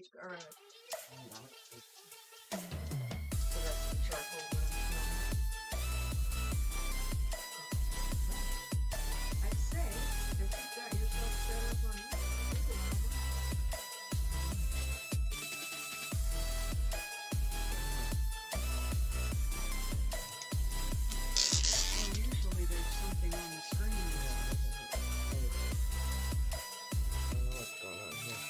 page or a, No. so that's the charcoal one. I'd say if you've got yourself set up on this, usually there's something on the screen. I don't know what's going on here.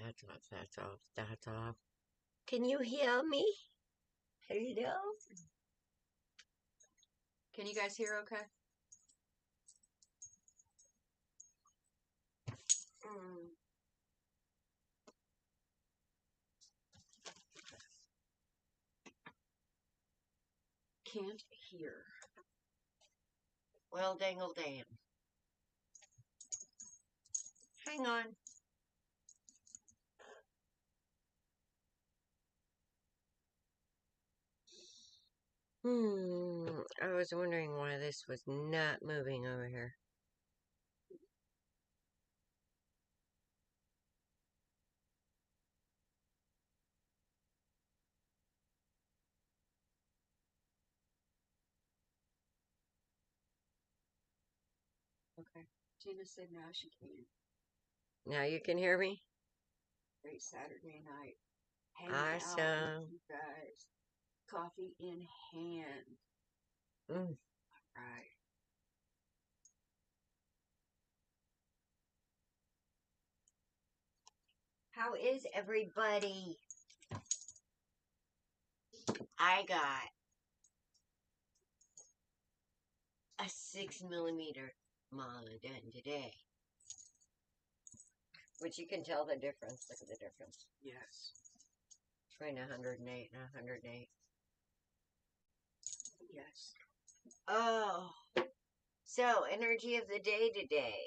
That's off, that's off, that's off. Can you hear me? Hello? Can you guys hear okay? Can't hear. Well, dangle damn. Hang on. I was wondering why this was not moving over here. Okay. Gina said now she can. Now you can hear me? Great Saturday night. Hanging out with Awesome. you guys. Coffee in hand. Mm. Right. How is everybody? I got a 6mm mala done today. Which you can tell the difference. Look at the difference. Yes. Between 108 and 108. Yes. Oh. So, energy of the day today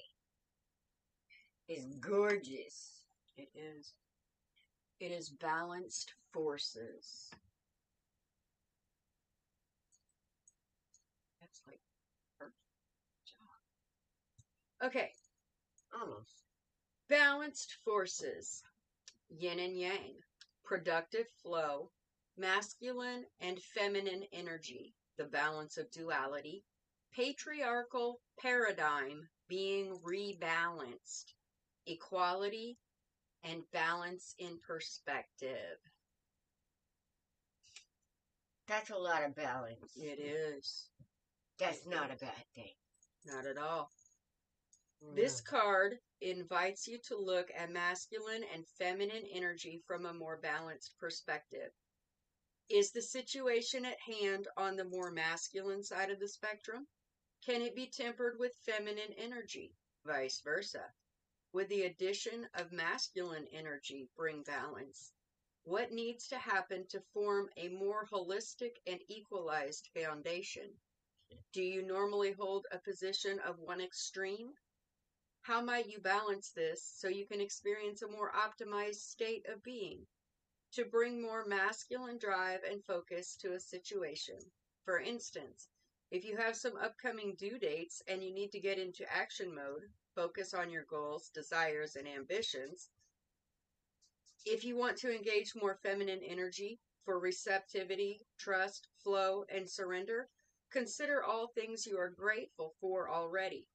is gorgeous. It is. It is balanced forces. That's like perfect job. Okay. Almost. Balanced forces. Yin and yang. Productive flow. Masculine and feminine energy. The balance of duality. Patriarchal paradigm being rebalanced. Equality and balance in perspective. That's a lot of balance. It is. That's not a bad thing. Not at all. No. This card invites you to look at masculine and feminine energy from a more balanced perspective. Is the situation at hand on the more masculine side of the spectrum? Can it be tempered with feminine energy? Vice versa. Would the addition of masculine energy bring balance? What needs to happen to form a more holistic and equalized foundation? Do you normally hold a position of one extreme? How might you balance this so you can experience a more optimized state of being? To bring more masculine drive and focus to a situation. For instance, if you have some upcoming due dates and you need to get into action mode, focus on your goals, desires, and ambitions. If you want to engage more feminine energy for receptivity, trust, flow, and surrender, consider all things you are grateful for already.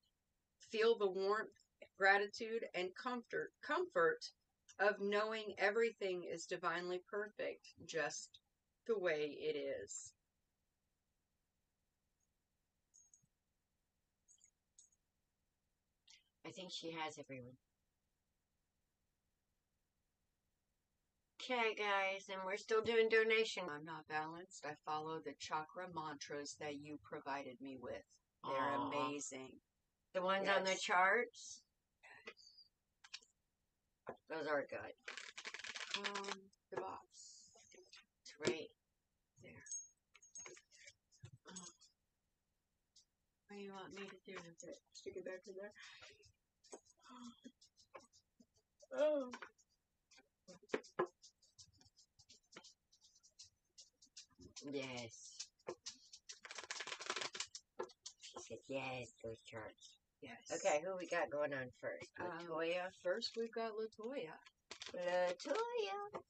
Feel the warmth, gratitude, and comfort of knowing everything is divinely perfect, just the way it is. I think she has everyone. Okay, guys, and we're still doing donation. I'm not balanced. I follow the chakra mantras that you provided me with. They're Aww. amazing. The ones on the charts? Those are good. The box. It's right there. What do you want me to do with it? Stick it back in there? Oh. Yes. She said yes, those charts. Yes. Okay, who we got going on first? Latoya? First we've got Latoya. Latoya.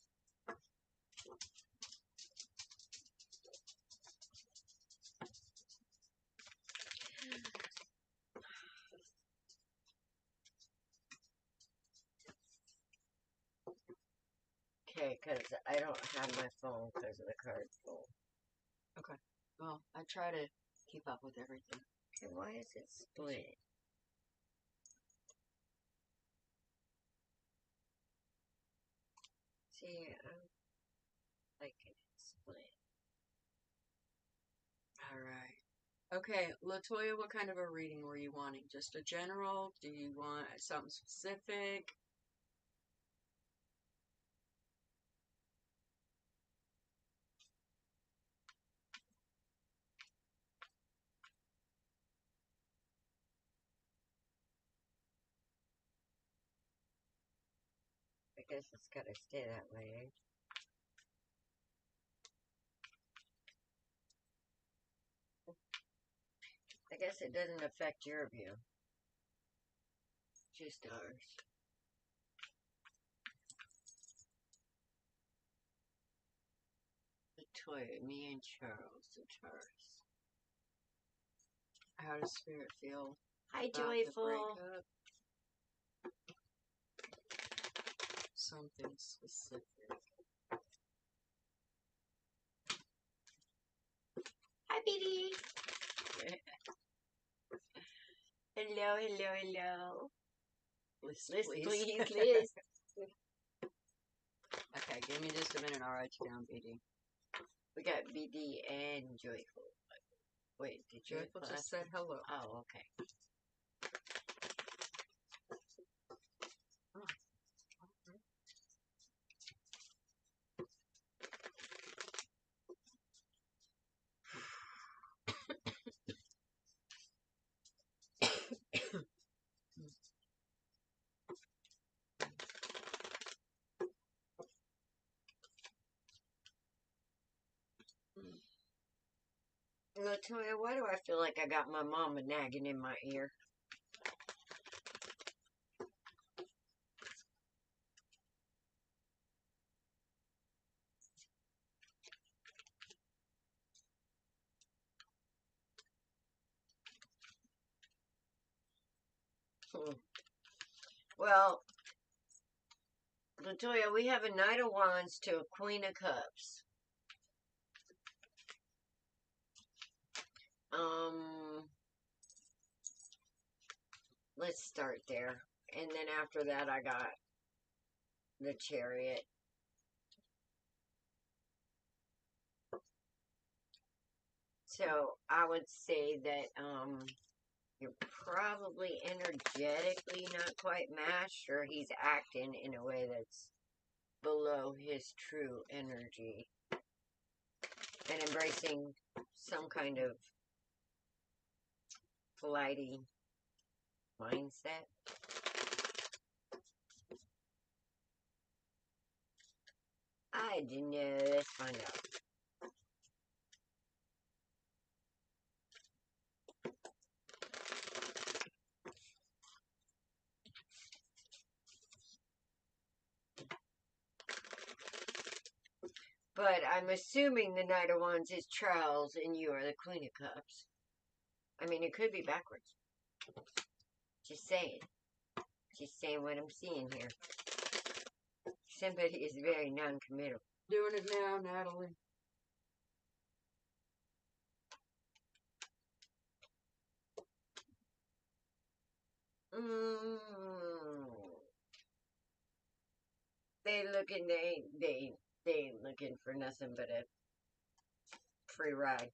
Okay, because I don't have my phone because of the card's full. Okay. Well, I try to keep up with everything. Okay, why is it split? See, I can explain. All right. Okay, Latoya, what kind of a reading were you wanting? Just a general? Do you want something specific? I guess it's gotta stay that way. I guess it doesn't affect your view. Just ours. Latoya, me and Charles, the Taurus. How does Spirit feel Hi, about the Joyful. breakup? Something specific. Hi, baby. Hello, hello, hello. List, List, please. please, list. Okay, give me just a minute. I'll write you down, BD. We got BD and Joyful. Wait, did Joyful just said hello. Oh, okay. Latoya, why do I feel like I got my mama nagging in my ear? Well, Latoya, we have a Knight of Wands to a Queen of Cups. Let's start there. And then after that, I got the Chariot. So I would say that you're probably energetically not quite matched, or he's acting in a way that's below his true energy and embracing some kind of flighty mindset. I don't know. Let's find out. But I'm assuming the Knight of Wands is Charles and you are the Queen of Cups. I mean, it could be backwards. Just saying. Just saying what I'm seeing here. Somebody is very non-committal. Doing it now, Natalie. They ain't looking for nothing but a free ride.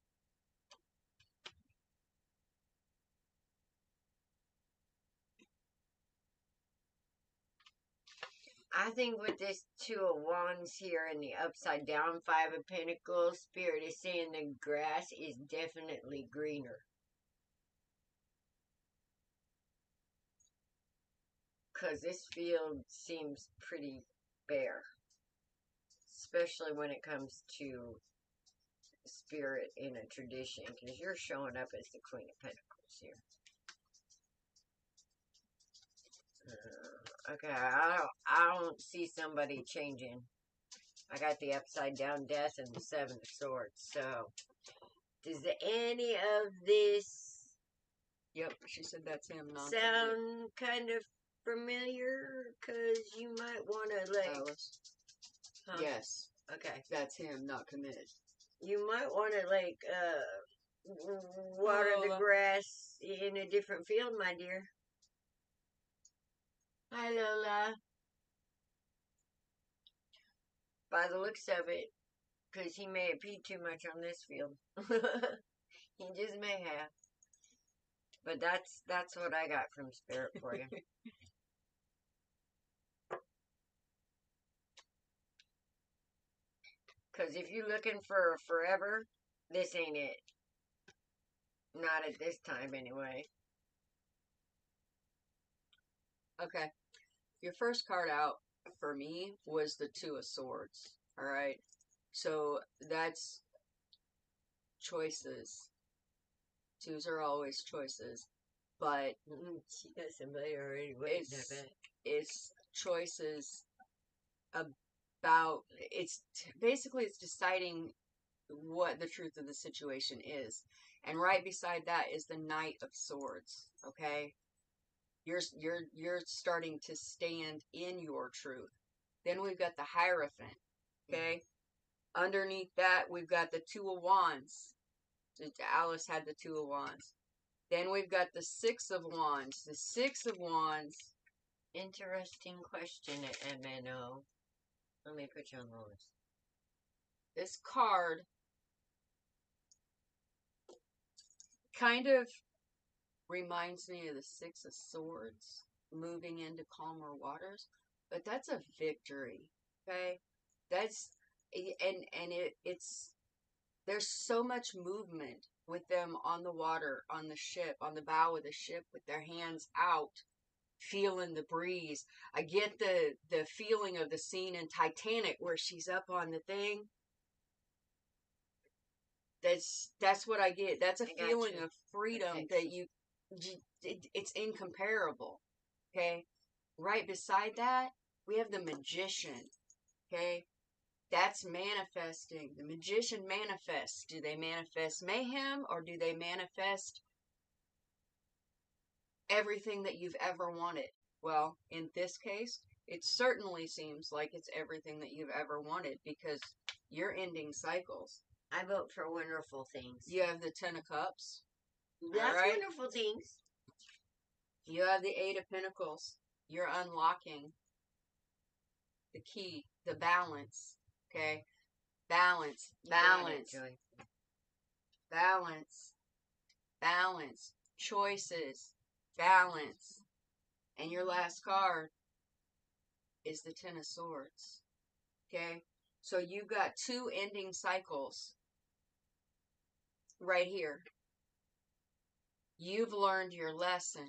I think with this Two of Wands here and the upside down Five of Pentacles, Spirit is saying the grass is definitely greener. Because this field seems pretty bare. Especially when it comes to Spirit in a tradition. Because you're showing up as the Queen of Pentacles here. Okay, I don't see somebody changing. I got the upside down Death and the Seven of Swords. So, does any of this... Yep, she said that's him. Sound kind of familiar? Because you might want to, like... Alice. Huh? Yes. Okay. That's him, not committed. You might want to, like, water the grass in a different field, my dear. Hi, Lola. by the looks of it, because he may have peed too much on this field. He just may have. But that's what I got from Spirit for you. Because if you're looking for forever, this ain't it. Not at this time, anyway. Okay. Your first card out for me was the Two of Swords. All right. So that's choices. Twos are always choices. But She got somebody already waiting at that. it's choices about, basically it's deciding what the truth of the situation is. And right beside that is the Knight of Swords. Okay. You're starting to stand in your truth. Then we've got the Hierophant. Okay. Underneath that, we've got the Two of Wands. Alice had the Two of Wands. Then we've got the Six of Wands. The Six of Wands. Interesting question, MNO. Let me put you on the list. This card kind of reminds me of the Six of Swords, moving into calmer waters. But that's a victory. Okay? It's there's so much movement with them on the water, on the ship, on the bow of the ship, with their hands out, feeling the breeze. I get the feeling of the scene in Titanic where she's up on the thing. That's what I get. That's a feeling of freedom that it's incomparable. Okay? Right beside that, we have the Magician. Okay? That's manifesting. The Magician manifests. Do they manifest mayhem, or do they manifest everything that you've ever wanted? Well, in this case, it certainly seems like it's everything that you've ever wanted, because you're ending cycles. I vote for wonderful things. You have the Ten of Cups. That's right. Wonderful things. You have the Eight of Pentacles. You're unlocking the key, the balance. Okay? Balance. Balance. Balance. Balance. Choices. Balance. And your last card is the Ten of Swords. Okay? So you've got two ending cycles right here. You've learned your lesson.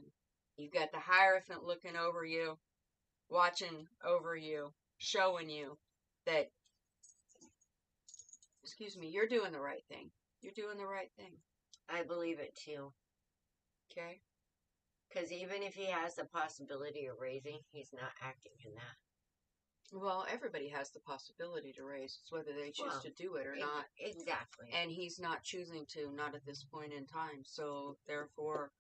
You've got the Hierophant looking over you, watching over you, showing you that, excuse me, you're doing the right thing. You're doing the right thing. I believe it too. Okay? Because even if he has the possibility of raising, he's not acting in that. Well, everybody has the possibility to raise. It's whether they choose to do it or not. Exactly. And he's not choosing to, not at this point in time. So, therefore,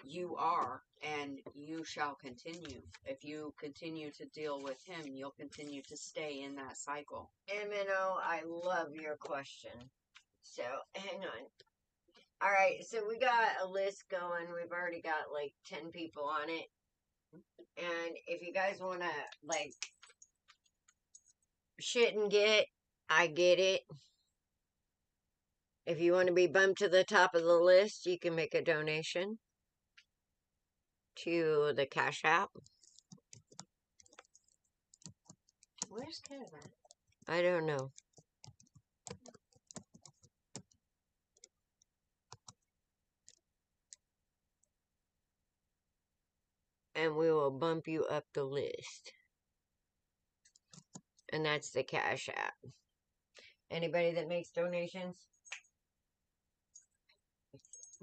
you are, and you shall continue. If you continue to deal with him, you'll continue to stay in that cycle. MNO, I love your question. So, hang on. All right, so we got a list going. We've already got like 10 people on it. And if you guys want to, like, shit and get, I get it. If you want to be bumped to the top of the list, you can make a donation to the Cash App. Where's Kevin? I don't know. And we will bump you up the list. And that's the Cash App. Anybody that makes donations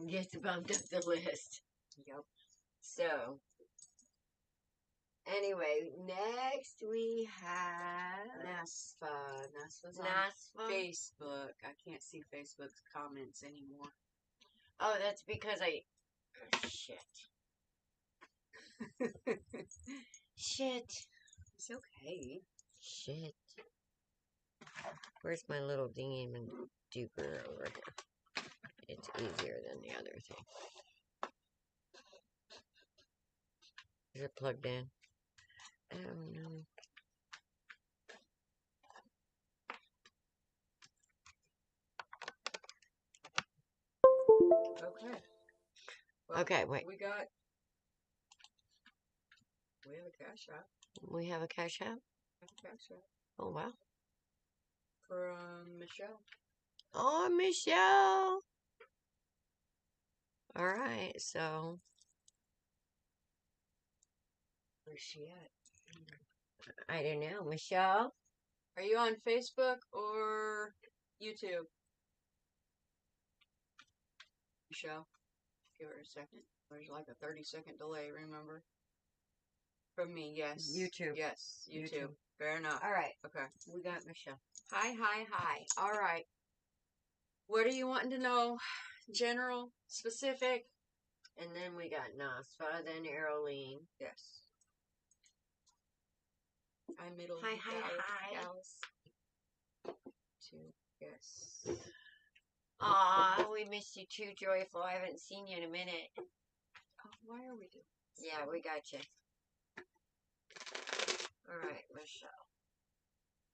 gets bumped up the list. Yep. So, anyway, next we have NASFA. NASFA's on Facebook. I can't see Facebook's comments anymore. Oh, that's because shit. Shit. It's okay. Shit. Where's my little dingy duper over here? It's easier than the other thing. Is it plugged in? Oh no. Okay, wait. We have a cash app. We have a cash app? Oh, wow. From Michelle. Oh, Michelle. All right, so. Where's she at? I don't know. Michelle? Are you on Facebook or YouTube? Michelle, give her a second. There's like a 30-second delay, remember? From me, yes. YouTube. Yes, YouTube. Fair enough. All right. Okay. We got Michelle. Hi. All right. What are you wanting to know? General? Specific? And then we got Nasfa, then Eroline. Yes. Hi, middle. Hi. Gals. Two. Yes. Aw, we missed you too, Joyful. I haven't seen you in a minute. Oh, why are we doing this? Yeah, we got you. All right, Michelle.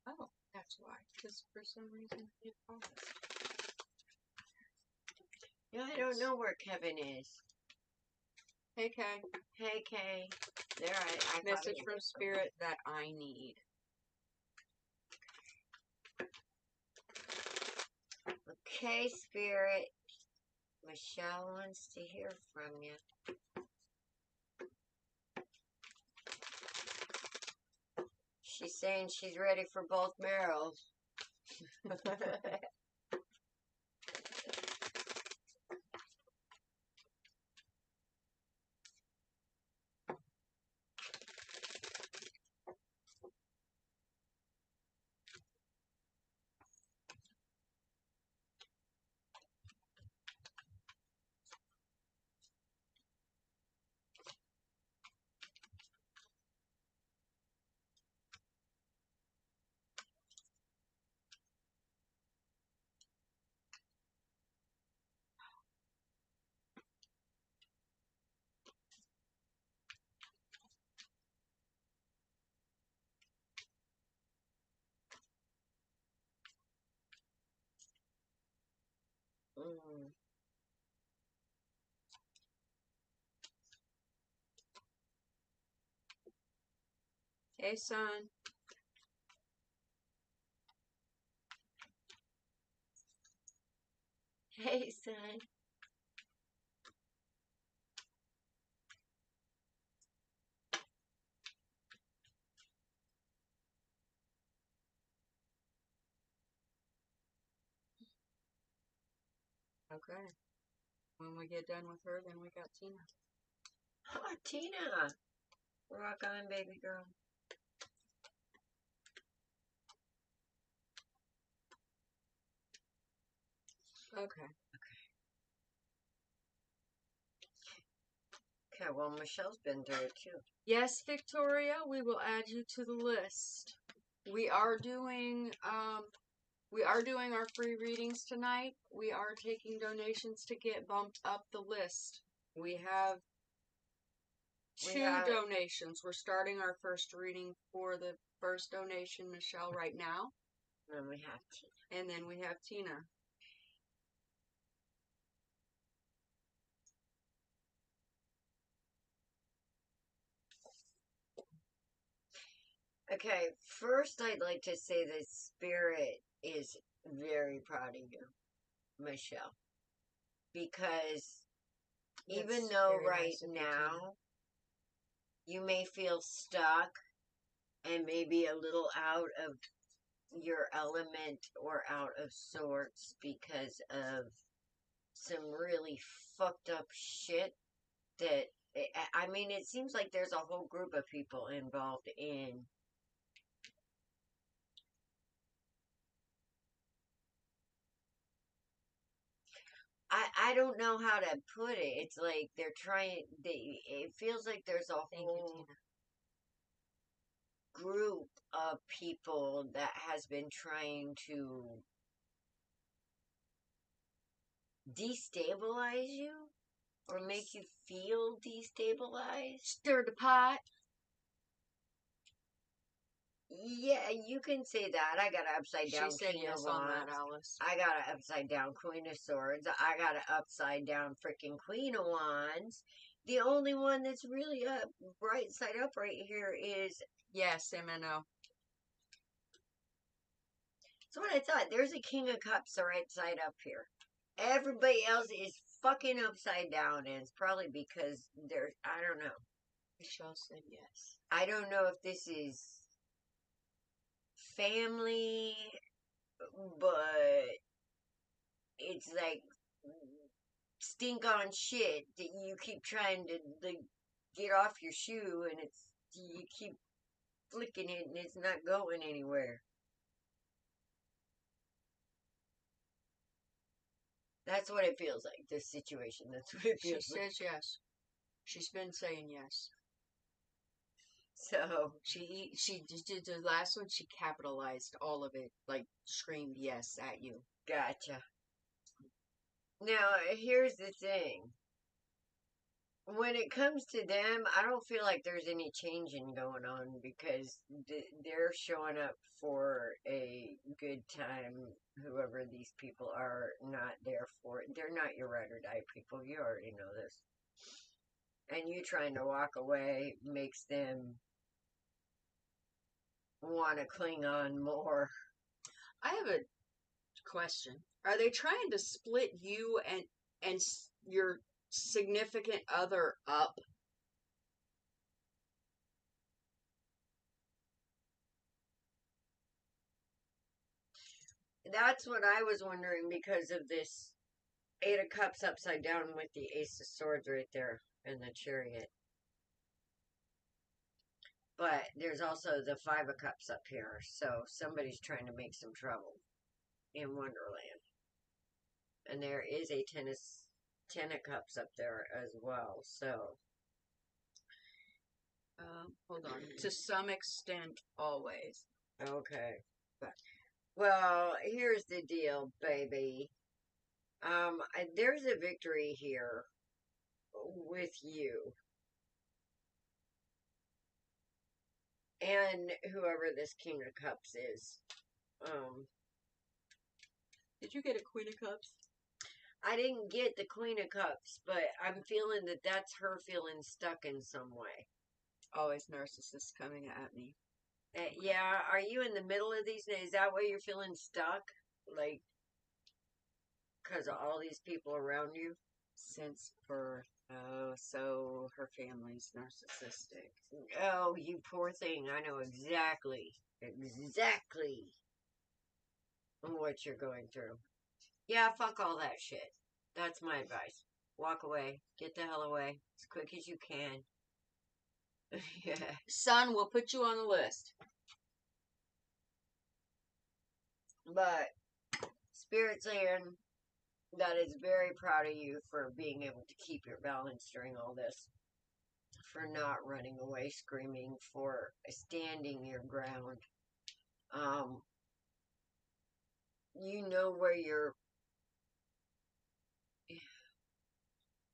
Oh, that's why. Because for some reason it paused. Yeah, I don't know where Kevin is. Hey, Kay. Hey, Kay. There, I Message from Spirit that I need. Okay, Spirit. Michelle wants to hear from you. She's saying she's ready for both barrels. Hey, son. Hey, son. Okay. When we get done with her, then we got Tina. Oh, Tina. Rock on, baby girl. Okay. Okay, well, Michelle's been through it too. Yes, Victoria, we will add you to the list. We are doing our free readings tonight. We are taking donations to get bumped up the list. We have two donations. We're starting our first reading for the first donation, Michelle, right now. And then we have Tina. And then we have Tina. Okay, first I'd like to say that Spirit is very proud of you, Michelle. Because even though right now you may feel stuck and maybe a little out of your element or out of sorts because of some really fucked up shit that, I mean, it seems like there's a whole group of people involved in I don't know how to put it. It's like they're trying, it feels like there's a whole group of people that has been trying to destabilize you or make you feel destabilized. Stir the pot. Yeah, you can say that. I got an upside She down said King of yes on that, Wands. Alice. I got an upside down Queen of Swords. I got an upside down freaking Queen of Wands. The only one that's really up, right side up right here is. Yes, MNO. That's what I thought. There's a King of Cups right side up here. Everybody else is fucking upside down, and it's probably because they're. I don't know. Michelle said yes. I don't know if this is family, but it's like stink on shit that you keep trying to like get off your shoe, and it's you keep flicking it and it's not going anywhere. That's what it feels like, this situation. That's what it She feels like. says yes. She's been saying yes. So She did the last one. She capitalized all of it, like screamed yes at you. gotcha. Now here's the thing. When it comes to them, I don't feel like there's any changing going on because they're showing up for a good time. Whoever these people are, not there for it. They're not your ride or die people. You already know this. And you trying to walk away makes them want to cling on more. I have a question. Are they trying to split you and your significant other up? That's what I was wondering because of this Eight of Cups upside down with the Ace of Swords right there and the Chariot. But there's also the Five of Cups up here, so somebody's trying to make some trouble in Wonderland. And there is a Ten of Cups up there as well, so. Hold on. To some extent, always. Okay. Well, here's the deal, baby. There's a victory here with you. And whoever this King of Cups is. Did you get a Queen of Cups? I didn't get the Queen of Cups, but I'm feeling that that's her feeling stuck in some way. Always narcissists coming at me. Yeah, are you in the middle of these? Is that why you're feeling stuck? Like, because of all these people around you? Since birth. Oh, so her family's narcissistic. Oh, you poor thing. I know exactly what you're going through. Yeah, fuck all that shit. That's my advice. Walk away. Get the hell away as quick as you can. Yeah. Son, we'll put you on the list. But Spirit saying that is very proud of you for being able to keep your balance during all this. For not running away screaming, for standing your ground. You know where you're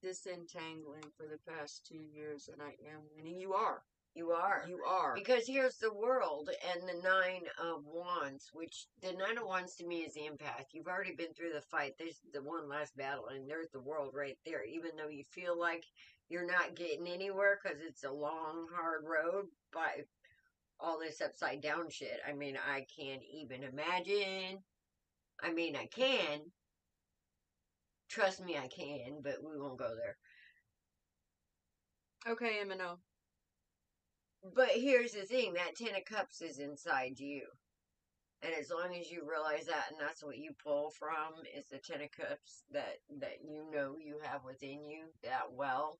disentangling for the past 2 years, and I am winning. You are. You are. You are. Because here's the world and the Nine of Wands, which the Nine of Wands to me is the empath. You've already been through the fight. There's the one last battle, and there's the world right there. Even though you feel like you're not getting anywhere because it's a long, hard road by all this upside down shit. I mean, I can't even imagine. I mean, I can. Trust me, I can, but we won't go there. Okay, M&O. But here's the thing, that Ten of Cups is inside you. And as long as you realize that, and that's what you pull from, is the Ten of Cups that you know you have within you that well.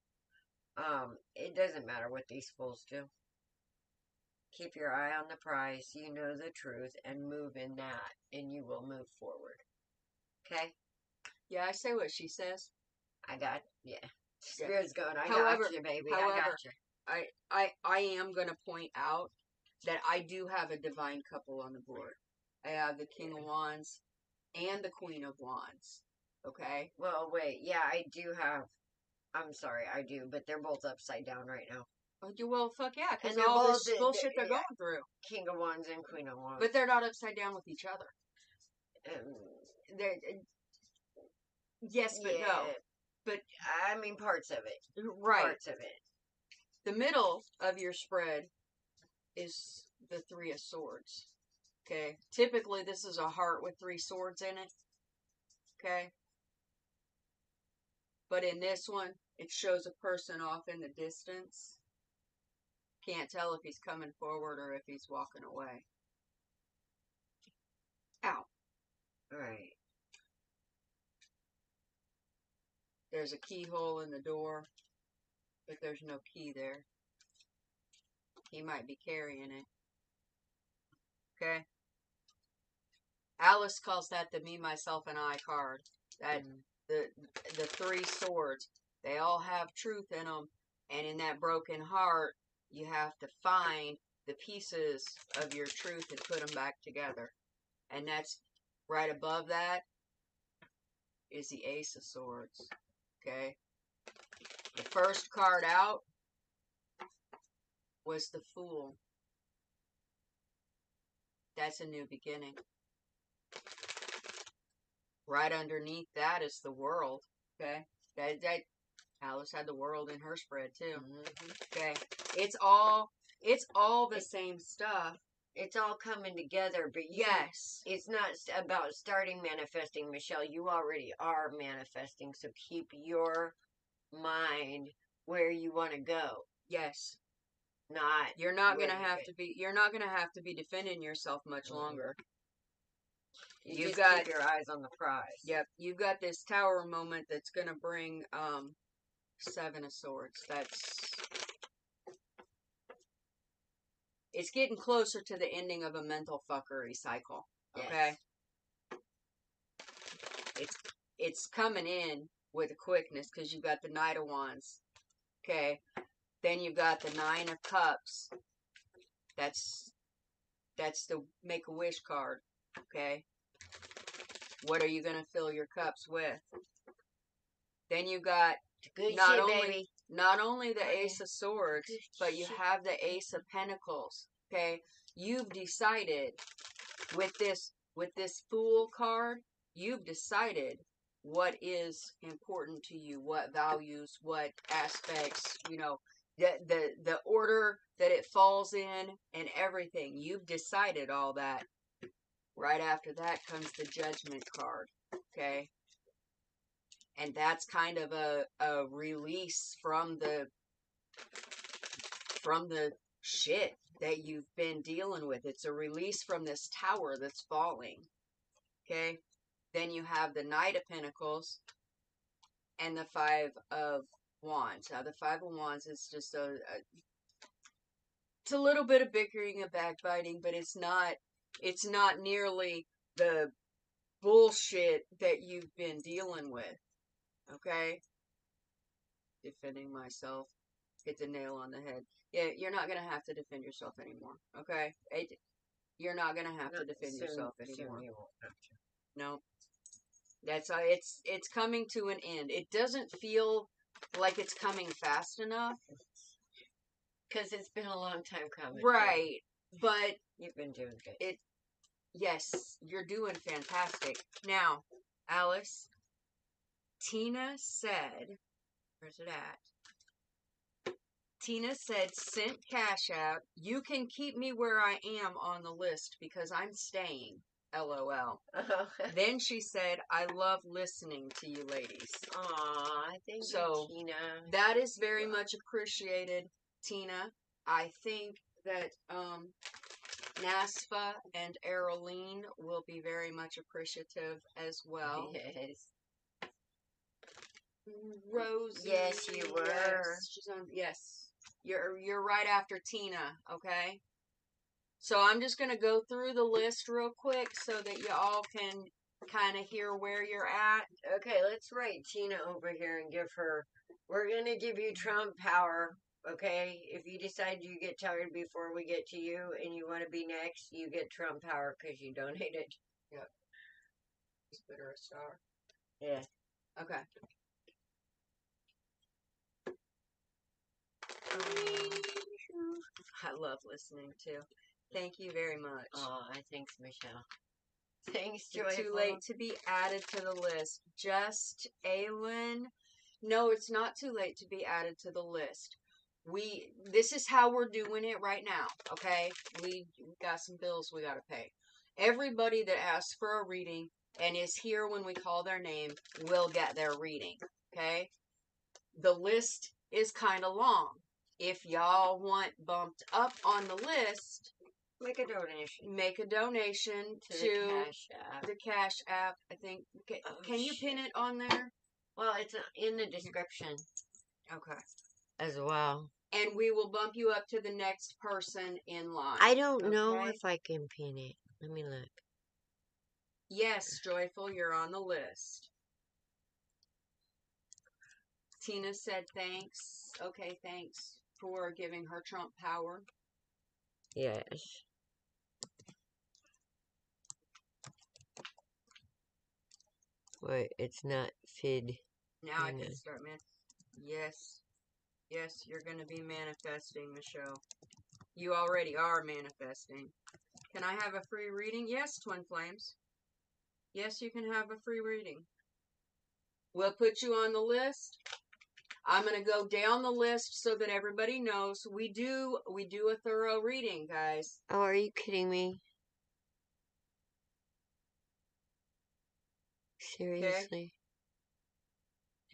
It doesn't matter what these fools do. Keep your eye on the prize, you know the truth, and move in that, and you will move forward. Okay? Yeah, I say what she says. Yeah. Spirit's going, I However, got you, baby. I got you. I am going to point out that I do have a divine couple on the board. I have the King of Wands and the Queen of Wands. Okay? Well, wait. Yeah, I do have. I'm sorry, I do, but they're both upside down right now. Well, fuck yeah, because And they're all both this bullshit they're going through. King of Wands and Queen of Wands. But they're not upside down with each other. They're, yes, but no. But I mean, parts of it. Right. Parts of it. The middle of your spread is the Three of Swords. Okay. Typically, this is a heart with 3 swords in it. Okay. But in this one, it shows a person off in the distance. Can't tell if he's coming forward or if he's walking away. Ow. Right. There's a keyhole in the door, but there's no key there. He might be carrying it. Okay? Alice calls that the Me, Myself, and I card. That the 3 swords, they all have truth in them. And in that broken heart, you have to find the pieces of your truth and put them back together. And that's right above that is the Ace of Swords. Okay? The first card out was the Fool. That's a new beginning. Right underneath that is the World. Okay? That Alice had the World in her spread too. Okay? It's all the same stuff. It's all coming together, but yes, it's not about starting manifesting, Michelle. You already are manifesting, so keep your mind where you want to go. Yes. You're not gonna have to be defending yourself much longer. You've got keep your eyes on the prize. Yep, you've got this Tower moment that's gonna bring 7 of Swords. It's getting closer to the ending of a mental fuckery cycle. Okay? Yes. It's coming in with a quickness because you've got the Knight of Wands. Okay? Then you've got the 9 of Cups. That's the Make-A-Wish card. Okay? What are you going to fill your cups with? Then you got not only the Ace of Swords, but you have the Ace of Pentacles. Okay? You've decided with this Fool card, you've decided what is important to you, what values, what aspects, the order that it falls in and everything. You've decided all that. Right after that comes the Judgment card. Okay? And that's kind of a release from the shit that you've been dealing with. It's a release from this tower that's falling. Okay? Then you have the Knight of Pentacles and the 5 of Wands. Now, the 5 of Wands is just it's a little bit of bickering and backbiting, but it's not nearly the bullshit that you've been dealing with. Okay? Defending myself. Hit the nail on the head. Yeah, you're not going to have to defend yourself anymore. Okay? You're not going to have to defend yourself anymore. Soon you won't have to. No. That's it's coming to an end. It doesn't feel like it's coming fast enough. Because it's been a long time coming. Right. But you've been doing good. Yes, you're doing fantastic. Now, Alice, Tina said, where's it at? Tina said, sent cash out. You can keep me where I am on the list because I'm staying. LOL. Then she said, I love listening to you ladies. Aw, thank you, Tina. That is very much appreciated, Tina. I think that Nasfa and Eroline will be very much appreciative as well. Yes. Rosie. Yes, you were. Yes, she's on. Yes, you're right after Tina. Okay. So I'm just gonna go through the list real quick so that you all can kind of hear where you're at. Okay, let's write Tina over here and give her. We're gonna give you Trump power. Okay, if you decide you get tired before we get to you and you want to be next, you get Trump power because you donated. Yep. Just put her a star. Yeah. Okay. love listening to. Thank you very much. Oh, thanks, Michelle. Thanks, It's Joyful. too late to be added to the list. Just Aylin. No, it's not too late to be added to the list. This is how we're doing it right now, okay? We got some bills we gotta pay. Everybody that asks for a reading and is here when we call their name will get their reading, okay? The list is kind of long. If y'all want bumped up on the list, make a donation. Make a donation to the Cash App. I think. Can you pin it on there? Well, it's in the description. Okay. As well. And we will bump you up to the next person in line. I don't know if I can pin it. Let me look. Yes, Joyful, you're on the list. Tina said thanks. Okay, thanks for giving her Trump power. Yes. Wait, it's not FID. Now I can start, man. Yes. Yes, you're going to be manifesting, Michelle. You already are manifesting. Can I have a free reading? Yes, Twin Flames. Yes, you can have a free reading. We'll put you on the list. I'm going to go down the list so that everybody knows we do a thorough reading, guys. Oh, are you kidding me? Seriously? Okay.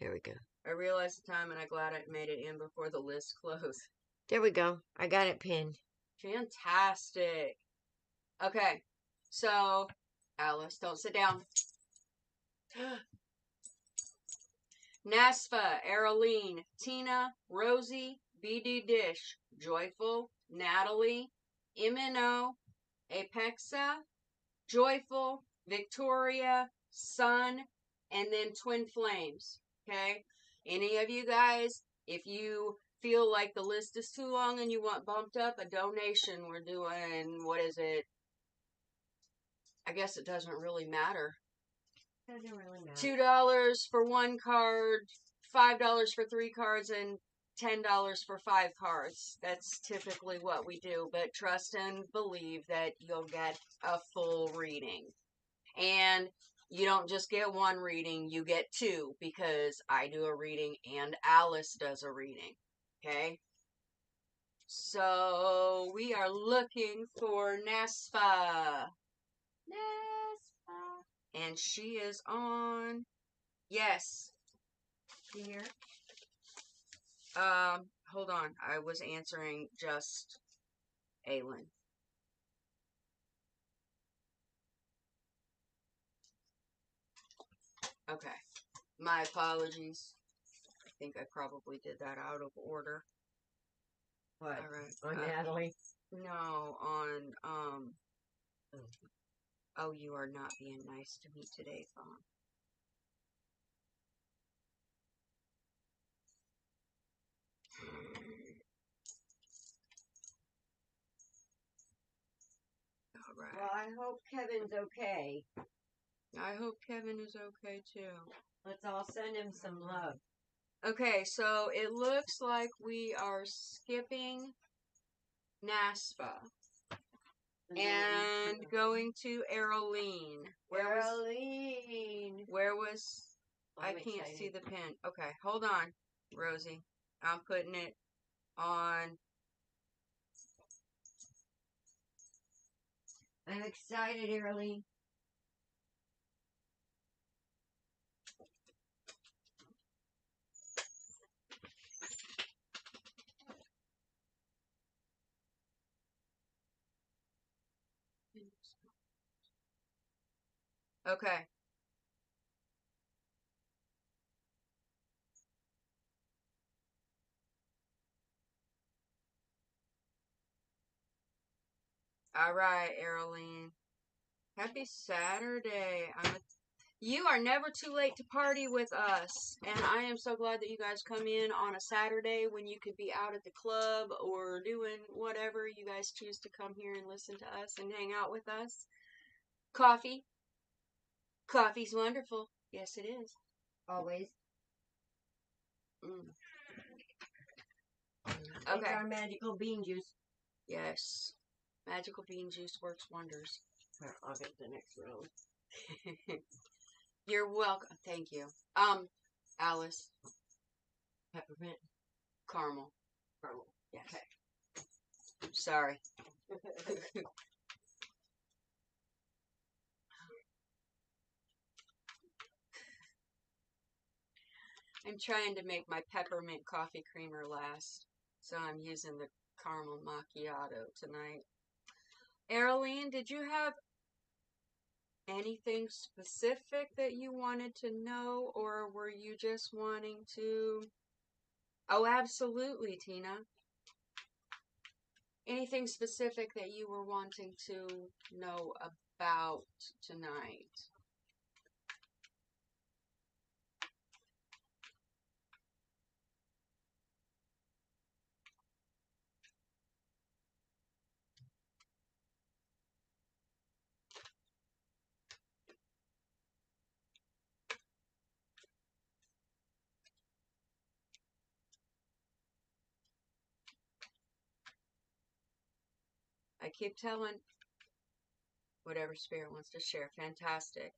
There we go. I realized the time and I'm glad I made it in before the list closed. There we go. I got it pinned. Fantastic. Okay. So, Alice, don't sit down. Nasfa, Araline, Tina, Rosie, BD Dish, Joyful, Natalie, MNO, Apexa, Joyful, Victoria, Sun, and then Twin Flames. Okay? Any of you guys, if you feel like the list is too long and you want bumped up, a donation, we're doing, what is it? I guess it doesn't really matter. Doesn't really matter. $2 for one card, $5 for 3 cards, and $10 for 5 cards. That's typically what we do, but trust and believe that you'll get a full reading. And you don't just get one reading, you get 2, because I do a reading and Alice does a reading. Okay? So, we are looking for Nasfa. And she is on. Yes. Here. Hold on. I was answering just Aylin. Okay. My apologies. I think I probably did that out of order. What? All right. On Natalie? No, on, Oh, you are not being nice to me today, Fawn. All right. Well, I hope Kevin's okay. I hope Kevin is okay, too. Let's all send him some love. Okay, so it looks like we are skipping Nasfa. And going to Araline. Where was... I can't see the pin. Okay, hold on, Rosie. I'm putting it on. I'm excited, Araline. Okay. All right, Araline. Happy Saturday. You are never too late to party with us. And I am so glad that you guys come in on a Saturday when you could be out at the club or doing whatever. You guys choose to come here and listen to us and hang out with us. Coffee. Coffee's wonderful. Yes, it is. Always. Okay. It's our magical bean juice. Yes. Magical bean juice works wonders. Here, I'll get the next round. You're welcome. Thank you. Alice. Peppermint. Caramel. Caramel. Yes. Okay. Sorry. I'm trying to make my peppermint coffee creamer last, so I'm using the caramel macchiato tonight. Arlene, did you have anything specific that you wanted to know, or were you just wanting to... Oh, absolutely, Tina. Anything specific that you were wanting to know about tonight? I keep telling whatever spirit wants to share. Fantastic.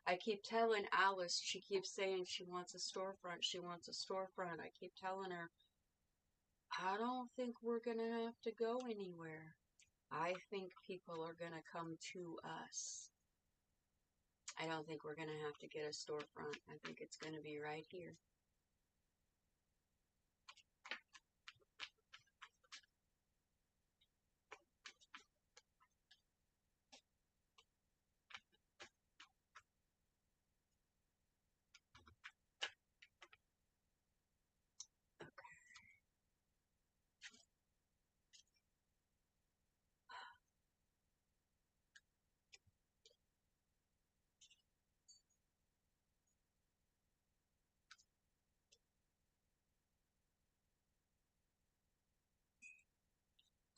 I keep telling Alice, she keeps saying she wants a storefront. She wants a storefront. I keep telling her, I don't think we're going to have to go anywhere. I think people are going to come to us. I don't think we're going to have to get a storefront. I think it's going to be right here.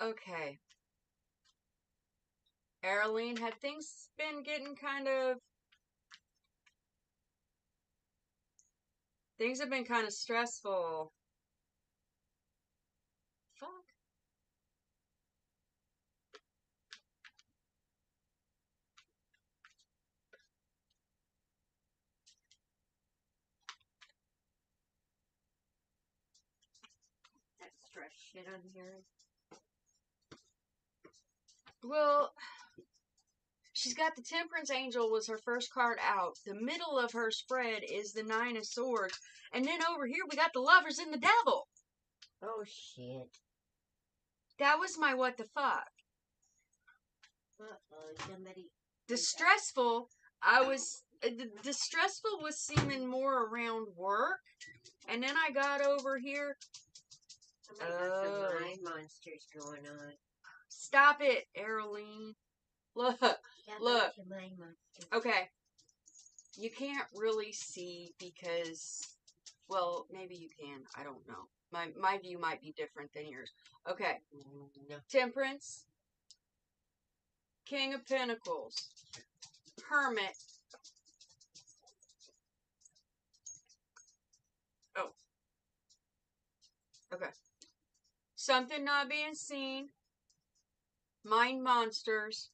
Okay. Arlene, had things been getting kind of... Things have been kind of stressful. Fuck. That stress shit on here. Well, she's got the Temperance Angel was her first card out. The middle of her spread is the Nine of Swords. And then over here we got the Lovers and the Devil. Oh, shit. That was my what the fuck. Uh-oh, somebody... The stressful, the stressful was seeming more around work. And then I got over here. Somebody got some mind monsters going on. Stop it, Arlene. Look, look. Okay. You can't really see because, well, maybe you can. I don't know. My view might be different than yours. Okay. No. Temperance. King of Pentacles. Hermit. Oh. Okay. Something not being seen. Mind monsters.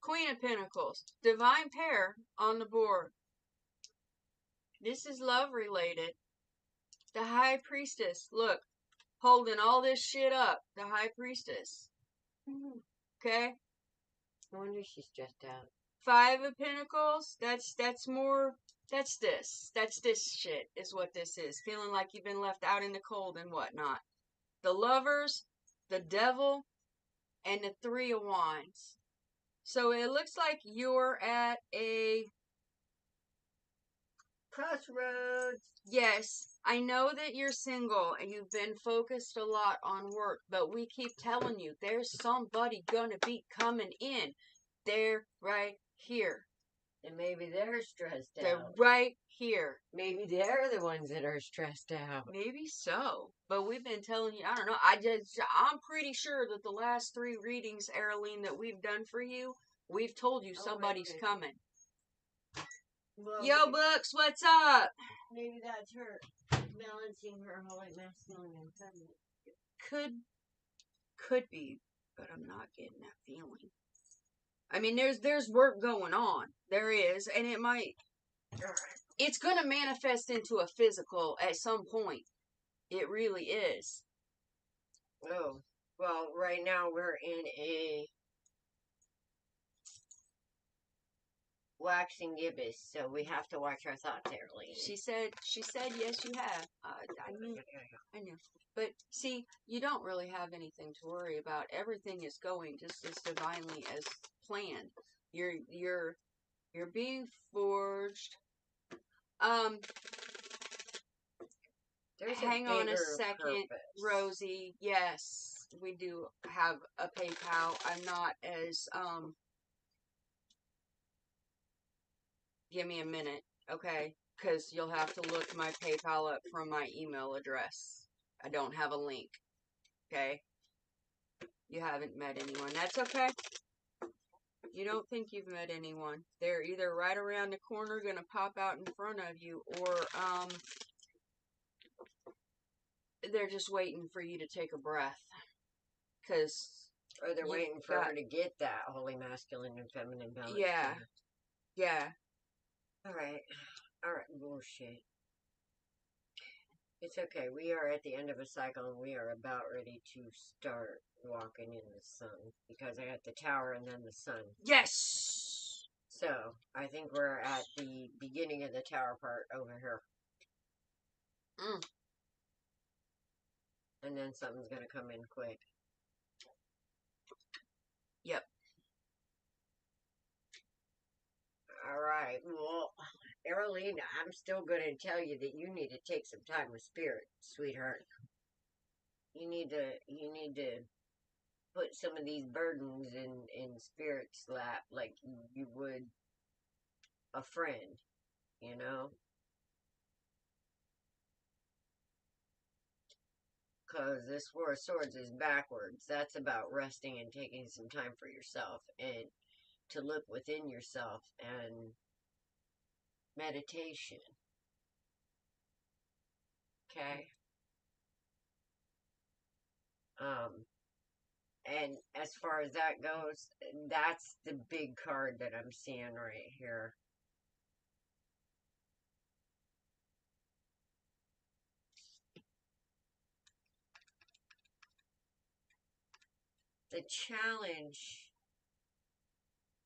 Queen of Pentacles. Divine pair on the board. This is love related. The High Priestess. Look. Holding all this shit up. The High Priestess. Okay? No wonder she's stressed out. Five of Pentacles. That's more. That's this shit is what this is. Feeling like you've been left out in the cold and whatnot. The Lovers, the Devil, and the Three of Wands. So it looks like you're at a crossroads. Yes, I know that you're single and you've been focused a lot on work, but we keep telling you there's somebody gonna be coming in. They're right here. And maybe they're stressed out. They're right here. Maybe they're the ones that are stressed out. Maybe so. But we've been telling you, I don't know, I'm pretty sure that the last 3 readings, Arlene, that we've done for you, we've told you somebody's coming. Well, Yo, maybe, Books, what's up? Maybe that's her balancing her holy masculine and feminine. Could be. but I'm not getting that feeling. I mean, there's work going on. There is, and it might. It's gonna manifest into a physical at some point. It really is. Oh, well, right now we're in a waxing gibbous, so we have to watch our thoughts there, lady. She said, yes, you have. I knew. But see, you don't really have anything to worry about. Everything is going just as divinely as planned. You're being forged. Hang on a second, purpose. Rosie. Yes, we do have a PayPal. I'm not as give me a minute, okay? Because you'll have to look my PayPal up from my email address. I don't have a link, okay? You haven't met anyone. That's okay. You don't think you've met anyone. They're either right around the corner, gonna pop out in front of you, or they're just waiting for you to take a breath. Or they're waiting for her to get that holy masculine and feminine balance. Yeah. Yeah. Alright, bullshit. It's okay, we are at the end of a cycle and we are about ready to start walking in the sun. Because I got the tower and then the sun. Yes! So, I think we're at the beginning of the tower part over here. And then something's gonna come in quick. Yep. Alright, well, Aralina, I'm still gonna tell you that you need to take some time with spirit, sweetheart. You need to put some of these burdens in spirit's lap like you would a friend, you know? Because this Four of Swords is backwards. That's about resting and taking some time for yourself and to look within yourself and meditation. Okay? And as far as that goes, that's the big card that I'm seeing right here. The challenge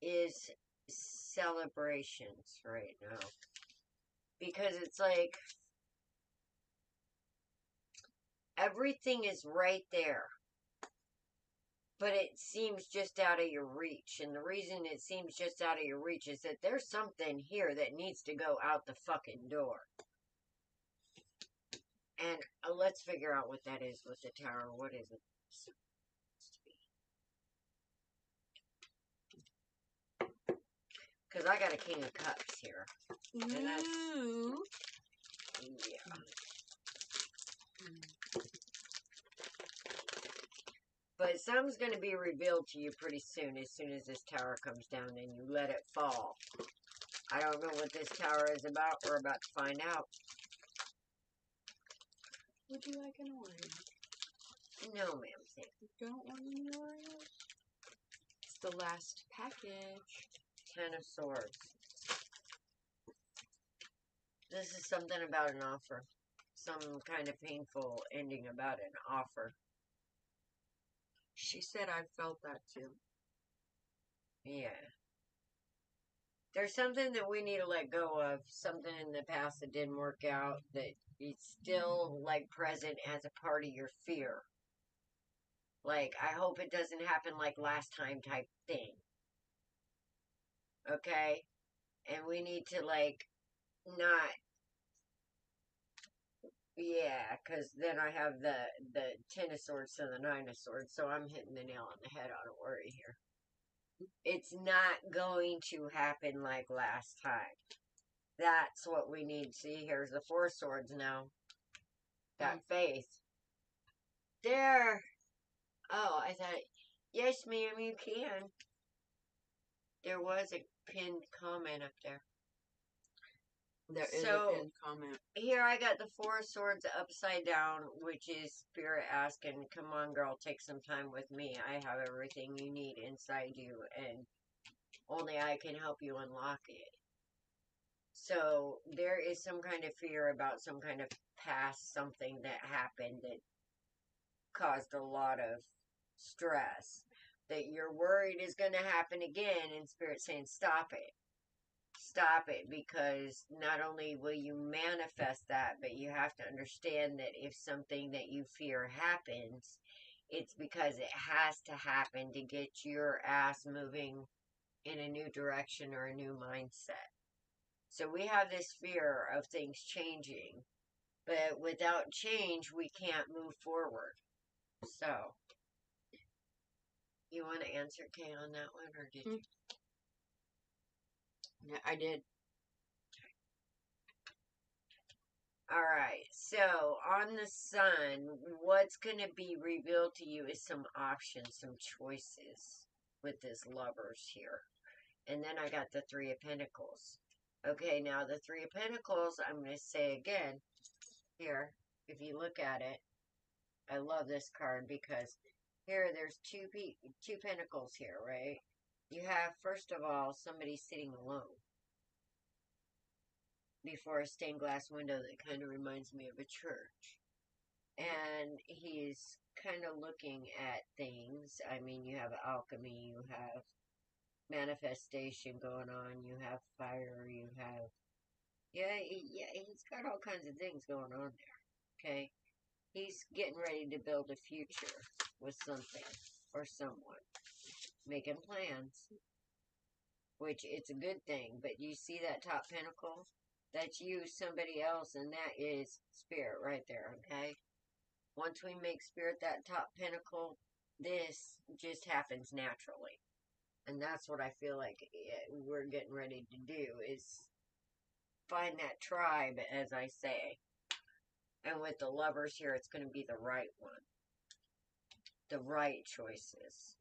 is celebrations right now. Because it's like everything is right there. But it seems just out of your reach. And the reason it seems just out of your reach is that there's something here that needs to go out the fucking door. And let's figure out what that is with the tower. What is it? Because I got a King of Cups here. And that's... Yeah. But something's going to be revealed to you pretty soon as this tower comes down and you let it fall. I don't know what this tower is about. We're about to find out. Would you like an Oreo? No, ma'am. You don't want any Oreos? It's the last package. 10 of Swords. This is something about an offer. Some kind of painful ending about an offer. She said I felt that too. Yeah. There's something that we need to let go of. Something in the past that didn't work out. That it's still, like, present as a part of your fear. Like, I hope it doesn't happen like last time type thing. Okay? And we need to, like, not... Yeah, because then I have the 10 of Swords to the 9 of Swords, so I'm hitting the nail on the head on a worry here. It's not going to happen like last time. That's what we need. See, here's the 4 Swords now. That faith. There! Oh, I thought, yes, ma'am, you can. There was a pinned comment up there. There is a So pinned comment. here I got the Four of Swords upside down, which is Spirit asking, come on, girl, take some time with me. I have everything you need inside you, and only I can help you unlock it. So there is some kind of fear about some kind of past something that happened that caused a lot of stress that you're worried is going to happen again, and Spirit saying, stop it. Stop it, because not only will you manifest that, but you have to understand that if something that you fear happens, it's because it has to happen to get your ass moving in a new direction or a new mindset. So we have this fear of things changing, but without change, we can't move forward. So, you want to answer Kay on that one, or did you? Yeah, I did. Alright, so on the sun, what's going to be revealed to you is some options, some choices with this lovers here. And then I got the Three of Pentacles. Okay, now the Three of Pentacles, I'm going to say again, here, if you look at it, I love this card because here there's two pentacles here, right? You have, first of all, somebody sitting alone before a stained glass window that kind of reminds me of a church. And he's kind of looking at things. I mean, you have alchemy, you have manifestation going on, you have fire, you have... Yeah, he's got all kinds of things going on there, okay? He's getting ready to build a future with something or someone. Making plans, which it's a good thing, but you see that top pentacle? That's you, somebody else, and that is Spirit right there, okay? Once we make Spirit that top pinnacle, this just happens naturally. And that's what I feel like we're getting ready to do, is find that tribe, as I say. And with the lovers here, it's going to be the right one. The right choices.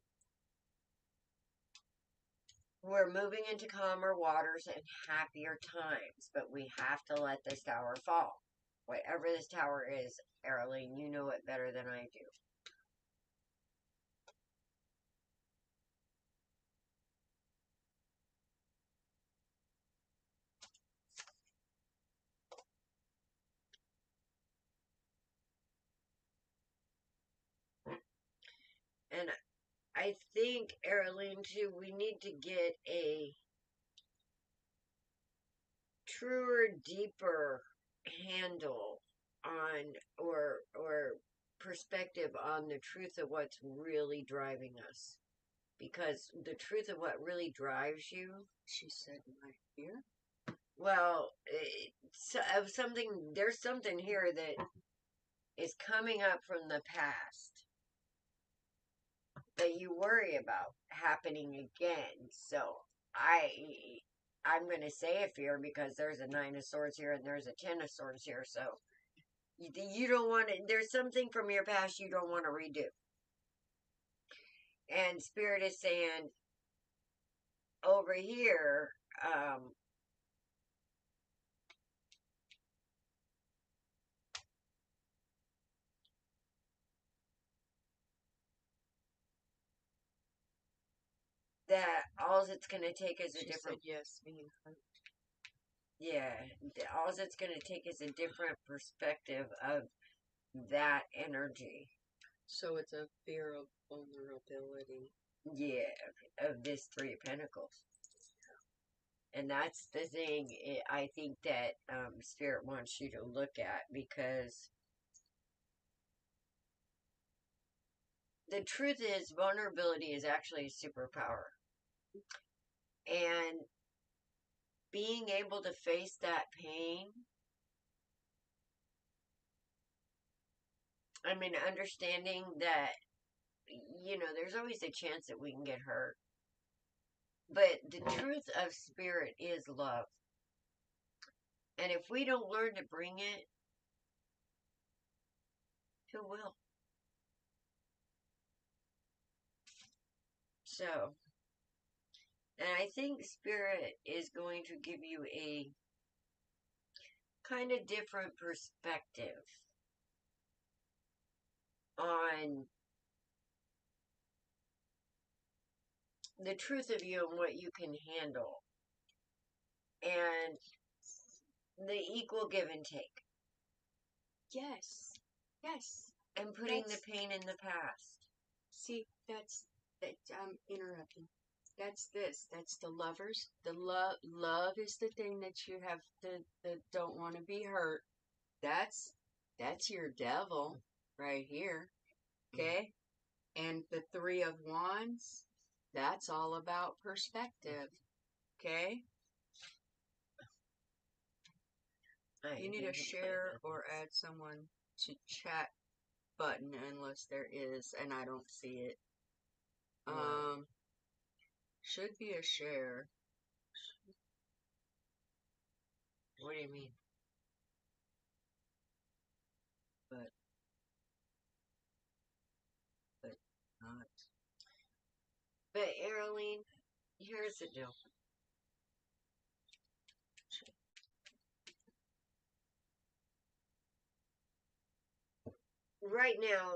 We're moving into calmer waters and happier times, but we have to let this tower fall. Whatever this tower is, Arlene, you know it better than I do. And I think, Arlene, too, we need to get a truer, deeper handle on, or perspective on the truth of what's really driving us. Because the truth of what really drives you... She said my fear? Well, there's something here that is coming up from the past that you worry about happening again. So I'm going to say a fear because there's a Nine of Swords here and there's a Ten of Swords here. So you don't want to, there's something from your past you don't want to redo. And Spirit is saying over here, that all it's going to take is a different... Said yes, being hurt. Yeah, all it's going to take is a different perspective of that energy. So it's a fear of vulnerability. Yeah, of this Three of Pentacles. And that's the thing I think that Spirit wants you to look at, because the truth is vulnerability is actually a superpower. And being able to face that pain, I mean, understanding that, you know, there's always a chance that we can get hurt. But the truth of Spirit is love. And if we don't learn to bring it, who will? So, and I think Spirit is going to give you kind of different perspective on the truth of you and what you can handle, and the equal give and take, Yes. Yes. and putting the That's, pain in the past. see, that I'm interrupting. That's this. That's the lovers. The love is the thing that you have that don't want to be hurt. That's your devil right here. Okay? And the Three of Wands, that's all about perspective. Okay? You need a share or add someone to chat button unless there is, and I don't see it. Should be a share. What do you mean? But not. But Arlene, here's the deal. Right now,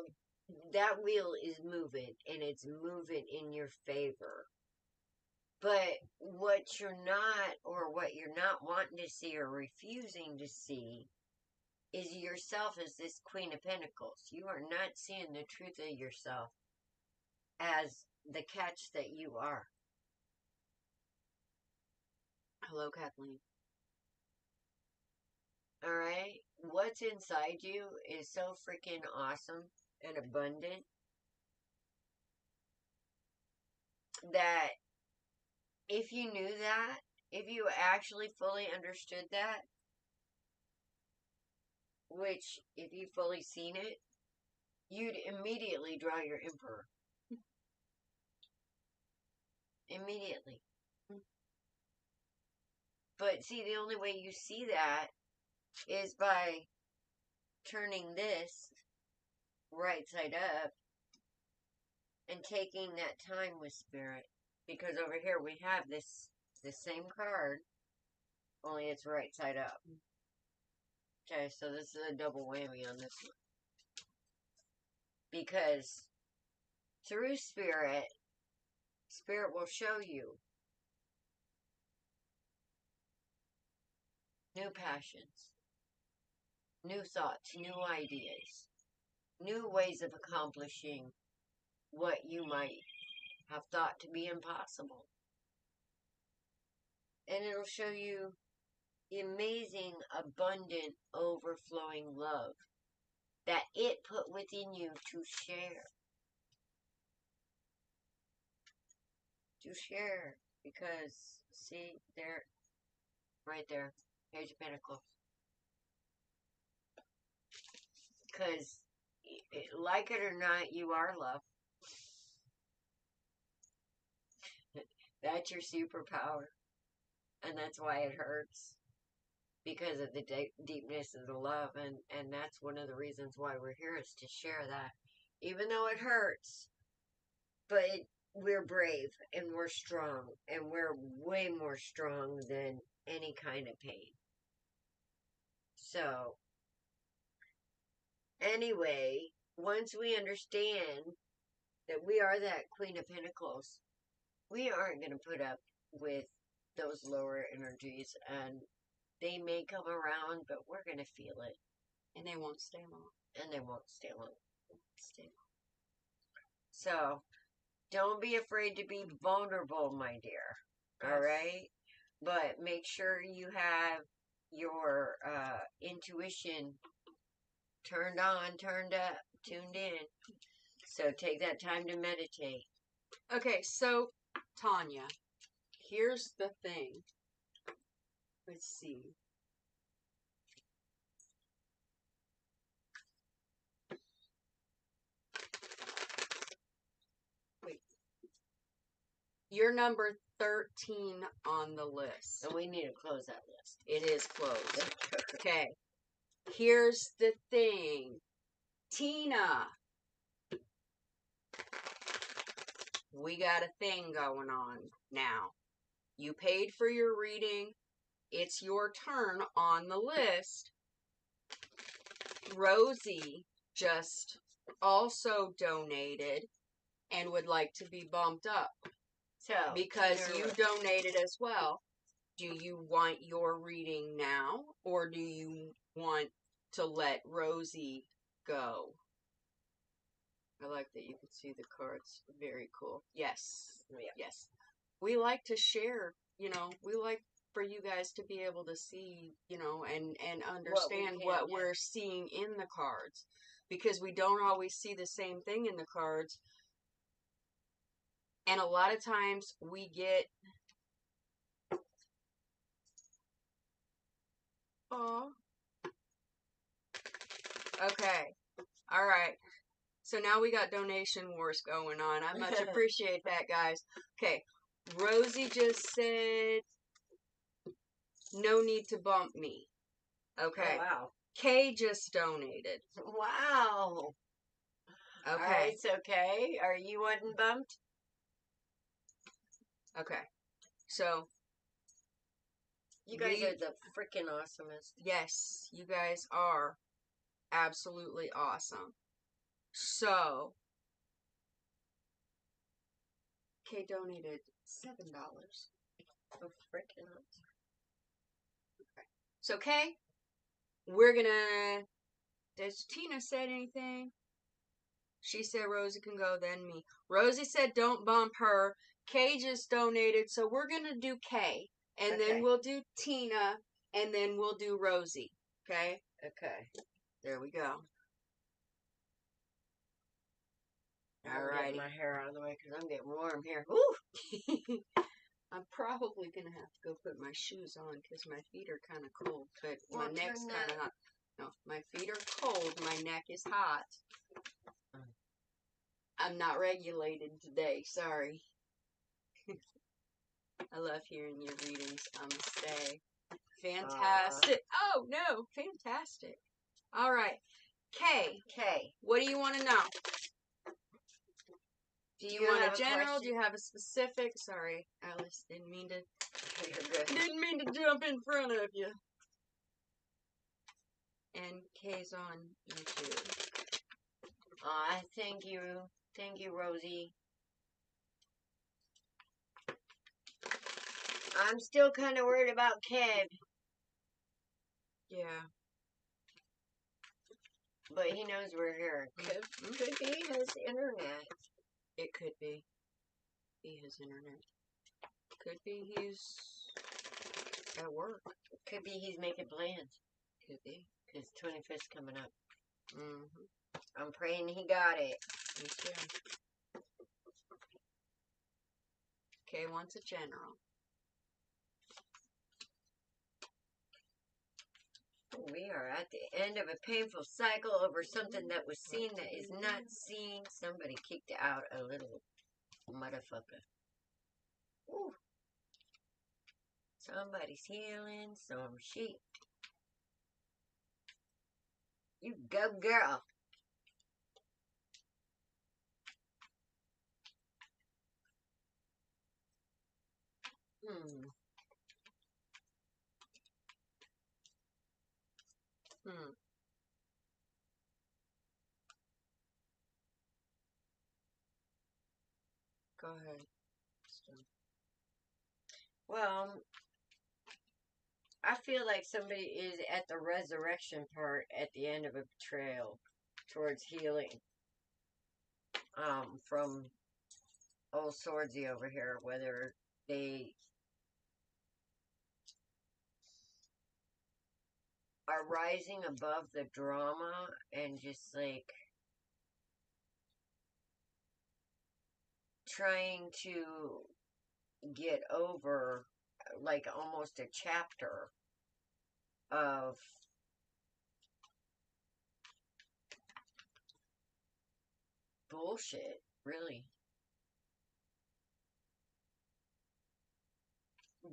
that wheel is moving, and it's moving in your favor. But what you're not, or what you're not wanting to see or refusing to see, is yourself as this Queen of Pentacles. You are not seeing the truth of yourself as the catch that you are. Hello, Kathleen. Alright? What's inside you is so freaking awesome and abundant that if you knew that, if you actually fully understood that, which if you fully seen it, you'd immediately draw your Emperor. Immediately. But see, the only way you see that is by turning this right side up and taking that time with Spirit. Because over here we have this same card, only it's right side up. Okay, so this is a double whammy on this one. Because through Spirit, Spirit will show you new passions, new thoughts, new ideas, new ways of accomplishing what you might have thought to be impossible. And it'll show you the amazing, abundant, overflowing love that it put within you to share. To share. Because, see, there, right there, Page of Pentacles. Because, like it or not, you are love. That's your superpower. And that's why it hurts. Because of the deepness of the love. And that's one of the reasons why we're here, is to share that. Even though it hurts. But we're brave. And we're strong. And we're way more strong than any kind of pain. So, anyway, once we understand that we are that Queen of Pentacles, we aren't going to put up with those lower energies, and they may come around, but we're going to feel it. And they won't stay long. And they won't stay long. So, don't be afraid to be vulnerable, my dear. Yes. All right? But make sure you have your intuition turned on, turned up, tuned in. So take that time to meditate. Okay, so Tanya, here's the thing. Let's see. Wait. You're number 13 on the list. So we need to close that list. It is closed. Okay. Here's the thing. Tina. We got a thing going on now. You paid for your reading. it's your turn on the list. Rosie just also donated and would like to be bumped up. So, because you donated as well. Do you want your reading now, or do you want to let Rosie go? I like that you can see the cards. Very cool. Yes. Yeah. Yes. We like to share, you know, we like for you guys to be able to see, you know, and understand what we're seeing in the cards, because we don't always see the same thing in the cards. And a lot of times we get, oh, okay, all right. So now we got donation wars going on. I much appreciate that, guys. Okay, Rosie just said, no need to bump me. Okay. Oh, wow. Kay just donated. Wow. Okay. All right, it's okay. Are you wanting bumped? Okay. So. You guys are the freaking awesomest. Yes, you guys are absolutely awesome. So. Kay donated $7. Oh, freaking awesome. Okay. So, Kay, we're gonna. Does Tina said anything? She said Rosie can go, then me. Rosie said don't bump her. Kay just donated, so we're gonna do Kay. And then we'll do Tina, and then we'll do Rosie. Okay? Okay. There we go. All right. My hair out of the way because I'm getting warm here. Woo! I'm probably going to have to go put my shoes on because my feet are kind of cold, but my neck's kind of hot. No, my feet are cold. My neck is hot. I'm not regulated today. Sorry. I love hearing your readings. I'm going to say fantastic. Oh, no. Fantastic. All right. Kay. What do you want to know? Do you want a general? Do you have a specific? Sorry, Alice. Didn't mean to jump in front of you. And Kay's on YouTube. Thank you. Thank you, Rosie. I'm still kind of worried about Kev. Yeah. But he knows we're here. Could be his internet. It could be. Be his internet. Could be he's at work. Could be he's making plans. Could be. Because 25th's coming up. Mm-hmm. I'm praying he got it. Me too. Kay wants a general. We are at the end of a painful cycle over something that was seen that is not seen. Somebody kicked out a little motherfucker. Ooh. Somebody's healing some sheep. You go, girl. Go ahead. Well, I feel like somebody is at the resurrection part at the end of a trail towards healing. From old Swordsy over here, whether they are rising above the drama and just like trying to get over like almost a chapter of bullshit, really.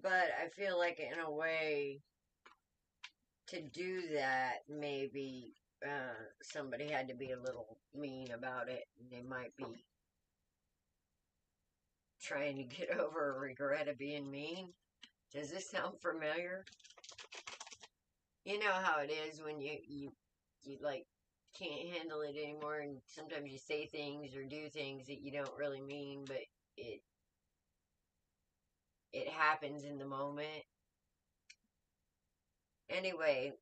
But I feel like in a way to do that, maybe somebody had to be a little mean about it. They might be trying to get over a regret of being mean. Does this sound familiar? You know how it is when you like can't handle it anymore, and sometimes you say things or do things that you don't really mean, but it it happens in the moment. Anyway,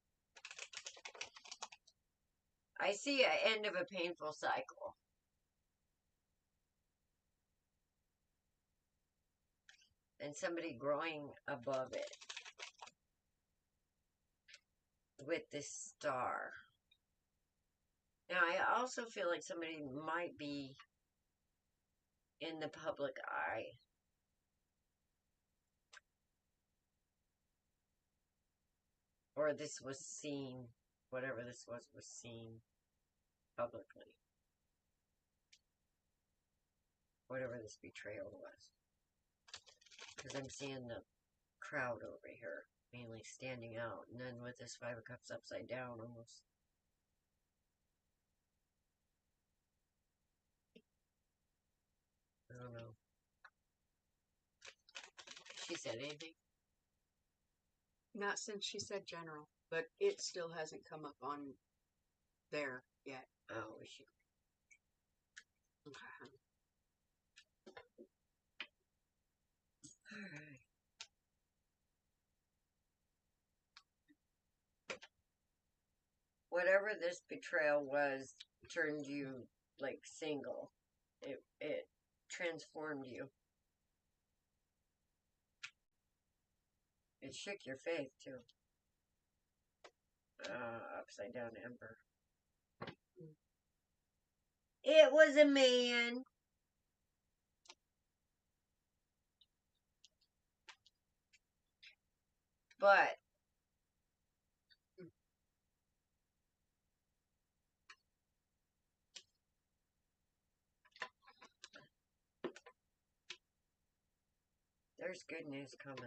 I see an end of a painful cycle. And somebody growing above it with this star. Now, I also feel like somebody might be in the public eye. Or this was seen, whatever this was seen publicly. Whatever this betrayal was. Because I'm seeing the crowd over here, mainly standing out, and then with this Five of Cups upside down almost. I don't know. She said anything? Not since she said general, but it still hasn't come up on there yet. Oh, was she? Okay. Alright. Whatever this betrayal was turned you like single. It transformed you. It shook your faith too. Upside down ember. It was a man. But there's good news coming.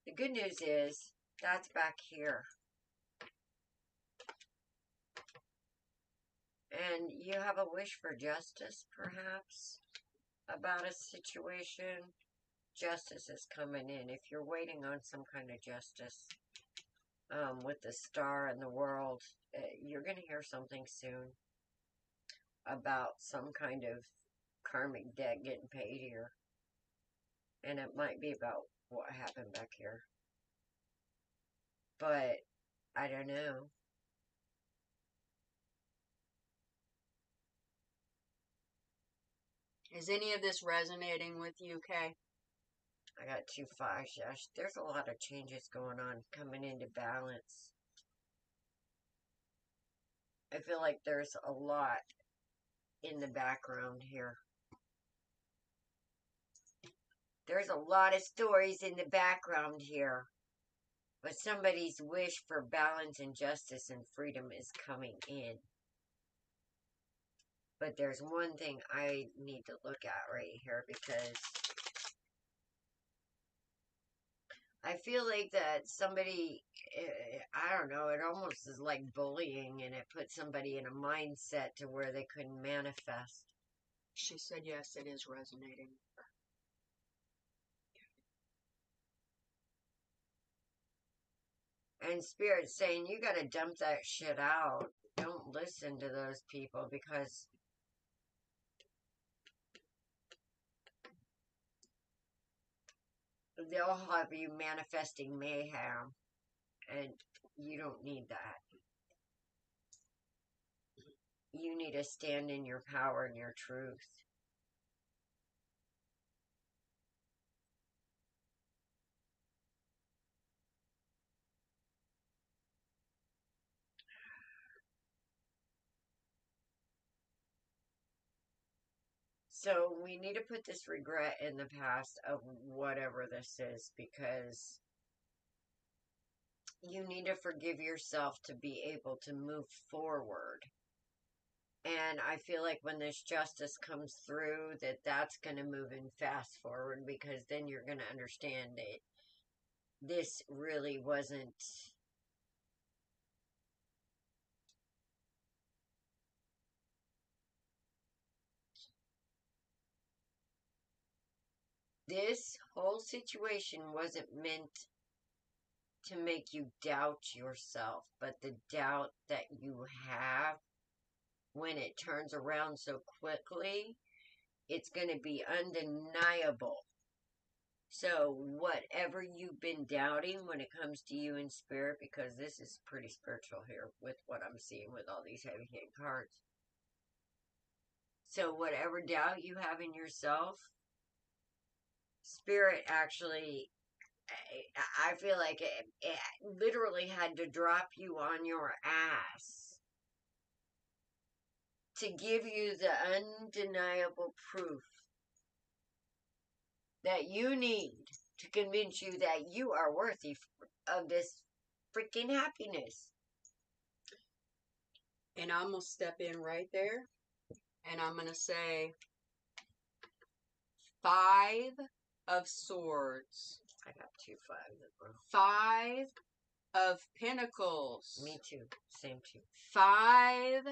The good news is that's back here. And you have a wish for justice, perhaps, about a situation. Justice is coming in. If you're waiting on some kind of justice, with the star and the world, you're going to hear something soon about some kind of karmic debt getting paid here. And it might be about what happened back here. But, I don't know. Is any of this resonating with you, Kay? I got 2 5s. There's a lot of changes going on, coming into balance. I feel like there's a lot in the background here. There's a lot of stories in the background here. But somebody's wish for balance and justice and freedom is coming in. But there's one thing I need to look at right here, because I feel like that somebody, I don't know, it almost is like bullying, and it puts somebody in a mindset to where they couldn't manifest. She said yes, it is resonating. And Spirit's saying, you gotta dump that shit out. Don't listen to those people, because they'll have you manifesting mayhem, and you don't need that. You need to stand in your power and your truth. So we need to put this regret in the past of whatever this is, because you need to forgive yourself to be able to move forward. And I feel like when this justice comes through, that's going to move in fast forward, because then you're going to understand that this really wasn't this whole situation wasn't meant to make you doubt yourself, but the doubt that you have, when it turns around so quickly, it's going to be undeniable. So whatever you've been doubting when it comes to you in spirit, because this is pretty spiritual here with what I'm seeing with all these heavy hand cards. So whatever doubt you have in yourself, spirit actually, I feel like it literally had to drop you on your ass to give you the undeniable proof that you need to convince you that you are worthy of this freaking happiness. And I'm going to step in right there. And I'm going to say 5 of Swords. I got 2 5s, bro. 5 of Pentacles. Me too. Same 2. 5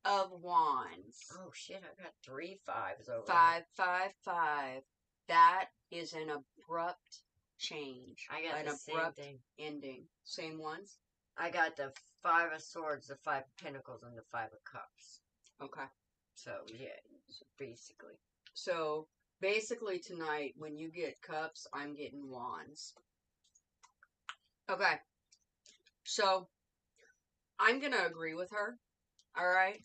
of Wands. Oh shit, I got 3 5s over. 5, 5, 5. That is an abrupt change. I got an the abrupt same thing. Ending. Same ones? I got the 5 of Swords, the 5 of Pentacles, and the 5 of Cups. Okay. So yeah, basically. So basically tonight, when you get Cups, I'm getting Wands. Okay. So I'm going to agree with her. All right.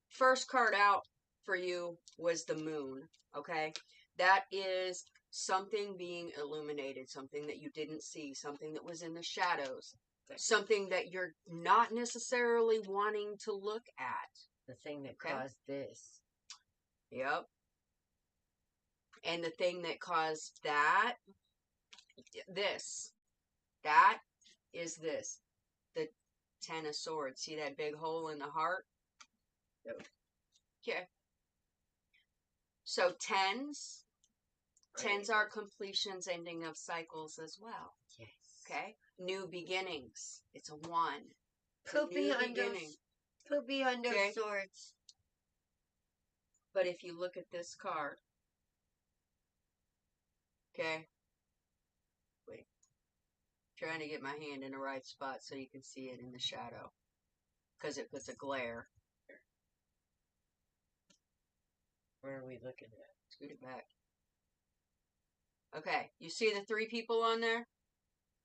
First card out for you was the Moon. Okay. That is something being illuminated, something that you didn't see, something that was in the shadows, something that you're not necessarily wanting to look at. The thing that caused this. Yep. And the thing that caused that, that is this. The 10 of Swords. See that big hole in the heart? Okay. So 10s. Right. 10s are completions, ending of cycles as well. Yes. Okay. New beginnings. It's a 1. Poopy under Okay. Swords. But if you look at this card, okay, wait, trying to get my hand in the right spot so you can see it in the shadow, because it puts a glare. Where are we looking at? Scoot it back. Okay, you see the 3 people on there?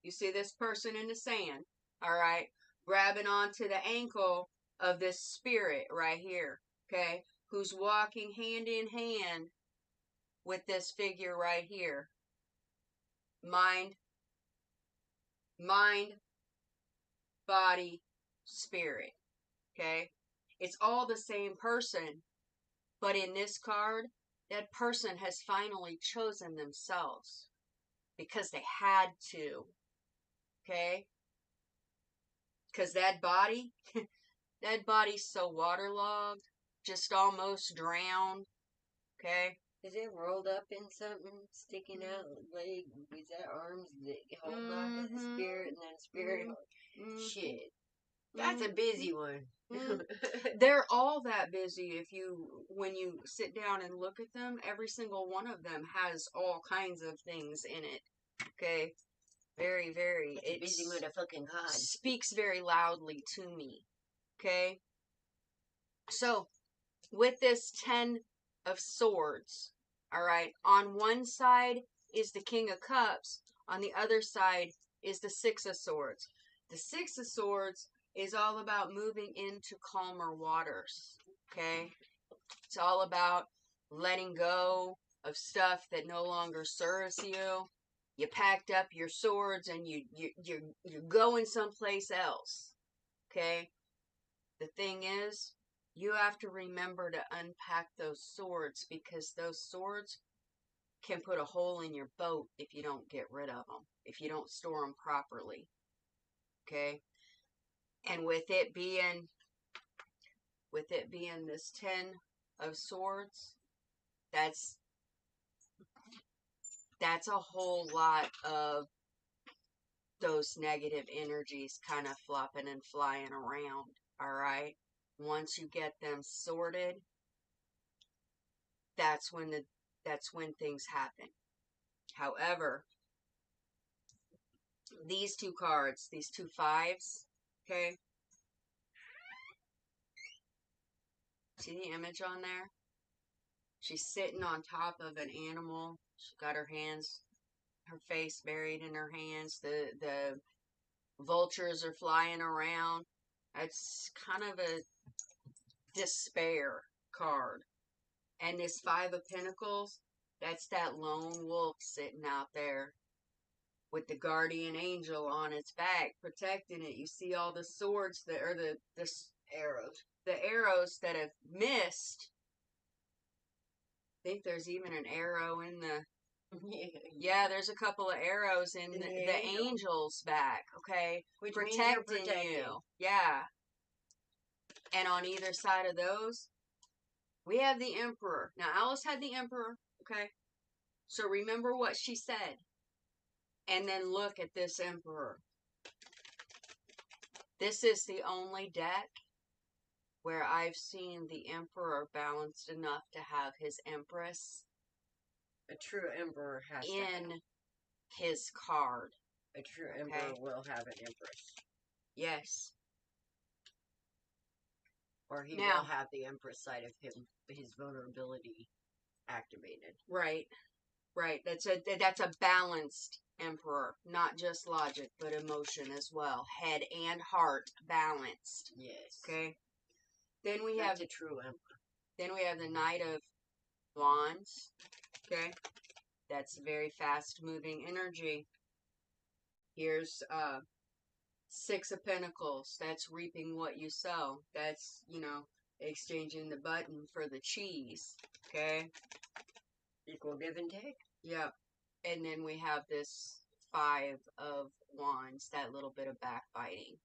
You see this person in the sand, all right, grabbing onto the ankle of this spirit right here, okay, who's walking hand in hand with this figure right here. Mind, body, spirit, okay? It's all the same person, but in this card, that person has finally chosen themselves because they had to, okay? Because that body, that body's so waterlogged, just almost drowned, okay? Is it rolled up in something, sticking out, leg? Is that arms that hold on to the spirit, and then spirit? Shit, that's a busy one. They're all that busy. When you sit down and look at them, every single one of them has all kinds of things in it. Okay, very, very. It's a busy motherfucking card. Speaks very loudly to me. Okay, so with this 10 of Swords, all right, on one side is the King of Cups, on the other side is the 6 of Swords. The 6 of Swords is all about moving into calmer waters, okay? It's all about letting go of stuff that no longer serves you. You packed up your swords and you're going someplace else, okay? The thing is, you have to remember to unpack those swords, because those swords can put a hole in your boat if you don't get rid of them, if you don't store them properly, okay? And with it being this 10 of Swords, that's a whole lot of those negative energies kind of flopping and flying around, all right? Once you get them sorted, that's when things happen. However, these two cards, these two fives, okay? See the image on there? She's sitting on top of an animal. She's got her hands, her face buried in her hands. The vultures are flying around. It's kind of a despair card. And this Five of Pentacles, that's that lone wolf sitting out there with the guardian angel on its back protecting it. You see all the swords that are the Arrows. The arrows that have missed. I think there's even an arrow in the yeah, there's a couple of arrows in the angel's back, okay? Which means you're protecting you. Yeah. And on either side of those, we have the Emperor. Now, Alice had the Emperor, okay? So remember what she said. And then look at this Emperor. This is the only deck where I've seen the Emperor balanced enough to have his Empress. A true Emperor has in his card. A true Emperor will have an Empress. Yes. Or he will have the Empress side of him, his vulnerability activated. Right. Right. That's a balanced Emperor. Not just logic, but emotion as well. Head and heart balanced. Yes. Okay. Then we That's have a true Emperor. Then we have the Knight of Wands. Okay. That's very fast moving energy. Here's Six of Pentacles. That's reaping what you sow. That's, exchanging the button for the cheese. Okay? Equal give and take. Yep. And then we have this Five of Wands, that little bit of backbiting.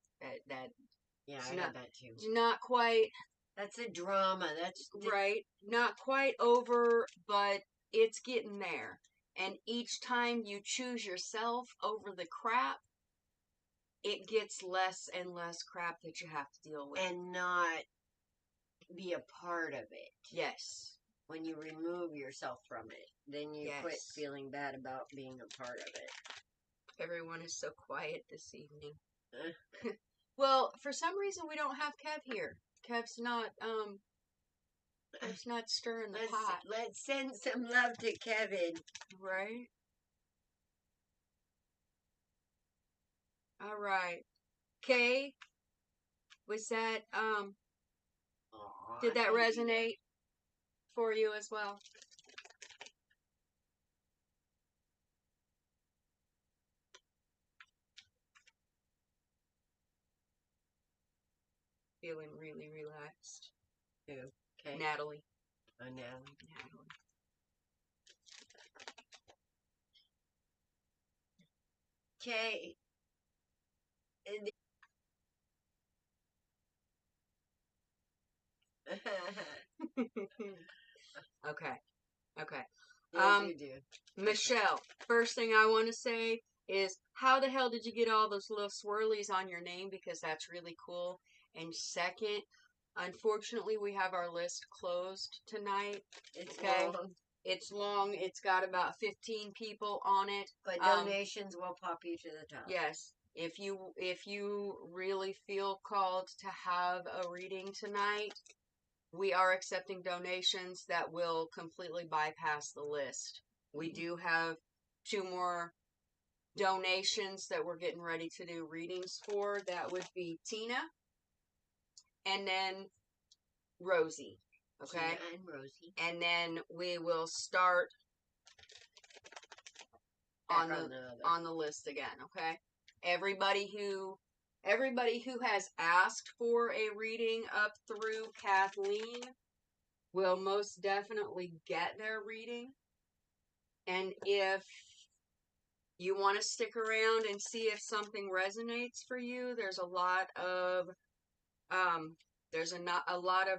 Yeah, I got that too. Not quite. That's a drama. That's right. Not quite over, but it's getting there. And each time you choose yourself over the crap, it gets less and less crap that you have to deal with. And not be a part of it. Yes. When you remove yourself from it, then you quit feeling bad about being a part of it. Everyone is so quiet this evening. Well, for some reason we don't have Kev here. Kev's not stirring the pot. Let's send some love to Kevin. Right? All right. Kay, was that, did that resonate for you as well? Feeling really relaxed. Who? Okay. Natalie. Natalie. Okay. Okay. Yes, you do. Michelle, first thing I want to say is, how the hell did you get all those little swirlies on your name? Because that's really cool. And second, unfortunately, we have our list closed tonight. It's long. It's long. It's got about 15 people on it. But donations will pop you to the top. Yes. If you really feel called to have a reading tonight, we are accepting donations that will completely bypass the list. We do have 2 more donations that we're getting ready to do readings for. That would be Tina and then Rosie. Okay? Tina and Rosie. And then we will start on the list again, okay? Everybody who has asked for a reading up through Kathleen will most definitely get their reading. And if you want to stick around and see if something resonates for you, there's a lot of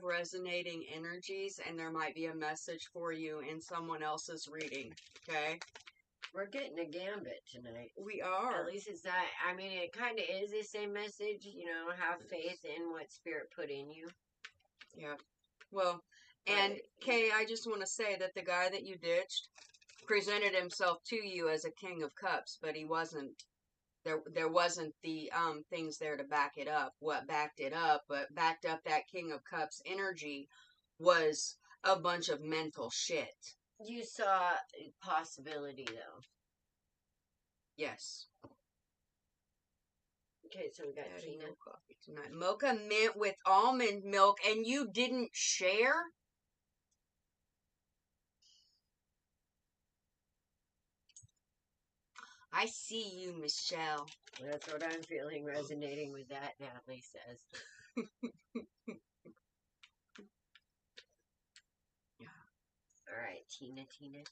resonating energies, and there might be a message for you in someone else's reading. Okay? We're getting a gambit tonight. We are. At least it's not, I mean, it kind of is the same message, have faith in what Spirit put in you. Yeah. Well, and Kay, I just want to say that the guy that you ditched presented himself to you as a King of Cups, but he wasn't There wasn't the things there to back it up. What backed it up, but backed up that King of Cups energy was a bunch of mental shit. You saw a possibility, though. Yes. Okay, so we got Daddy, Tina. no coffee tonight. Mocha mint with almond milk, and you didn't share? I see you, Michelle. That's what I'm feeling, resonating with that, Natalie says. Alright, Tina.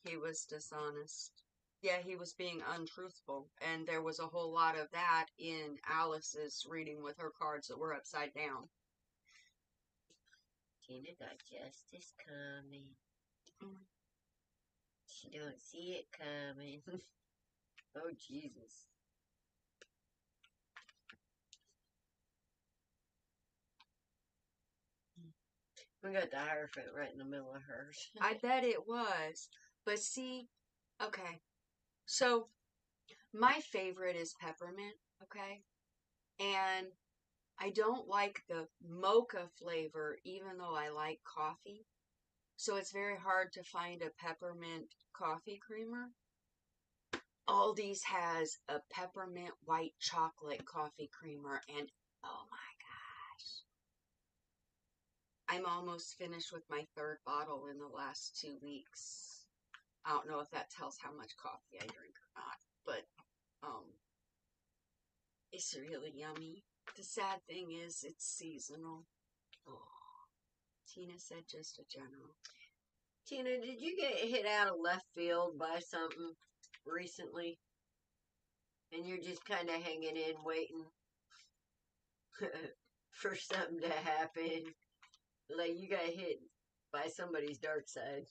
He was dishonest. Yeah, he was being untruthful. And there was a whole lot of that in Alice's reading with her cards that were upside down. Tina got justice coming. She don't see it coming. Oh, Jesus. We got the Hierophant right in the middle of hers. I bet it was. But see, okay. So, my favorite is peppermint, okay? And I don't like the mocha flavor, even though I like coffee. So it's very hard to find a peppermint coffee creamer. Aldi's has a peppermint white chocolate coffee creamer, and oh my gosh. I'm almost finished with my third bottle in the last 2 weeks. I don't know if that tells how much coffee I drink or not, but it's really yummy. The sad thing is it's seasonal. Oh, Tina said just a general. Tina, did you get hit out of left field by something recently? And you're just kind of hanging in, waiting for something to happen? Like you got hit by somebody's dark side.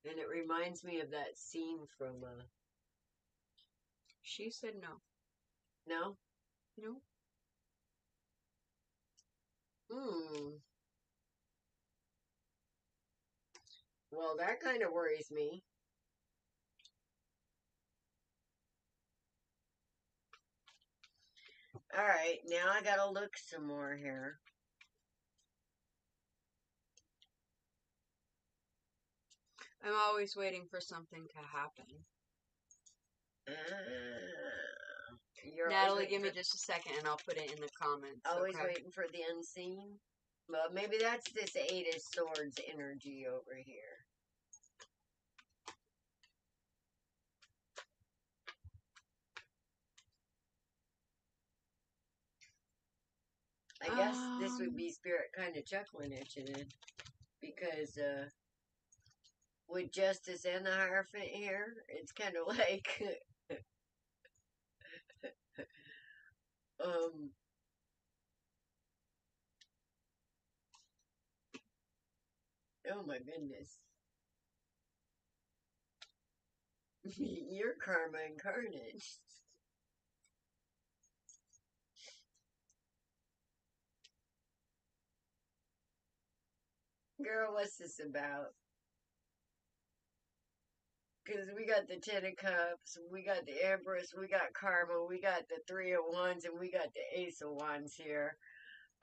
And it reminds me of that scene from, She said no. No? No. Well, that kind of worries me. Alright, now I gotta look some more here. I'm always waiting for something to happen. Natalie, give me just a second and I'll put it in the comments. Always okay? waiting for the unseen? Well, maybe that's this Eight of Swords energy over here. I guess this would be Spirit kind of chuckling at you then. Because, with Justice and the Hierophant here, it's kind of like, oh my goodness. You're karma incarnate. Girl, what's this about? Because we got the Ten of Cups, we got the Empress, we got Karma, we got the Three of Wands, and we got the Ace of Wands here.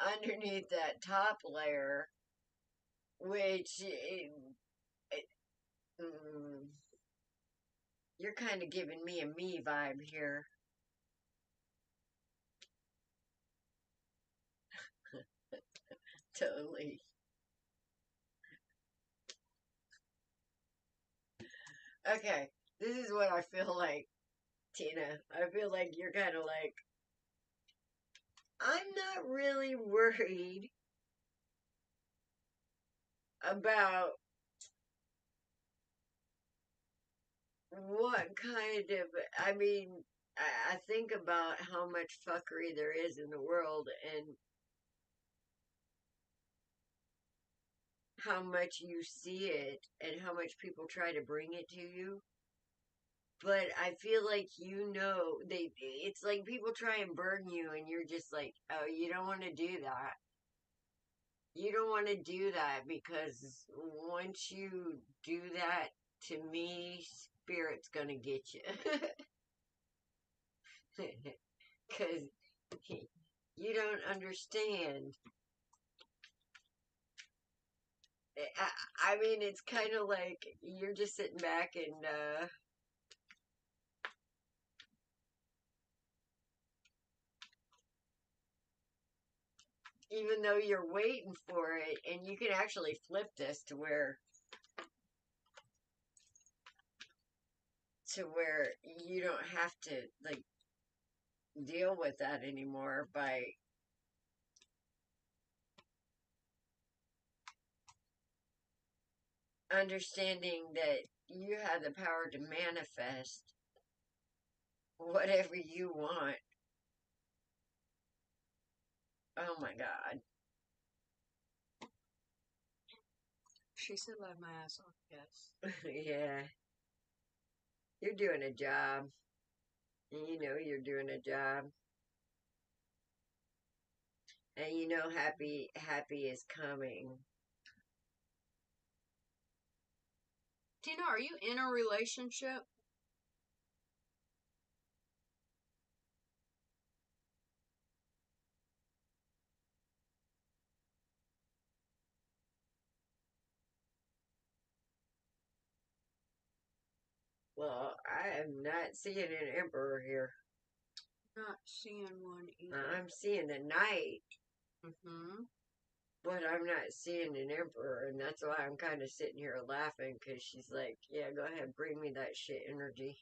Underneath that top layer, which you're kind of giving me a me vibe here. Totally. Okay, this is what I feel like, Tina. I feel like you're kind of like, I'm not really worried about what kind of, I mean, I think about how much fuckery there is in the world and how much you see it and how much people try to bring it to you. But I feel like it's like people try and burn you and you're just like, oh, you don't want to do that. You don't want to do that because once you do that to me, spirit's gonna get you. Because you don't understand. I mean, it's kind of like you're just sitting back and, even though you're waiting for it, and you can actually flip this to where you don't have to, like, deal with that anymore by understanding that you have the power to manifest whatever you want. Oh my God. She said laugh my ass off, yes. Yeah. You're doing a job. And you know you're doing a job. And you know happy is coming. Tina, are you in a relationship? Well, I am not seeing an emperor here. Not seeing one either. I'm seeing a knight. Mm-hmm. But I'm not seeing an emperor, and that's why I'm kind of sitting here laughing, because she's like, yeah, go ahead, bring me that shit energy.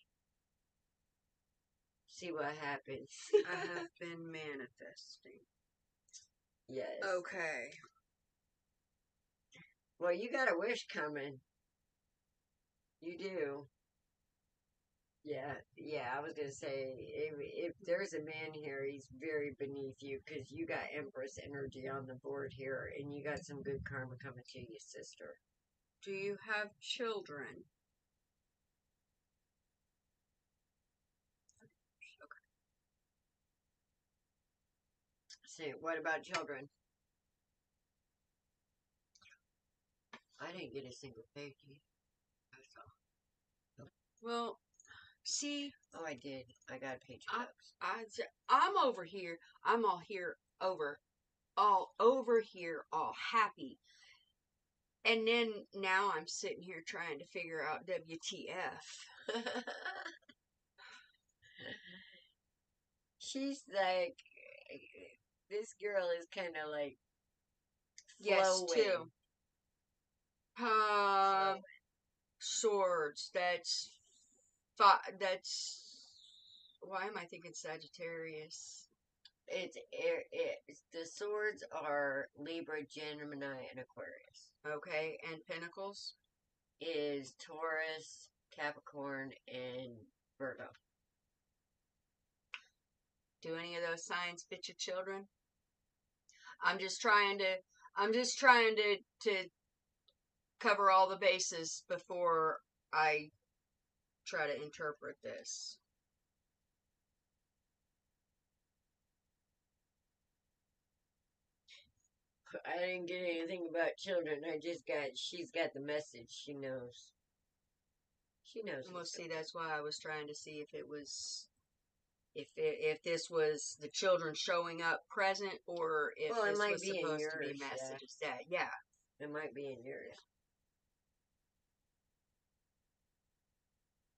See what happens. I have been manifesting. Yes. Okay. Well, you got a wish coming. You do. Yeah, I was going to say, if there's a man here, he's very beneath you, because you got Empress energy on the board here, and you got some good karma coming to you, sister. Do you have children? Say, what about children? I didn't get a single page. Well, see. Oh, I did. I got a page. I'm over here. I'm all over here, all happy. And then now I'm sitting here trying to figure out WTF. She's like, this girl is kind of like Yes, flowing. two. Swords. That's why am I thinking Sagittarius? It's the swords are Libra, Gemini, and Aquarius. Okay, and Pentacles is Taurus, Capricorn, and Virgo. Do any of those signs fit your children? I'm just trying to cover all the bases before I try to interpret this. I didn't get anything about children. She's got the message. She knows. She knows. Well, see, that's why I was trying to see if it was, if this was the children showing up present, or if this was supposed to be messages. Yeah. It might be in yours.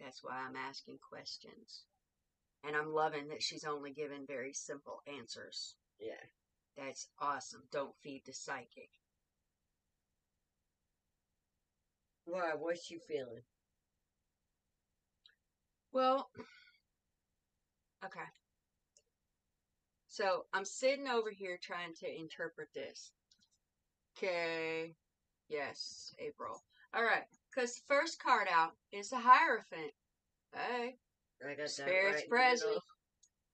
That's why I'm asking questions. And I'm loving that she's only given very simple answers. Yeah. That's awesome. Don't feed the psychic. Why? What's you feeling? Well, okay. So I'm sitting over here trying to interpret this. Okay. Yes, April. All right. Because first card out is a Hierophant. Hey. I got Spirit's that right present.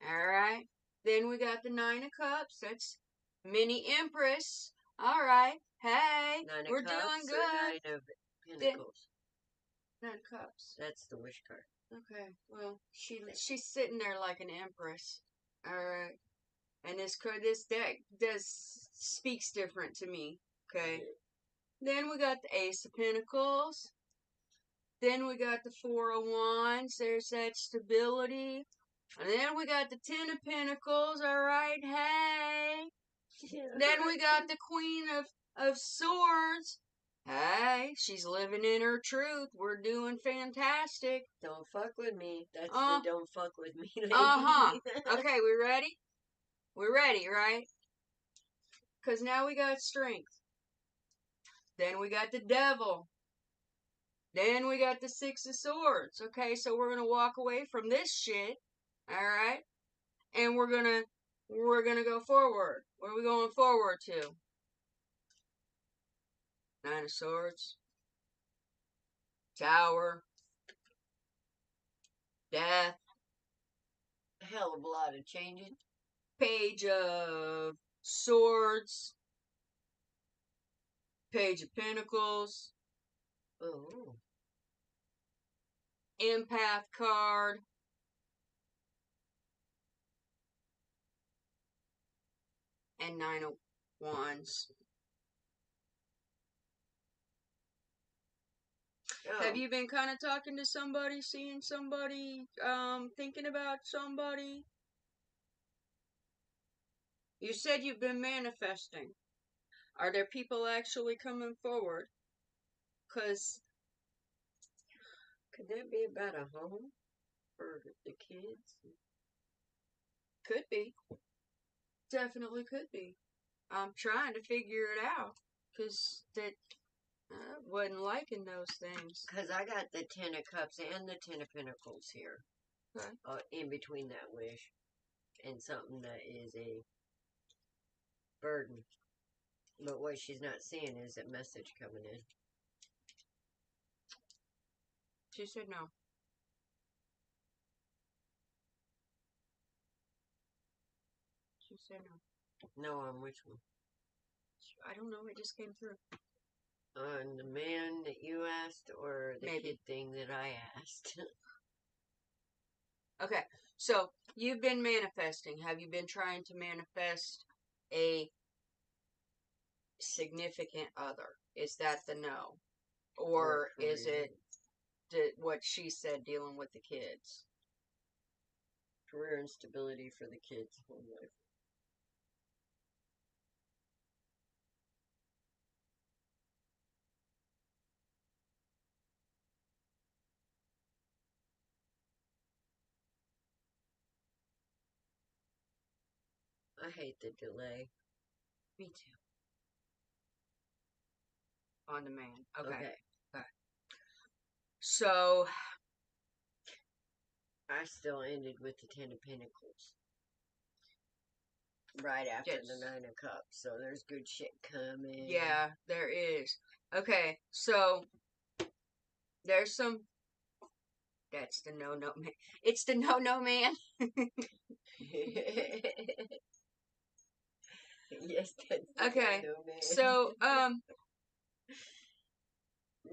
All right. Then we got the Nine of Cups. That's Mini Empress. All right. Hey, we're doing good. Nine of Pentacles. Nine of Cups. That's the wish card. Okay, well, she's sitting there like an empress. All right, and this deck speaks different to me. Okay, then we got the Ace of Pentacles. Then we got the Four of Wands. There's that stability. And then we got the Ten of Pentacles. All right, hey. Then we got the Queen of Swords. Hey, she's living in her truth. We're doing fantastic. Don't fuck with me. That's the don't fuck with me lady. Okay, we ready? We're ready, right? Because now we got Strength. Then we got the Devil. Then we got the Six of Swords. Okay, so we're going to walk away from this shit. All right? And we're going to go forward. Where are we going forward to? Nine of Swords. Tower. Death. A hell of a lot of changing. Page of Swords. Page of Pentacles. Oh. Empath card. And Nine of Wands. Oh. Have you been kind of talking to somebody, seeing somebody, thinking about somebody? You said you've been manifesting. Are there people actually coming forward? Because could that be about a home for the kids? Could be. Definitely could be. I'm trying to figure it out. Because that I wasn't liking those things. Because I got the Ten of Cups and the Ten of Pentacles here. Okay. In between that wish. And something that is a burden. But what she's not seeing is a message coming in. She said no. She said no. No, on which one? I don't know. It just came through. On the man that you asked or the Maybe. kid thing that I asked? Okay. So, you've been manifesting. Have you been trying to manifest a significant other? Is that the no? Or is it what she said, dealing with the kids? Career and stability for the kids' home life. I hate the delay. Me too. On the man. Okay. So, I still ended with the Ten of Pentacles. Right after the Nine of Cups. So there's good shit coming. Yeah, there is. Okay, so there's some. That's the no man. It's the no man. Yes, that's the Okay. no man. So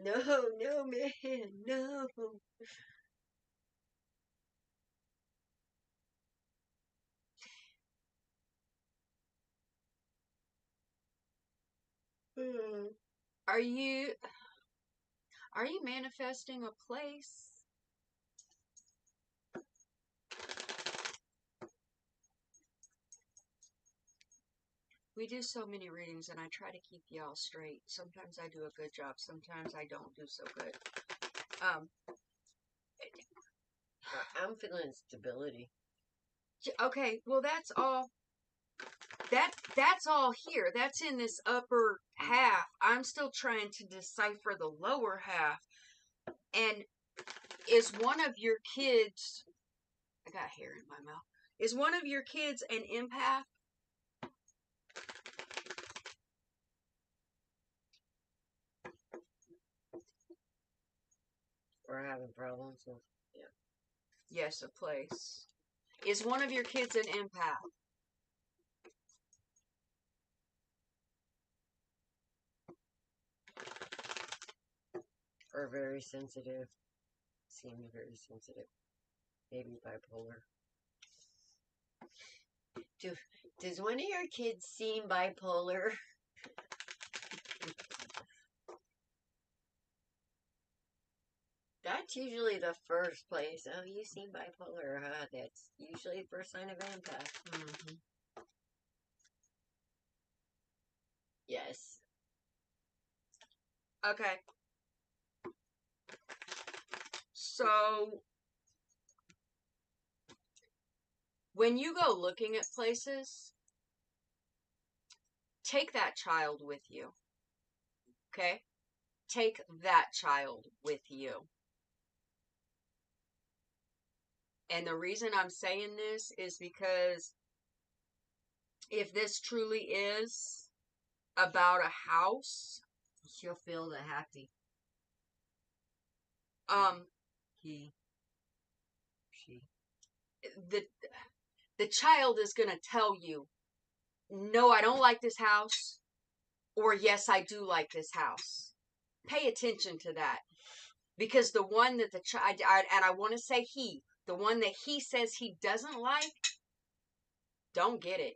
no man, no. are you manifesting a place? We do so many readings, and I try to keep y'all straight. Sometimes I do a good job. Sometimes I don't do so good. I'm feeling stability. Okay, well that's all. That's all here. That's in this upper half. I'm still trying to decipher the lower half. And is one of your kids? I got hair in my mouth. Is one of your kids an empath? We're having problems with, Yes, a place. Is one of your kids an empath? Or very sensitive. Seems very sensitive. Maybe bipolar. Does one of your kids seem bipolar? That's usually the first place. Oh, you seem bipolar, huh? That's usually the first sign of empath. Mm-hmm. Yes. Okay. So, when you go looking at places, take that child with you. Okay? Take that child with you. And the reason I'm saying this is because if this truly is about a house, She'll feel the happy. He. She. the child is going to tell you, no, I don't like this house, or yes, I do like this house. Pay attention to that. Because the one that the child, and I want to say he, the one that he says he doesn't like, don't get it.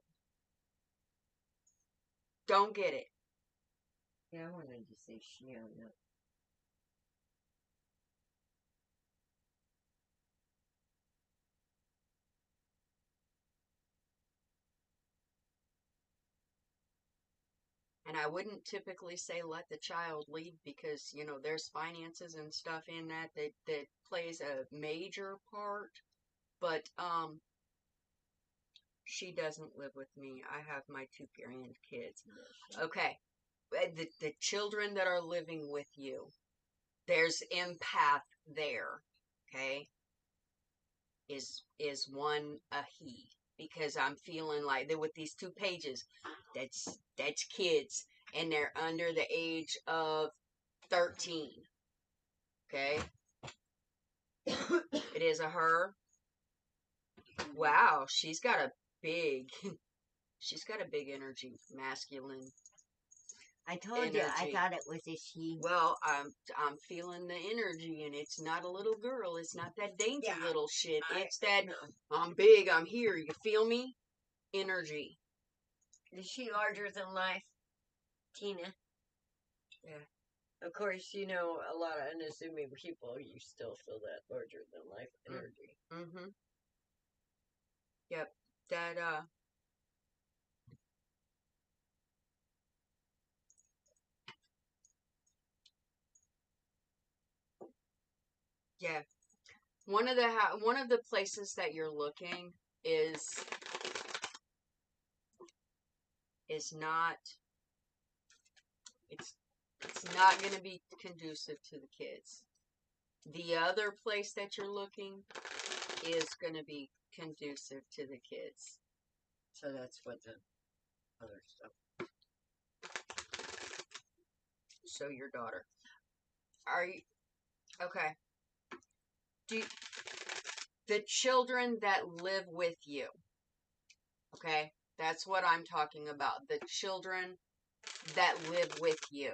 Don't get it. Yeah, I wanted to say she on that. And I wouldn't typically say let the child lead because, you know, there's finances and stuff in that plays a major part. But she doesn't live with me. I have my 2 grandkids. Okay. The children that are living with you, there's empath there. Okay. Is one a he? Because I'm feeling like that with these 2 pages, that's kids and they're under the age of 13. Okay. It is a her. Wow, she's got a big energy, masculine. I told you, I thought it was a she. Well, I'm feeling the energy, and it's not a little girl. It's not that dainty little shit. It's that I'm big. I'm here. You feel me? Energy. Is she larger than life, Tina? Yeah. Of course, you know, a lot of unassuming people, you still feel that larger than life energy. Mm-hmm. Yep. That, yeah. One of the places that you're looking is not, it's not going to be conducive to the kids. The other place that you're looking is going to be conducive to the kids. So that's what the other stuff. So your daughter. Are you okay? The children that live with you. Okay? That's what I'm talking about. The children that live with you.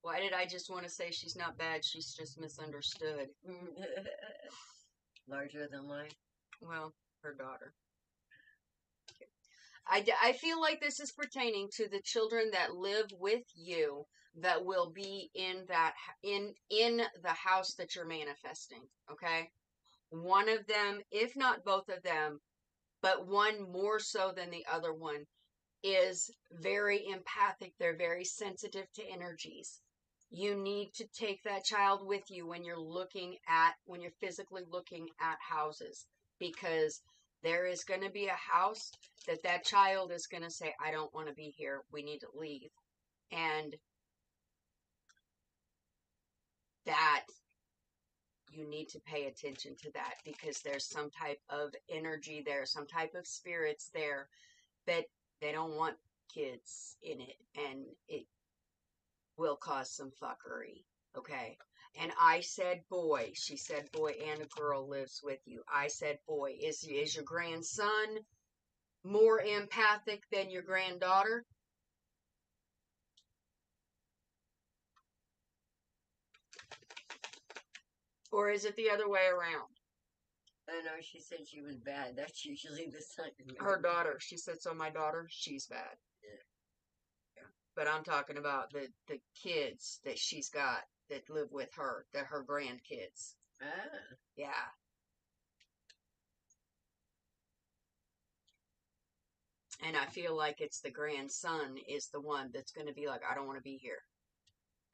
Why did I just want to say she's not bad? She's just misunderstood. Larger than life? Well, her daughter. I feel like this is pertaining to the children that live with you that will be in the house that you're manifesting, okay? One of them, if not both of them, but one more so than the other one, is very empathic. They're very sensitive to energies. You need to take that child with you when you're physically looking at houses, because there is going to be a house that child is going to say, I don't want to be here. We need to leave. And that you need to pay attention to that, because there's some type of energy there, some type of spirits there that they don't want kids in it, and it will cause some fuckery. Okay. And I said boy. She said boy, and a girl lives with you. I said boy. Is your grandson more empathic than your granddaughter? Or is it the other way around? I know she said she was bad. That's usually the son. Her daughter. She said, so my daughter, she's bad. Yeah. But I'm talking about the kids that she's got that live with her, her grandkids. Ah. Yeah. And I feel like it's the grandson is the one that's going to be like, I don't want to be here.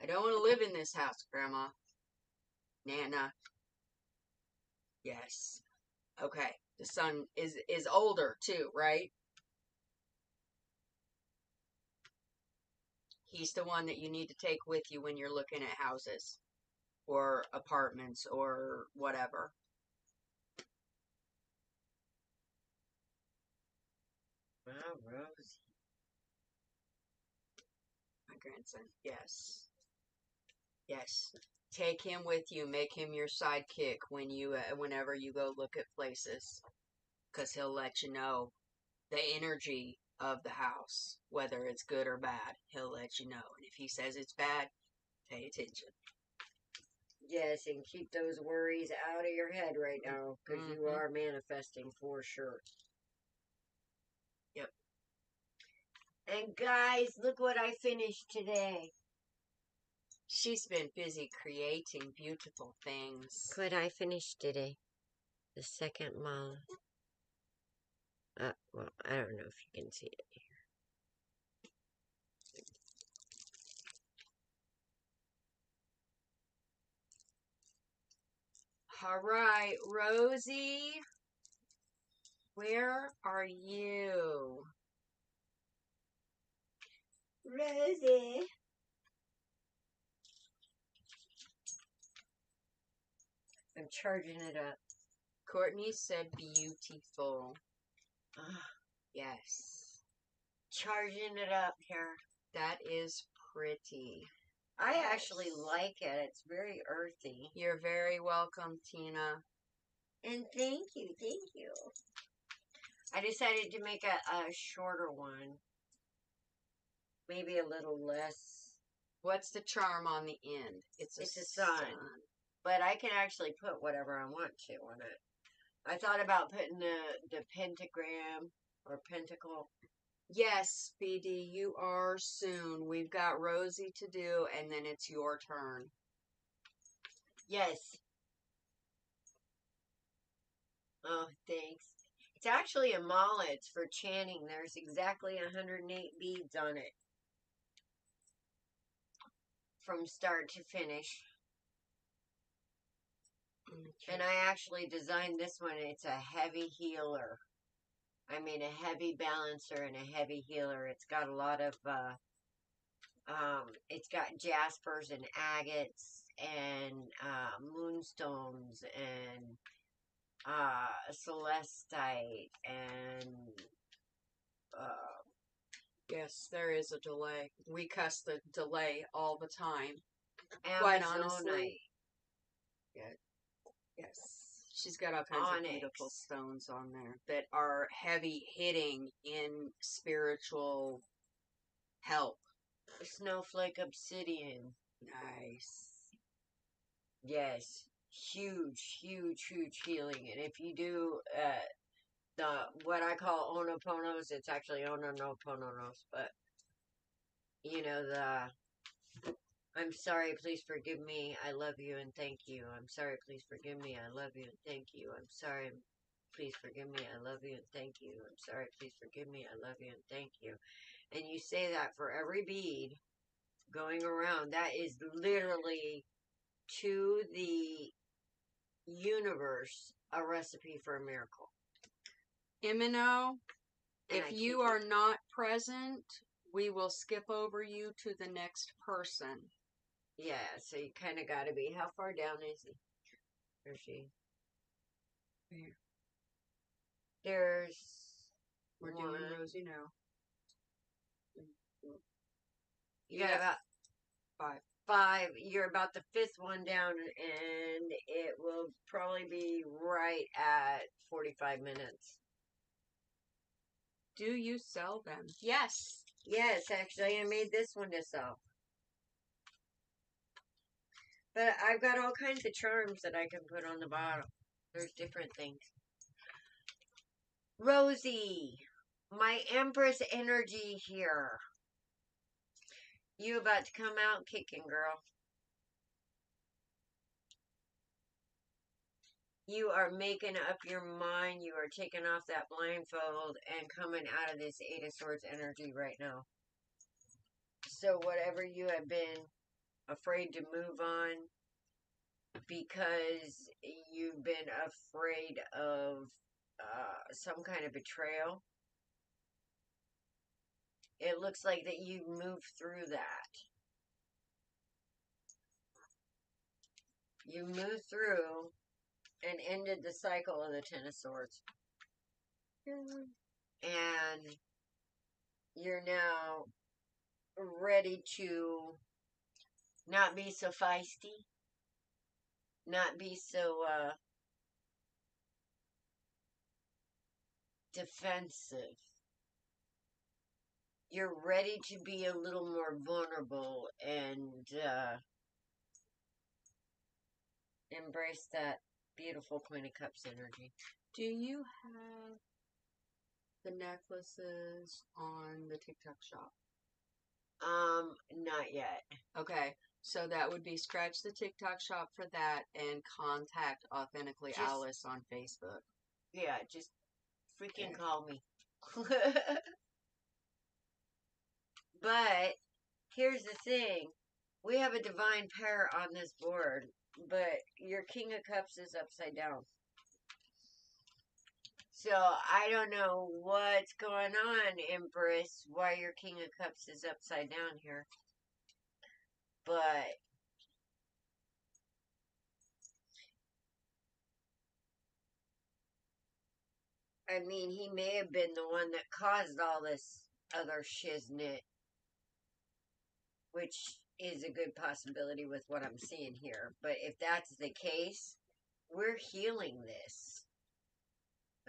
I don't want to live in this house, Grandma. Nana. Yes. Okay. The son is older too, right? He's the one that you need to take with you when you're looking at houses or apartments or whatever. Wow, Rose. My grandson. Yes. Yes. Take him with you. Make him your sidekick whenever you go look at places. Because he'll let you know the energy of the house, whether it's good or bad. He'll let you know. And if he says it's bad, pay attention. Yes, and keep those worries out of your head right now, because you are manifesting for sure. Yep. And guys, look what I finished today. She's been busy creating beautiful things. Look what I finished today. The second mala. Well, I don't know if you can see it here. All right, Rosie, where are you? Rosie. I'm charging it up. Courtney said beautiful. Yes. Charging it up here. That is pretty. I actually like it. It's very earthy. You're very welcome, Tina. And thank you, thank you. I decided to make a shorter one. Maybe a little less. What's the charm on the end? It's a sun. But I can actually put whatever I want to on it. I thought about putting the pentagram or pentacle. Yes, BD, you are soon. We've got Rosie to do, and then it's your turn. Yes. Oh, thanks. It's actually a mala. It's for chanting. There's exactly 108 beads on it. From start to finish. Okay. And I actually designed this one. It's a heavy healer. I mean, a heavy balancer and a heavy healer. It's got a lot of, it's got jaspers and agates and moonstones and celestite and yes, there is a delay. We cuss the delay all the time. Quite honestly. Yeah. Yes. She's got all kinds of beautiful stones on there that are heavy hitting in spiritual help. Snowflake obsidian. Nice. Yes. Huge, huge, huge healing. And if you do what I call onoponos, it's actually onoponos, but you know, I'm sorry, please forgive me, I love you and thank you. I'm sorry, please forgive me, I love you and thank you. I'm sorry, please forgive me, I love you and thank you. I'm sorry, please forgive me, I love you and thank you. And you say that for every bead going around. That is literally to the universe a recipe for a miracle. Imino, if you are not present, we will skip over you to the next person. Yeah, so you kind of got to be. How far down is he? Or she? Here. There's We're doing Rosie now. You got about 5. You're about the 5th one down, and it will probably be right at 45 minutes. Do you sell them? Yes. Yes, actually, I made this one to sell. But I've got all kinds of charms that I can put on the bottom. There's different things. Rosie, my Empress energy here. You about to come out kicking, girl. You are making up your mind. You are taking off that blindfold and coming out of this 8 of Swords energy right now. So whatever you have been afraid to move on because you've been afraid of some kind of betrayal, it looks like that you've moved through that. You moved through and ended the cycle of the 10 of Swords. And you're now ready to not be so feisty, not be so defensive. You're ready to be a little more vulnerable and embrace that beautiful Queen of Cups energy. Do you have the necklaces on the TikTok shop? Not yet. Okay, so that would be scratch the TikTok shop for that and contact Authentically Alice on Facebook. Yeah, just freaking call me. But here's the thing. We have a divine pair on this board, but your King of Cups is upside down. So I don't know what's going on, Empress, why your King of Cups is upside down here. But I mean, he may have been the one that caused all this other shiznit, which is a good possibility with what I'm seeing here. But if that's the case, we're healing this.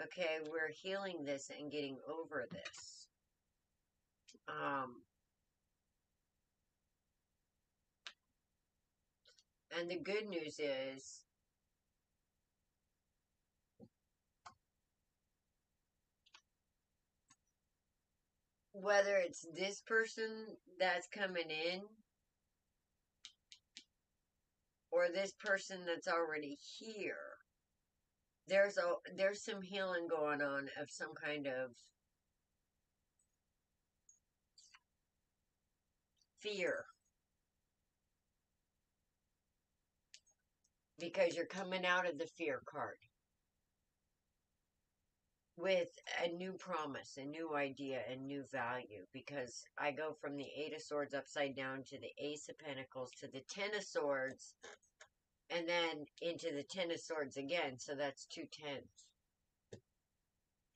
Okay, we're healing this and getting over this. And the good news is whether it's this person that's coming in or this person that's already here, there's some healing going on of some kind of fear. Because you're coming out of the fear card with a new promise, a new idea, a new value. Because I go from the 8 of Swords upside down to the Ace of Pentacles to the 10 of Swords and then into the 10 of Swords again. So that's 2 tens.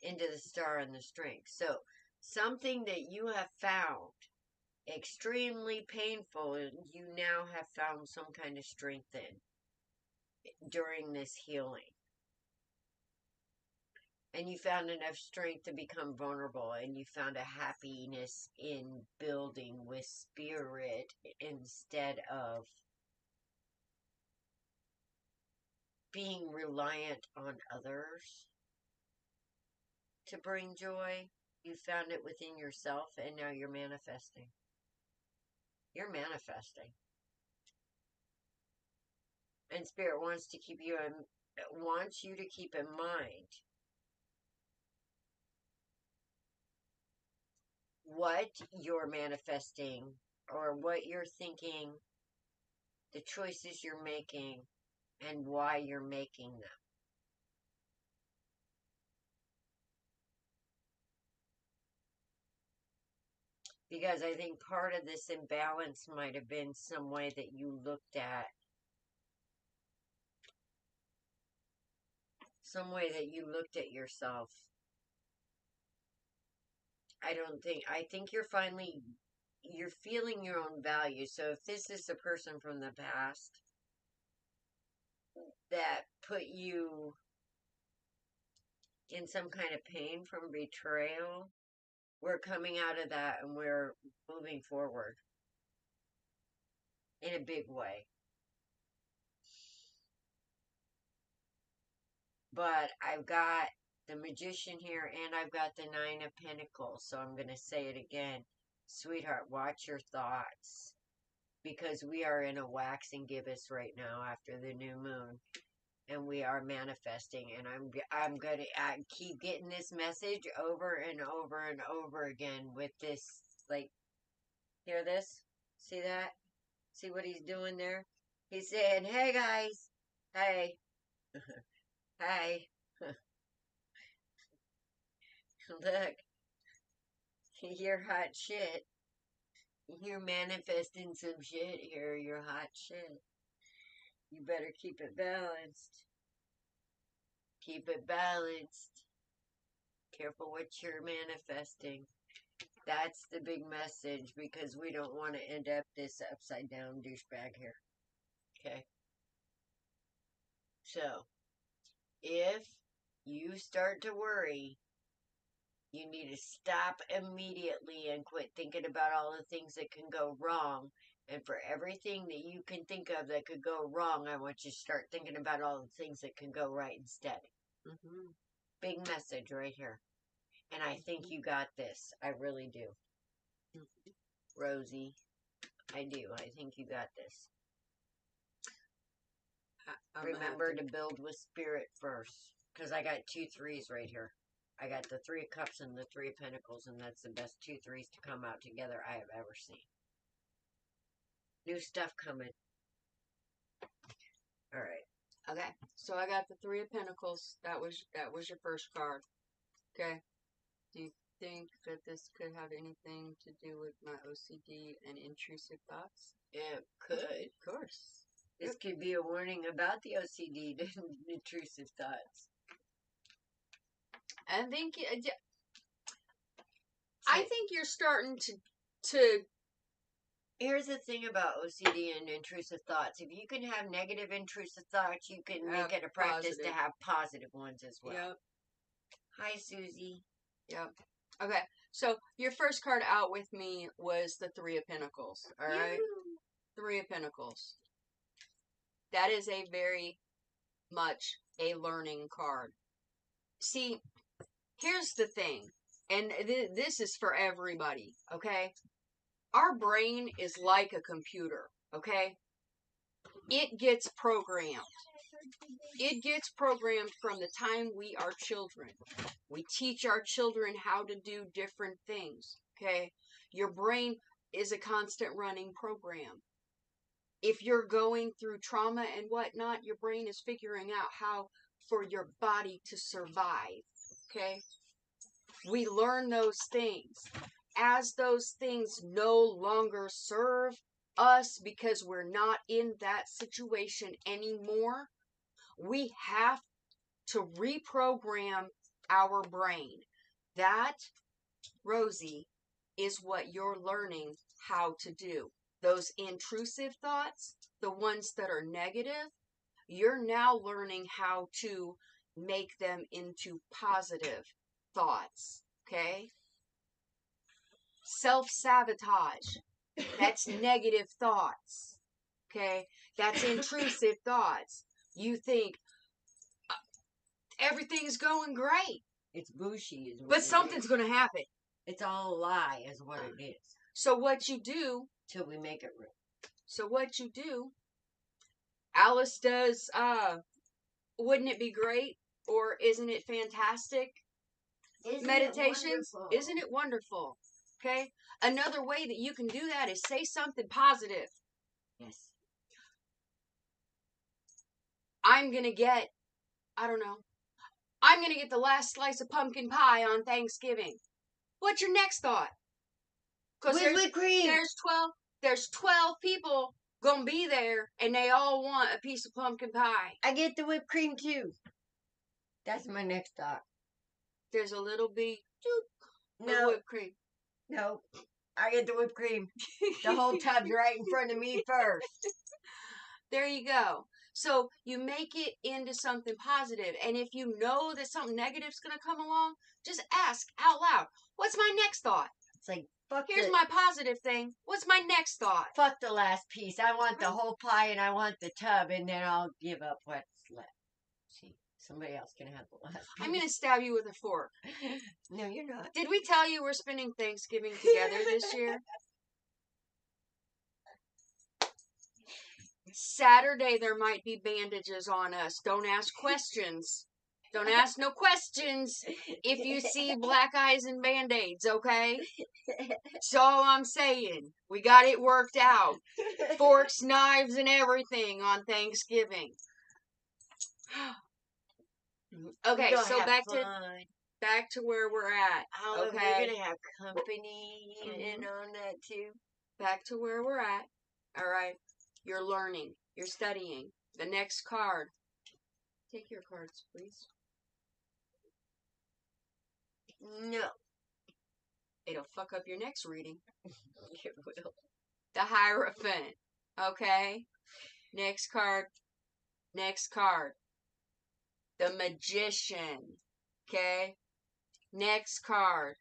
Into the Star and the Strength. So something that you have found extremely painful, you now have found some kind of strength in during this healing. And you found enough strength to become vulnerable, and you found a happiness in building with spirit instead of being reliant on others to bring joy. You found it within yourself, and now you're manifesting. You're manifesting. And Spirit wants to keep you wants you to keep in mind what you're manifesting or what you're thinking, the choices you're making, and why you're making them. Because I think part of this imbalance might have been some way that you looked at yourself. I think you're finally you're feeling your own value. So if this is a person from the past that put you in some kind of pain from betrayal, we're coming out of that and we're moving forward in a big way. But I've got the Magician here and I've got the Nine of Pentacles. So I'm going to say it again. Sweetheart, watch your thoughts. Because we are in a wax and gibbous right now after the new moon. And we are manifesting. And I'm going to keep getting this message over and over and over again with this. Like, hear this? See that? See what he's doing there? He's saying, hey guys. Hey. Hey. Look. You're hot shit. You're manifesting some shit here. You're hot shit. You better keep it balanced. Keep it balanced. Careful what you're manifesting. That's the big message because we don't want to end up this upside down douchebag here. Okay? So, if you start to worry, you need to stop immediately and quit thinking about all the things that can go wrong. And for everything that you can think of that could go wrong, I want you to start thinking about all the things that can go right instead. Mm-hmm. Big message right here. And I think you got this. I really do. Mm-hmm. Rosie, I do. I think you got this. Remember to build with spirit first. Because I got 2 3s right here. I got the 3 of Cups and the 3 of Pentacles, and that's the best 2 3s to come out together I have ever seen. New stuff coming. All right. Okay. So I got the 3 of Pentacles. That was your first card. Okay. Do you think that this could have anything to do with my OCD and intrusive thoughts? It could. Of course. This could be a warning about the OCD and intrusive thoughts. I think you're starting to. Here's the thing about OCD and intrusive thoughts. If you can have negative intrusive thoughts, you can make it a practice to have positive ones as well. Yep. Hi, Susie. Yep. Okay. So your first card out with me was the 3 of Pentacles. All right. 3 of Pentacles. That is a very much a learning card. See, here's the thing, and this is for everybody, okay? Our brain is like a computer, okay? It gets programmed. It gets programmed from the time we are children. We teach our children how to do different things, okay? Your brain is a constant running program. If you're going through trauma and whatnot, your brain is figuring out how for your body to survive, okay? We learn those things. As those things no longer serve us because we're not in that situation anymore, we have to reprogram our brain. That, Rosie, is what you're learning how to do. Those intrusive thoughts, the ones that are negative, you're now learning how to make them into positive thoughts, okay? Self-sabotage, that's negative thoughts, okay? That's intrusive thoughts. You think everything's going great. It's bushy. But something's going to happen. It's all a lie is what it is. So what you do... Till we make it real. So what you do... Alice does, wouldn't it be great? Or isn't it fantastic? Meditations. Isn't it wonderful? Okay? Another way that you can do that is say something positive. Yes. I'm going to get, I don't know, I'm going to get the last slice of pumpkin pie on Thanksgiving. What's your next thought? Because there's 12 people going to be there, and they all want a piece of pumpkin pie. I get the whipped cream, too. That's my next thought. There's a little bitty whipped cream. No. I get the whipped cream. The whole tub's right in front of me first. There you go. So you make it into something positive. And if you know that something negative is going to come along, just ask out loud, what's my next thought? It's like, fuck Here's my positive thing. What's my next thought? Fuck the last piece. I want the whole pie and I want the tub, and then I'll give up what's left. See, somebody else can have the last piece. I'm going to stab you with a fork. No, you're not. Did we tell you we're spending Thanksgiving together this year? Saturday, there might be bandages on us. Don't ask questions. Don't ask no questions if you see black eyes and band-aids, okay? That's all I'm saying. We got it worked out. Forks, knives, and everything on Thanksgiving. Okay, so back to where we're at. Oh, okay, we're gonna have company in on that too. Back to where we're at. All right. You're learning. You're studying. The next card. Take your cards, please. No. It'll fuck up your next reading. It will. The Hierophant. Okay. Next card. Next card. The Magician. Okay. Next card.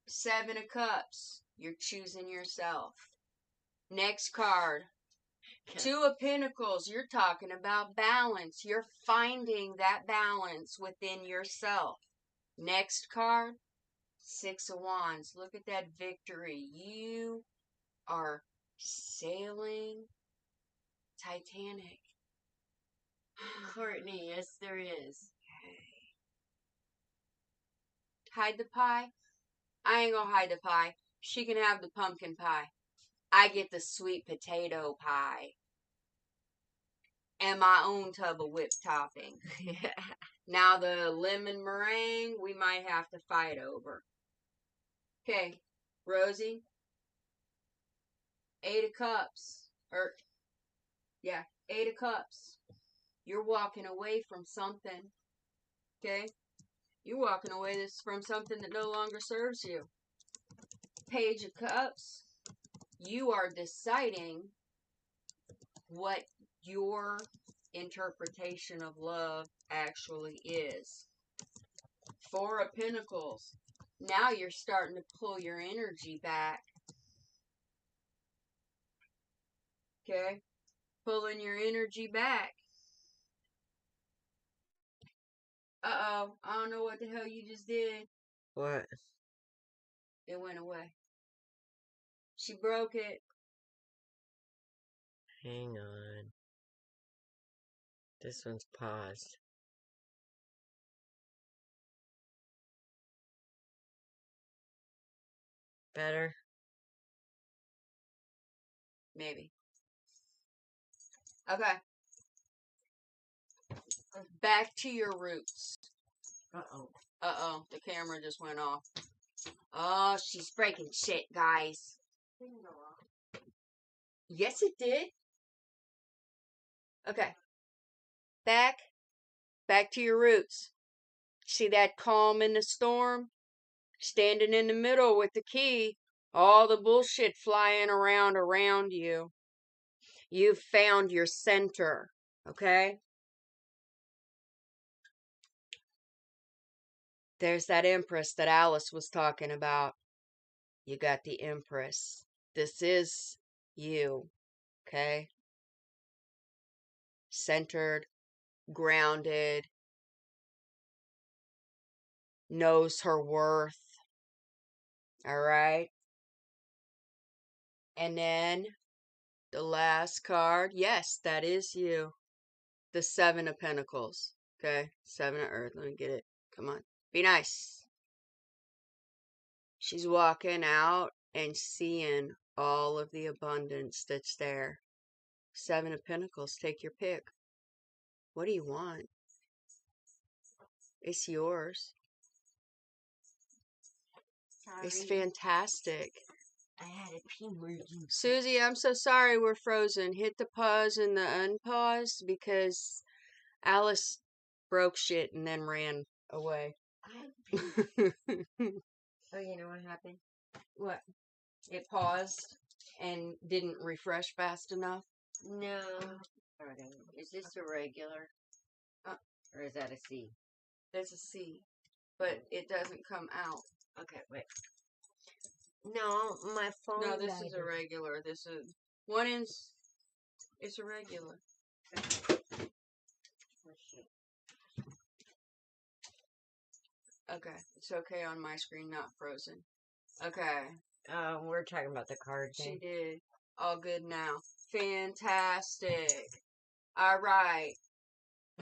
Seven of Cups. You're choosing yourself. Next card. Two of Pentacles. You're talking about balance. You're finding that balance within yourself. Next card. Six of Wands. Look at that victory. You are sailing Titanic. Courtney, yes, there is. Hide the pie? I ain't gonna hide the pie. She can have the pumpkin pie. I get the sweet potato pie. And my own tub of whipped topping. Now the lemon meringue, we might have to fight over. Okay, Rosie. 8 of Cups. Yeah, 8 of Cups. You're walking away from something. Okay? You're walking away from something that no longer serves you. Page of Cups. You are deciding what your interpretation of love actually is. 4 of Pentacles. Now you're starting to pull your energy back. Okay? Pulling your energy back. Uh-oh. I don't know what the hell you just did. What? It went away. She broke it. Hang on. This one's paused. Better? Maybe. Okay. Back to your roots. Uh-oh. Uh-oh. The camera just went off. Oh, she's breaking shit, guys. Yes, it did. Okay. Back to your roots. See that calm in the storm? Standing in the middle with the key. All the bullshit flying around you. You've found your center. Okay? There's that Empress that Alice was talking about. You got the Empress. This is you. Okay? Centered, grounded, knows her worth. All right? And then the last card. Yes, that is you. The 7 of Pentacles. Okay? 7 of Earth. Let me get it. Come on. Be nice. She's walking out and seeing all of the abundance that's there. 7 of Pentacles. Take your pick. What do you want? It's yours. Sorry. It's fantastic. I had a pee emergency. Susie, I'm so sorry we're frozen. Hit the pause and the unpause because Alice broke shit and then ran away. Oh, you know what happened? What? It paused and didn't refresh fast enough. No. Is this a regular? Or is that a C? That's a C, but it doesn't come out. Okay, wait. No, my phone. No, this is a regular. This is one is. It's a regular. Okay, it's okay on my screen, not frozen. Okay. We're talking about the card thing. She did. All good now. Fantastic. All right.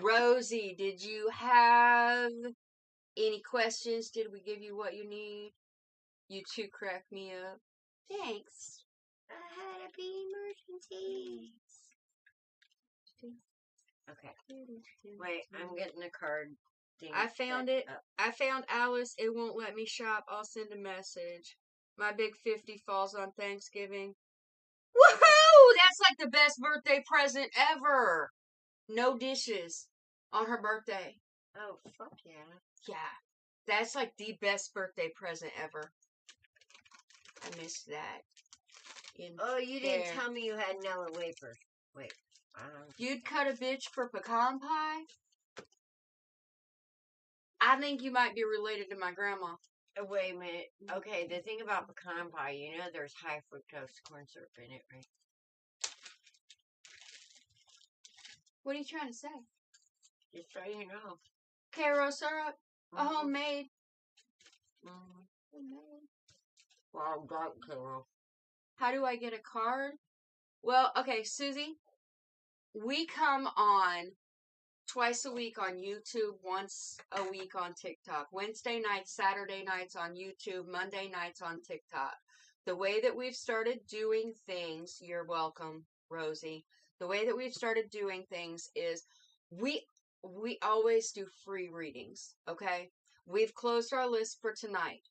Rosie, did you have any questions? Did we give you what you need? You two crack me up. Thanks. I had a bee emergency. Okay. Wait, I'm getting a card thing. I found it. I found Alice. It won't let me shop. I'll send a message. My big 50 falls on Thanksgiving. Woohoo! That's like the best birthday present ever. No dishes on her birthday. Oh, fuck yeah. Yeah. That's like the best birthday present ever. I missed that. Oh, you didn't tell me you had Nella wafers. Wait. You'd cut a bitch for pecan pie? I think you might be related to my grandma. Wait a minute. Okay, the thing about pecan pie, you know there's high fructose corn syrup in it, right? What are you trying to say? Just so you know. Caro syrup? A homemade? Well, dark Caro. How do I get a card? Well, okay, Susie, we come on twice a week on YouTube, once a week on TikTok. Wednesday nights, Saturday nights on YouTube, Monday nights on TikTok. The way that we've started doing things, you're welcome, Rosie. The way that we've started doing things is we always do free readings, okay? We've closed our list for tonight.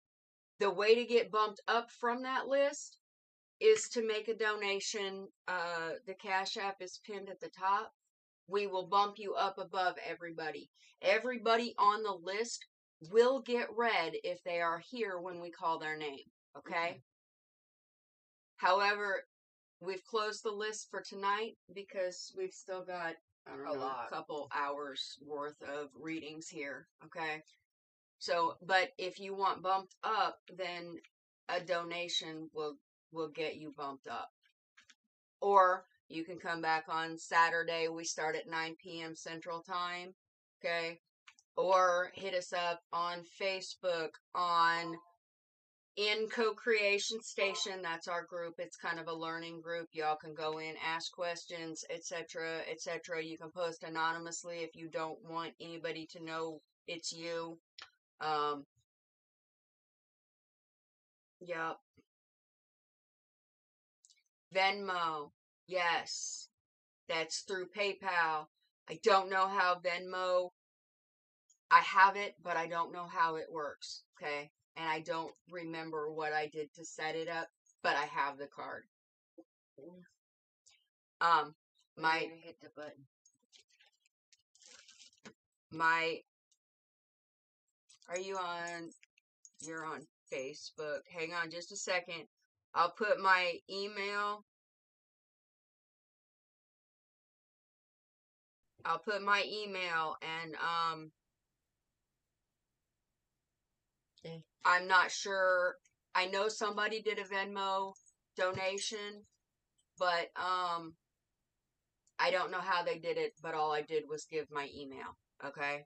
The way to get bumped up from that list is to make a donation. The Cash App is pinned at the top. We will bump you up above everybody. Everybody on the list will get read if they are here when we call their name, okay? However, we've closed the list for tonight because we've still got, I don't know, a couple hours worth of readings here, okay? So, but if you want bumped up, then a donation will get you bumped up. Or you can come back on Saturday. We start at 9 p.m. Central Time, okay? Or hit us up on Facebook on In Co-Creation Station. That's our group. It's kind of a learning group. Y'all can go in, ask questions, etc., etc. You can post anonymously if you don't want anybody to know it's you. Yep. Venmo. Yes. That's through PayPal. I don't know how Venmo, I have it, but I don't know how it works, okay? And I don't remember what I did to set it up, but I have the card. Hit the button. You're on Facebook. Hang on just a second. I'll put my email. And I'm not sure. I know somebody did a Venmo donation, but I don't know how they did it, but all I did was give my email, okay?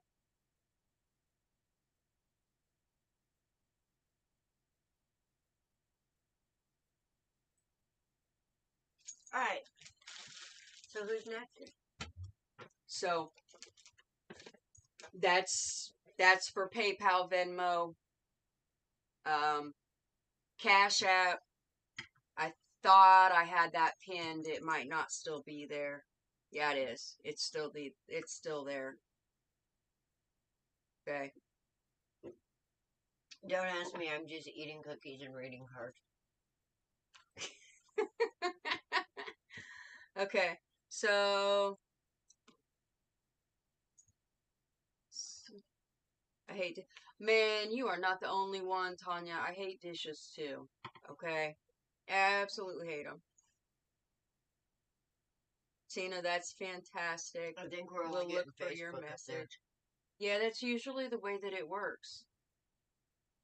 All right. So who's next? So that's for PayPal, Venmo, Cash App. I thought I had that pinned. It might not still be there. Yeah, it is. It's still there. Okay. Don't ask me. I'm just eating cookies and reading cards. Okay. So I hate man, you are not the only one, Tanya. I hate dishes too. Okay. Absolutely hate them. Tina, that's fantastic. I think we're We'll only look getting for your Facebook up there. message. Yeah, that's usually the way that it works.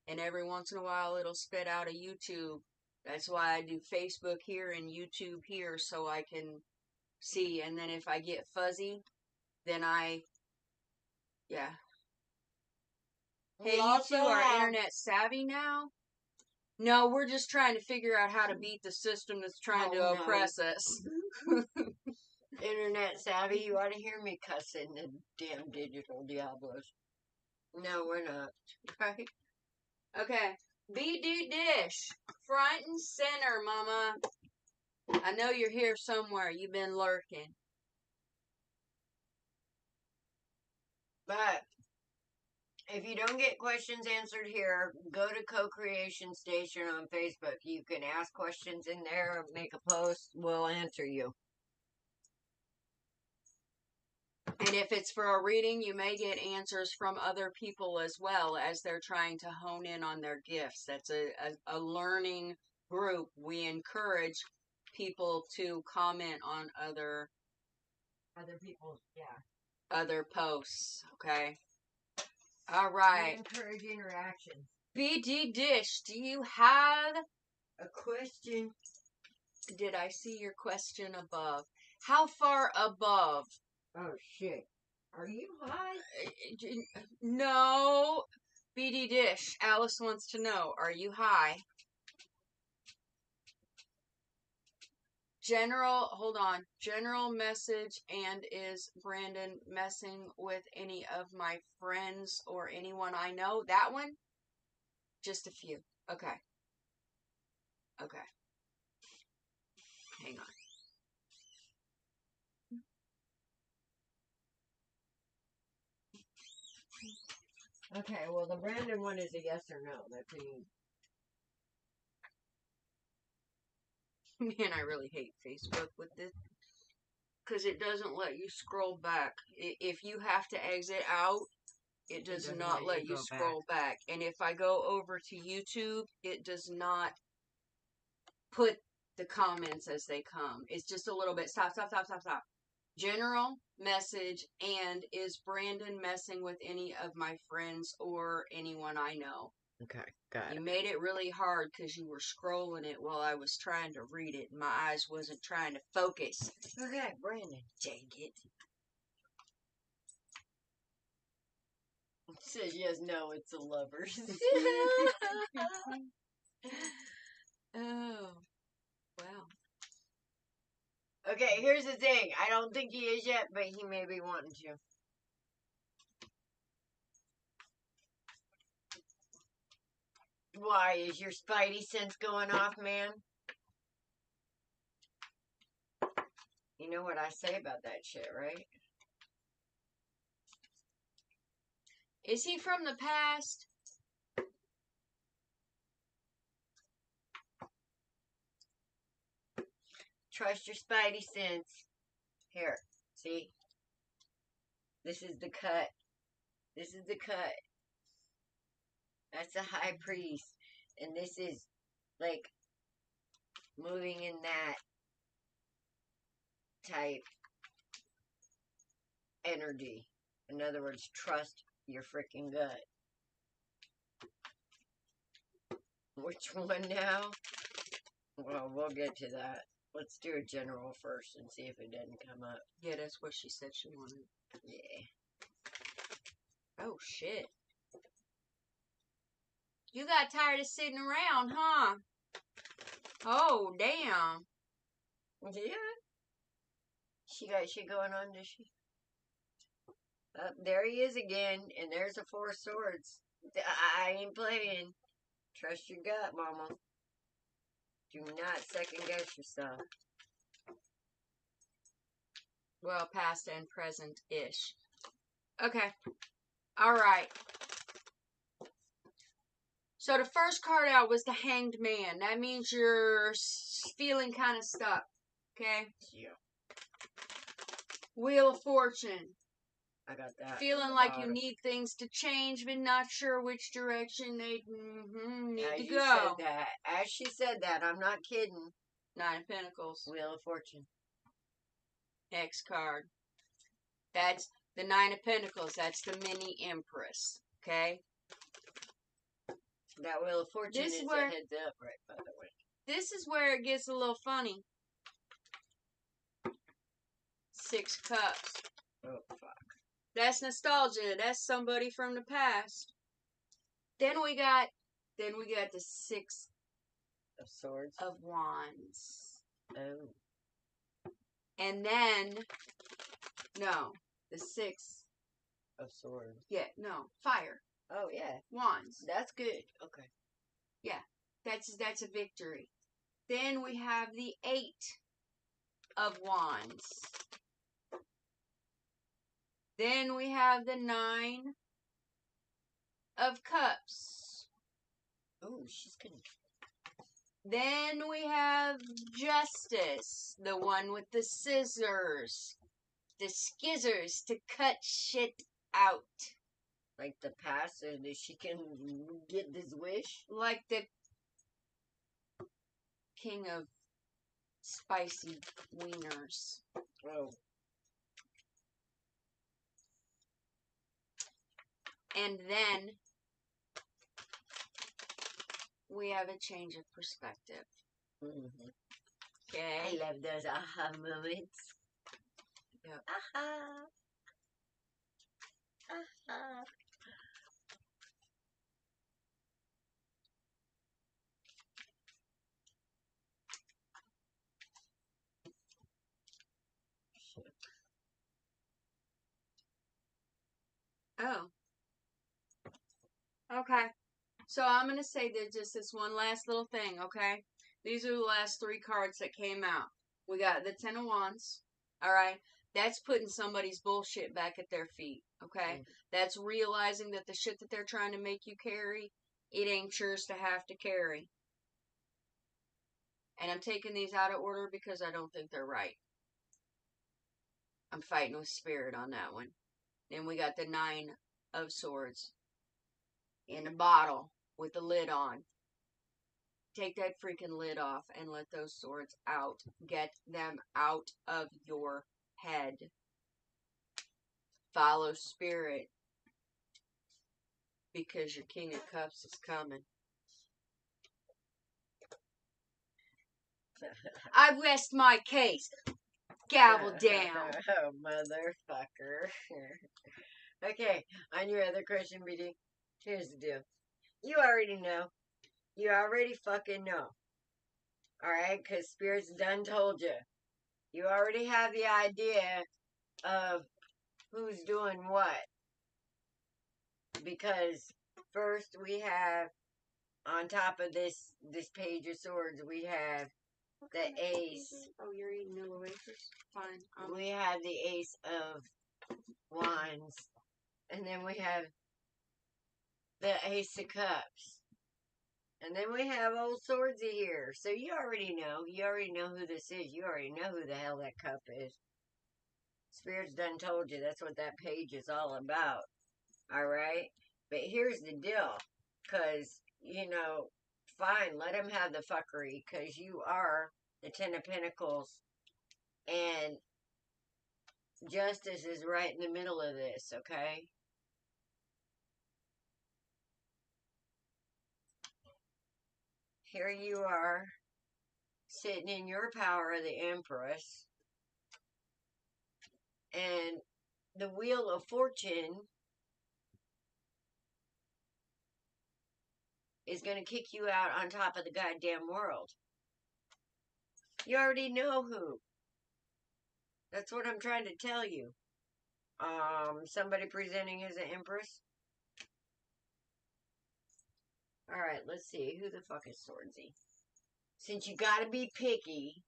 And every once in a while it'll spit out a YouTube. That's why I do Facebook here and YouTube here so I can see. And then if I get fuzzy, then yeah. Hey, We you also two are have internet savvy now? No, we're just trying to figure out how to beat the system that's trying to no. oppress us. Internet savvy. You ought to hear me cussing the damn digital Diablos. No, we're not. Right? Okay. BD Dish. Front and center, mama. I know you're here somewhere. You've been lurking. But if you don't get questions answered here, go to Co-Creation Station on Facebook. You can ask questions in there, make a post, we'll answer you. And if it's for a reading, you may get answers from other people as well as they're trying to hone in on their gifts. That's a learning group. We encourage people to comment on other people's, other posts. Okay. All right. We encourage interaction. BD Dish, do you have a question? Did I see your question above? How far above? Oh shit. Are you high? No. BD Dish, Alice wants to know, are you high? Hold on. General message, and is Brandon messing with any of my friends or anyone I know? That one? Just a few. Okay. Okay. Hang on. Okay, well, the Brandon one is a yes or no. That's a... Man, I really hate Facebook with this. Because it doesn't let you scroll back. If you have to exit out, it does not let you scroll back. And if I go over to YouTube, it does not put the comments as they come. It's just a little bit. Stop. General message, and is Brandon messing with any of my friends or anyone I know? Okay, got it. You made it really hard because you were scrolling it while I was trying to read it. My eyes wasn't trying to focus. Okay, Brandon, dang it. It says yes, no, it's the lovers. Oh, wow. Okay, here's the thing. I don't think he is yet, but he may be wanting to. Why? Is your spidey sense going off, man? You know what I say about that shit, right? Is he from the past? Trust your spidey sense. Here, see? This is the cut. This is the cut. That's the high priest. And this is, like, moving in that type energy. In other words, trust your freaking gut. Which one now? Well, we'll get to that. Let's do a general first and see if it doesn't come up. Yeah, that's what she said she wanted. Yeah. Oh, shit. You got tired of sitting around, huh? Oh, damn. Yeah. She got shit going on, does she? There he is again, and there's a 4 swords. I ain't playing. Trust your gut, mama. Do not second guess yourself. Well, past and present-ish. Okay. All right. So the first card out was the Hanged Man. That means you're feeling kind of stuck. Okay? Yeah. Wheel of Fortune. I got that. Feeling like you need things to change, but not sure which direction they need As to you go. said that, as she said that, I'm not kidding. 9 of Pentacles. Wheel of Fortune. X card. That's the 9 of Pentacles. That's the mini Empress. Okay? That Wheel of Fortune is where, a heads up, right, by the way. This is where it gets a little funny. 6 Cups. Oh, fuck. That's nostalgia. That's somebody from the past. Then we got the 6 of Swords. Of Wands. Oh. And then, no, the 6 of Swords. Yeah, no, fire. Oh, yeah. Wands. That's good. Okay. Yeah, that's a victory. Then we have the 8 of Wands. Then we have the 9 of Cups. Oh, she's good. Then we have Justice, the one with the scissors. The skizzers to cut shit out. Like the past so that she can get this wish? Like the king of spicy wieners. Oh. And then we have a change of perspective. Mm-hmm. Okay. I love those aha moments. Yep. Aha. Aha. Oh. Okay. So I'm going to say there's just this one last little thing, okay? These are the last 3 cards that came out. We got the 10 of Wands, all right? That's putting somebody's bullshit back at their feet, okay? That's realizing that the shit that they're trying to make you carry, it ain't yours to have to carry. And I'm taking these out of order because I don't think they're right. I'm fighting with spirit on that one. Then we got the 9 of Swords in a bottle with the lid on. Take that freaking lid off and let those swords out. Get them out of your head. Follow spirit. Because your King of Cups is coming. I rest my case. Gavel down. Oh, motherfucker. Okay, on your other question, BD, here's the deal. You already know. You already fucking know. Alright? Because Spirit's done told you. You already have the idea of who's doing what. Because first we have, on top of this Page of Swords, we have the Ace. Oh, you're eating Nilla wafers? Fine. We have the Ace of Wands. And then we have the Ace of Cups. And then we have Old Swordsy here. So you already know. You already know who this is. You already know who the hell that cup is. Spirit's done told you that's what that page is all about. Alright? But here's the deal. Because, you know, fine, let him have the fuckery. Because you are the 10 of Pentacles. And Justice is right in the middle of this, okay? Here you are, sitting in your power of the Empress. And the Wheel of Fortune is going to kick you out on top of the goddamn world. You already know who. That's what I'm trying to tell you. Somebody presenting as an Empress. Alright, let's see. Who the fuck is Swordsy? Since you gotta be picky.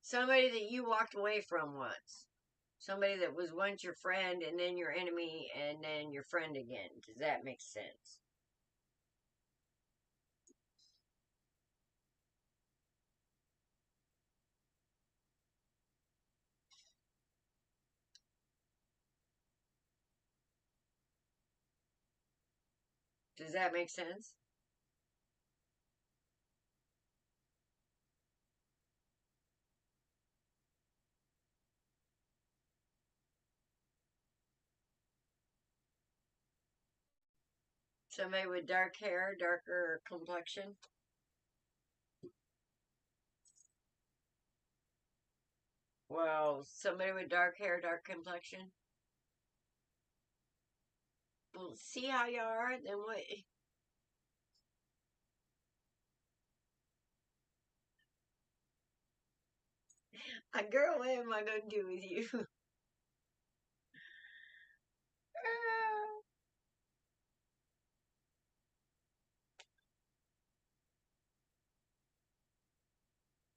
Somebody that you walked away from once. Somebody that was once your friend and then your enemy and then your friend again. Does that make sense? Does that make sense? Somebody with dark hair, darker complexion. Well, somebody with dark hair, dark complexion. Well, see how you are, then what? Girl, what am I going to do with you?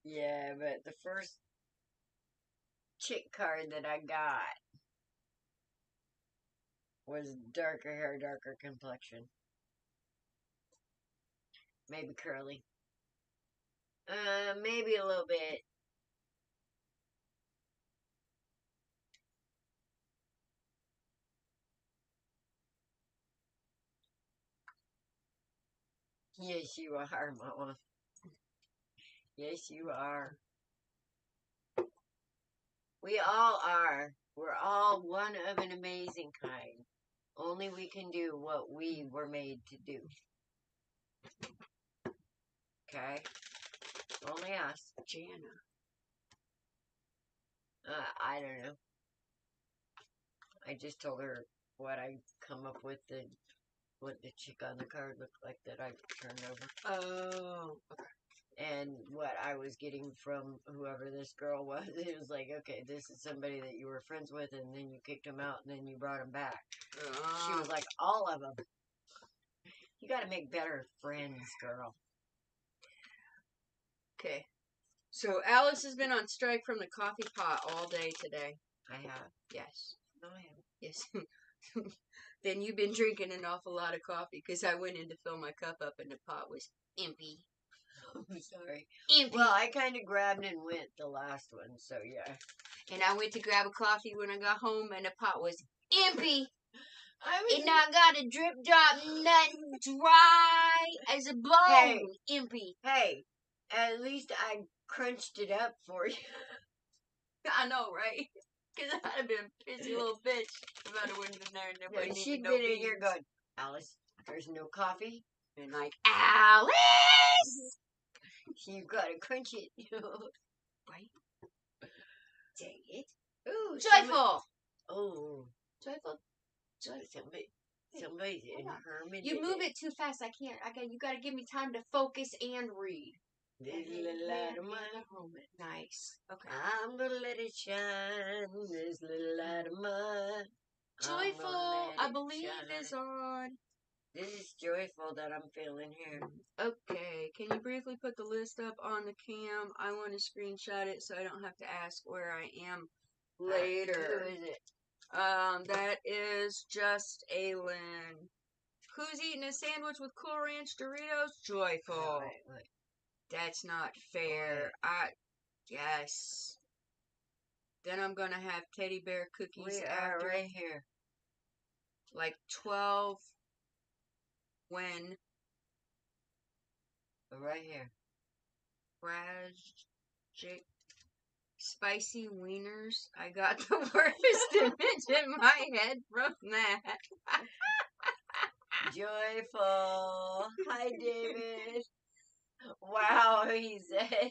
Yeah, but the first chick card that I got was darker hair, darker complexion. Maybe curly. Maybe a little bit. Yes, you are, Mama. Yes, you are. We all are. We're all one of an amazing kind. Only we can do what we were made to do. Okay? Only us. Jana. I don't know. I just told her what I come up with, what the chick on the card looked like that I turned over. Oh, okay. And what I was getting from whoever this girl was. It was like, okay, this is somebody that you were friends with, and then you kicked them out, and then you brought them back. She was like, all of them. You gotta make better friends, girl. Okay. So Alice has been on strike from the coffee pot all day today. I have. Yes. No, I haven't. Yes. Then you've been drinking an awful lot of coffee because I went in to fill my cup up and the pot was empty. I'm sorry. Empty. Well, I kind of grabbed and went the last one, so yeah. And I went to grab a coffee when I got home and the pot was empty. I And I got a drip drop, nothing dry as a bone. Hey. Empty. Hey, at least I crunched it up for you. I know, right? Because I'd have been a pissy little bitch if I'd have went in there and nobody needed She'd no been beans. in here going, Alice, there's no coffee. And like, Alice! You've got to crunch it, Right? Dang it. Ooh, Joyful! Oh. Joyful. Somebody's in Herman. You move it too fast. I can't. You got to give me time to focus and read. This little light of mine. Nice. Okay. I'm gonna let it shine. This little light of mine. Joyful, I believe, is on. This is Joyful that I'm feeling here. Okay. Can you briefly put the list up on the cam? I want to screenshot it so I don't have to ask where I am later. Who is it? That is just Aylin. Who's eating a sandwich with Cool Ranch Doritos? Joyful. Wait. That's not fair. Yes. Then I'm gonna have teddy bear cookies We after. are right here. Like 12 when Right here. tragic spicy wieners. I got the worst image in my head from that. Joyful. Hi, David. Wow, he said.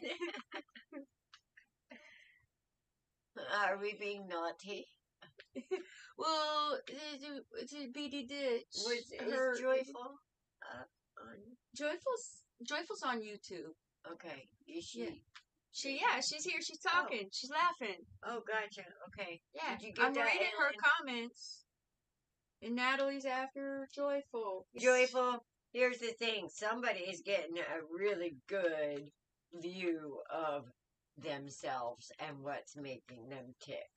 Are we being naughty? Well, it's a BD ditch. Is Joyful Joyful's on YouTube. Okay. Is she? Yeah. She's here. She's talking. She's laughing. Oh, gotcha. Okay. Yeah. Did you get I'm that, reading her Aylin? comments. And Natalie's after Joyful. Joyful. Here's the thing. Somebody is getting a really good view of themselves and what's making them tick.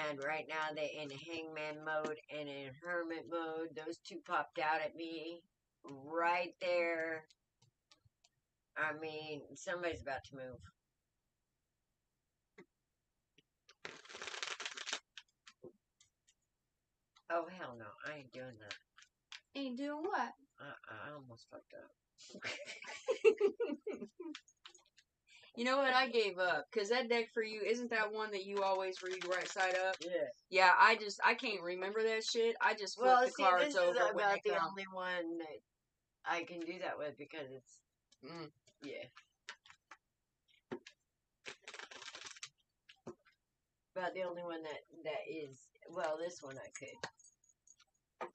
And right now they're in hangman mode and in hermit mode. Those two popped out at me right there. I mean, somebody's about to move. Oh, hell no. I ain't doing that. Ain't doing what? I almost fucked up. You know what? I gave up. Because that deck for you, isn't that one that you always read right side up? Yeah. Yeah, I can't remember that shit. I just flip the cards this is over when about they the come. only one that I can do that with because it's, yeah. About the only one that is, well, this one I could.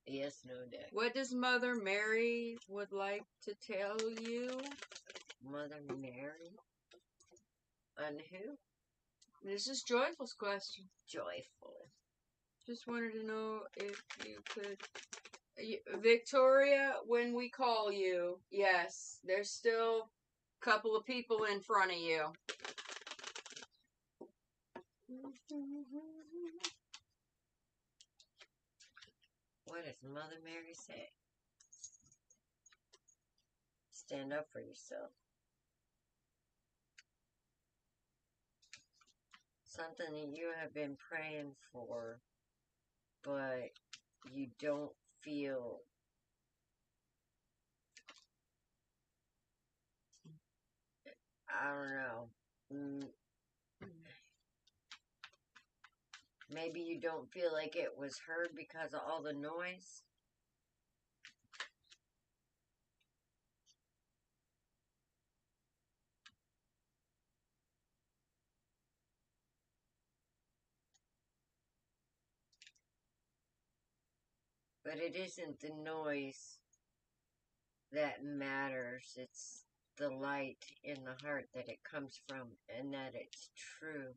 Yes, no deck. What does Mother Mary would like to tell you? Mother Mary? On who? This is Joyful's question. Joyful. Just wanted to know if you could... Victoria, when we call you, yes, there's still a couple of people in front of you. What does Mother Mary say? Stand up for yourself. Something that you have been praying for, but you don't feel I don't know. Maybe you don't feel like it was heard because of all the noise. But it isn't the noise that matters. It's the light in the heart that it comes from and that it's true.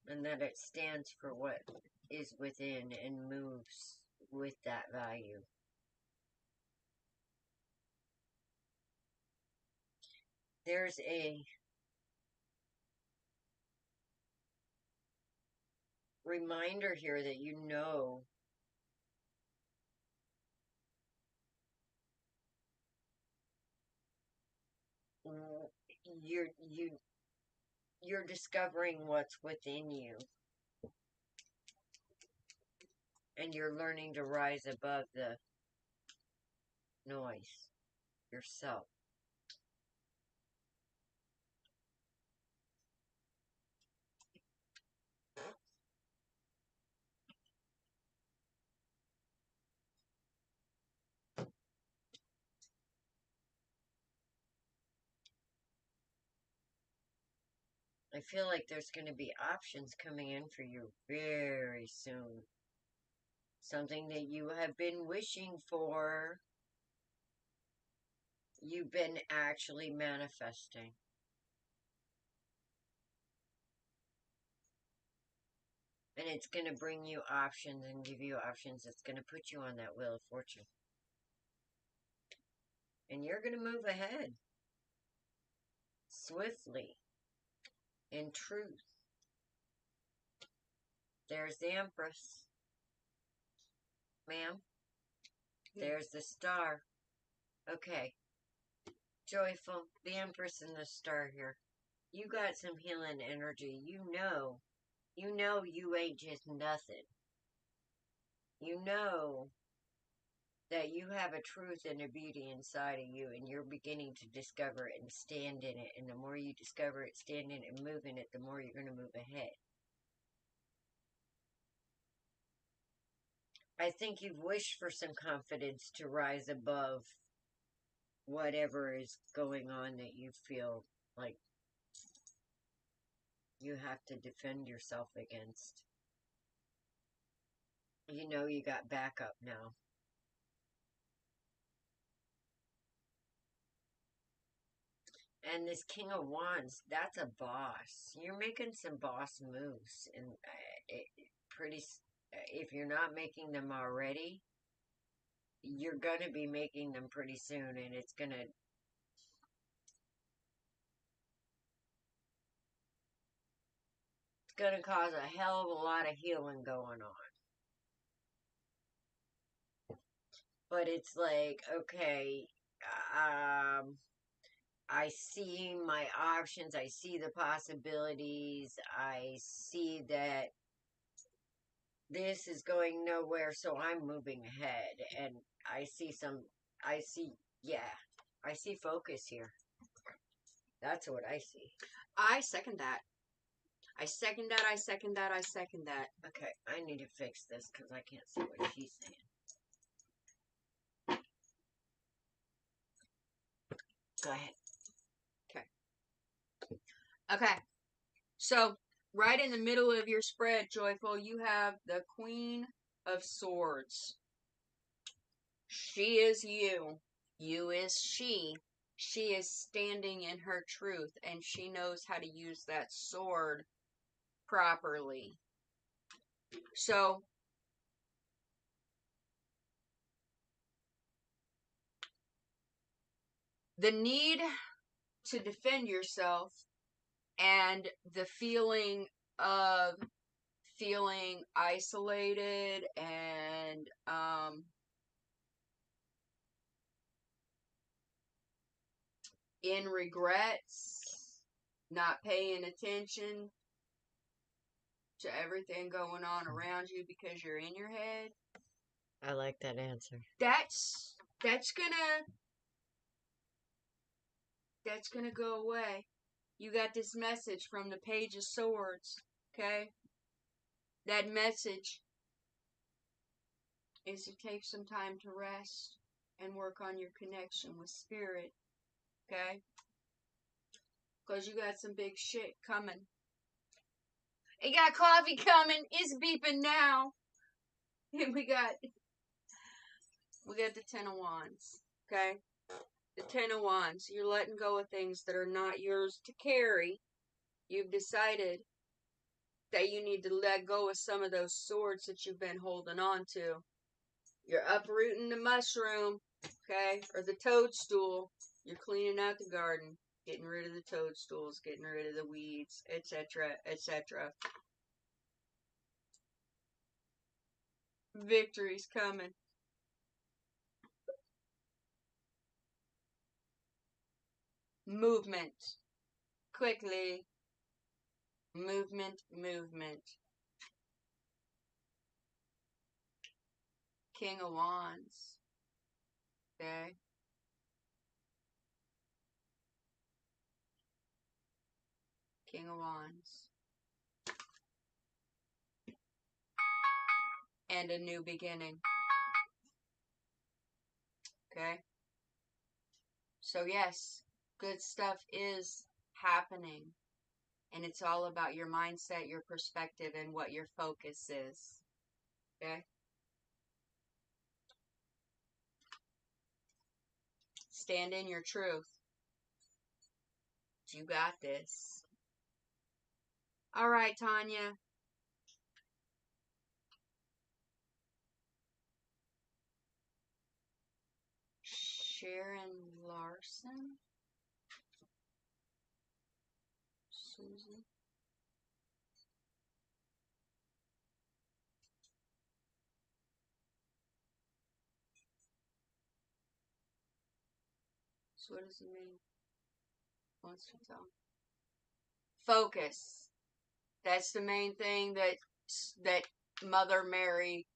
And that it stands for what is within and moves with that value. There's a reminder here that you know you're discovering what's within you, and you're learning to rise above the noise yourself. I feel like there's going to be options coming in for you very soon. Something that you have been wishing for, you've been actually manifesting. And it's going to bring you options and give you options. It's going to put you on that wheel of fortune. And you're going to move ahead swiftly in truth. There's the Empress. Ma'am. There's the star. Okay. Joyful. The Empress and the star here. You got some healing energy. You know you ain't just nothing. You know that you have a truth and a beauty inside of you, and you're beginning to discover it and stand in it. And the more you discover it, stand in it, and move in it, the more you're going to move ahead. I think you've wished for some confidence to rise above whatever is going on that you feel like you have to defend yourself against. You know you got backup now. And this King of Wands, that's a boss. You're making some boss moves, and if you're not making them already, you're gonna be making them pretty soon, and it's gonna cause a hell of a lot of healing going on. But it's like, okay, I see my options, I see the possibilities, I see that this is going nowhere, so I'm moving ahead. And I see focus here. That's what I see. I second that. I second that. I second that. I second that. Okay, I need to fix this because I can't see what she's saying. Go ahead. Okay. So, right in the middle of your spread, Joyful, you have the Queen of Swords. She is you. You is she. She is standing in her truth, and she knows how to use that sword properly. So, the need to defend yourself and the feeling of feeling isolated and in regrets, not paying attention to everything going on around you because you're in your head. I like that answer. That's gonna go away. You got this message from the Page of Swords, okay? That message is to take some time to rest and work on your connection with spirit, okay? Because you got some big shit coming. You got coffee coming. It's beeping now. And we got the Ten of Wands, okay? The Ten of Wands. You're letting go of things that are not yours to carry. You've decided that you need to let go of some of those swords that you've been holding on to. You're uprooting the mushroom, okay? Or the toadstool. You're cleaning out the garden. Getting rid of the toadstools. Getting rid of the weeds, etc., etc. Victory's coming. Movement. Quickly. Movement, movement. King of Wands. Okay? King of Wands. And a new beginning. Okay? So yes, good stuff is happening. And it's all about your mindset, your perspective, and what your focus is. Okay? Stand in your truth. You got this. All right, Tanya. Sharon Larson. Susan. So what does it mean? Wants to tell. Focus. That's the main thing that Mother Mary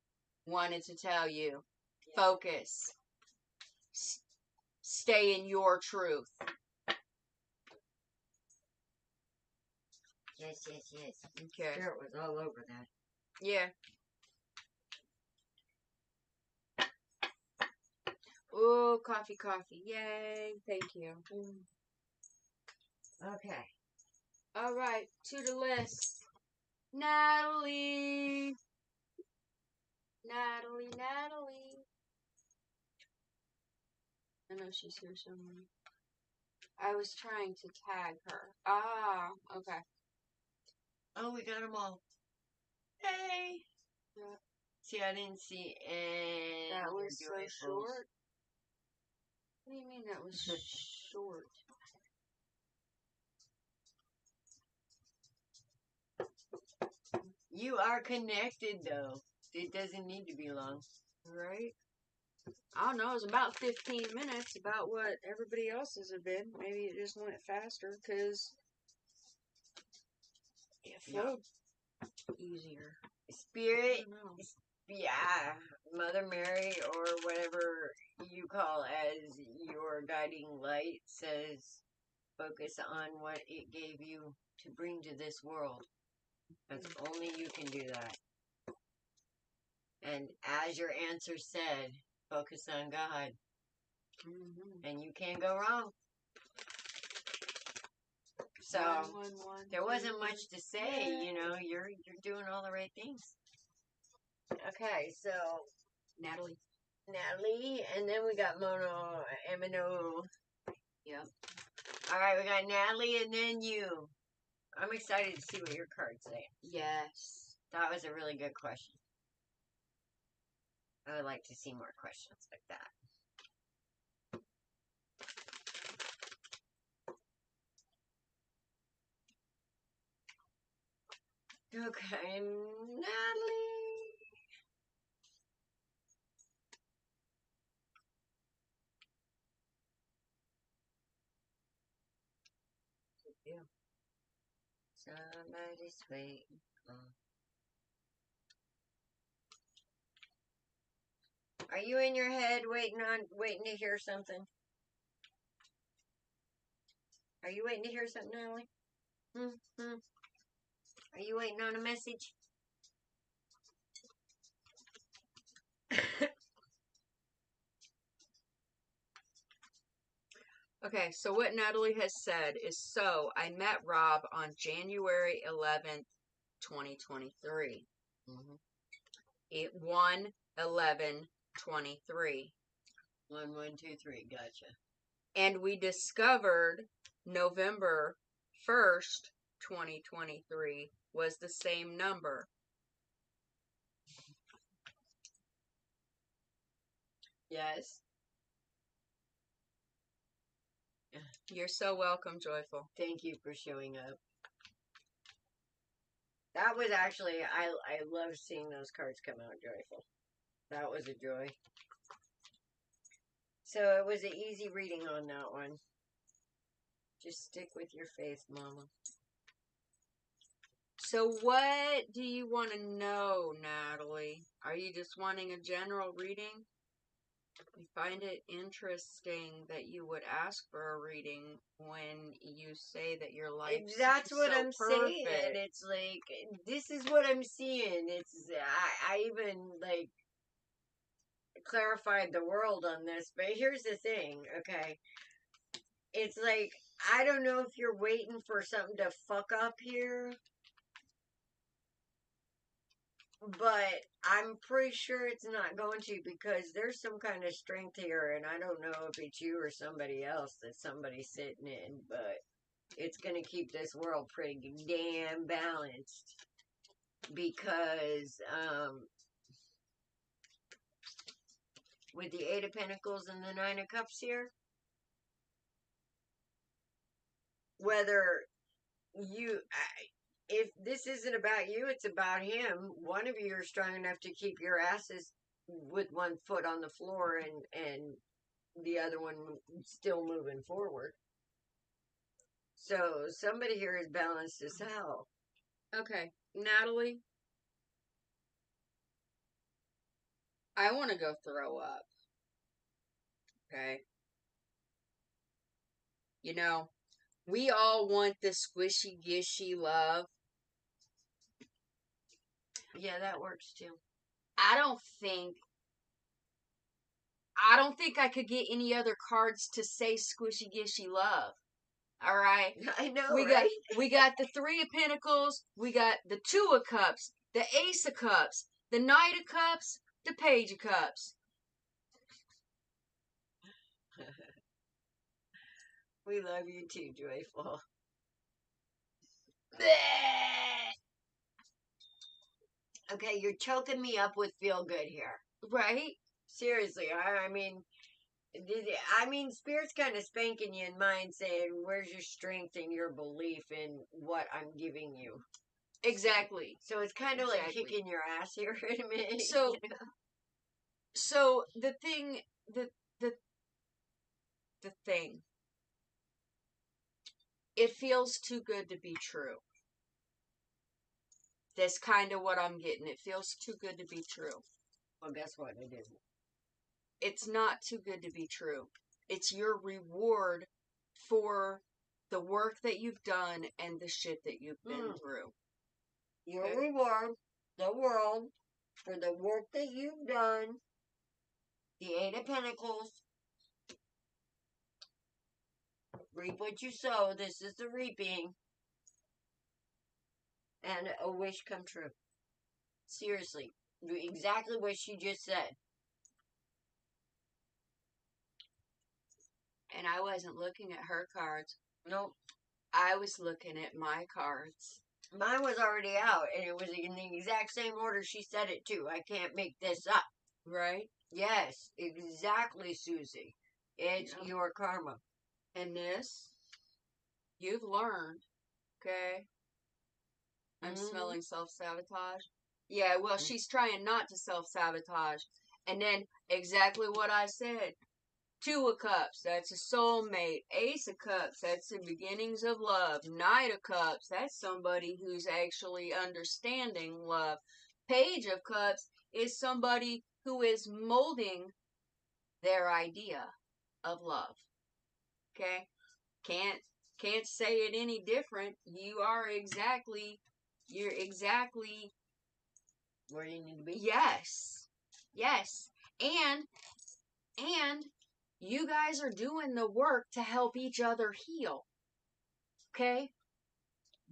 wanted to tell you. Yeah. Focus. Stay in your truth. Yes. Okay. Spirit was all over that. Yeah. Oh, coffee. Yay. Thank you. Okay. All right. To the list. Natalie. I know she's here somewhere. I was trying to tag her. Ah, okay. Oh, we got them all. Hey. Yeah. See, I didn't see any. That was so short. What do you mean that was short? You are connected, though. It doesn't need to be long. Right? I don't know. It was about 15 minutes, about what everybody else's have been. Maybe it just went faster because it flowed. easier. Spirit, I don't know. yeah, Mother Mary or whatever you call as your guiding light says, focus on what it gave you to bring to this world. That's only you can do that. And as your answer said, focus on God. And you can't go wrong. So there wasn't much to say, you know, you're doing all the right things. Okay, so Natalie, and then we got Mono, Emino. Yep. All right, we got Natalie and then you. I'm excited to see what your cards say. Yes. That was a really good question. I would like to see more questions like that. Okay, Natalie. Yeah. Somebody's waiting. Are you in your head waiting to hear something? Are you waiting to hear something, Natalie? Are you waiting on a message? Okay, so what Natalie has said is, so I met Rob on January 11th, 2023. It 1/11/23. 1123, gotcha. And we discovered November 1st, 2023 was the same number. Yes. You're so welcome, Joyful. Thank you for showing up. That was actually, I love seeing those cards come out, Joyful. That was a joy. So it was an easy reading on that one. Just stick with your faith, Mama. So what do you want to know, Natalie? Are you just wanting a general reading? I find it interesting that you would ask for a reading when you say that your life That's what so I'm perfect. saying. It's like, this is what I'm seeing. It's, I even, like, clarified the world on this. But here's the thing, okay? It's like, I don't know if you're waiting for something to fuck up here, but I'm pretty sure it's not going to, because there's some kind of strength here, and I don't know if it's you or somebody else that somebody's sitting in, but it's going to keep this world pretty damn balanced, because with the Eight of Pentacles and the Nine of Cups here, whether if this isn't about you, it's about him. One of you are strong enough to keep your asses with one foot on the floor and the other one still moving forward. So somebody here is balanced as hell. Okay, Natalie, I want to go throw up. Okay. You know, we all want the squishy gishy love. Yeah, that works too. I don't think I could get any other cards to say squishy gishy love. All right. I know, right? We got the Three of Pentacles, we got the Two of Cups, the Ace of Cups, the Knight of Cups, the Page of Cups. We love you too, Joyful. Okay, you're choking me up with feel good here. Right? Seriously, I mean, Spirit's kind of spanking you in mind, saying, "Where's your strength and your belief in what I'm giving you?" Exactly. So it's kind of like kicking your ass here in a minute. So, you know? so the thing, the thing, it feels too good to be true. That's kind of what I'm getting. It feels too good to be true. Well, guess what? It isn't. It's not too good to be true. It's your reward for the work that you've done and the shit that you've been through. Your reward, the world, for the work that you've done. The Eight of Pentacles. Reap what you sow. This is the reaping. And a wish come true. Seriously. Do exactly what she just said. And I wasn't looking at her cards. Nope. I was looking at my cards. Mine was already out, and it was in the exact same order she said it too. I can't make this up. Right? Yes, exactly, Susie. It's your karma. And this, you've learned, okay? I'm smelling self-sabotage. Yeah, well, she's trying not to self-sabotage. And then, exactly what I said. 2 of Cups, that's a soulmate. Ace of Cups, that's the beginnings of love. Knight of Cups, that's somebody who's actually understanding love. Page of Cups is somebody who is molding their idea of love. Okay? Can't say it any different. You're exactly where you need to be. Yes. And you guys are doing the work to help each other heal. Okay?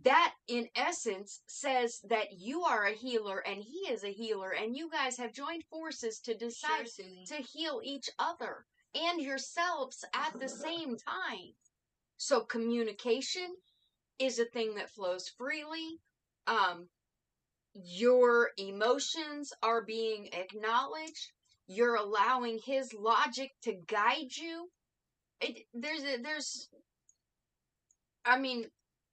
That, in essence, says that you are a healer and he is a healer, and you guys have joined forces to decide to heal each other and yourselves at the same time. So communication is a thing that flows freely. Your emotions are being acknowledged. You're allowing his logic to guide you.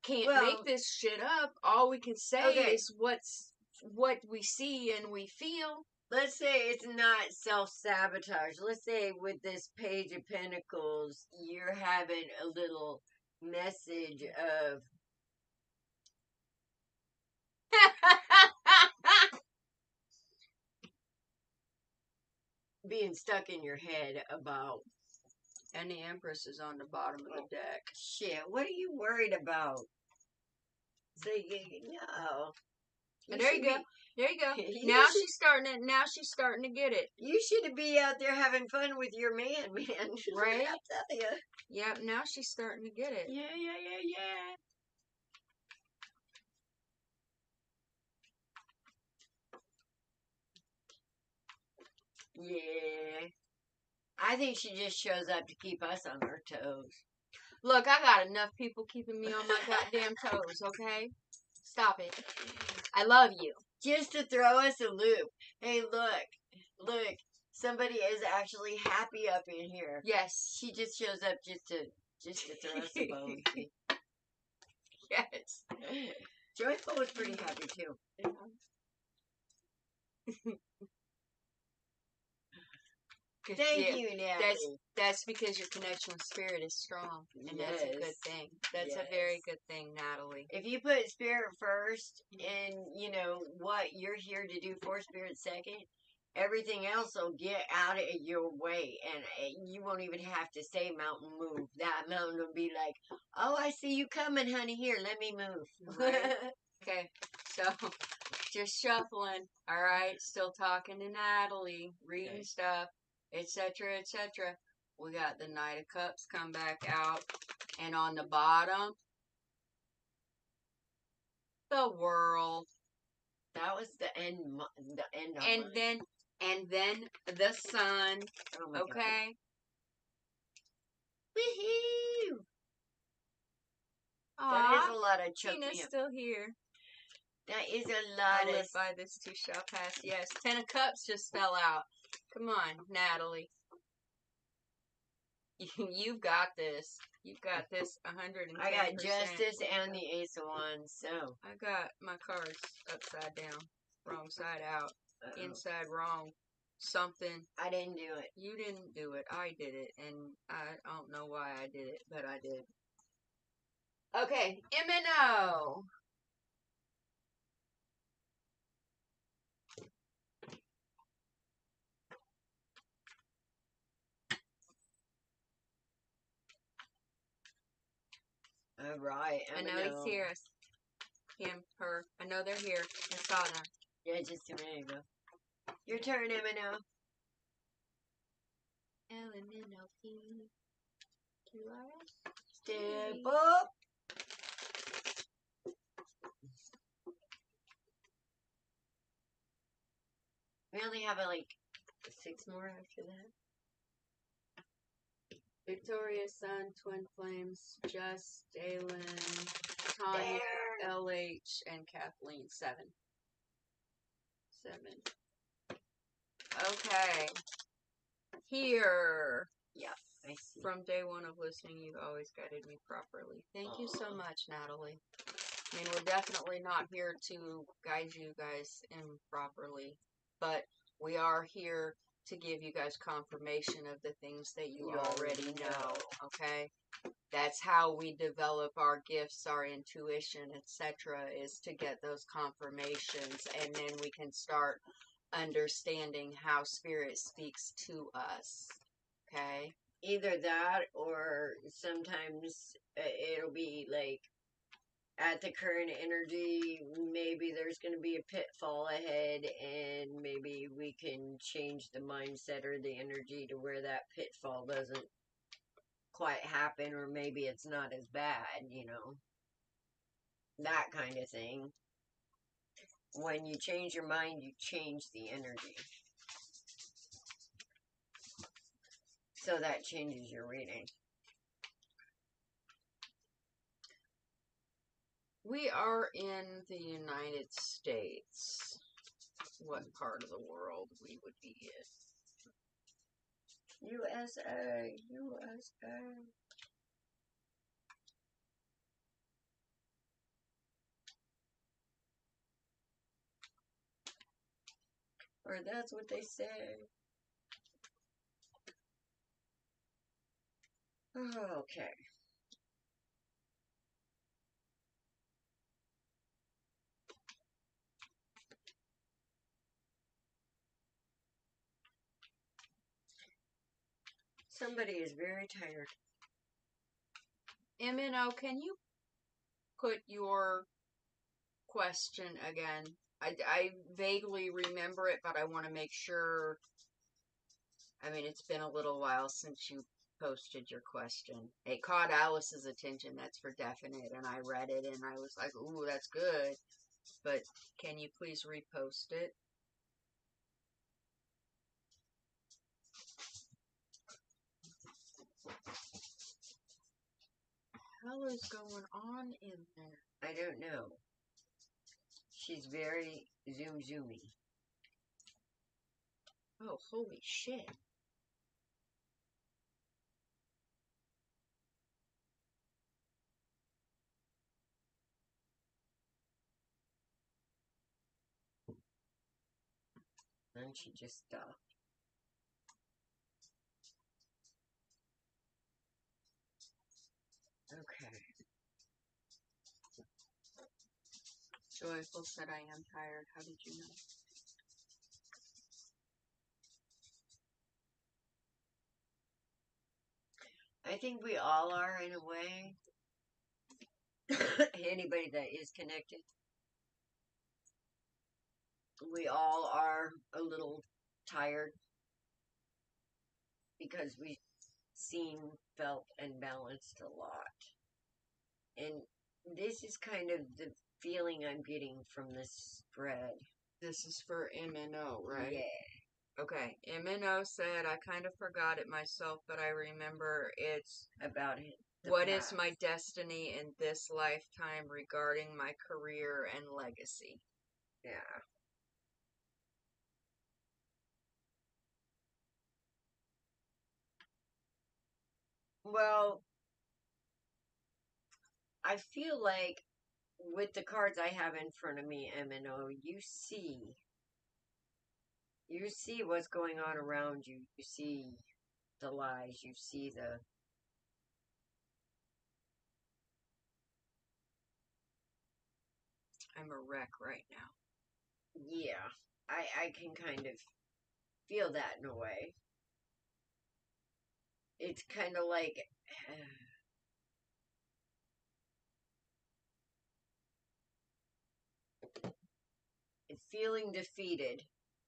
Can't make this shit up. All we can say is what we see and we feel. Let's say it's not self-sabotage. Let's say with this Page of Pentacles, you're having a little message of being stuck in your head about. And the Empress is on the bottom of the deck. Shit, what are you worried about? So no. There you go. Now she's starting to get it. You should be out there having fun with your man. Right? I'll tell you. Yeah, now she's starting to get it. Yeah. Yeah. I think she just shows up to keep us on our toes. Look, I got enough people keeping me on my goddamn toes, okay? Stop it. I love you. Just to throw us a loop. Hey, look. Somebody is actually happy up in here. Yes. She just shows up just to throw us a bone. Yes. Joyful was pretty happy too. Thank you, Natalie. That's because your connection with spirit is strong, and that's a good thing. That's a very good thing, Natalie. If you put spirit first, and what you're here to do for spirit second, everything else will get out of your way, and you won't even have to say mountain move. That mountain will be like, oh, I see you coming, honey. Here, let me move. Right. Okay, so just shuffling. All right, still talking to Natalie, reading stuff, etc., etc. We got the Knight of Cups come back out, and on the bottom, the World. That was the end. And then the Sun. Oh okay. Woohoo! That is a lot of chuck. Tina's still here. That is a lot I live by this too shall pass. Yes, 10 of Cups just fell out. Come on, Natalie. You've got this. You've got this 110%. I got Justice and the Ace of Wands, so. I got my cards upside down. Wrong side out. Inside wrong. Something. I didn't do it. You didn't do it. I did it. And I don't know why I did it, but I did. Okay, MNO. Right. I know he's here. Him, her. I know they're here. I saw them. Yeah, just a minute ago. Your turn, Emino. LMNOP. QRS. Step up. We only have like 6 more after that. Victoria, Sun, Twin Flames, Just, Dalen, Tanya, LH, and Kathleen. 7. Okay. Here. Yeah, I see. From day one of listening, you've always guided me properly. Thank you so much, Natalie. I mean, we're definitely not here to guide you guys improperly, but we are here to give you guys confirmation of the things that you already know, okay? That's how we develop our gifts, our intuition, etc., is to get those confirmations, and then we can start understanding how Spirit speaks to us, okay? Either that, or sometimes it'll be like, at the current energy, maybe there's going to be a pitfall ahead, and maybe we can change the mindset or the energy to where that pitfall doesn't quite happen, or maybe it's not as bad, you know. That kind of thing. When you change your mind, you change the energy. So that changes your reading. We are in the United States. What part of the world we would be in? USA, USA. Or that's what they say. Okay. Somebody is very tired. MNO, can you put your question again? I vaguely remember it, but I want to make sure. I mean, it's been a little while since you posted your question. It caught Alice's attention, that's for definite, and I read it and I was like, ooh, that's good. But can you please repost it? What is going on in there? I don't know. She's very zoomy. Oh, holy shit. And she just stopped. Okay. Joyful said, I am tired. How did you know? I think we all are in a way. Anybody that is connected. We all are a little tired. Because we've seen, felt, and balanced a lot. And this is kind of the feeling I'm getting from this spread. This is for MNO, right? Yeah. Okay. MNO said, I kind of forgot it myself, but I remember it's about it. What is my destiny in this lifetime regarding my career and legacy? Yeah. Well, I feel like with the cards I have in front of me, MNO, you see what's going on around you. You see the lies. You see the... I'm a wreck right now. Yeah. I can kind of feel that in a way. It's kind of like... feeling defeated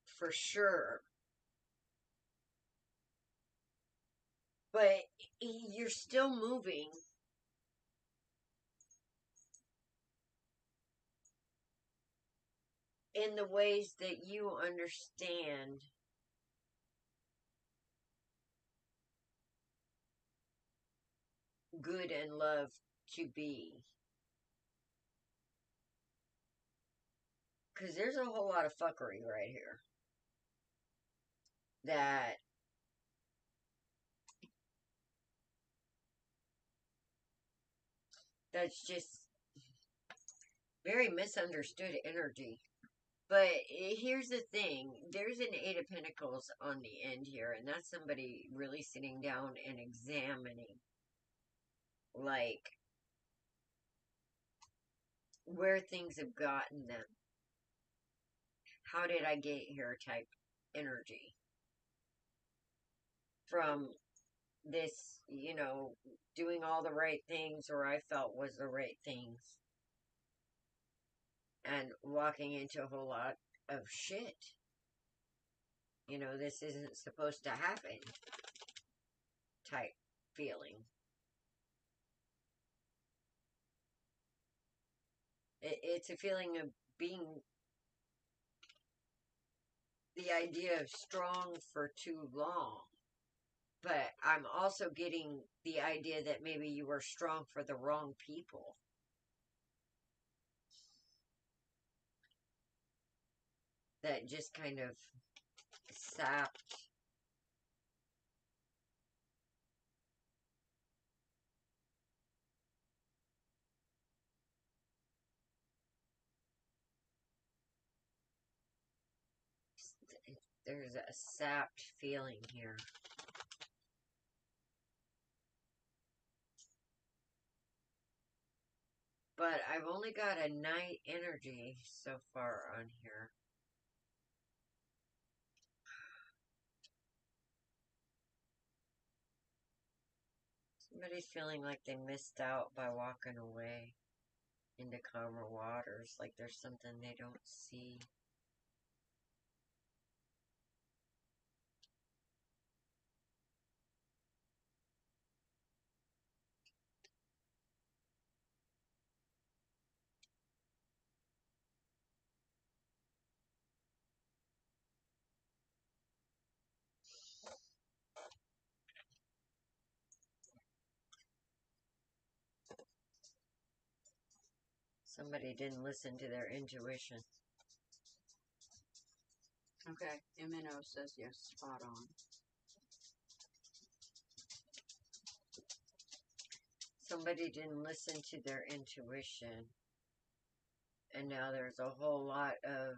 for sure. But you're still moving. In the ways that you understand good and love to be. Because there's a whole lot of fuckery right here. That's just very misunderstood energy. But here's the thing. There's an Eight of Pentacles on the end here, and that's somebody really sitting down and examining, like, where things have gotten them. How did I get here type energy. From this, doing all the right things, or I felt was the right things, and walking into a whole lot of shit. This isn't supposed to happen type feeling. It's a feeling of being the idea of strong for too long. But I'm also getting the idea that maybe you were strong for the wrong people. That just kind of sapped there's a sapped feeling here. But I've only got a Knight energy so far on here. Somebody's feeling like they missed out by walking away into calmer waters, like there's something they don't see. Somebody didn't listen to their intuition. Okay, MNO says yes, spot on. Somebody didn't listen to their intuition. And now there's a whole lot of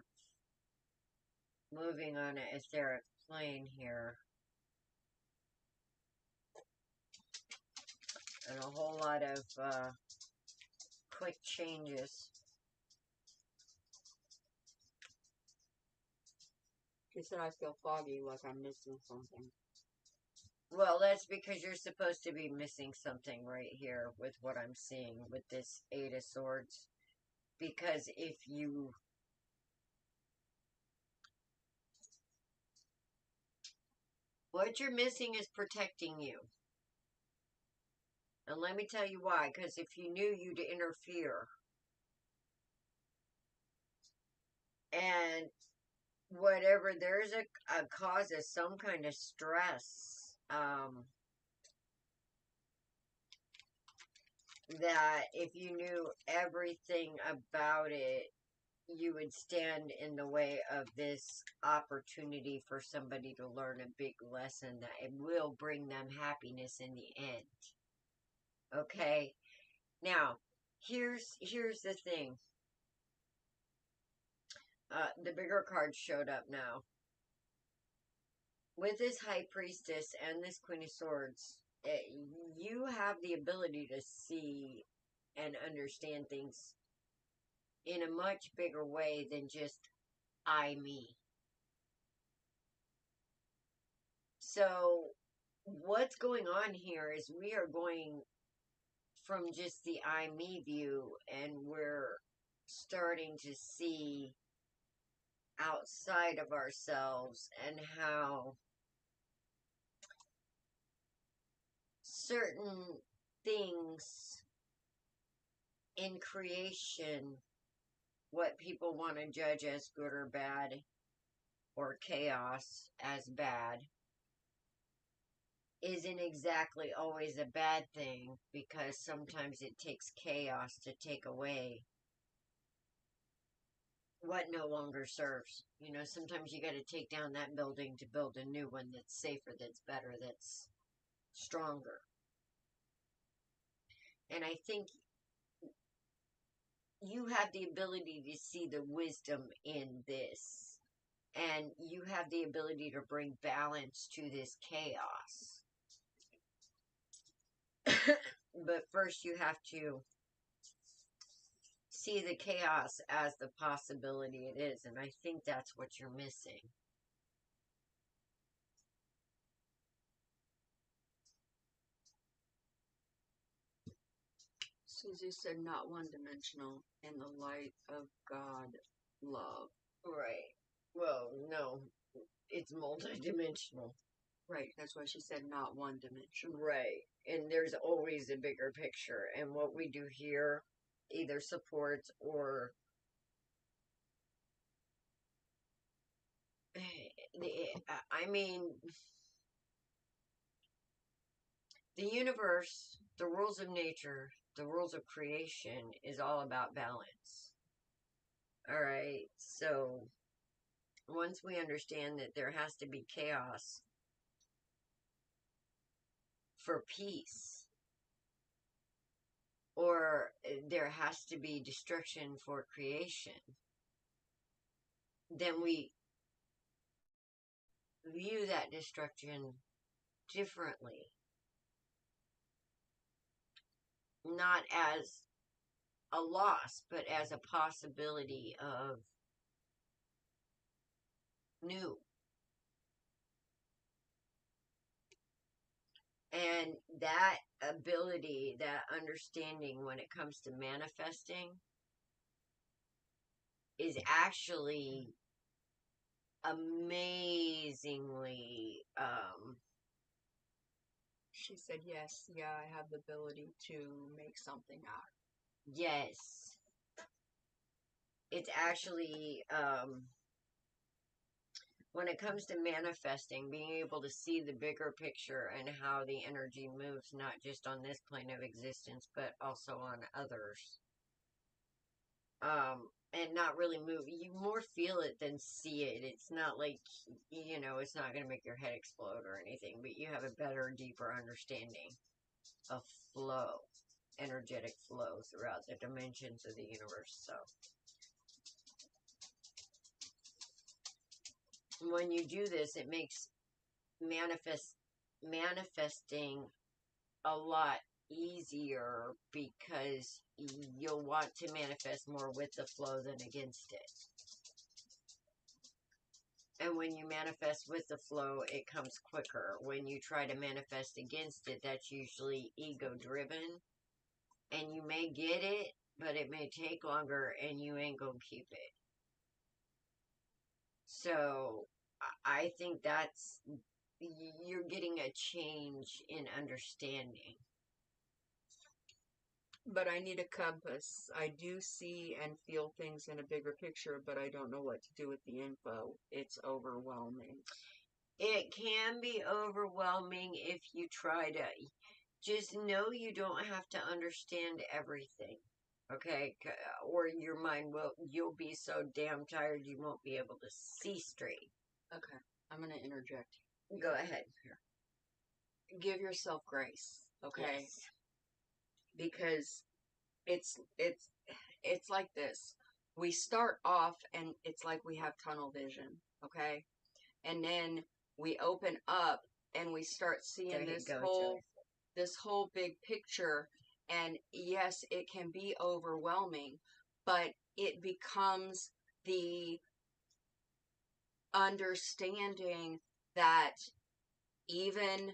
moving on an etheric plane here. And a whole lot of quick changes. She said I feel foggy, like I'm missing something. Well, that's because you're supposed to be missing something right here with what I'm seeing with this Eight of Swords. Because if you... what you're missing is protecting you. And let me tell you why. Because if you knew, you'd interfere. And whatever, there's a cause of some kind of stress. That if you knew everything about it, you would stand in the way of this opportunity for somebody to learn a big lesson that it will bring them happiness in the end. Okay? Now, here's the thing. The bigger cards showed up now. With this High Priestess and this Queen of Swords, you have the ability to see and understand things in a much bigger way than just I, me. So, what's going on here is we are going from just the I, me view, and we're starting to see outside of ourselves and how certain things in creation, what people want to judge as good or bad, or chaos as bad, isn't exactly always a bad thing, because sometimes it takes chaos to take away what no longer serves. You know, sometimes you got to take down that building to build a new one that's safer, that's better, that's stronger. And I think you have the ability to see the wisdom in this, and you have the ability to bring balance to this chaos. But first you have to see the chaos as the possibility it is, and I think that's what you're missing. Susie said not one-dimensional in the light of God love. Right. Well, no, it's multidimensional. Right, that's why she said not one-dimensional. Right. And there's always a bigger picture, and what we do here either supports or I mean, the universe, the rules of nature, the rules of creation is all about balance. All right. So once we understand that there has to be chaos for peace, or there has to be destruction for creation, then we view that destruction differently. Not as a loss, but as a possibility of new. And that ability, that understanding when it comes to manifesting is actually amazingly, She said, yes, yeah, I have the ability to make something out. yes. It's actually, when it comes to manifesting, being able to see the bigger picture and how the energy moves, not just on this plane of existence, but also on others. And not really move. You more feel it than see it. It's not like, you know, it's not going to make your head explode or anything, but you have a better, deeper understanding of flow, energetic flow throughout the dimensions of the universe. So when you do this, it makes manifesting a lot easier, because you'll want to manifest more with the flow than against it. And when you manifest with the flow, it comes quicker. When you try to manifest against it, that's usually ego driven, and you may get it, but it may take longer, and you ain't gonna keep it. So I think that's, you're getting a change in understanding. But I need a compass. I do see and feel things in a bigger picture, but I don't know what to do with the info. It's overwhelming. It can be overwhelming if you try to. Just know you don't have to understand everything, okay? Or your mind you'll be so damn tired you won't be able to see straight. Okay, I'm going to interject. Go ahead. Give yourself grace, okay? Yes. Because it's like this. We start off and it's like we have tunnel vision, okay? And then we open up and we start seeing this whole big picture, and yes, it can be overwhelming, but it becomes the understanding that even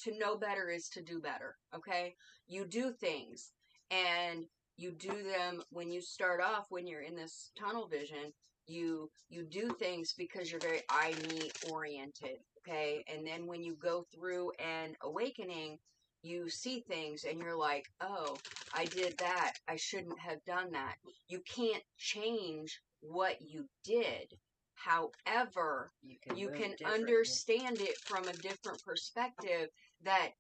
to know better is to do better, okay? You do things, and you do them when you start off, when you're in this tunnel vision, you do things because you're very I, me oriented, okay? And then when you go through an awakening, you see things and you're like, oh, I did that. I shouldn't have done that. You can't change what you did. However, you can understand it from a different perspective that,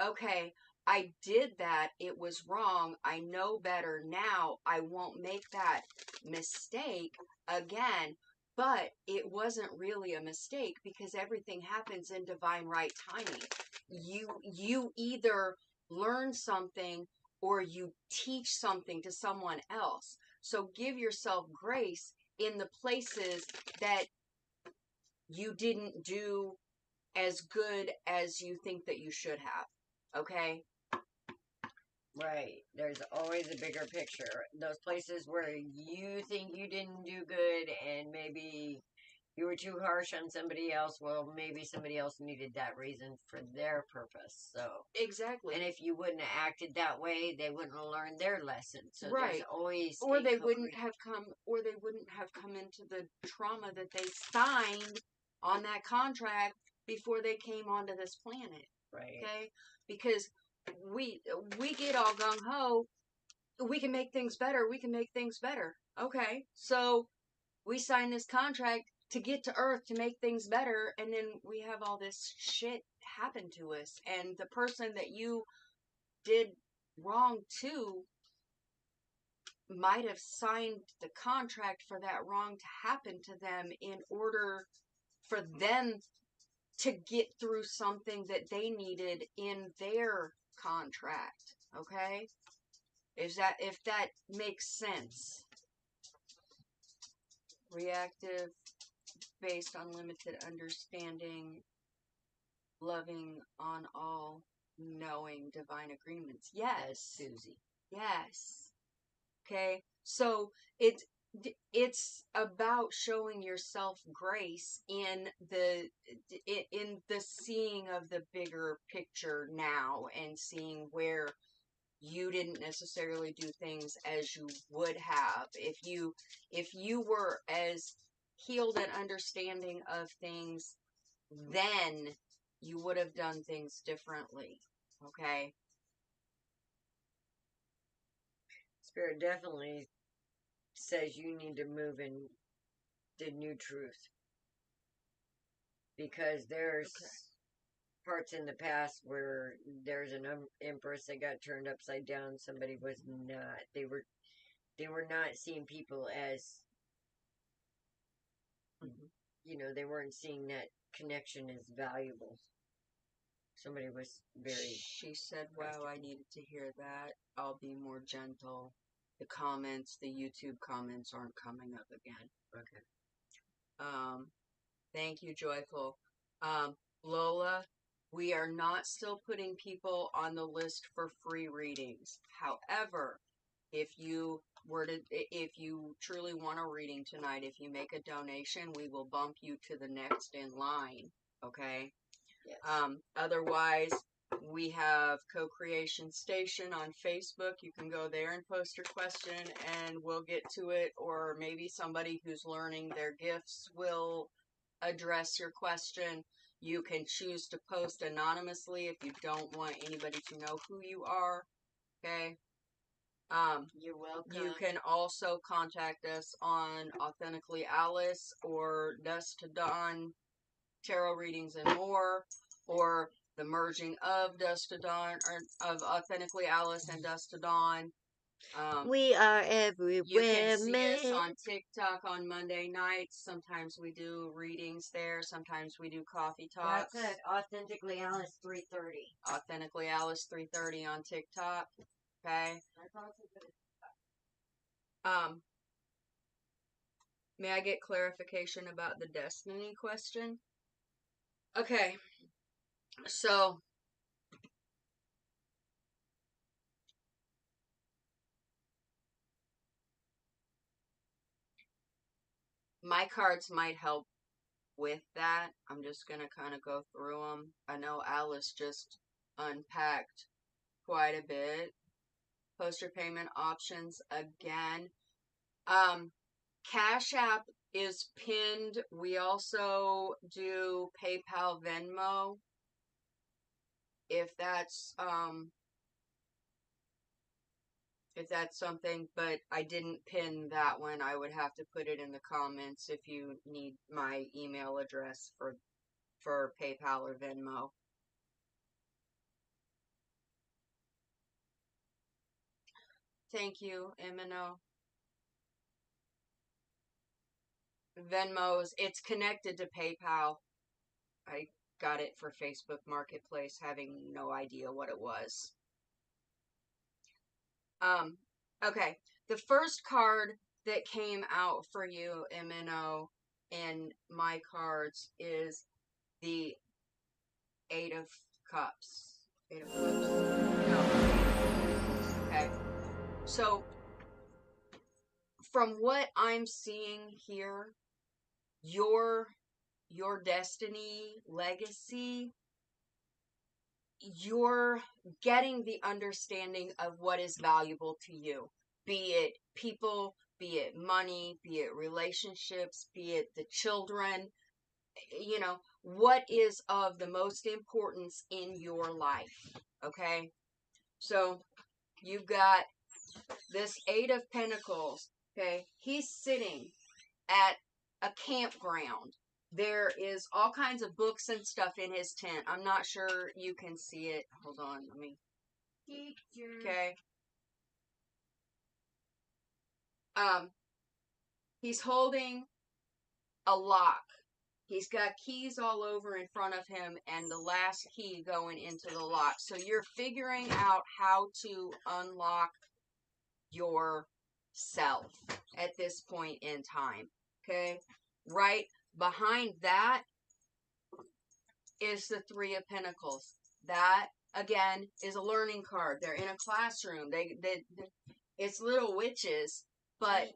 okay, I did that. It was wrong. I know better now. I won't make that mistake again. But it wasn't really a mistake because everything happens in divine right timing. You either learn something or you teach something to someone else. So give yourself grace in the places that you didn't do as good as you think that you should have. Okay? Right. There's always a bigger picture. Those places where you think you didn't do good and maybe you were too harsh on somebody else, well, maybe somebody else needed that reason for their purpose. So Exactly. And if you wouldn't have acted that way, they wouldn't have learned their lesson. So right. There's always or they wouldn't have come into the trauma that they signed on that contract before they came onto this planet. Right. Okay? Because we get all gung ho, we can make things better, we can make things better. Okay. So we sign this contract to get to Earth to make things better, and then we have all this shit happen to us, and the person that you did wrong to might have signed the contract for that wrong to happen to them in order for them to get through something that they needed in their contract. Okay? If that makes sense. Reactive, based on limited understanding, loving on all, knowing divine agreements. Yes. That's Susie. Yes. Okay? So it's about showing yourself grace in the seeing of the bigger picture now, and seeing where you didn't necessarily do things as you would have if you were as healed and understanding of things then, you would have done things differently. Okay? Spirit definitely says you need to move in the new truth. Because there's parts in the past where there's an empress that got turned upside down. Somebody was not. They were not seeing people as, they weren't seeing that connection as valuable. Somebody was very... She said, wow, I needed to hear that. I'll be more gentle. The comments, the YouTube comments aren't coming up again. Okay. Thank you, Joyful. Lola, we are not still putting people on the list for free readings. However, if you truly want a reading tonight, if you make a donation, we will bump you to the next in line. Okay? Yes. Otherwise, we have Co-Creation Station on Facebook. You can go there and post your question and we'll get to it. Or maybe somebody who's learning their gifts will address your question. You can choose to post anonymously if you don't want anybody to know who you are. Okay? You're welcome. You can also contact us on Authentically Alice or Dust to Dawn Tarot Readings and More, or the merging of Dust to Dawn, or of Authentically Alice and Dust to Dawn. We are everywhere. You can see us on TikTok on Monday nights. Sometimes we do readings there. Sometimes we do coffee talks. That's it. Authentically Alice 330. Authentically Alice 330 on TikTok. Okay. May I get clarification about the destiny question? Okay. So, my cards might help with that. I'm just going to kind of go through them. I know Alice just unpacked quite a bit. poster payment options again. Cash App is pinned. We also do PayPal, Venmo. If that's something, but I didn't pin that one. I would have to put it in the comments if you need my email address for PayPal or Venmo. Thank you, M&O. Venmo's, it's connected to PayPal. I got it for Facebook Marketplace, having no idea what it was. Okay. The first card that came out for you, M&O, in my cards is the Eight of Cups. Eight of Cups? No. Okay. So, from what I'm seeing here, your destiny, legacy, you're getting the understanding of what is valuable to you, be it people, be it money, be it relationships, be it the children, you know, what is of the most importance in your life. Okay, so you've got this Eight of Pentacles. Okay, he's sitting at a campground. There is all kinds of books and stuff in his tent. I'm not sure you can see it. Hold on, let me. Okay. He's holding a lock. He's got keys all over in front of him and the last key going into the lock. So you're figuring out how to unlock yourself at this point in time. Okay? Right behind that is the Three of Pentacles. That, again, is a learning card. They're in a classroom. It's little witches, but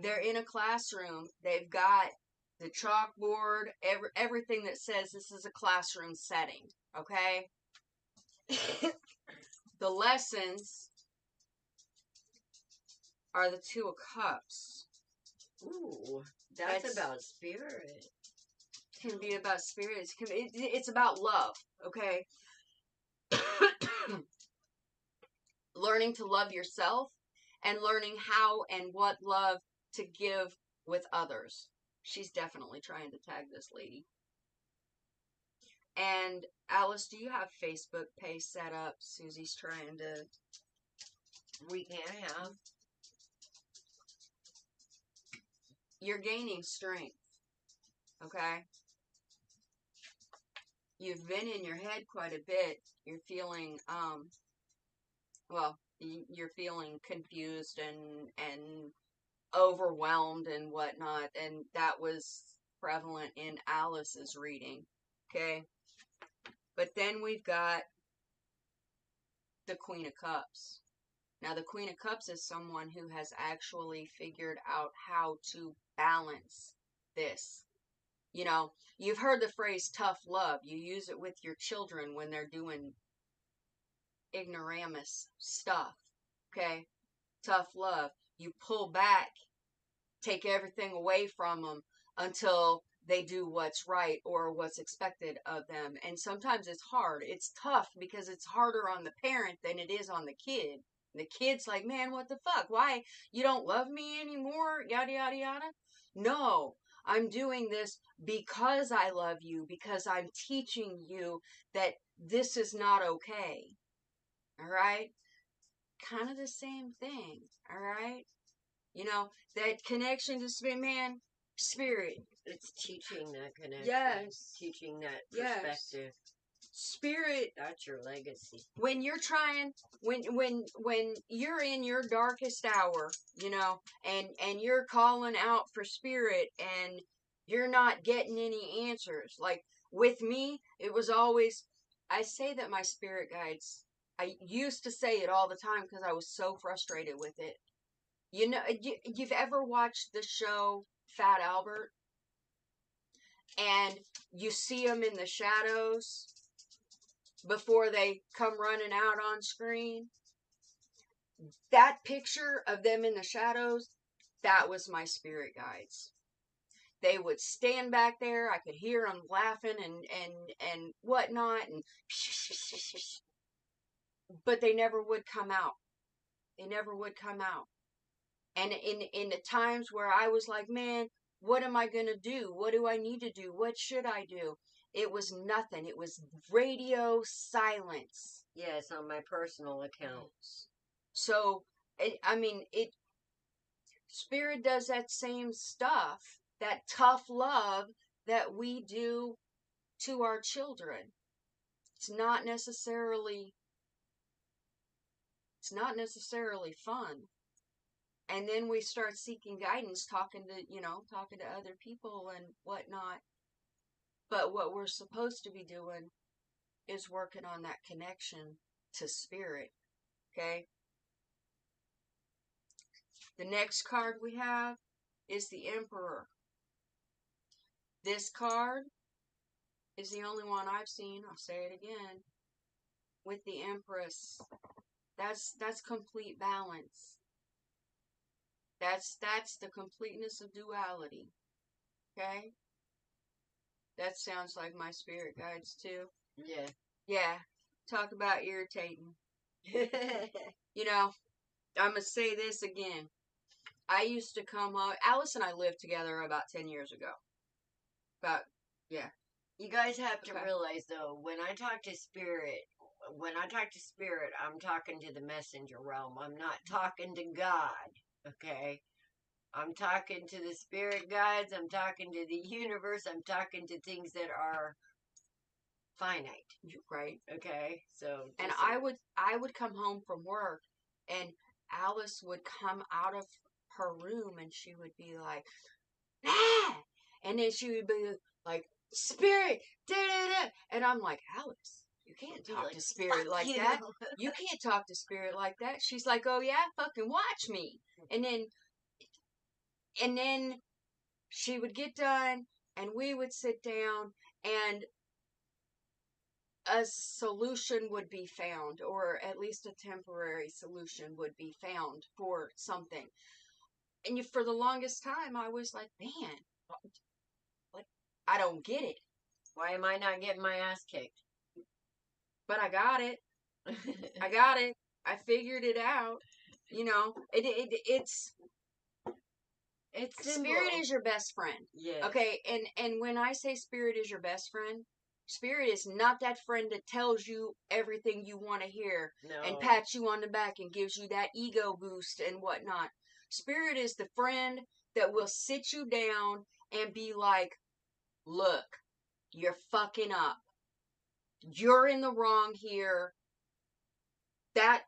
they're in a classroom. They've got the chalkboard, everything that says this is a classroom setting, okay? The lessons are the Two of Cups. Ooh, that's about spirit. Can be about spirit. It's about love, okay? Learning to love yourself and learning how and what love to give with others. She's definitely trying to tag this lady. And Alice, do you have Facebook Pay set up? Susie's trying to. We can have. You're gaining strength. Okay? You've been in your head quite a bit. You're feeling, you're feeling confused and overwhelmed and whatnot, and that was prevalent in Alice's reading, okay? But then we've got the Queen of Cups. Now, the Queen of Cups is someone who has actually figured out how to balance this. You know, you've heard the phrase tough love. You use it with your children when they're doing ignoramus stuff, okay? Tough love. You pull back, take everything away from them until they do what's right or what's expected of them. And sometimes it's hard. It's tough because it's harder on the parent than it is on the kid. The kid's like, man, what the fuck? Why? You don't love me anymore? Yada, yada, yada. No, I'm doing this because I love you, because I'm teaching you that this is not okay. All right? Kind of the same thing. All right? You know, that connection to spirit, man, spirit. It's teaching that connection. Yes. Teaching that Yes. perspective. Spirit. That's your legacy. When you're trying, when you're in your darkest hour, you know, and you're calling out for spirit and you're not getting any answers. Like with me, it was always, I say that my spirit guides, I used to say it all the time because I was so frustrated with it. You know, you've ever watched the show Fat Albert? And you see them in the shadows before they come running out on screen? that picture of them in the shadows, that was my spirit guides. They would stand back there. I could hear them laughing and whatnot, and but they never would come out. They never would come out. And in the times where I was like, man, what am I gonna do? What do I need to do? What should I do? It was nothing. It was radio silence. Yes, on my personal accounts. So, it Spirit does that same stuff, that tough love that we do to our children. It's not necessarily fun. And then we start seeking guidance, talking to other people and whatnot. But what we're supposed to be doing is working on that connection to spirit. Okay? The next card we have is the Emperor. This card is the only one I've seen, I'll say it again, with the Empress. That's complete balance. That's the completeness of duality. Okay? That sounds like my spirit guides too. Yeah. Yeah. Talk about irritating. You know, I'm going to say this again. I used to come home. Alice and I lived together about 10 years ago. Yeah. You guys have to Okay. realize, though, when I talk to spirit, I'm talking to the messenger realm. I'm not talking to God, okay? I'm talking to the spirit guides. I'm talking to the universe. I'm talking to things that are finite. Right. Okay? So. And I would come home from work, and Alice would come out of her room, and she would be like, ah! And then she would be like, spirit, da-da-da. And I'm like, Alice, you can't talk to spirit like that. You can't talk to spirit like that. She's like, oh yeah, fucking watch me. And then she would get done, and we would sit down, and a solution would be found, or at least a temporary solution would be found for something. And for the longest time, I was like, man, like, I don't get it. Why am I not getting my ass kicked? But I got it. I got it. I figured it out. You know, it's simple. Spirit is your best friend. Yes. Okay, and when I say spirit is your best friend, spirit is not that friend that tells you everything you want to hear and pats you on the back and gives you that ego boost and whatnot. Spirit is the friend that will sit you down and be like, look, you're fucking up. You're in the wrong here. That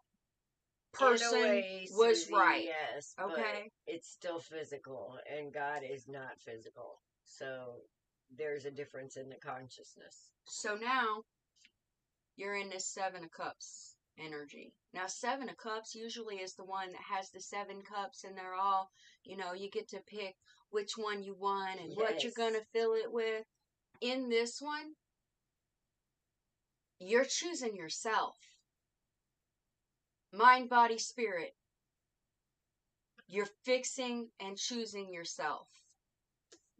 person was Susie, right. Yes. Okay. But it's still physical, and God is not physical. So there's a difference in the consciousness. So now you're in this 7 of Cups energy. Now 7 of Cups usually is the one that has the 7 cups, and they're all, you get to pick which one you want and what you're going to fill it with. In this one, you're choosing yourself. Mind, body, spirit. You're fixing and choosing yourself.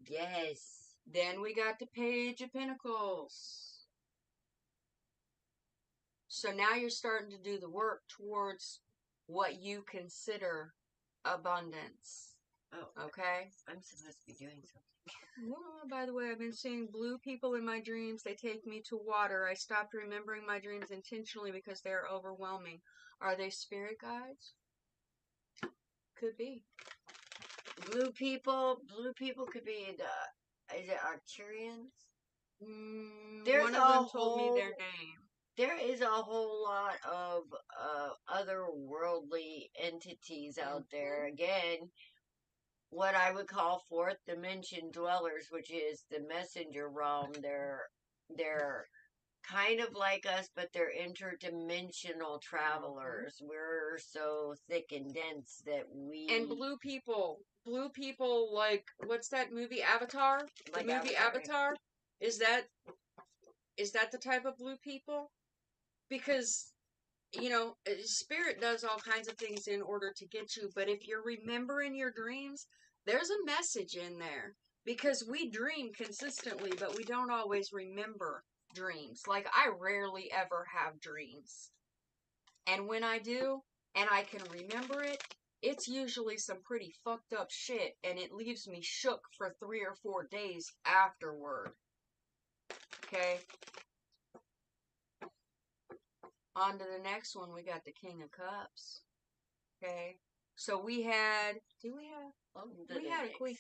Yes. Then we got the Page of Pentacles. So now you're starting to do the work towards what you consider abundance. Oh. Okay? I'm supposed to be doing something. Well, by the way, I've been seeing blue people in my dreams. They take me to water. I stopped remembering my dreams intentionally because they are overwhelming. Are they spirit guides? Could be. Blue people could be is it Arcturians? One of them told me their name. There is a whole lot of otherworldly entities out there. Again, what I would call fourth dimension dwellers, which is the messenger realm. They're kind of like us, but they're interdimensional travelers. We're so thick and dense that we... And blue people, like, what's that movie, Avatar? Like the movie Avatar? Is that the type of blue people? Because Spirit does all kinds of things in order to get you, but if you're remembering your dreams, there's a message in there, because we dream consistently, but we don't always remember dreams. Like, I rarely ever have dreams. And when I do, and I can remember it, it's usually some pretty fucked up shit, and it leaves me shook for 3 or 4 days afterward. Okay? On to the next one, we got the King of Cups. Okay. So we had, we had a queen.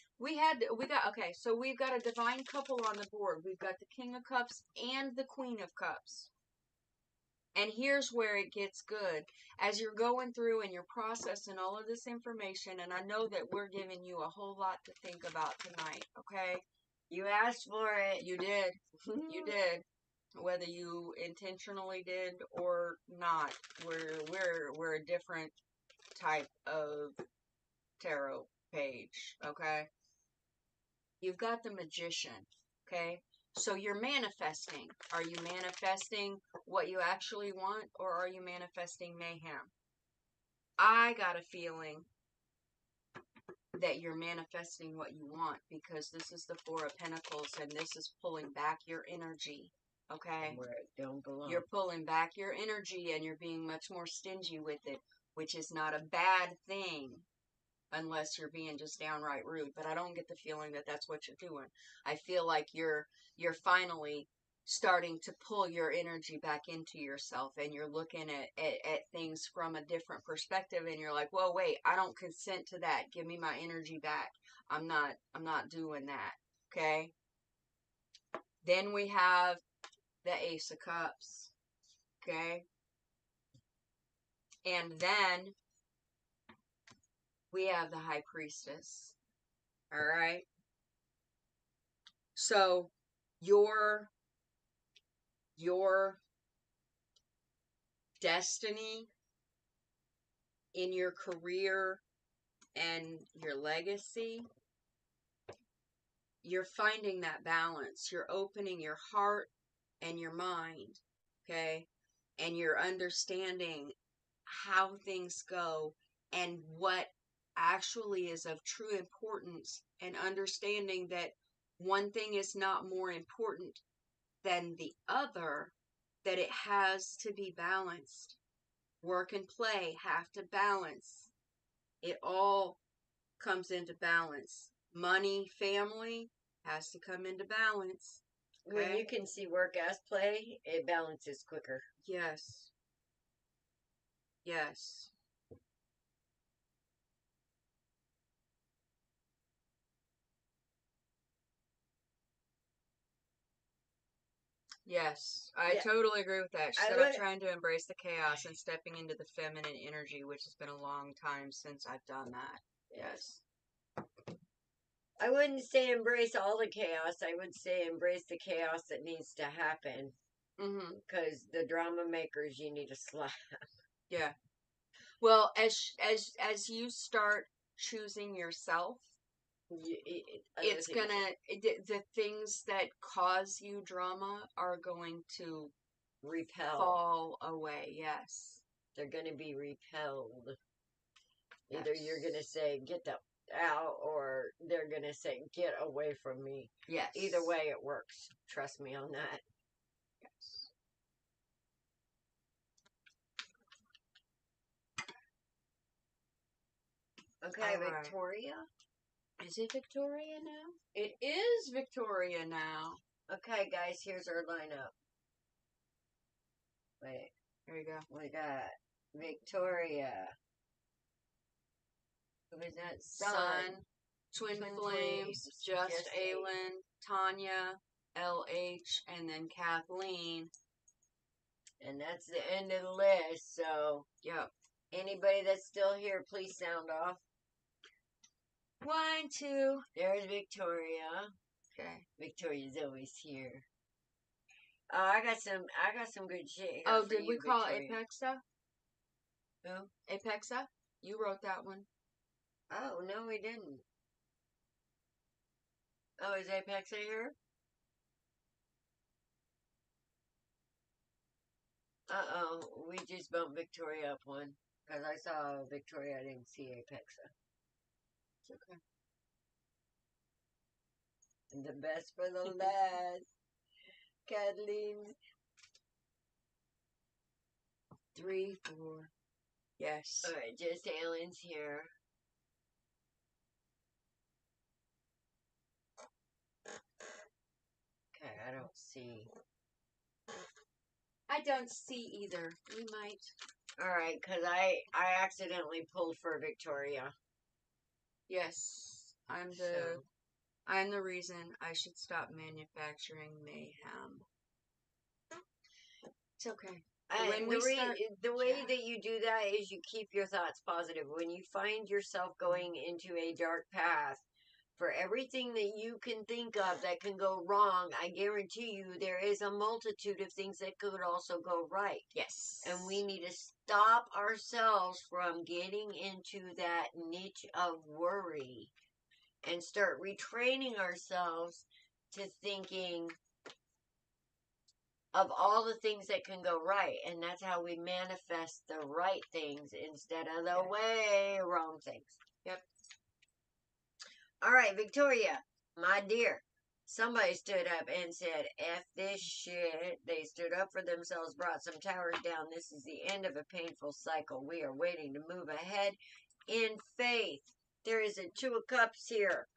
Okay, so we've got a divine couple on the board. We've got the King of Cups and the Queen of Cups. And here's where it gets good. As you're going through and you're processing all of this information, and I know that we're giving you a whole lot to think about tonight, okay? You asked for it. You did. You did. Whether you intentionally did or not, we're a different type of tarot page, okay? You've got the Magician, okay? So you're manifesting. Are you manifesting what you actually want, or are you manifesting mayhem? I got a feeling that you're manifesting what you want, because this is the Four of Pentacles, and this is pulling back your energy. Okay? Where it don't belong. You're pulling back your energy, and you're being much more stingy with it, which is not a bad thing unless you're being just downright rude. But I don't get the feeling that that's what you're doing. I feel like you're finally starting to pull your energy back into yourself, and you're looking at things from a different perspective, and you're like, well, wait, I don't consent to that. Give me my energy back. I'm not doing that. Okay? Then we have the Ace of Cups, okay? And then we have the High Priestess, all right? So your destiny in your career and your legacy, you're finding that balance. You're opening your heart and your mind, okay? And you're understanding how things go and what actually is of true importance, and understanding that one thing is not more important than the other, that it has to be balanced. Work and play have to balance. It all comes into balance. Money, family has to come into balance. Okay? When you can see work as play, it balances quicker. Yes. Yes. Yes, I totally agree with that. She said, I'm trying to embrace the chaos and stepping into the feminine energy, which has been a long time since I've done that. Yes. I wouldn't say embrace all the chaos. I would say embrace the chaos that needs to happen. Because the drama makers, you need to slap. Yeah. Well, as you start choosing yourself, it's gonna, the things that cause you drama are going to fall away. Yes. They're going to be repelled. Either you're going to say, get the out, or they're going to say, get away from me. Yes. Either way, it works. Trust me on that. Yes. Okay, Victoria. Is it Victoria now? It is Victoria now. Okay, guys, here's our lineup. Wait. There you go. We got Victoria. Who is that? Sun, Twin Flames, Just Aylin, Tanya, LH, and then Kathleen. And that's the end of the list, so... Yep. Anybody that's still here, please sound off. 1, 2. There's Victoria. Okay. Victoria's always here. Oh, I got some good shit here. Oh, did we call Apexa? Who? Apexa? You wrote that one. Oh, no, we didn't. Oh, is Apexa here? We just bumped Victoria up one. Because I saw Victoria, I didn't see Apexa. It's okay. And the best for the last. Kathleen. 3, 4. Yes. Alright, just aliens here. Okay, I don't see. I don't see either. We might. Alright, because I accidentally pulled for Victoria. Yes. I'm the reason I should stop manufacturing mayhem. It's okay. The way that you do that is you keep your thoughts positive. When you find yourself going into a dark path, for everything that you can think of that can go wrong, I guarantee you there is a multitude of things that could also go right. Yes. And we need to stop ourselves from getting into that niche of worry and start retraining ourselves to thinking of all the things that can go right. And that's how we manifest the right things instead of the way wrong things. Yep. All right, Victoria, my dear. Somebody stood up and said, F this shit. They stood up for themselves, brought some towers down. This is the end of a painful cycle. We are waiting to move ahead in faith. There is a 2 of Cups here.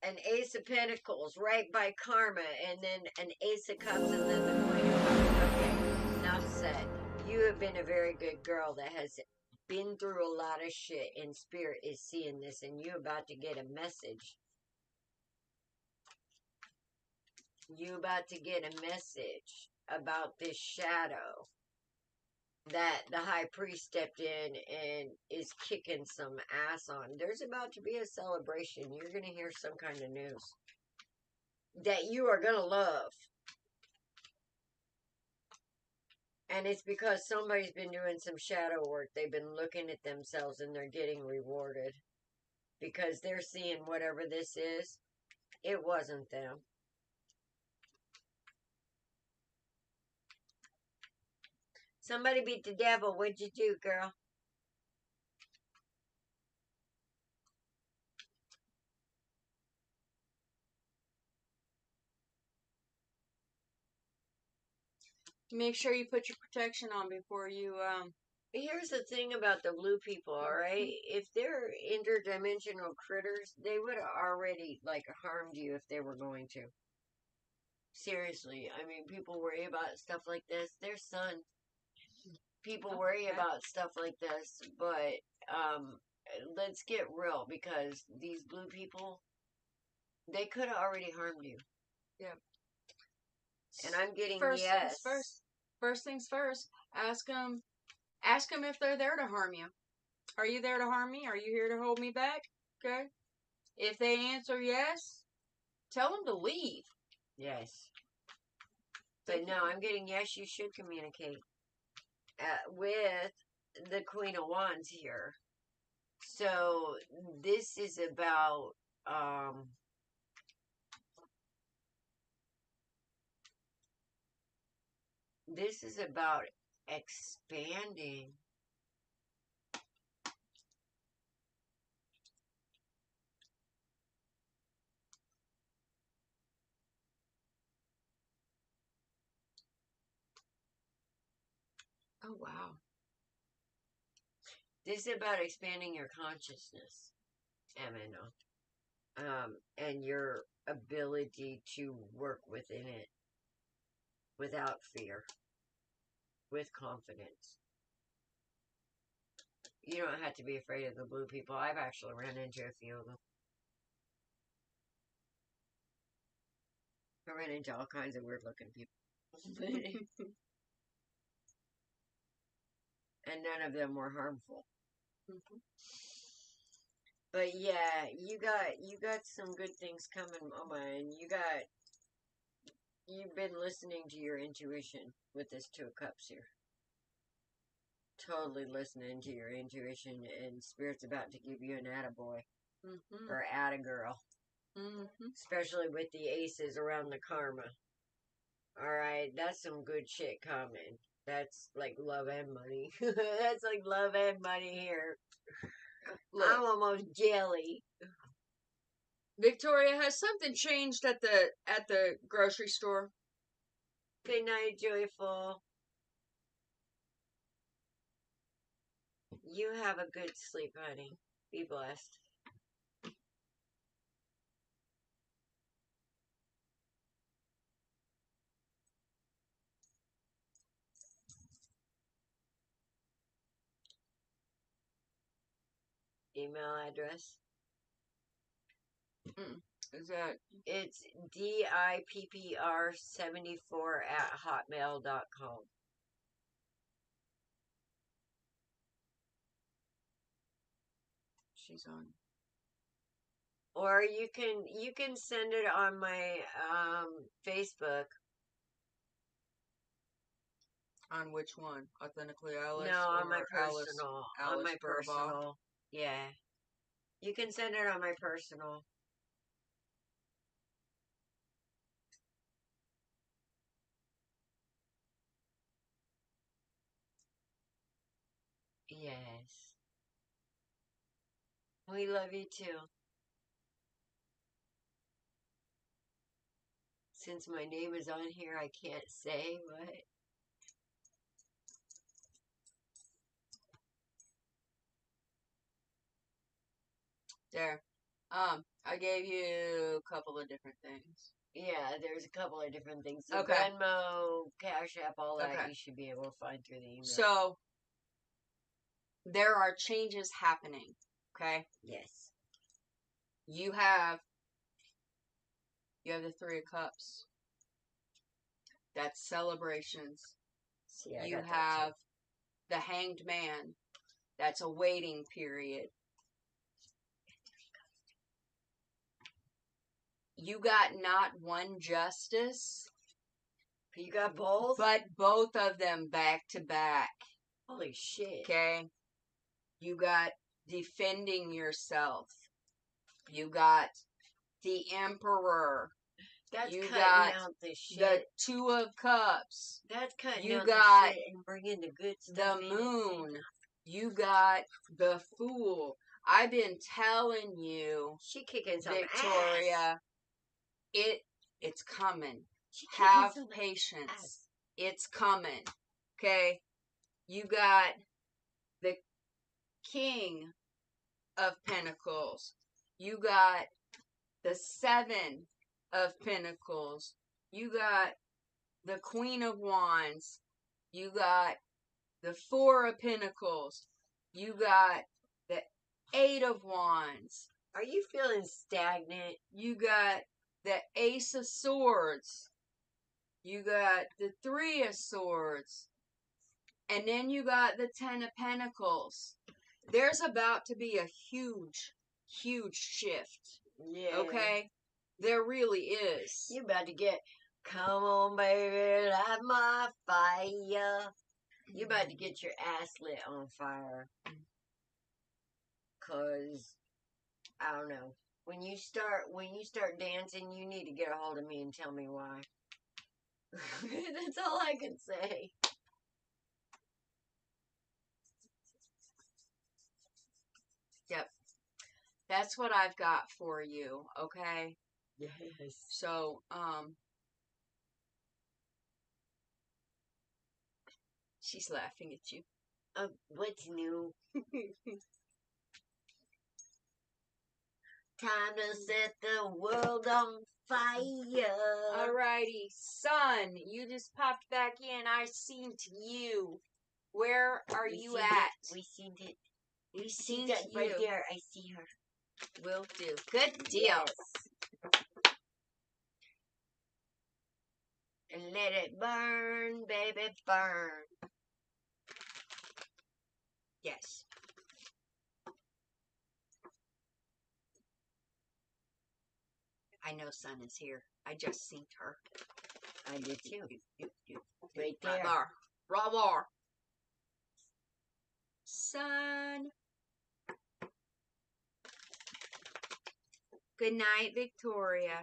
An Ace of Pentacles right by Karma, and then an Ace of Cups, and then the Queen of Cups. Okay, enough said. You have been a very good girl that has been through a lot of shit, and Spirit is seeing this, and you're about to get a message. You about to get a message about this shadow that the high priest stepped in and is kicking some ass on. There's about to be a celebration. You're going to hear some kind of news that you are going to love. And it's because somebody's been doing some shadow work. They've been looking at themselves and they're getting rewarded. Because they're seeing whatever this is, it wasn't them. Somebody beat the devil. What'd you do, girl? Make sure you put your protection on before you, Here's the thing about the blue people, alright? If they're interdimensional critters, they would have already, harmed you if they were going to. Seriously. I mean, people worry about stuff like this. Their son. People worry about stuff like this, but, let's get real, because these blue people, they could have already harmed you. Yep. And I'm getting First yes. things first. Ask them if they're there to harm you. Are you there to harm me? Are you here to hold me back? Okay. If they answer yes, tell them to leave. Yes. But no, I'm getting yes, you should communicate with the Queen of Wands here. So this is about expanding. Oh, wow. This is about expanding your consciousness, Amino. And your ability to work within it without fear, with confidence. You don't have to be afraid of the blue people. I've actually run into a few of them. I ran into all kinds of weird looking people. And none of them were harmful. Mm-hmm. But yeah, you got some good things coming, Mama, and you've been listening to your intuition with this 2 of Cups here. Totally listening to your intuition, and Spirit's about to give you an attaboy. Mm-hmm. Or attagirl. Mm-hmm. Especially with the aces around the karma. Alright, that's some good shit coming. That's like love and money. That's like love and money here. Look, I'm almost jelly. Victoria, has something changed at the grocery store? Good night, Joyful. You have a good sleep, honey. Be blessed. Email address. Is that It's dippr74@hotmail.com. she's on? Or you can send it on my Facebook. On which one? Authentically Alice? No, on my or personal. Alice On my Burbaugh? personal. Yeah. You can send it on my personal. Yes. We love you too. Since my name is on here, I can't say what. There. I gave you a couple of different things. Yeah, there's a couple of different things. So Okay. Venmo, Cash App, all that Okay. you should be able to find through the email. So, there are changes happening, okay? Yes. You have the Three of Cups. That's celebrations. See, I You got that have the Hanged Man. That's a waiting period. You got not one justice, too. You got both? but both of them back to back. Holy shit. Okay? You got defending yourself. You got the Emperor. That's You cutting got out the shit. the Two of Cups. That's cutting You out got the shit and bringing the good the stuff in. Moon. You got the Fool. I've been telling you, She kicking some Victoria, ass. it's coming. She kicking Have some patience. ass. It's coming. Okay? You got the King of Pentacles. You got the Seven of Pentacles. You got the Queen of Wands. You got the Four of Pentacles. You got the Eight of Wands. Are you feeling stagnant? You got the Ace of Swords. You got the Three of Swords. And then you got the Ten of Pentacles. There's about to be a huge, huge shift. Yeah. Okay? There really is. You about to get, come on, baby, light my fire. You about to get your ass lit on fire. Cause, I don't know. When you start dancing, you need to get a hold of me and tell me why. That's all I can say. Yep. That's what I've got for you, okay? Yes. So, she's laughing at you. What's new? Time to set the world on fire. Alrighty, Sun, you just popped back in. I seen you. Where are you at? We seen it. We She's seen right you. there. I see her. Will do. Good deal. Yes. And let it burn, baby, burn. Yes. I know Sun is here. I just seen her. I did too. Right there. Right there. Right there. Sun. Good night, Victoria.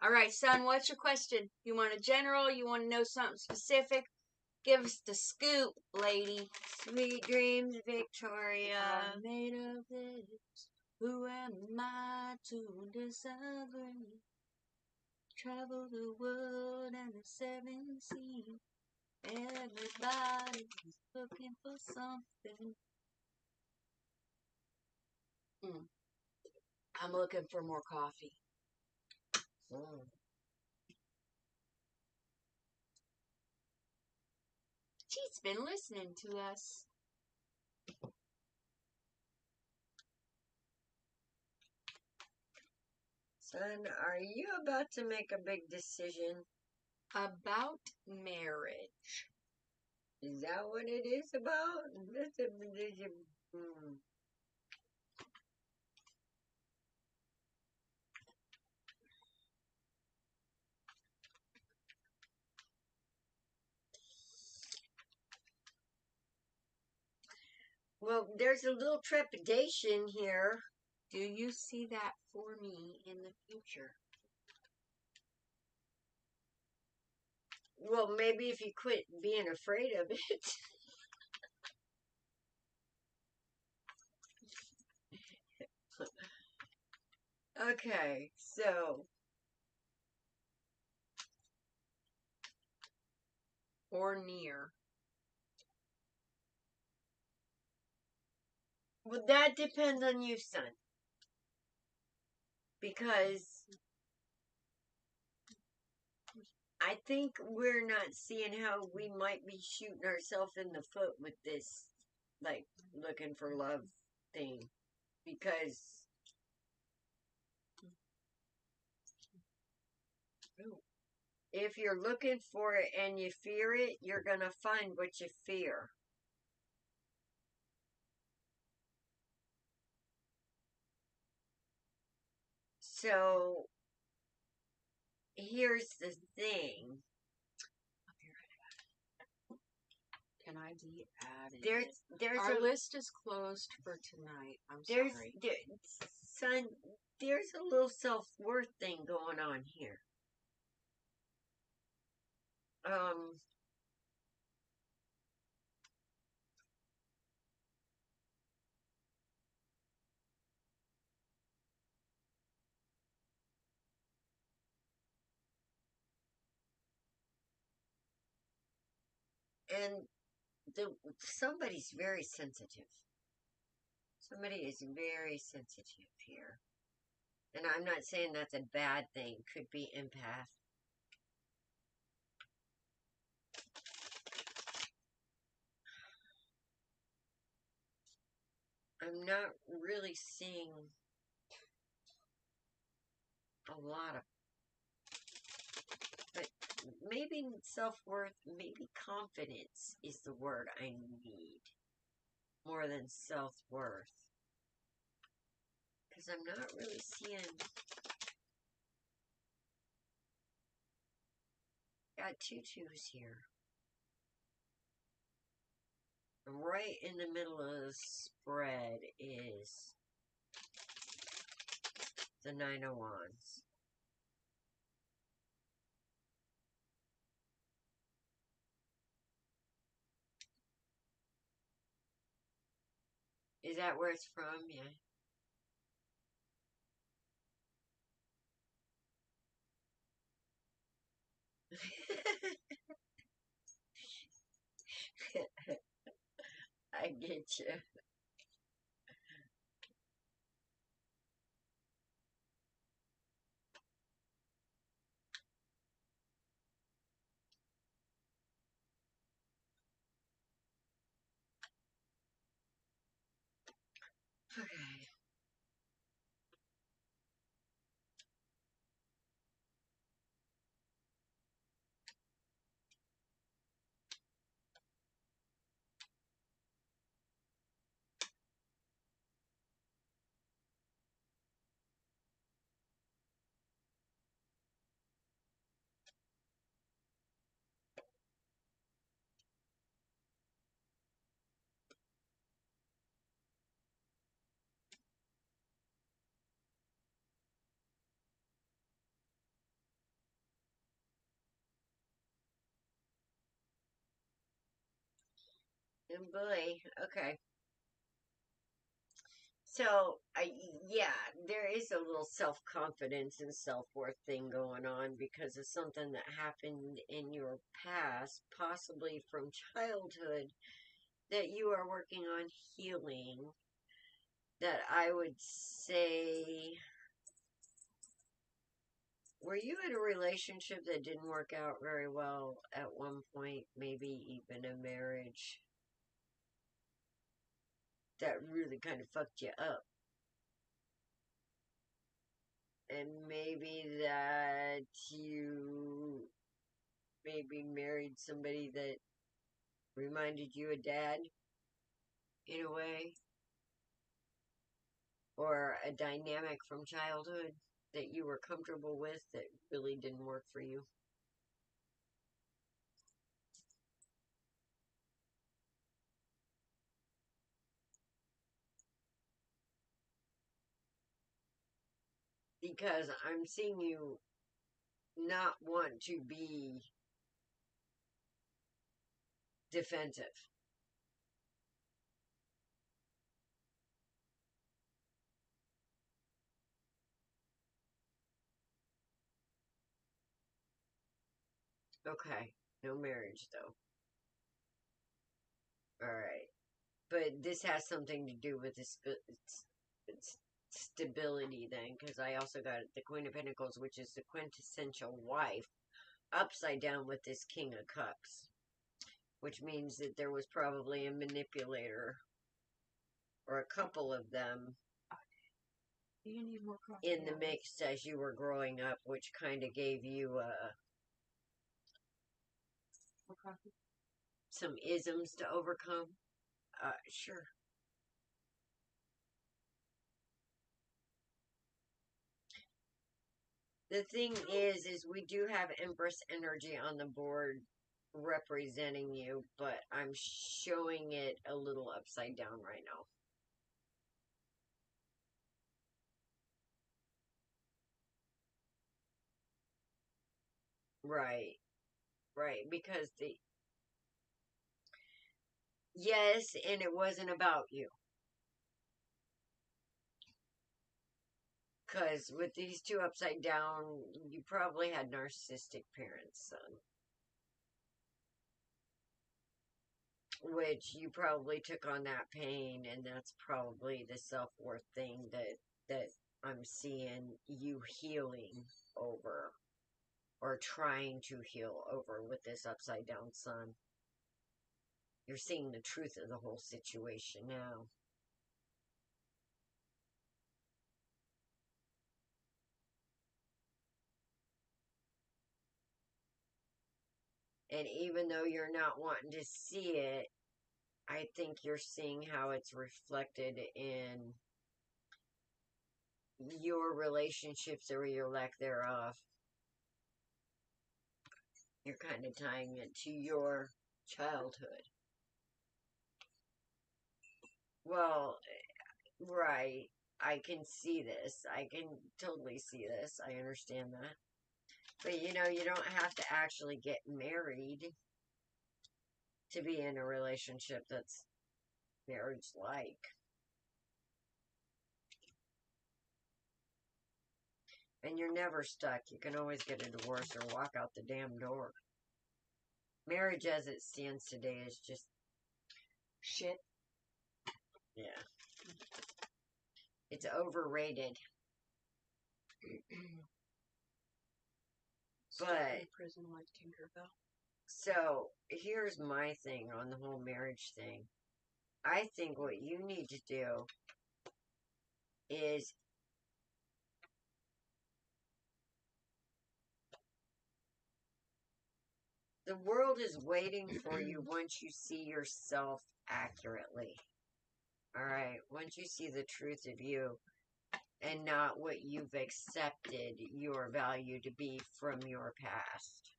All right, Sun, what's your question? You want a general? You want to know something specific? Give us the scoop, lady. Sweet dreams, Victoria. I'm made of this. Who am I to disagree? Travel the world and the seven seas. Everybody's looking for something. I'm looking for more coffee. She's been listening to us. Son, are you about to make a big decision? About marriage. Is that what it is about? Well, there's a little trepidation here. Do you see that for me in the future? Well, maybe if you quit being afraid of it. Okay, so. Or near? Well, that depends on you, son. Because I think we're not seeing how we might be shooting ourselves in the foot with this, like, looking for love thing. Because if you're looking for it and you fear it, you're going to find what you fear. So, here's the thing. Can I be added? There's Our list is closed for tonight. I'm sorry. Son, there's a little self-worth thing going on here. And somebody's very sensitive. Somebody is very sensitive here. And I'm not saying that's a bad thing. Could be empath. I'm not really seeing a lot of, but maybe self-worth, maybe confidence is the word I need more than self-worth. Because I'm not really seeing, got 2 2s here. Right in the middle of the spread is the 9 of Wands. Is that where it's from? Yeah. I get you. Okay. Oh boy. Okay. So, yeah, there is a little self confidence and self worth thing going on because of something that happened in your past, possibly from childhood, that you are working on healing. That I would say, were you in a relationship that didn't work out very well at one point? Maybe even a marriage that really kind of fucked you up. And maybe that you maybe married somebody that reminded you of dad in a way, or a dynamic from childhood that you were comfortable with that really didn't work for you. Because I'm seeing you not want to be defensive. Okay, no marriage though. All right, but this has something to do with it's stability then, because I also got the Queen of Pentacles, which is the quintessential wife, upside down with this King of Cups, which means that there was probably a manipulator or a couple of them Do you need more coffee? in the mix as you were growing up, which kind of gave you More coffee? some isms to overcome. Sure. The thing is we do have Empress energy on the board representing you, but I'm showing it a little upside down right now. Right, right, because yes, and it wasn't about you. Because with these two upside down, you probably had narcissistic parents, son. Which you probably took on that pain, and that's probably the self-worth thing that I'm seeing you healing over, or trying to heal over with this upside down sun. You're seeing the truth of the whole situation now. And even though you're not wanting to see it, I think you're seeing how it's reflected in your relationships or your lack thereof. You're kind of tying it to your childhood. Well, right. I can see this. I can totally see this. I understand that. But you know, you don't have to actually get married to be in a relationship that's marriage like. And you're never stuck. You can always get a divorce or walk out the damn door. Marriage as it stands today is just Shit. yeah. It's overrated. Stuck But in prison like Tinkerbell. so here's my thing on the whole marriage thing. I think what you need to do is the world is waiting for you once you see yourself accurately. Alright? Once you see the truth of you and not what you've accepted your value to be from your past.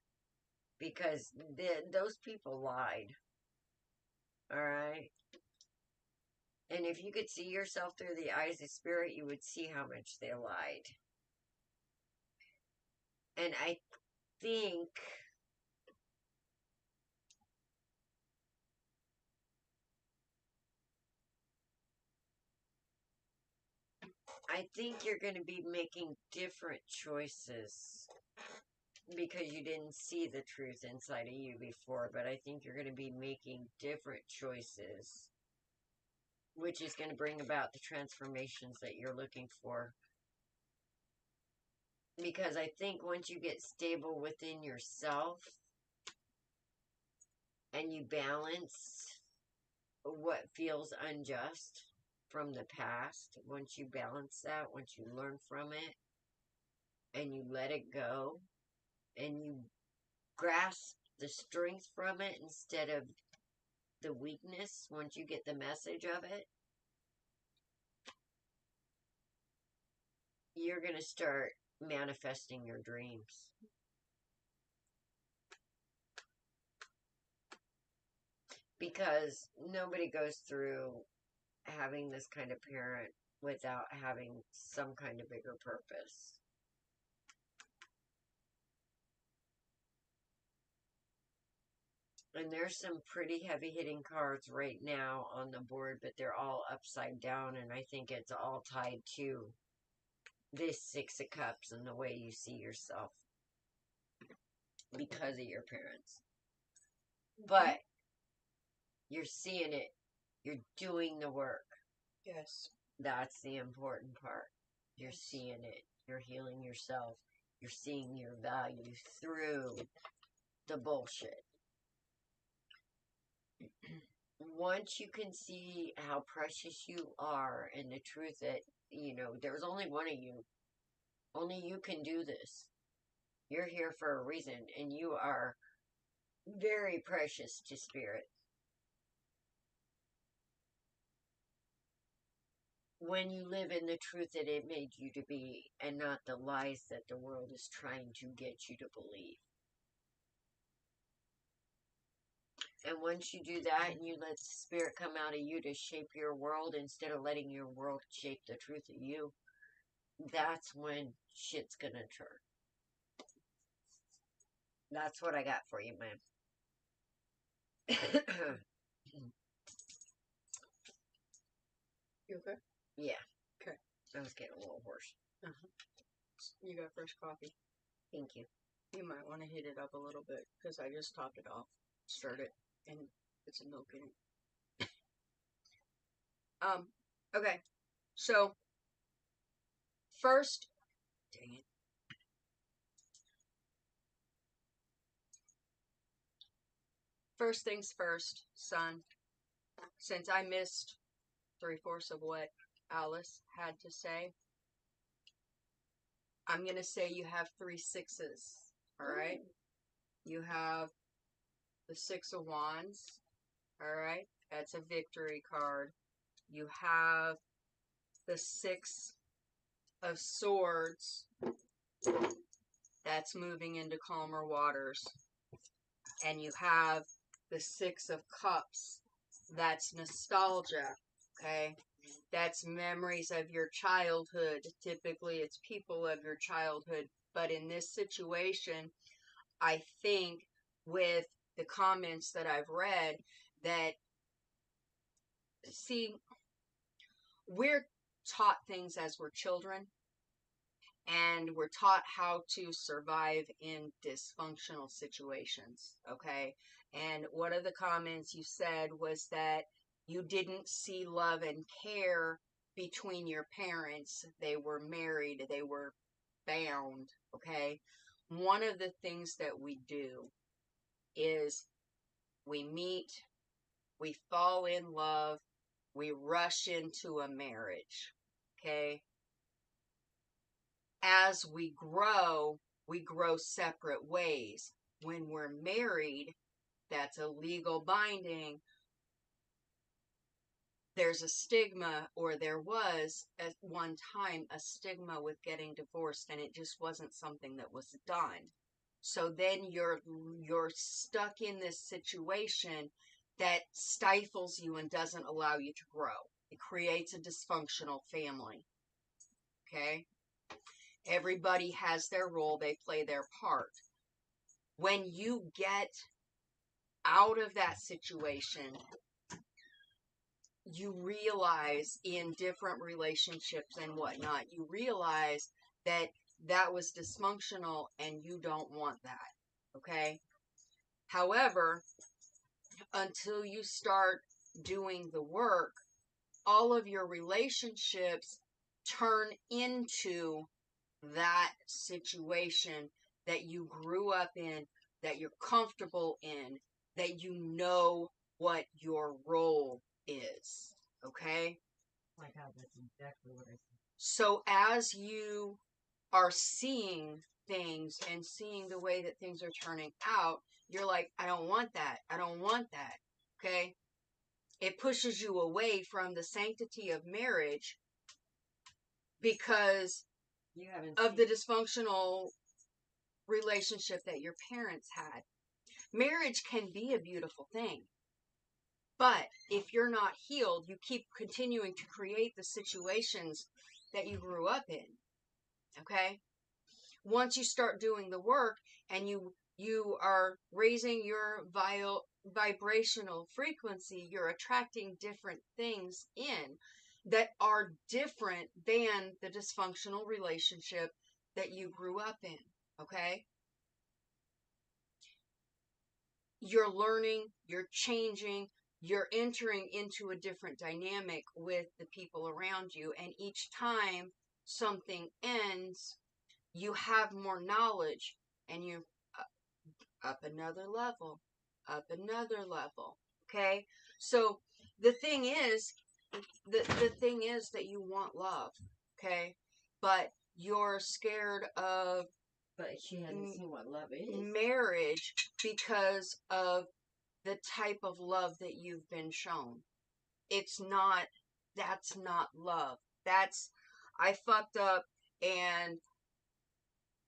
Because those people lied. Alright? And if you could see yourself through the eyes of spirit, you would see how much they lied. And I think I think you're going to be making different choices because you didn't see the truth inside of you before, but I think you're going to be making different choices, which is going to bring about the transformations that you're looking for. Because I think once you get stable within yourself and you balance what feels unjust from the past, once you balance that, once you learn from it and you let it go and you grasp the strength from it instead of the weakness, once you get the message of it, you're going to start manifesting your dreams. Because nobody goes through having this kind of parent without having some kind of bigger purpose. And there's some pretty heavy hitting cards right now on the board, but they're all upside down, and I think it's all tied to this Six of Cups and the way you see yourself because of your parents. But you're seeing it. You're doing the work. Yes. That's the important part. You're seeing it. You're healing yourself. You're seeing your value through the bullshit. Once you can see how precious you are and the truth that, you know, there's only one of you. Only you can do this. You're here for a reason, and you are very precious to Spirit. When you live in the truth that it made you to be, and not the lies that the world is trying to get you to believe. And once you do that and you let Spirit come out of you to shape your world instead of letting your world shape the truth of you, that's when shit's gonna turn. That's what I got for you, man. You okay? Yeah. Okay. I was getting a little hoarse. Uh-huh. You got fresh coffee. Thank you. You might want to heat it up a little bit because I just topped it off, stirred it, and put some milk in it. Okay. So, first, dang it. First things first, son. Since I missed 3/4 of what Alice had to say, I'm going to say you have 3 sixes. All right? You have the 6 of Wands. All right? That's a victory card. You have the 6 of Swords. That's moving into calmer waters. And you have the 6 of Cups. That's nostalgia. Okay? That's memories of your childhood. Typically, it's people of your childhood. But in this situation, I think with the comments that I've read, that, see, we're taught things as we're children, and we're taught how to survive in dysfunctional situations, okay? And one of the comments you said was that you didn't see love and care between your parents. They were married, they were bound, okay? One of the things that we do is we meet, we fall in love, we rush into a marriage, okay? As we grow separate ways. When we're married, that's a legal binding. There's a stigma, or there was at one time a stigma with getting divorced, and it just wasn't something that was done. So then you're stuck in this situation that stifles you and doesn't allow you to grow. It creates a dysfunctional family. Okay? Everybody has their role, they play their part. When you get out of that situation, you realize in different relationships and whatnot, you realize that that was dysfunctional and you don't want that. Okay? However, until you start doing the work, all of your relationships turn into that situation that you grew up in, that you're comfortable in, that you know what your role is. Okay? Oh my God, that's exactly what I said. So as you are seeing things and seeing the way that things are turning out, you're like, I don't want that. I don't want that. Okay? It pushes you away from the sanctity of marriage because You haven't of seen the dysfunctional relationship that your parents had. Marriage can be a beautiful thing. But if you're not healed, you keep continuing to create the situations that you grew up in. Okay? Once you start doing the work and you are raising your vibrational frequency, you're attracting different things in that are different than the dysfunctional relationship that you grew up in. Okay? You're learning, you're changing, you're entering into a different dynamic with the people around you. And each time something ends, you have more knowledge and you up another level, up another level. Okay? So the thing is, the thing is that you want love. Okay? But you're scared of But she hasn't seen what love is. marriage because of the type of love that you've been shown. It's not, that's not love. That's, I fucked up and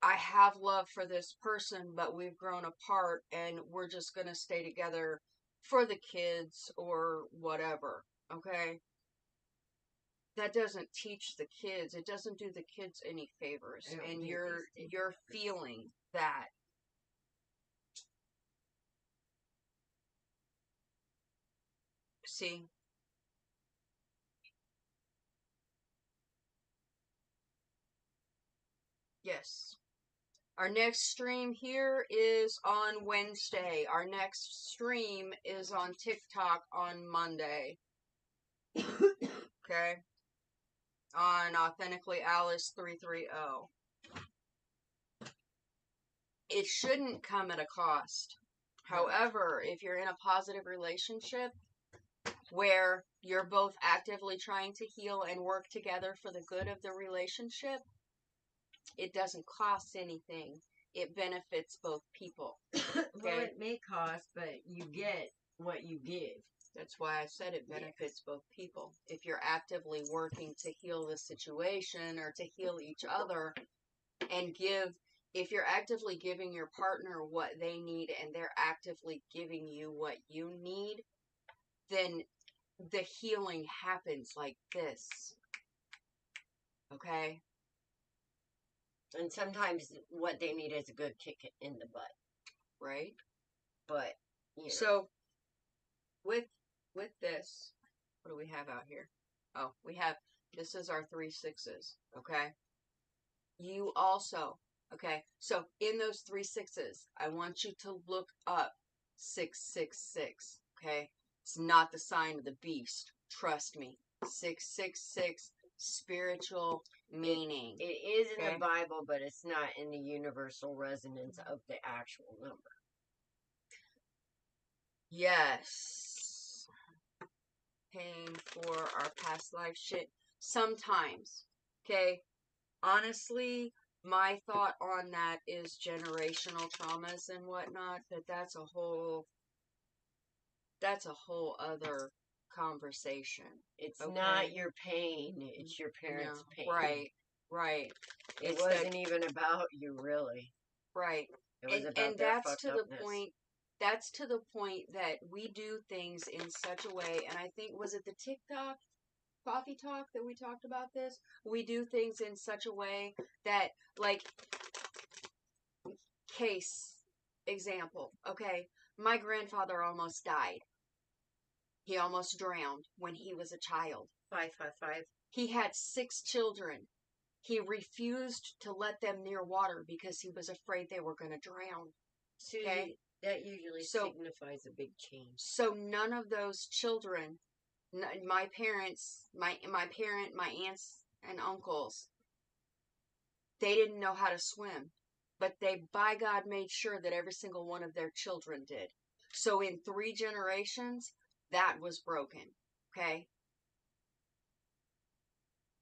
I have love for this person, but we've grown apart and we're just going to stay together for the kids or whatever. Okay? That doesn't teach the kids. It doesn't do the kids any favors. I don't And think you're feeling that. See? Yes. Our next stream here is on Wednesday. Our next stream is on TikTok on Monday. Okay? On Authentically Alice 330. It shouldn't come at a cost. However, if you're in a positive relationship where you're both actively trying to heal and work together for the good of the relationship, it doesn't cost anything. It benefits both people. Well, it may cost, but you get what you give. That's why I said it benefits both people. If you're actively working to heal the situation or to heal each other and if you're actively giving your partner what they need and they're actively giving you what you need, then the healing happens like this. Okay? And sometimes what they need is a good kick in the butt. Right? But, you know. So, with this, what do we have out here? Oh, this is our 3 6s, okay? You also, okay, so in those 3 6s, I want you to look up 666, okay? It's not the sign of the beast, trust me. 666, spiritual meaning. It is in the Bible, but it's not in the universal resonance of the actual number. Yes. Paying for our past life shit. Sometimes. Okay? Honestly, my thought on that is generational traumas and whatnot, but that's a whole other conversation. It's okay? not your pain, it's your parents' pain. Right. It wasn't even about you, really. Right. It was about their fucked upness. That's to the point that we do things in such a way, and I think, was it the TikTok coffee talk that we talked about this? We do things in such a way that, like, case example, okay, my grandfather almost died. He almost drowned when he was a child. 555. He had 6 children. He refused to let them near water because he was afraid they were going to drown. Susie, Okay? that usually signifies a big change. So none of those children, my parents, my parent, my aunts and uncles, they didn't know how to swim. But they, by God, made sure that every single one of their children did. So in 3 generations, that was broken. Okay?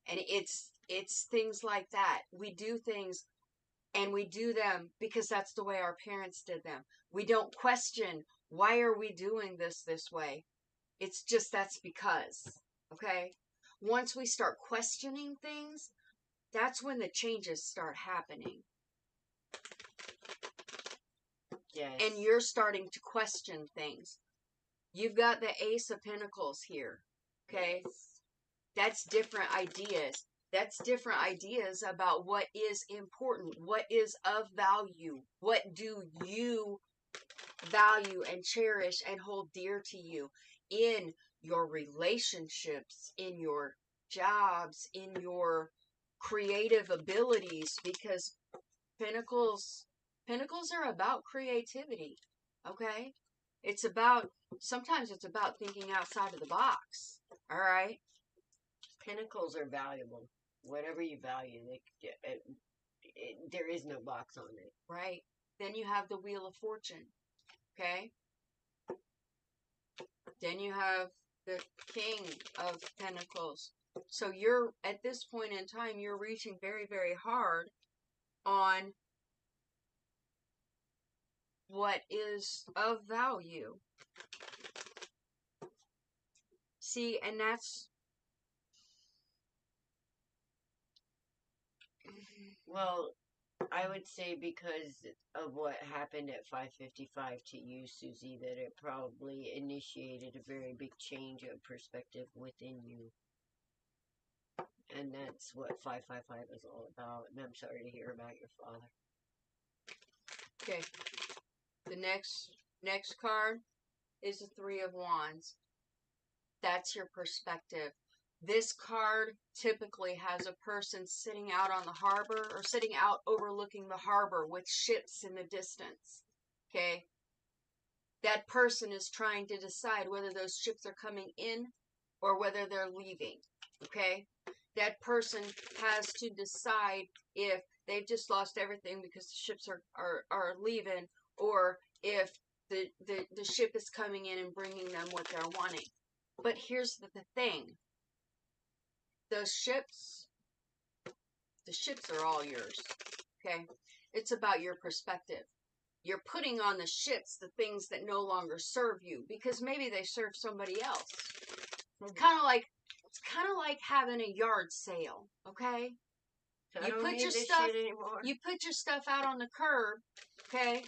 And it's things like that. We do things, and we do them because that's the way our parents did them. We don't question, why are we doing this way? It's just that's because. Okay? Once we start questioning things, that's when the changes start happening. Yes. And you're starting to question things. You've got the Ace of Pentacles here. Okay? Yes. That's different ideas. That's different ideas about what is important, what is of value, what do you value and cherish and hold dear to you in your relationships, in your jobs, in your creative abilities, because Pentacles are about creativity. Okay? Sometimes it's about thinking outside of the box. All right? Pentacles are valuable. Whatever you value, there is no box on it. Right. Then you have the Wheel of Fortune. Okay? Then you have the King of Pentacles. So you're, at this point in time, you're reaching very, very hard on what is of value. See, and that's... Well, I would say because of what happened at 555 to you, Susie, that it probably initiated a very big change of perspective within you. And that's what 555 is all about. And I'm sorry to hear about your father. Okay. The next card is the Three of Wands. That's your perspective. This card typically has a person sitting out on the harbor or sitting out overlooking the harbor with ships in the distance. Okay? That person is trying to decide whether those ships are coming in or whether they're leaving. Okay? That person has to decide if they've just lost everything because the ships are leaving, or if the ship is coming in and bringing them what they're wanting. But here's the thing. The ships are all yours, okay? It's about your perspective. You're putting on the ships the things that no longer serve you because maybe they serve somebody else. It's kind of like having a yard sale, okay? You put your stuff shit anymore. You put your stuff out on the curb, okay?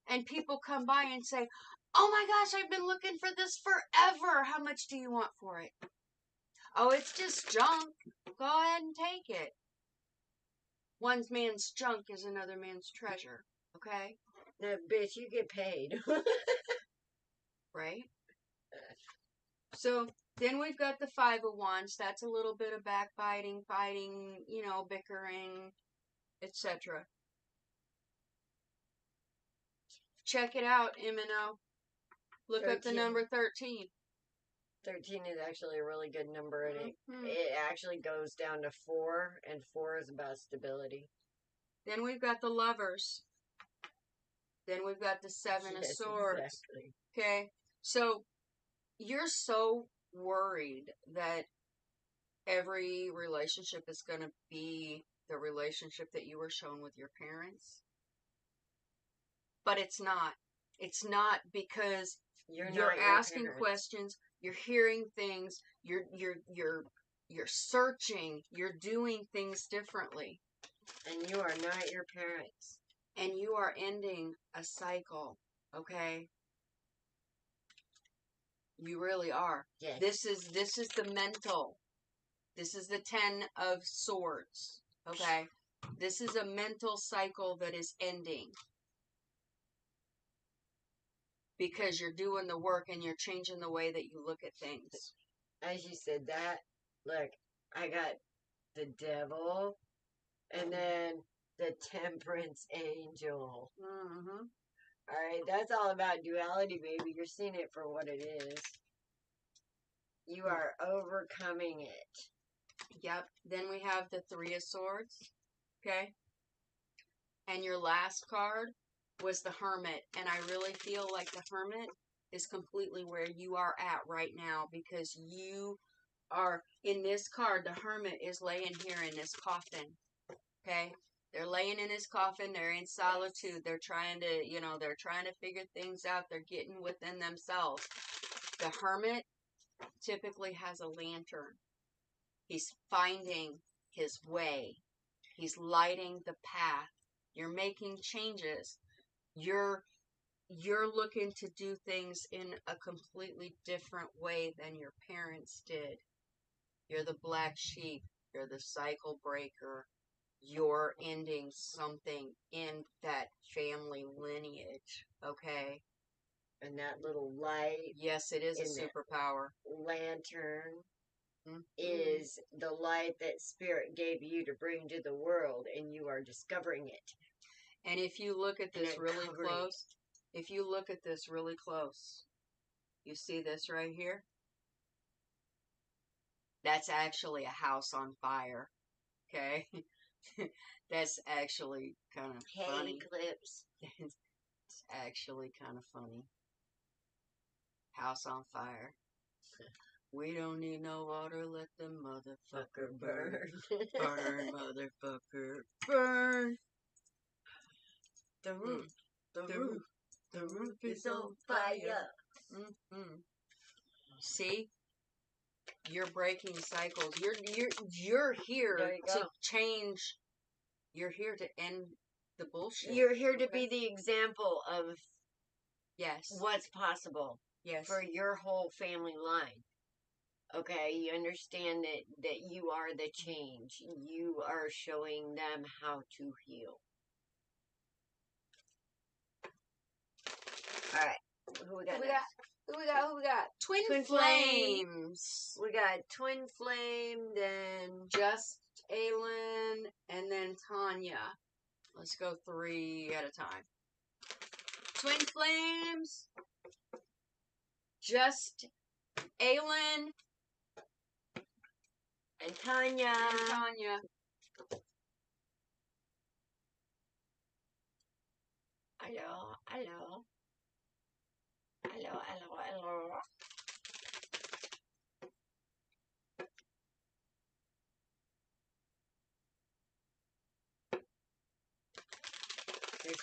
And people come by and say, "Oh my gosh, I've been looking for this forever. How much do you want for it?" "Oh, it's just junk. Go ahead and take it." One man's junk is another man's treasure. Okay? Bitch, you get paid. Right? So, then we've got the Five of Wands. That's a little bit of backbiting, fighting, bickering, etc. Check it out, M&O. Look 13. Up the number 13. 13 is actually a really good number, and it actually goes down to 4, and 4 is about stability. Then we've got the Lovers. Then we've got the Seven of Swords. Exactly. Okay? So, you're so worried that every relationship is going to be the relationship that you were shown with your parents. But it's not. It's not, because you're asking questions. You're hearing things, you're searching, you're doing things differently. And you are not your parents. And you are ending a cycle, okay? You really are. Yes. This is the mental. This is the 10 of Swords, okay? This is a mental cycle that is ending. because you're doing the work and you're changing the way that you look at things. As you said that, look, I got the devil and then the temperance angel. Mm-hmm. All right, that's all about duality, baby. You're seeing it for what it is. You are overcoming it. Yep. Then we have the Three of Swords. Okay. And your last card was the Hermit. And I really feel like the Hermit is completely where you are at right now, because you are in this card. The Hermit is laying here in this coffin. Okay. They're laying in his coffin. They're in solitude. They're trying to, they're trying to figure things out. They're getting within themselves. The Hermit typically has a lantern. He's finding his way. He's lighting the path. You're making changes. You're looking to do things in a completely different way than your parents did. You're the black sheep. You're the cycle breaker. You're ending something in that family lineage, okay? And that little light. Yes, it is a superpower. Lantern is the light that Spirit gave you to bring to the world, and you are discovering it. And if you look at this really close, you see this right here? That's actually a house on fire, okay? That's actually kind of funny. Clips. It's actually kind of funny. House on fire. We don't need no water, let the motherfucker burn. Burn, motherfucker, burn. The roof is on fire. Mm-hmm. See? You're breaking cycles. You're here to change. You're here to end the bullshit. You're here to be the example of what's possible for your whole family line. Okay, you understand that you are the change. You are showing them how to heal. All right, who we got? Who we got? Twin Flames. We got Twin Flame, then Just Aylin, and then Tanya. Let's go 3 at a time. Twin Flames, Just Aylin, and Tanya.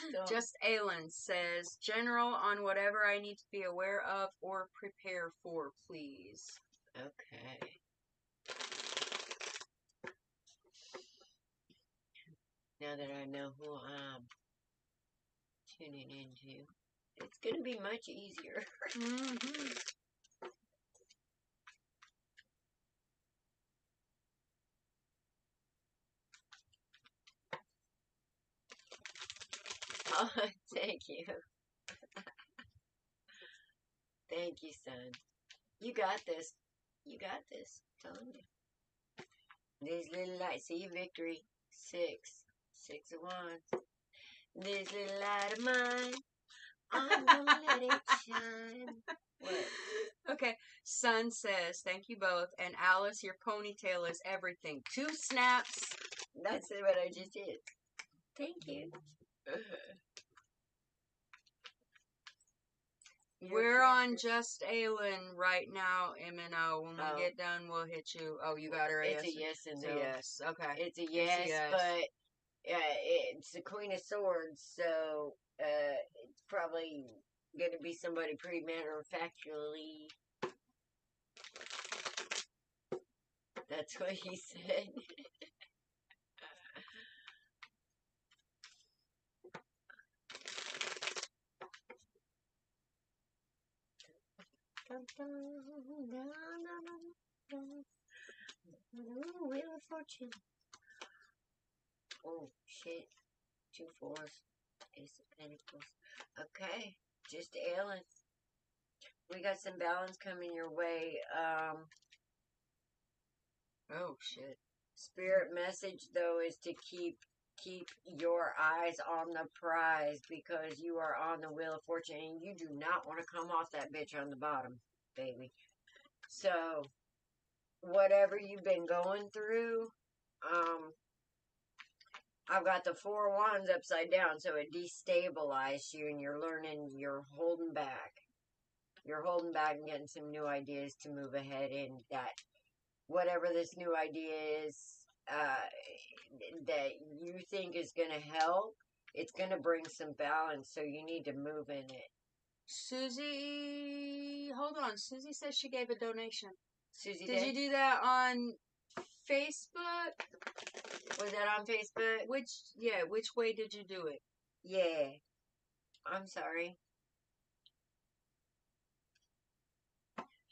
Hello. Just Aylin says, General, on whatever I need to be aware of or prepare for, please. Okay. Now that I know who I'm tuning into, it's going to be much easier. Mm-hmm. Oh, thank you. Thank you, son. You got this. I'm telling you. These little lights. See, victory. 6 of wands. This little light of mine, I'm gonna let it shine. What? Okay. Sun says, thank you both. And Alice, your ponytail is everything. 2 snaps. That's what I just did. Thank you. We're on Just Aylin right now, M&O. When we get done, we'll hit you. Oh, you got her a It's yes? a yes and no. Yes. Okay. It's a yes, but it's the Queen of Swords, so it's probably going to be somebody pretty matter-of-factly. That's what he said. Wheel of Fortune. Oh, shit. 2 4s. Ace of Pentacles. Okay. Just Aylin. We got some balance coming your way. Oh, shit. Spirit message, though, is to keep your eyes on the prize, because you are on the Wheel of Fortune, and you do not want to come off that bitch on the bottom, baby. So, whatever you've been going through, I've got the 4 wands upside down, so it destabilized you, and you're learning, you're holding back. You're holding back and getting some new ideas to move ahead in that. Whatever this new idea is that you think is going to help, it's going to bring some balance, so you need to move in it. Susie, hold on. Susie says she gave a donation. Susie, Did you do that on Facebook? Was that on Facebook? Which way did you do it? Yeah. I'm sorry.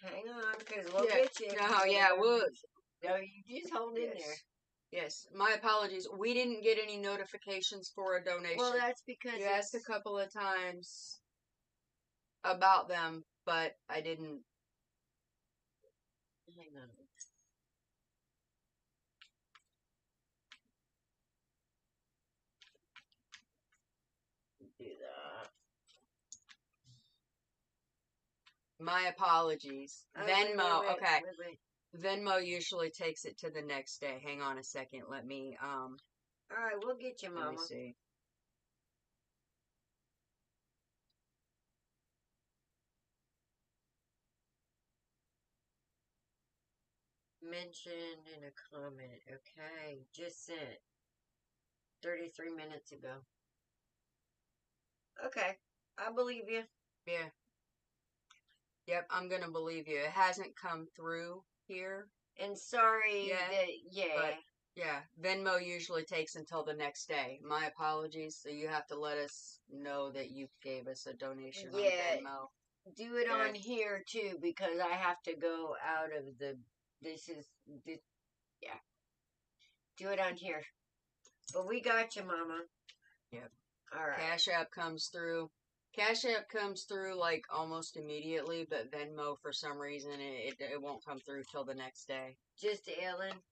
Hang on, because we'll get you. No, yeah, we'll. No, you just hold in there. Yes, my apologies. We didn't get any notifications for a donation. Well, that's because you asked a couple of times about them, but I didn't. Hang on. Do that. My apologies. Oh, Venmo. wait, okay. Wait. Venmo usually takes it to the next day. Hang on a second. Let me. All right, we'll get you, Mama. Let me see. Mentioned in a comment. Okay, just sent 33 minutes ago. Okay, I believe you. Yeah. Yep, I'm gonna believe you. It hasn't come through here. And sorry that, But yeah, Venmo usually takes until the next day. My apologies. So you have to let us know that you gave us a donation on Venmo. Do it on here too, because I have to go out of the. Yeah. Do it on here. But we got you, Mama. Yep. All right. Cash App comes through. Cash App comes through like almost immediately, but Venmo for some reason it won't come through till the next day. Just Ellen,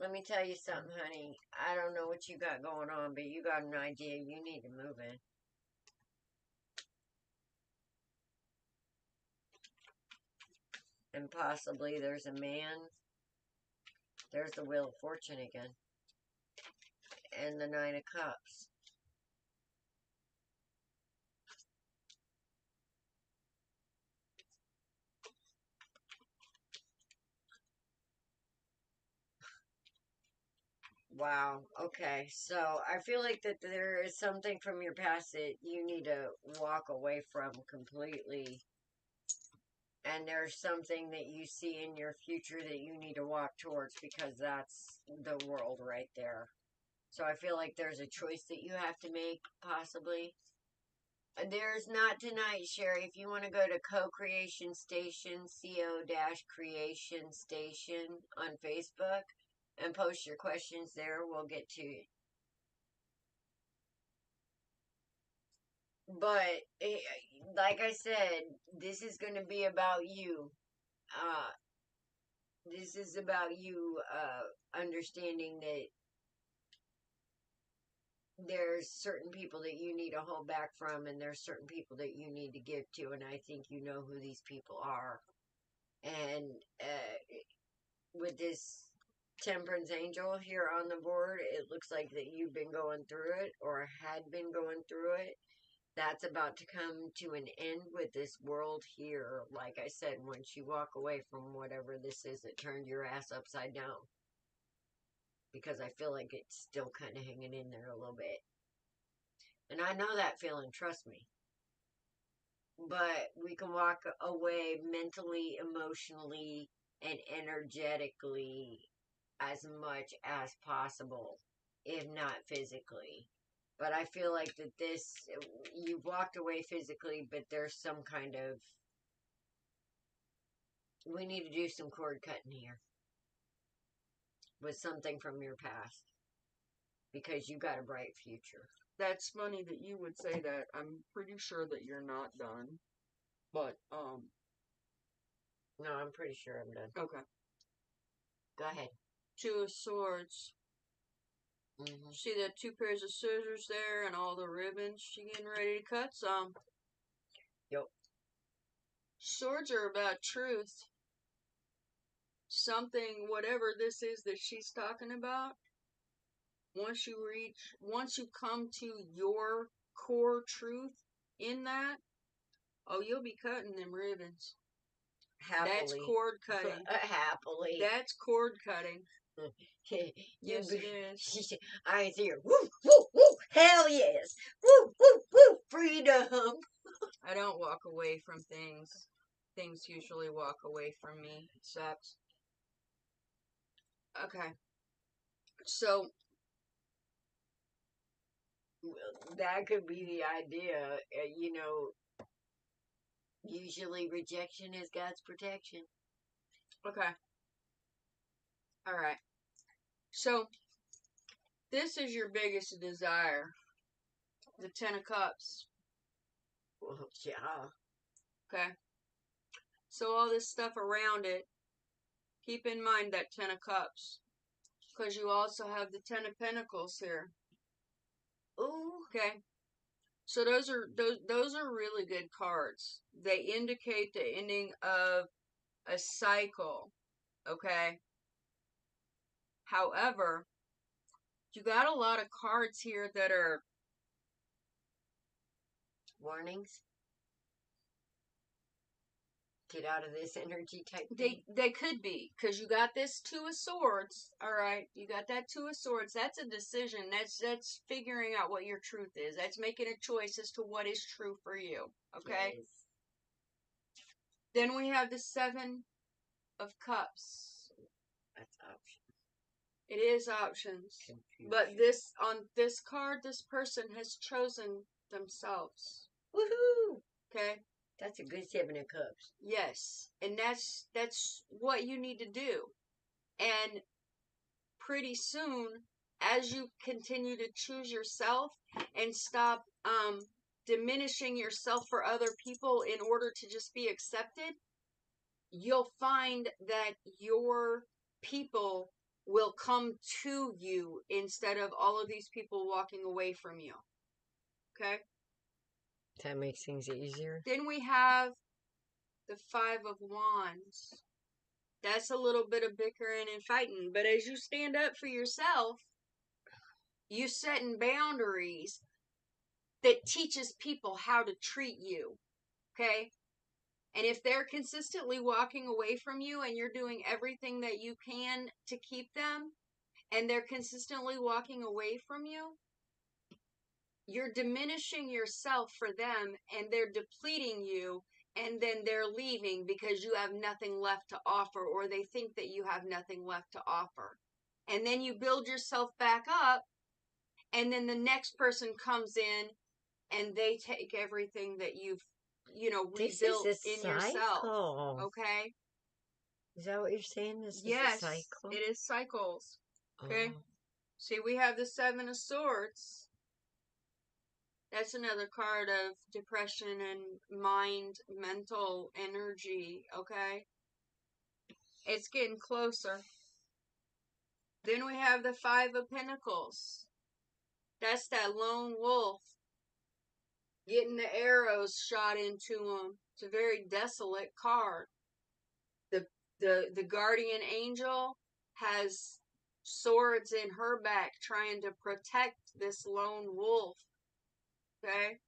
let me tell you something, honey. I don't know what you got going on, but you got an idea. You need to move in. And possibly there's a man. There's the Wheel of Fortune again. And the 9 of Cups. Wow. Okay. So I feel like that there is something from your past that you need to walk away from completely. And there's something that you see in your future that you need to walk towards, because that's the world right there. So I feel like there's a choice that you have to make, possibly. There's not tonight, Sherry. If you want to go to Co-Creation Station, CO-Creation Station on Facebook, and post your questions there, we'll get to it. But, like I said, this is going to be about you. This is about you understanding that there's certain people that you need to hold back from, and there's certain people that you need to give to, and I think you know who these people are. And with this Temperance Angel here on the board, it looks like that you've been going through it, or had been going through it. That's about to come to an end with this world here. Like I said, once you walk away from whatever this is that turned your ass upside down. Because I feel like it's still kind of hanging in there a little bit. And I know that feeling, trust me. But we can walk away mentally, emotionally, and energetically as much as possible, if not physically. But I feel like that this, you've walked away physically, but there's some kind of, we need to do some cord cutting here with something from your past, because you got a bright future. That's funny that you would say that. I'm pretty sure that you're not done. But, No, I'm pretty sure I'm done. Okay. Go ahead. Two of Swords. Mm-hmm. See that 2 pairs of scissors there and all the ribbons? She getting ready to cut some. Yep. Swords are about truth. Something, whatever this is that she's talking about, once you come to your core truth in that, oh, you'll be cutting them ribbons. Happily. That's cord cutting. Happily. That's cord cutting. Yes, it is. I see her. Woo, woo, woo. Hell yes. Woo, woo, woo. Freedom. I don't walk away from things. Things usually walk away from me. It sucks. Okay. So, That could be the idea. Usually rejection is God's protection. okay. All right. So, this is your biggest desire. The 10 of Cups. Well, yeah. Okay. So, all this stuff around it, keep in mind that 10 of Cups. Because you also have the 10 of Pentacles here. Ooh. Okay. So those are really good cards. They indicate the ending of a cycle. Okay. However, you got a lot of cards here that are Warnings. Get out of this energy type thing. they could be, because you got this 2 of Swords. All right, you got that 2 of Swords. That's a decision. That's figuring out what your truth is. That's making a choice as to what is true for you. Okay. Yes. Then we have the 7 of Cups. That's option. It is options. Confusion. But on this card, this person has chosen themselves. Woohoo! Okay? That's a good 7 of Cups. Yes. And that's what you need to do. And pretty soon, as you continue to choose yourself and stop diminishing yourself for other people in order to just be accepted, you'll find that your people will come to you instead of all of these people walking away from you. Okay? That makes things easier. Then we have the 5 of Wands. That's a little bit of bickering and fighting. But as you stand up for yourself, you setting boundaries that teaches people how to treat you. Okay? And if they're consistently walking away from you and you're doing everything that you can to keep them, and they're consistently walking away from you, you're diminishing yourself for them, and they're depleting you, and then they're leaving because you have nothing left to offer, or they think that you have nothing left to offer. And then you build yourself back up, and then the next person comes in and they take everything that you've rebuilt in yourself. Okay? Is that what you're saying? This Yes, is a cycle? it is cycles. Okay? Oh. See, we have the 7 of Swords. That's another card of depression and mental energy, okay? It's getting closer. Then we have the 5 of Pentacles. That's that lone wolf getting the arrows shot into him. It's a very desolate card. The guardian angel has swords in her back trying to protect this lone wolf. Okay?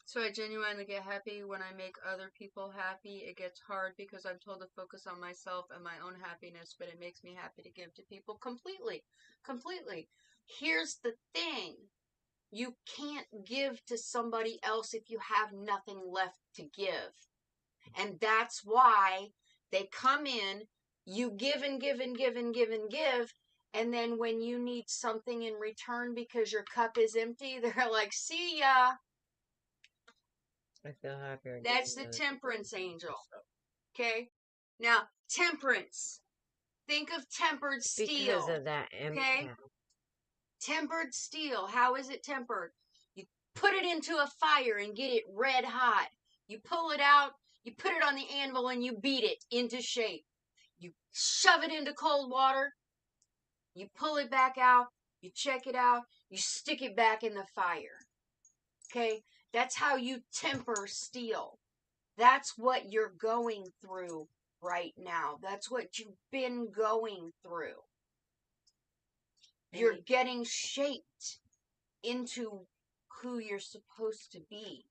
So I genuinely get happy when I make other people happy. It gets hard because I'm told to focus on myself and my own happiness, but it makes me happy to give to people completely. Completely. Here's the thing. You can't give to somebody else if you have nothing left to give. And that's why they come in, you give and give and give and give and give, and then when you need something in return because your cup is empty, they're like, see ya. I feel happier. That's the temperance angel. Okay? Now, temperance. Think of tempered steel. Because of that. Okay? Tempered steel. How is it tempered? You put it into a fire and get it red hot. You pull it out, you put it on the anvil and you beat it into shape. You shove it into cold water, you pull it back out, you check it out, you stick it back in the fire. Okay? That's how you temper steel. That's what you're going through right now. That's what you've been going through. You're getting shaped into who you're supposed to be.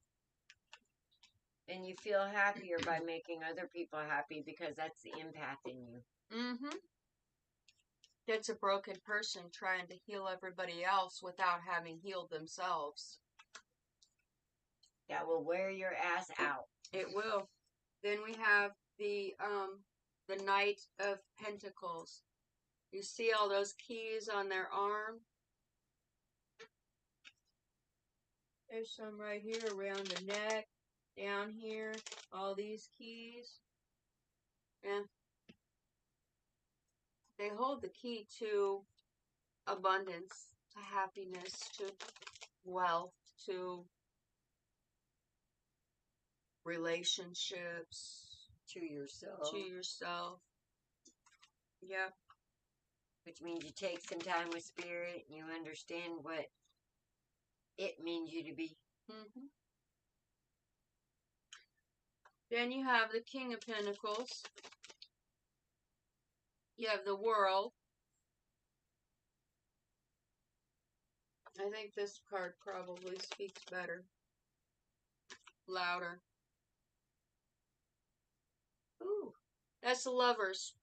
And you feel happier by making other people happy because that's the empath in you. Mm-hmm. That's a broken person trying to heal everybody else without having healed themselves. That will wear your ass out. It will. Then we have the Knight of Pentacles. You see all those keys on their arm? There's some right here around the neck, down here, all these keys. Yeah. They hold the key to abundance, to happiness, to wealth, to relationships, To yourself. to yourself. Yep. Which means you take some time with spirit and you understand what it means you to be. Mm-hmm. Then you have the King of Pentacles. You have the World. I think this card probably speaks better. Louder. Ooh. That's the Lovers.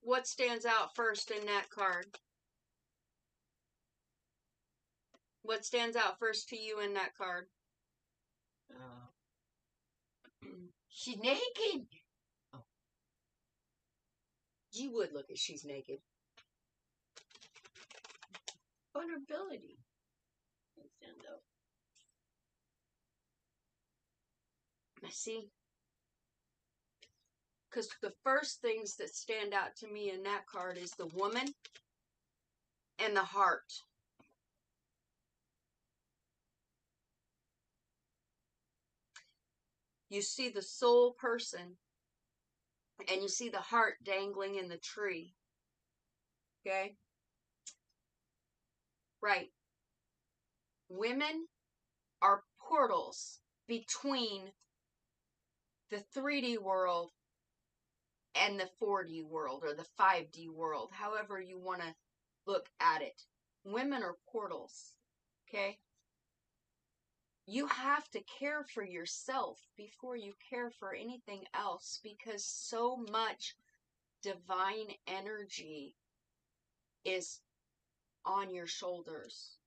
What stands out first in that card? What stands out first to you in that card? She's naked. Oh. You would look at she's naked. Vulnerability. I see. Because the first things that stand out to me in that card is the woman and the heart. You see the soul person and you see the heart dangling in the tree. Okay? Right. Women are portals between the 3D world and the 4D world or the 5D world, however you want to look at it. Women are portals. Okay? You have to care for yourself before you care for anything else, because so much divine energy is on your shoulders,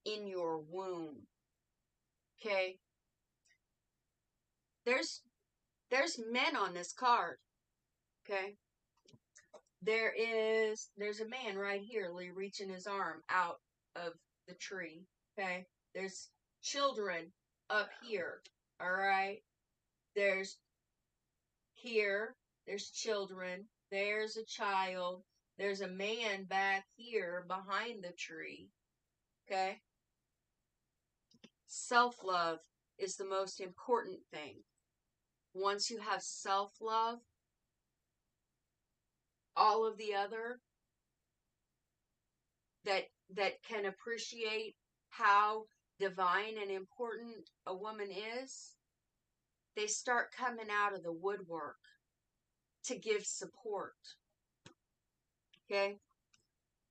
in your womb. Okay? There's men on this card. Okay? There's a man right here reaching his arm out of the tree. Okay? There's children up here. All right? There's children. There's a child. There's a man back here behind the tree. Okay? Self-love is the most important thing. Once you have self-love, all of the other that can appreciate how divine and important a woman is, they start coming out of the woodwork to give support. Okay?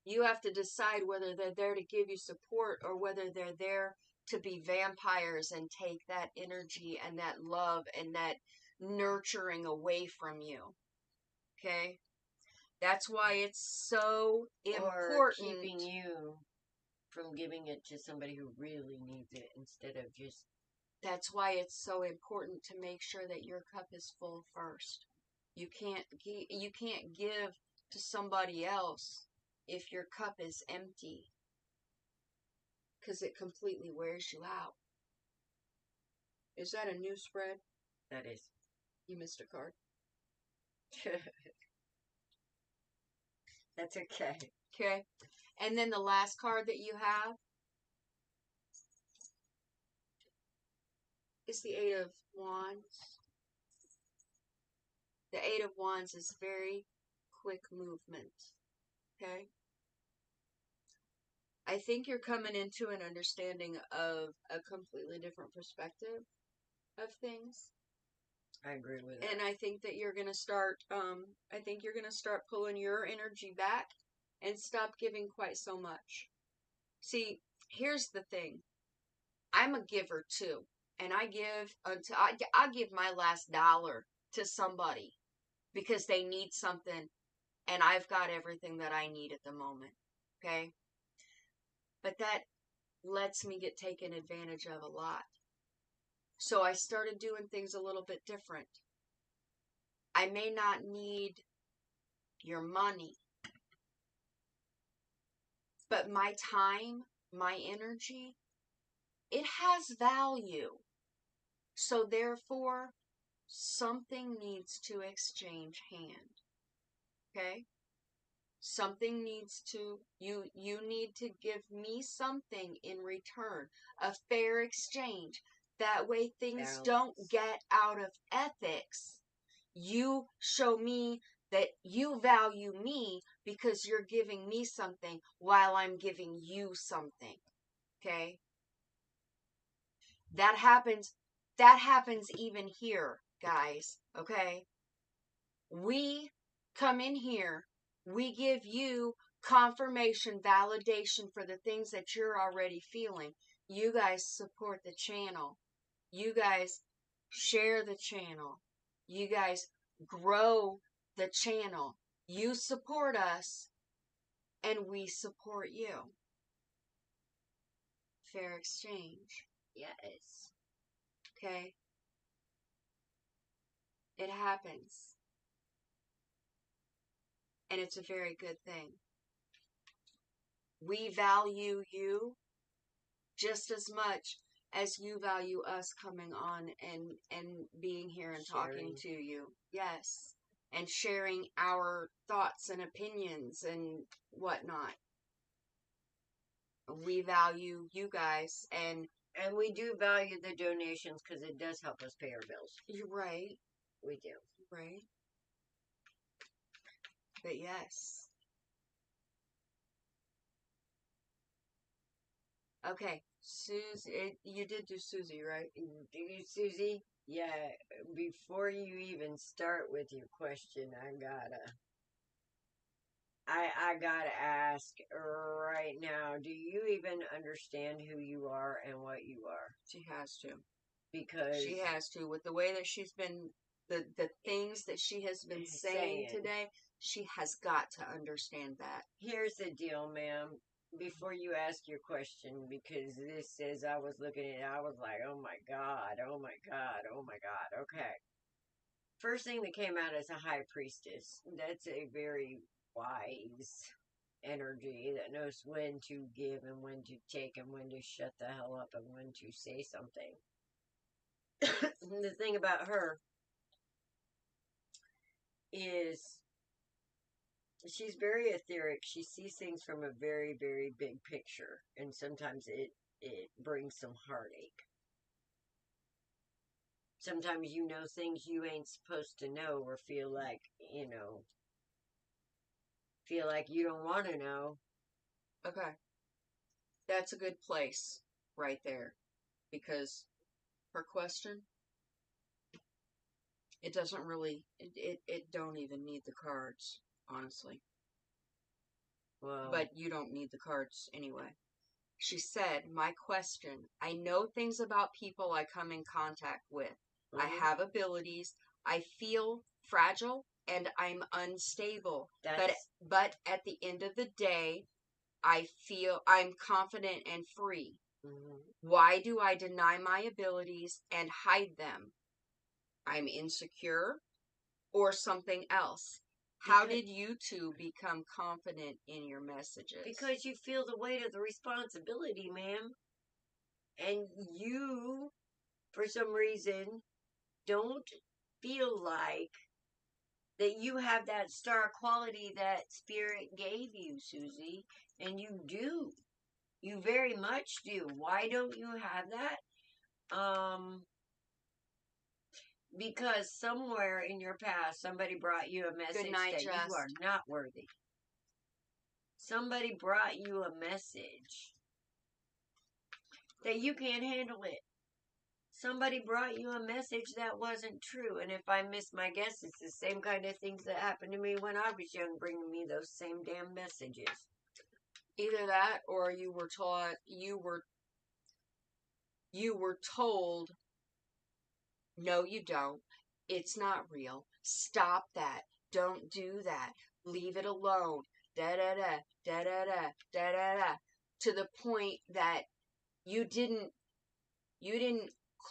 You have to decide whether they're there to give you support or whether they're there to be vampires and take that energy and that love and that nurturing away from you. Okay? That's why it's so important. Or keeping you from giving it to somebody who really needs it instead of just... That's why it's so important to make sure that your cup is full first. You can't give to somebody else if your cup is empty, because it completely wears you out. Is that a new spread? That is. You missed a card. That's okay. Okay. And then the last card that you have is the Eight of Wands. The Eight of Wands is very quick movement. Okay. I think you're coming into an understanding of a completely different perspective of things. I agree with that. And I think that you're gonna start pulling your energy back and stop giving quite so much. See, here's the thing. I'm a giver too. And I give until I give my last dollar to somebody because they need something and I've got everything that I need at the moment. Okay? But that lets me get taken advantage of a lot. So I started doing things a little bit different. I may not need your money, but my time, my energy, it has value. So therefore, something needs to exchange hand. Okay? Something needs to, you need to give me something in return, a fair exchange. That way things don't get out of ethics. You show me that you value me because you're giving me something while I'm giving you something. Okay? That happens even here, guys. Okay? We come in here, we give you confirmation, validation for the things that you're already feeling. You guys support the channel. You guys share the channel. You guys grow the channel. You support us, and we support you. Fair exchange. Yes. Okay? It happens. And it's a very good thing. We value you just as much as you value us coming on and being here and talking to you. Yes. And sharing our thoughts and opinions and whatnot. We value you guys, and we do value the donations because it does help us pay our bills. You're right. We do. Right. But yes. Okay. Susie, you did do Susie, right? Do you, Susie? Yeah. Before you even start with your question, I gotta ask right now, do you even understand who you are and what you are? She has to. Because she has to. With the way that she's been, the things that she has been saying today, she has got to understand that. Here's the deal, ma'am. Before you ask your question, because this says I was looking at it, I was like, oh my God, oh my God, oh my God. Okay. First thing that came out is a high priestess. That's a very wise energy that knows when to give and when to take and when to shut the hell up and when to say something. The thing about her is she's very etheric. She sees things from a very, very big picture, and sometimes it brings some heartache. Sometimes you know things you ain't supposed to know or feel like you don't want to know. Okay. That's a good place right there. Because her question, it doesn't really, it don't even need the cards, honestly. Well, but you don't need the cards anyway. She said, my question, I know things about people I come in contact with. I have abilities. I feel fragile and I'm unstable. But at the end of the day, I feel I'm confident and free. Why do I deny my abilities and hide them? I'm insecure or something else. How did you two become confident in your messages? Because you feel the weight of the responsibility, ma'am. And you, for some reason, don't feel like that you have that star quality that Spirit gave you, Susie. And you do. You very much do. Why don't you have that? Because somewhere in your past, somebody brought you a message Good night, that Jess. you are not worthy. Somebody brought you a message that you can't handle it. Somebody brought you a message that wasn't true. And if I miss my guess, it's the same kind of things that happened to me when I was young, bringing me those same damn messages. Either that, or you were taught, you were told, no, you don't. It's not real. Stop that. Don't do that. Leave it alone. Da da da da da da da da da. To the point that you didn't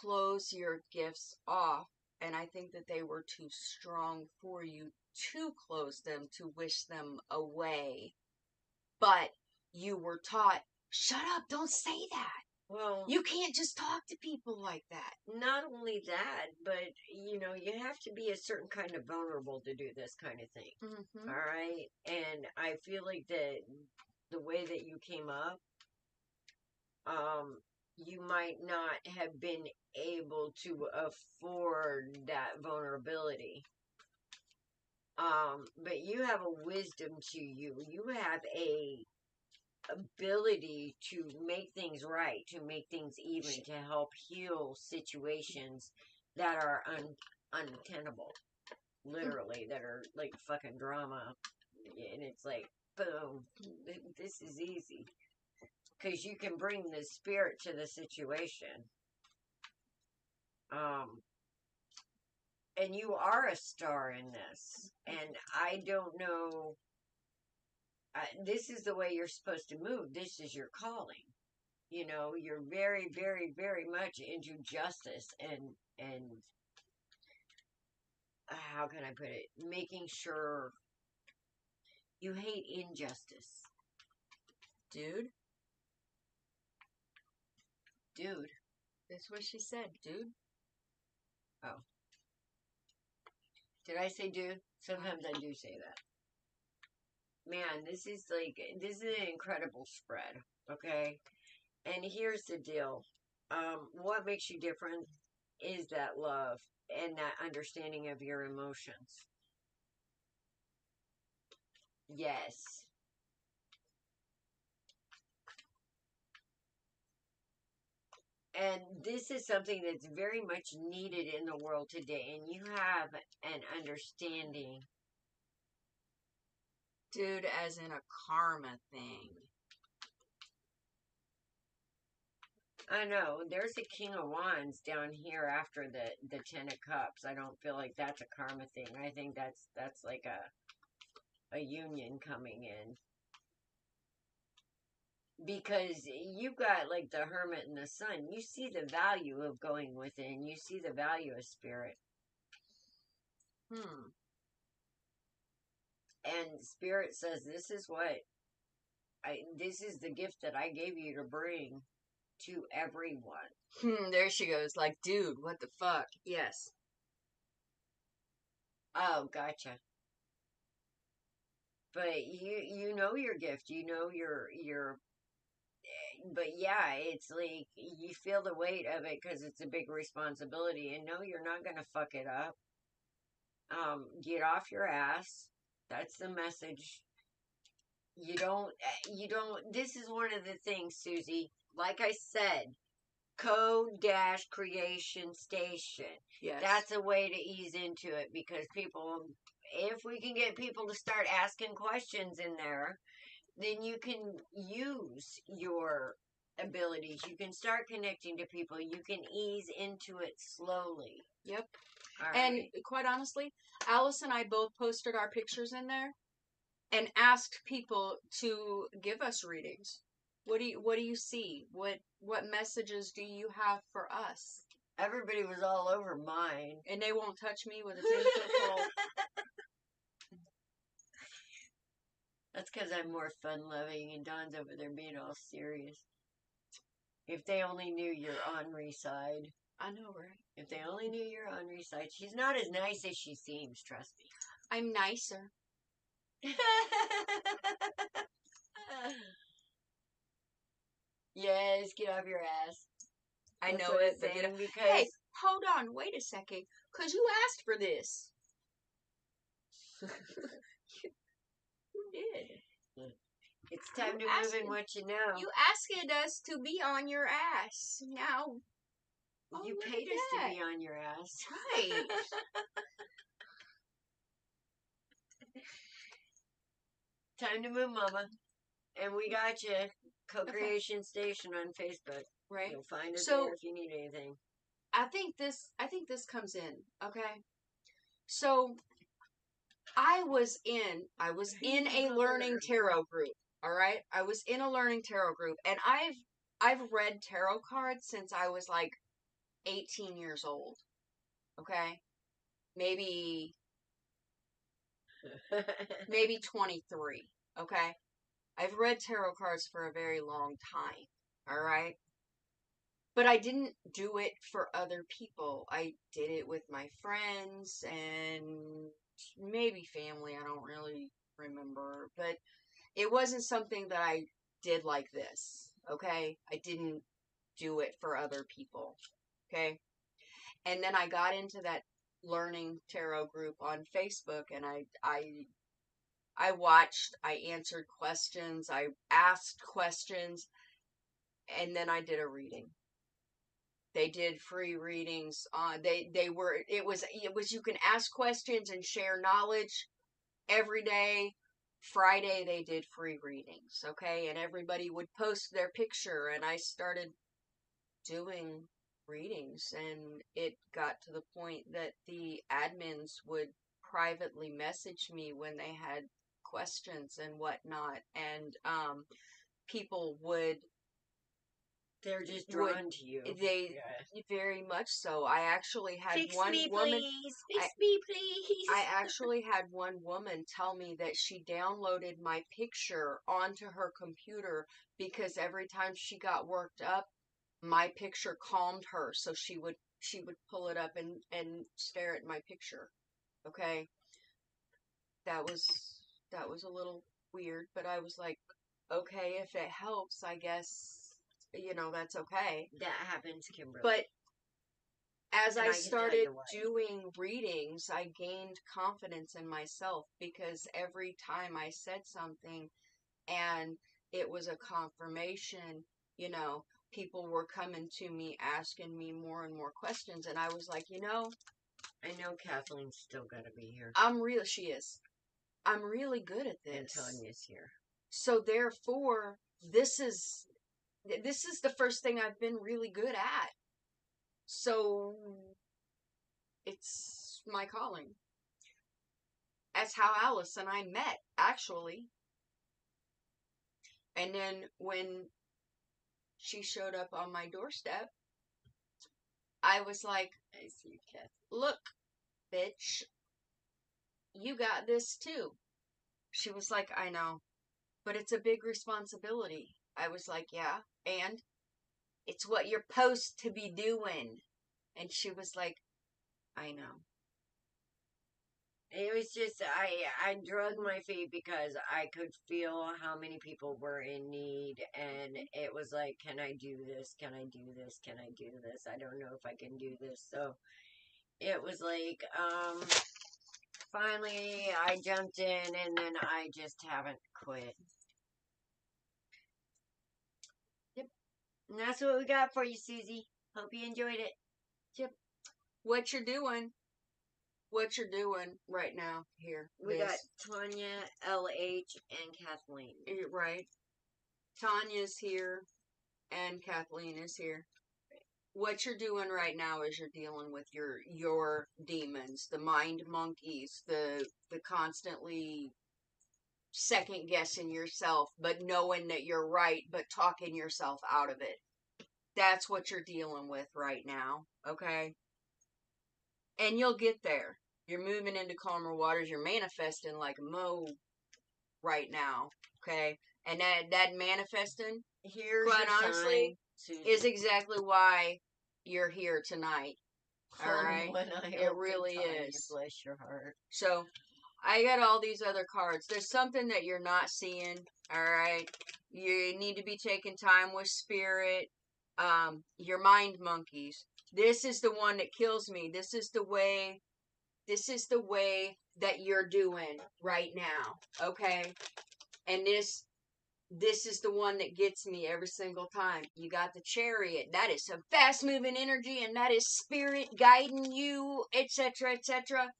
close your gifts off, and I think that they were too strong for you to close them, to wish them away. But you were taught, shut up, don't say that. Well, You can't just talk to people like that. not only that, but you have to be a certain kind of vulnerable to do this kind of thing. Mm-hmm. All right, and I feel like that the way that you came up, you might not have been able to afford that vulnerability. But you have a wisdom to you. You have a ability to make things right, to make things even, to help heal situations that are untenable. Literally, that are like fucking drama. And it's like, boom, this is easy. Because you can bring the spirit to the situation. And you are a star in this. And I don't know. This is the way you're supposed to move. This is your calling. You're very, very, very much into justice and how can I put it? Making sure you hate injustice. Dude. That's what she said, dude. Oh. Did I say dude? Sometimes I do say that. Man, this is an incredible spread, okay? And here's the deal. What makes you different is that love and that understanding of your emotions. Yes. And this is something that's very much needed in the world today. And you have an understanding. Dude, as in a karma thing. I know. There's a King of Wands down here after the Ten of Cups. I don't feel like that's a karma thing. I think that's like a union coming in. Because you've got like the Hermit and the Sun. You see the value of going within. You see the value of spirit. And Spirit says, this is the gift that I gave you to bring to everyone. There she goes. Like, dude, what the fuck? Yes. Oh, gotcha. But you know your gift. You know your. But yeah, it's like you feel the weight of it because it's a big responsibility. And no, you're not gonna fuck it up. Get off your ass. That's the message. You don't, this is one of the things, Susie, like I said, co-creation station. Yes. That's a way to ease into it because people, if we can get people to start asking questions in there, then you can use your abilities. You can start connecting to people. You can ease into it slowly. Yep. All and right. quite honestly, Alice and I both posted our pictures in there and asked people to give us readings. What do you see? What messages do you have for us? Everybody was all over mine. And they won't touch me with a 10-foot pole. That's because I'm more fun-loving and Dawn's over there being all serious. If they only knew your ornery side. I know, right? If they only knew your laundry site. She's not as nice as she seems, trust me. I'm nicer. Yes, get off your ass. I That's know what it, I'm but saying, because hey, hold on, wait a second, cause you asked for this. You did. it's time to You move asked- in what you know. You asked us to be on your ass. Now, oh, You look paid at us that. to be on your ass. Right. Time to move, mama. And we got you. Co-Creation Station on Facebook. Right. You'll find us So- there if you need anything. I think this comes in, okay? So I was in a learning tarot group, all right? I was in a learning tarot group, and I've read tarot cards since I was like 18 years old. Okay? Maybe 23, okay? I've read tarot cards for a very long time, all right? But I didn't do it for other people. I did it with my friends and maybe family. I don't really remember. But it wasn't something that I did like this, okay? I didn't do it for other people, okay? And then I got into that learning tarot group on Facebook, and I watched, I answered questions, I asked questions, and then I did a reading. They did free readings on it was you can ask questions and share knowledge every day. Friday they did free readings, okay? And everybody would post their picture, and I started doing readings, and it got to the point that the admins would privately message me when they had questions and whatnot, and people would They're just drawn to you. They very much so. I actually had Fix one me, woman. please. Fix me, please. I actually had one woman tell me that she downloaded my picture onto her computer because every time she got worked up, my picture calmed her. So she would pull it up and stare at my picture. Okay, that was a little weird, but I was like, okay, if it helps, I guess. That's okay. That happens, Kimberly. But as And I I can tell started you why. doing readings, I gained confidence in myself because every time I said something and it was a confirmation, people were coming to me asking me more and more questions. And I was like, I know Kathleen's still got to be here. she is. I'm really good at this. And Tanya's here. So therefore, this is the first thing I've been really good at. So it's my calling. That's how Alice and I met, actually. And then when she showed up on my doorstep, I was like, I see you, Kath. look, bitch, you got this too. She was like, I know, but it's a big responsibility. I was like, yeah, and it's what you're supposed to be doing. And she was like, I know. It was just, I drug my feet because I could feel how many people were in need, and it was like, can I do this? Can I do this? Can I do this? I don't know if I can do this. So it was like, finally I jumped in, and then I just haven't quit. Yep. And that's what we got for you, Susie. Hope you enjoyed it. Yep. What you're doing right now here. We got Tanya, LH, and Kathleen. Right. Tanya's here and Kathleen is here. What you're doing right now is you're dealing with your demons, the mind monkeys, the constantly second guessing yourself, but knowing that you're right, but talking yourself out of it. That's what you're dealing with right now, okay? And you'll get there. You're moving into calmer waters. You're manifesting like a Mo right now, okay? And that manifesting, Here's quite your honestly, sign, Susie. is exactly why you're here tonight. All Come right? when I It open, really Tanya, is. bless your heart. So, I got all these other cards. There's something that you're not seeing, all right? You need to be taking time with spirit. Your mind monkeys. This is the one that kills me. This is the way that you're doing right now, okay? And this is the one that gets me every single time. You got the Chariot. That is some fast moving energy, and that is spirit guiding you, etc., etc.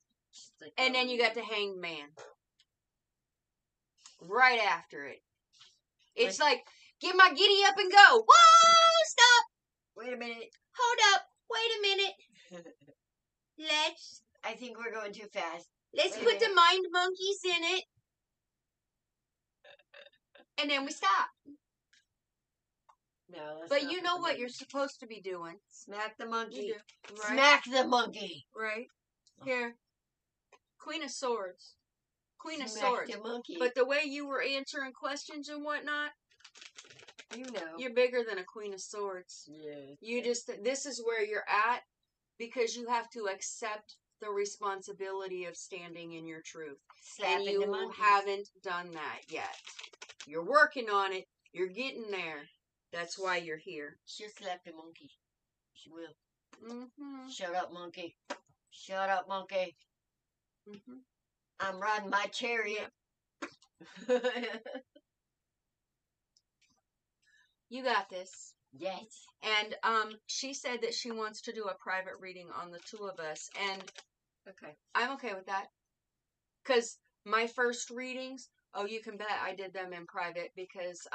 And then you got the Hanged Man right after it. It's like, get my giddy up and go. Whoa, stop. Wait a minute. Hold up. Wait a minute. I think we're going too fast. Let's Wait a put the minute. mind monkeys in it. And then we stop. No, let's But not you put know the what monkey. you're supposed to be doing. Smack the monkey. You do. Right? Smack the monkey. Right. Here. Queen of Swords. Queen of Smack Swords. the monkey. But the way you were answering questions and whatnot, you know. you're bigger than a Queen of Swords. Yeah. You just, this is where you're at because you have to accept the responsibility of standing in your truth. Slapping And the you monkeys. haven't done that yet. You're working on it. You're getting there. That's why you're here. She'll slap the monkey. She will. Mm-hmm. Shut up, monkey. Shut up, monkey. Mm-hmm. I'm riding my chariot. You got this. Yes. And she said that she wants to do a private reading on the two of us, and Okay. I'm okay with that. Because my first readings, oh, you can bet I did them in private because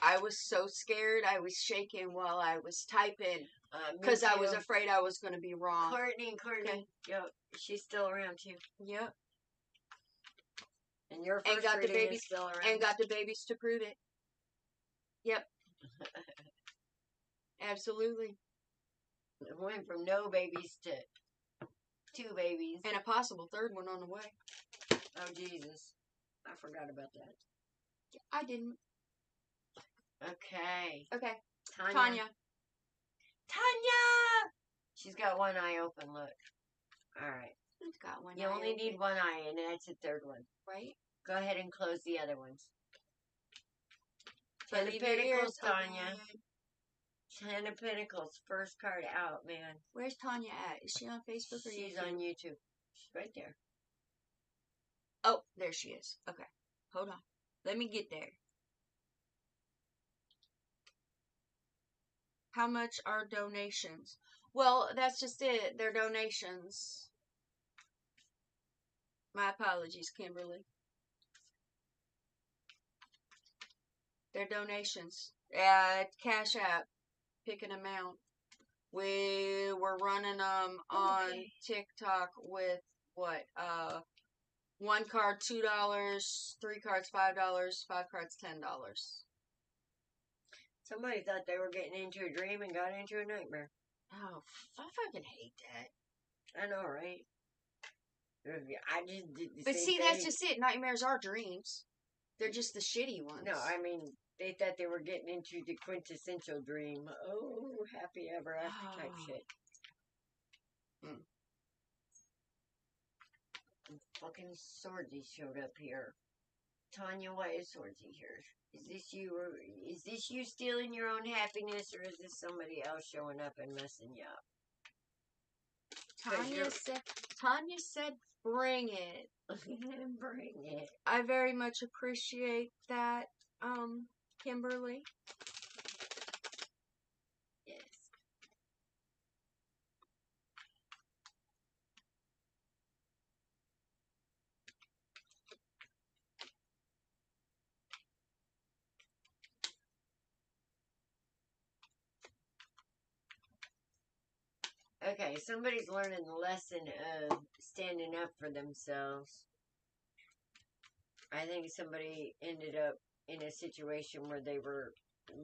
I was so scared. I was shaking while I was typing because I was afraid I was going to be wrong. Courtney. Okay. Yep. She's still around too. Yep. And your And first got the reading babies is still around. and got the babies to prove it. Yep. Absolutely. It went from no babies to 2 babies. And a possible third one on the way. Oh, Jesus. I forgot about that. I didn't. Okay. Okay. Tanya. She's got one eye open, look. All right. Who's got one? You only need one eye, and that's the third one. Right? Go ahead and close the other ones. But 10 of leave your Pentacles, ears Tanya. open. 10 of Pentacles, first card out, man. Where's Tanya at? Is she on Facebook or She's YouTube? on YouTube. She's right there. Oh, there she is. Okay. Hold on. Let me get there. How much are donations? Well, that's just it. They're donations. My apologies, Kimberly. They're donations. Cash App. Pick an amount. We were running them on TikTok with what? 1 card $2, 3 cards $5, 5 cards $10. Somebody thought they were getting into a dream and got into a nightmare. Oh, I fucking hate that. I know, right? I just did the But same see, thing. that's just it. Nightmares are dreams. They're just the shitty ones. No, I mean, they thought they were getting into the quintessential dream. Oh, happy ever after type shit. And fucking Swordsy showed up here. Tanya, why is Swordsy here? Is this you, or is this you stealing your own happiness, or is this somebody else showing up and messing you up? Tanya said, bring it. Bring it. I very much appreciate that, Kimberly. Yes. Okay, somebody's learning the lesson of standing up for themselves. I think somebody ended up in a situation where they were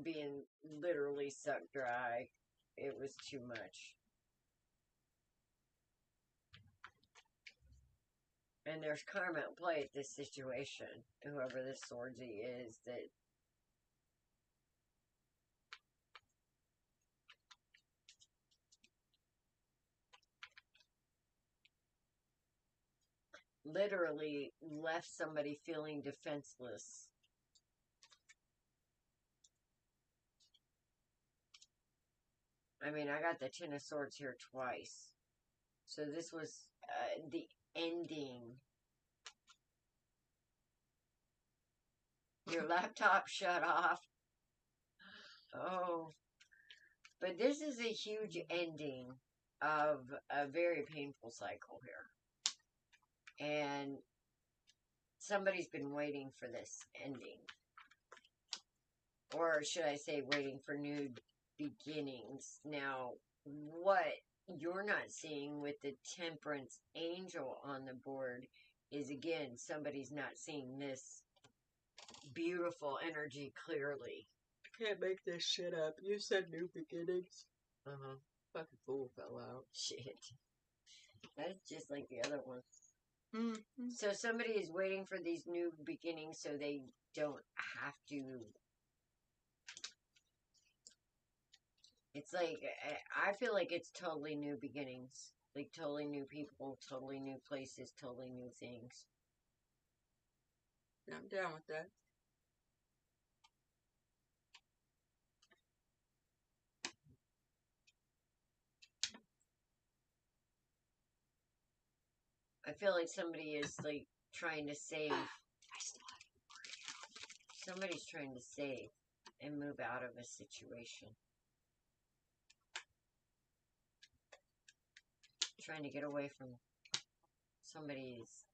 being literally sucked dry. It was too much. And there's karma at play at this situation. Whoever this Swordsy is, that literally left somebody feeling defenseless. I mean, I got the Ten of Swords here twice. So this was the ending. Your laptop shut off. Oh. But this is a huge ending of a very painful cycle here. And somebody's been waiting for this ending. Or should I say waiting for new beginnings. Now, what you're not seeing with the Temperance Angel on the board is, again, somebody's not seeing this beautiful energy clearly. Can't make this shit up. You said new beginnings. Uh-huh. Fucking fool fell out. Shit. That's just like the other one. Mm-hmm. So somebody is waiting for these new beginnings so they don't have to. It's like, I feel like it's totally new beginnings. Like totally new people, totally new places, totally new things. I'm down with that. I feel like somebody is like trying to save. Somebody's trying to save and move out of a situation. Trying to get away from somebody's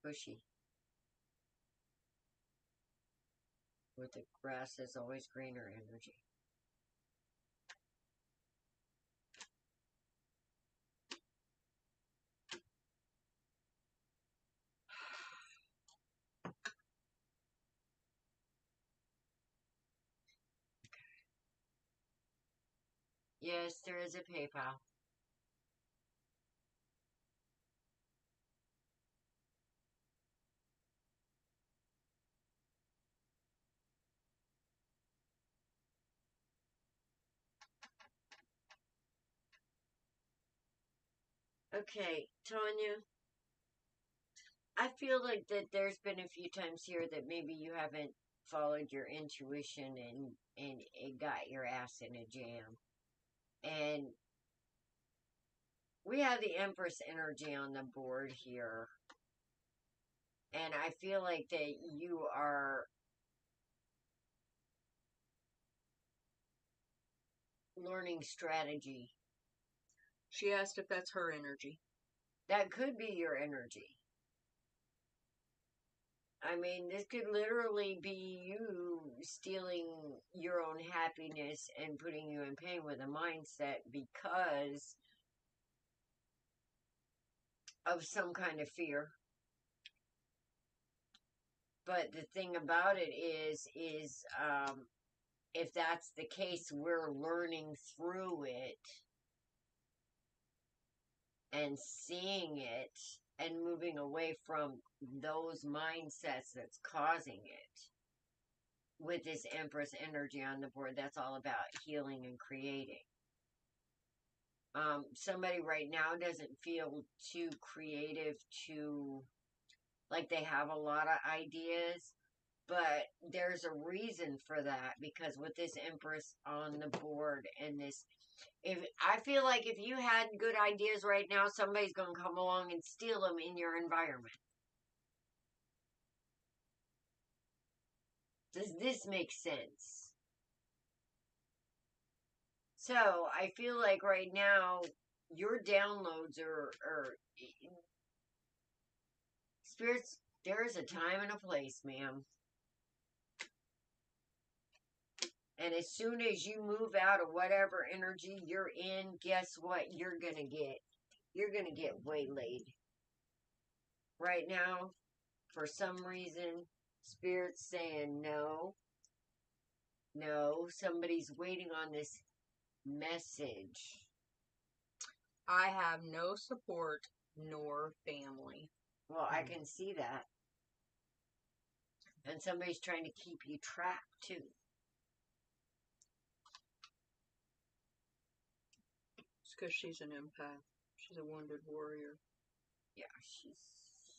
bushy. With the grass is always greener energy. Yes, there is a PayPal. Okay, Tanya, I feel like that there's been a few times here that maybe you haven't followed your intuition and it got your ass in a jam. And we have the Empress energy on the board here. And I feel like that you are learning strategy. She asked if that's her energy. That could be your energy. I mean, this could literally be you stealing your own happiness and putting you in pain with a mindset because of some kind of fear. But the thing about it is if that's the case, we're learning through it and seeing it and moving away from those mindsets that's causing it. With this Empress energy on the board, that's all about healing and creating. Somebody right now doesn't feel too creative to, like they have a lot of ideas, but there's a reason for that, because with this Empress on the board and this, I feel like if you had good ideas right now, somebody's going to come along and steal them in your environment. Does this make sense? So, I feel like right now, your downloads are spirits, there is a time and a place, ma'am. And as soon as you move out of whatever energy you're in, guess what you're going to get? You're going to get waylaid. Right now, for some reason, Spirit's saying no. No, somebody's waiting on this message. I have no support nor family. Well, I can see that. And somebody's trying to keep you trapped, too. because she's an empath. She's a wounded warrior. Yeah,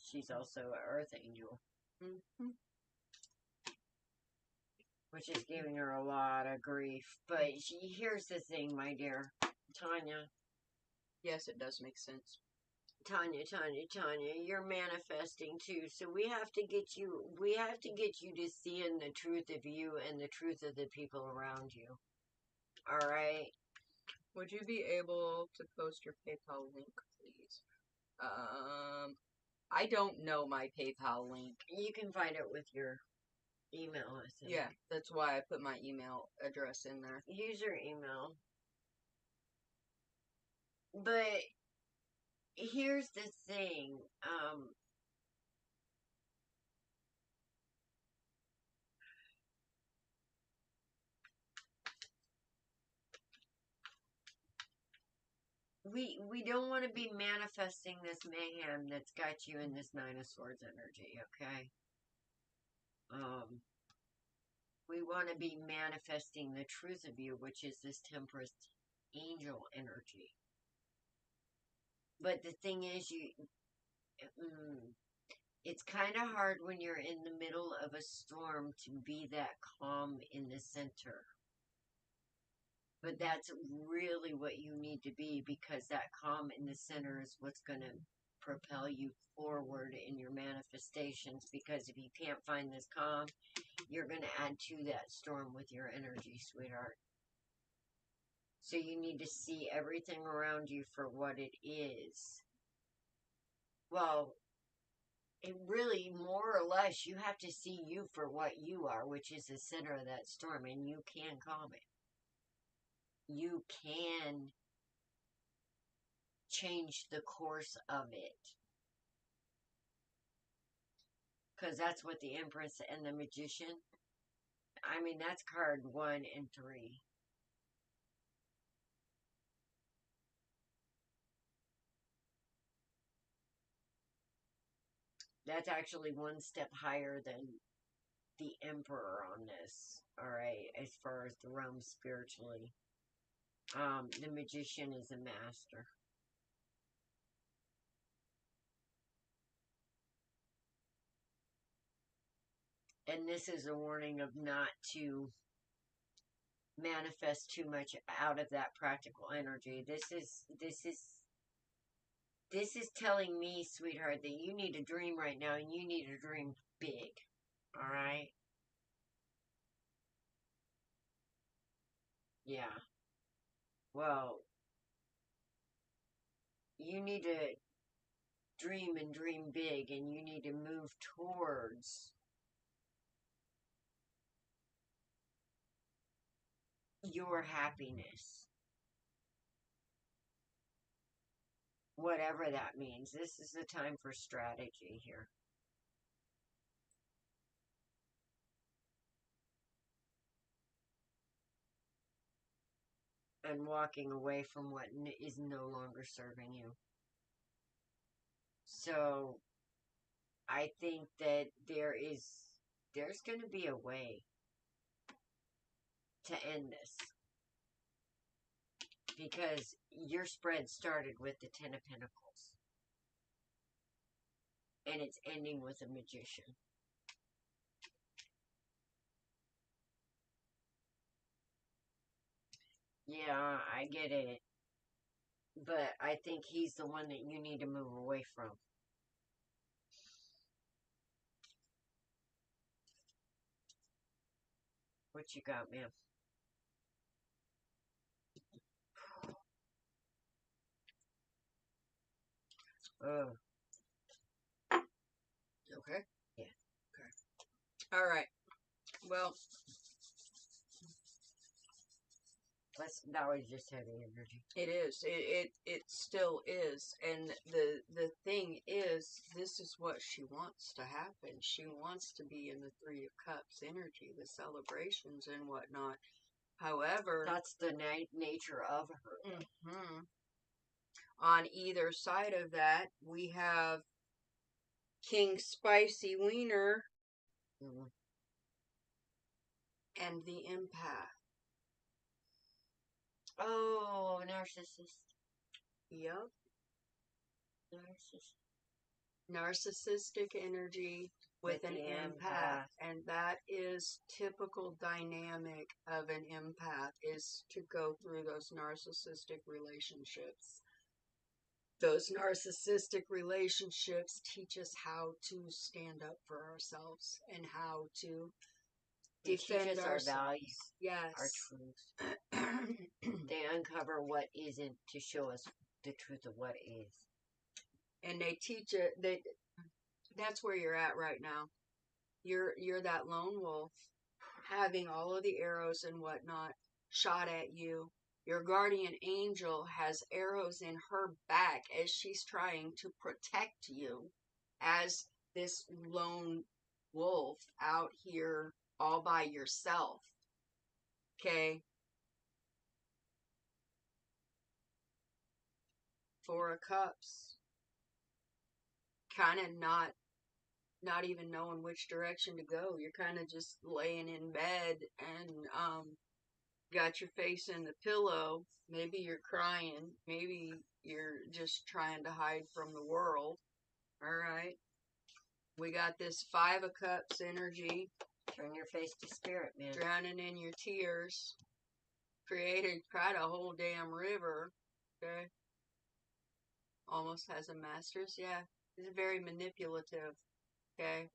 she's also an Earth Angel, Mm-hmm. which is giving her a lot of grief. But here's the thing, my dear Tanya. Yes, it does make sense. Tanya, you're manifesting too. So we have to get you to seeing the truth of you and the truth of the people around you. All right. Would you be able to post your PayPal link, please? I don't know my PayPal link. You can find it with your email, I think. Yeah, that's why I put my email address in there. Use your email. But here's the thing. We don't want to be manifesting this mayhem that's got you in this Nine of Swords energy, okay? We want to be manifesting the truth of you, which is this Temperance angel energy. But the thing is, it's kind of hard when you're in the middle of a storm to be that calm in the center. But that's really what you need to be, because that calm in the center is what's going to propel you forward in your manifestations. Because if you can't find this calm, you're going to add to that storm with your energy, sweetheart. So you need to see everything around you for what it is. Well, it really, more or less, you have to see you for what you are, which is the center of that storm, and you can calm it. You can change the course of it. Because that's what the Empress and the Magician, I mean, that's card 1 and 3. That's actually one step higher than the Emperor on this, alright, as far as the realm spiritually. The Magician is a master. And this is a warning of not to manifest too much out of that practical energy. This is telling me, sweetheart, that you need to dream right now, and you need to dream big. Alright? Yeah. Well, you need to dream and dream big, and you need to move towards your happiness. Whatever that means. This is the time for strategy here. And walking away from what is no longer serving you. So, I think that there's going to be a way to end this. Because your spread started with the Ten of Pentacles. And it's ending with a Magician. Yeah, I get it. But I think he's the one that you need to move away from. What you got, ma'am? Oh. Okay? Yeah. Okay. Alright. Well, That was just heavy energy. it is. It still is. And the thing is, this is what she wants to happen. She wants to be in the Three of Cups energy, the celebrations and whatnot. However, That's the nature of her. mhm, on either side of that, we have King Spicy Wiener Mhm. and the Empath. Oh, narcissist. Yep. Narcissist. Narcissistic energy with an empath. And that is typical dynamic of an empath, is to go through those narcissistic relationships. Those narcissistic relationships teach us how to stand up for ourselves and how to defend teach us our values, Yes. our truths. They uncover what isn't to show us the truth of what is. And they teach it. That's where you're at right now. You're that lone wolf, having all of the arrows and whatnot shot at you. Your guardian angel has arrows in her back as she's trying to protect you as this lone wolf out here all by yourself. Okay? Four of Cups. Kind of not even knowing which direction to go. You're kind of just laying in bed and got your face in the pillow. Maybe you're crying. Maybe you're just trying to hide from the world. All right. We got this Five of Cups energy. Turn your face to spirit, man. Drowning in your tears. Created quite a whole damn river. Okay. Almost has a master's. Yeah. It's very manipulative. Okay.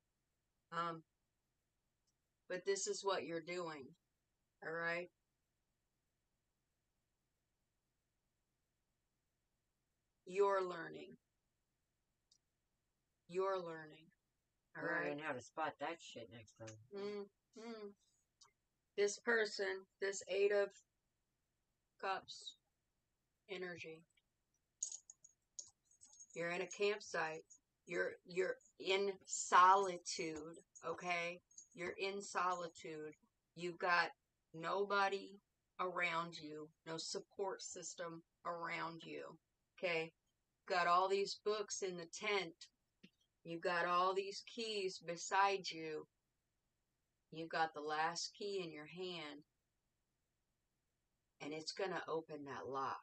But this is what you're doing. All right. You're learning. You're learning. All right. Learning how to spot that shit next time. Mm-hmm. This person, this Eight of Cups energy. You're in a campsite. You're in solitude, okay? You're in solitude. You've got nobody around you, no support system around you, okay? Got all these books in the tent. You've got all these keys beside you. You've got the last key in your hand. And it's going to open that lock.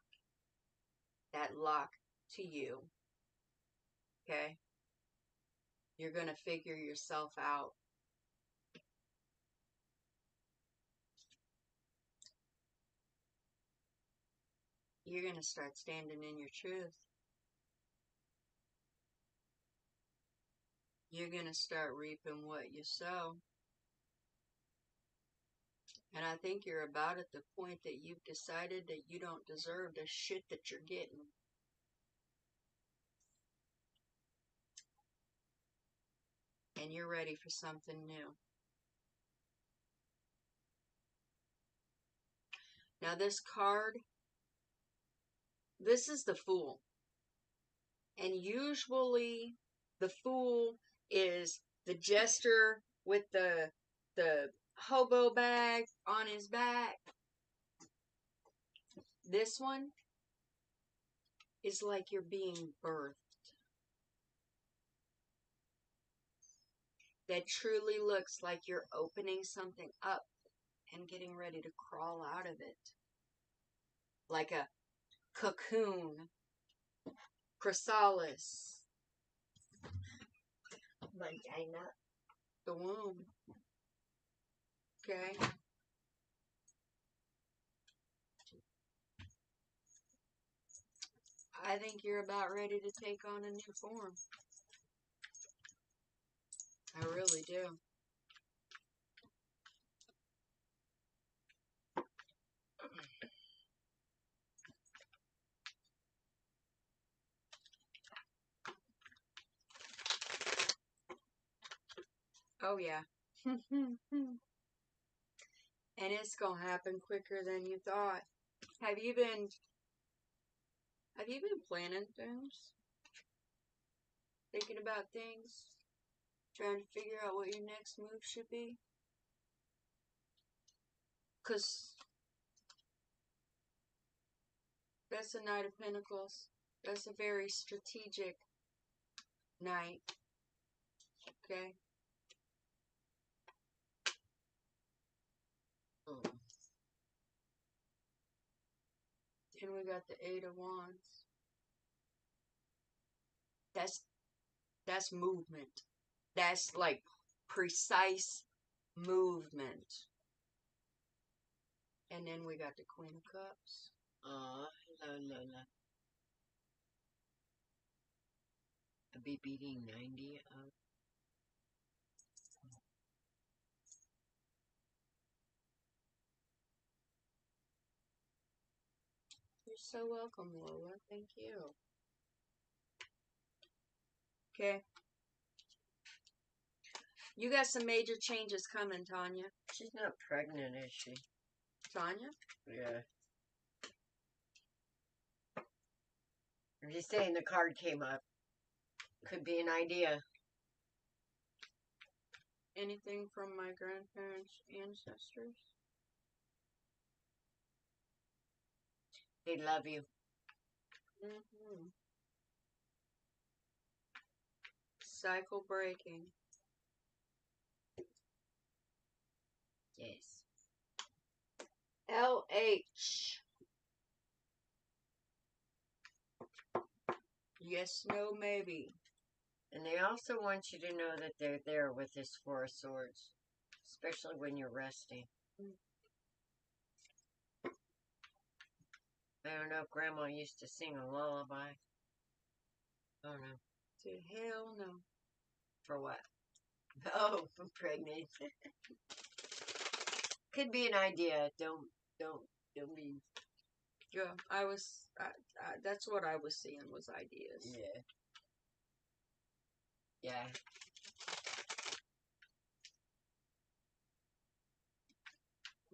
That lock to you. Okay? You're going to figure yourself out. You're going to start standing in your truth. You're going to start reaping what you sow. And I think you're about at the point that you've decided that you don't deserve the shit that you're getting. And you're ready for something new. Now this card, this is the Fool. And usually the Fool is the jester with the hobo bag on his back. This one is like you're being birthed. That truly looks like you're opening something up and getting ready to crawl out of it. Like a cocoon. Chrysalis. Vagina. The womb. Okay? I think you're about ready to take on a new form. I really do. Oh yeah. And it's gonna happen quicker than you thought. Have you been planning things? Thinking about things? Trying to figure out what your next move should be? 'Cause that's the Knight of Pentacles. That's a very strategic night. Okay? And we got the Eight of Wands. that's movement. That's like precise movement. And then we got the Queen of Cups. La la la. I'll be beating 90 of. You're so welcome, Lola. Thank you. Okay. You got some major changes coming, Tanya. She's not pregnant, is she? Tanya? Yeah. I'm just saying the card came up. Could be an idea. Anything from my grandparents' ancestors? They love you. Mm-hmm. Cycle breaking. Yes. LH. Yes, no, maybe. And they also want you to know that they're there with this Four of Swords. Especially when you're resting. I don't know if Grandma used to sing a lullaby. Oh no. To hell no. For what? Oh, for pregnant. Could be an idea. Don't be. Yeah, that's what I was seeing was ideas. Yeah. Yeah.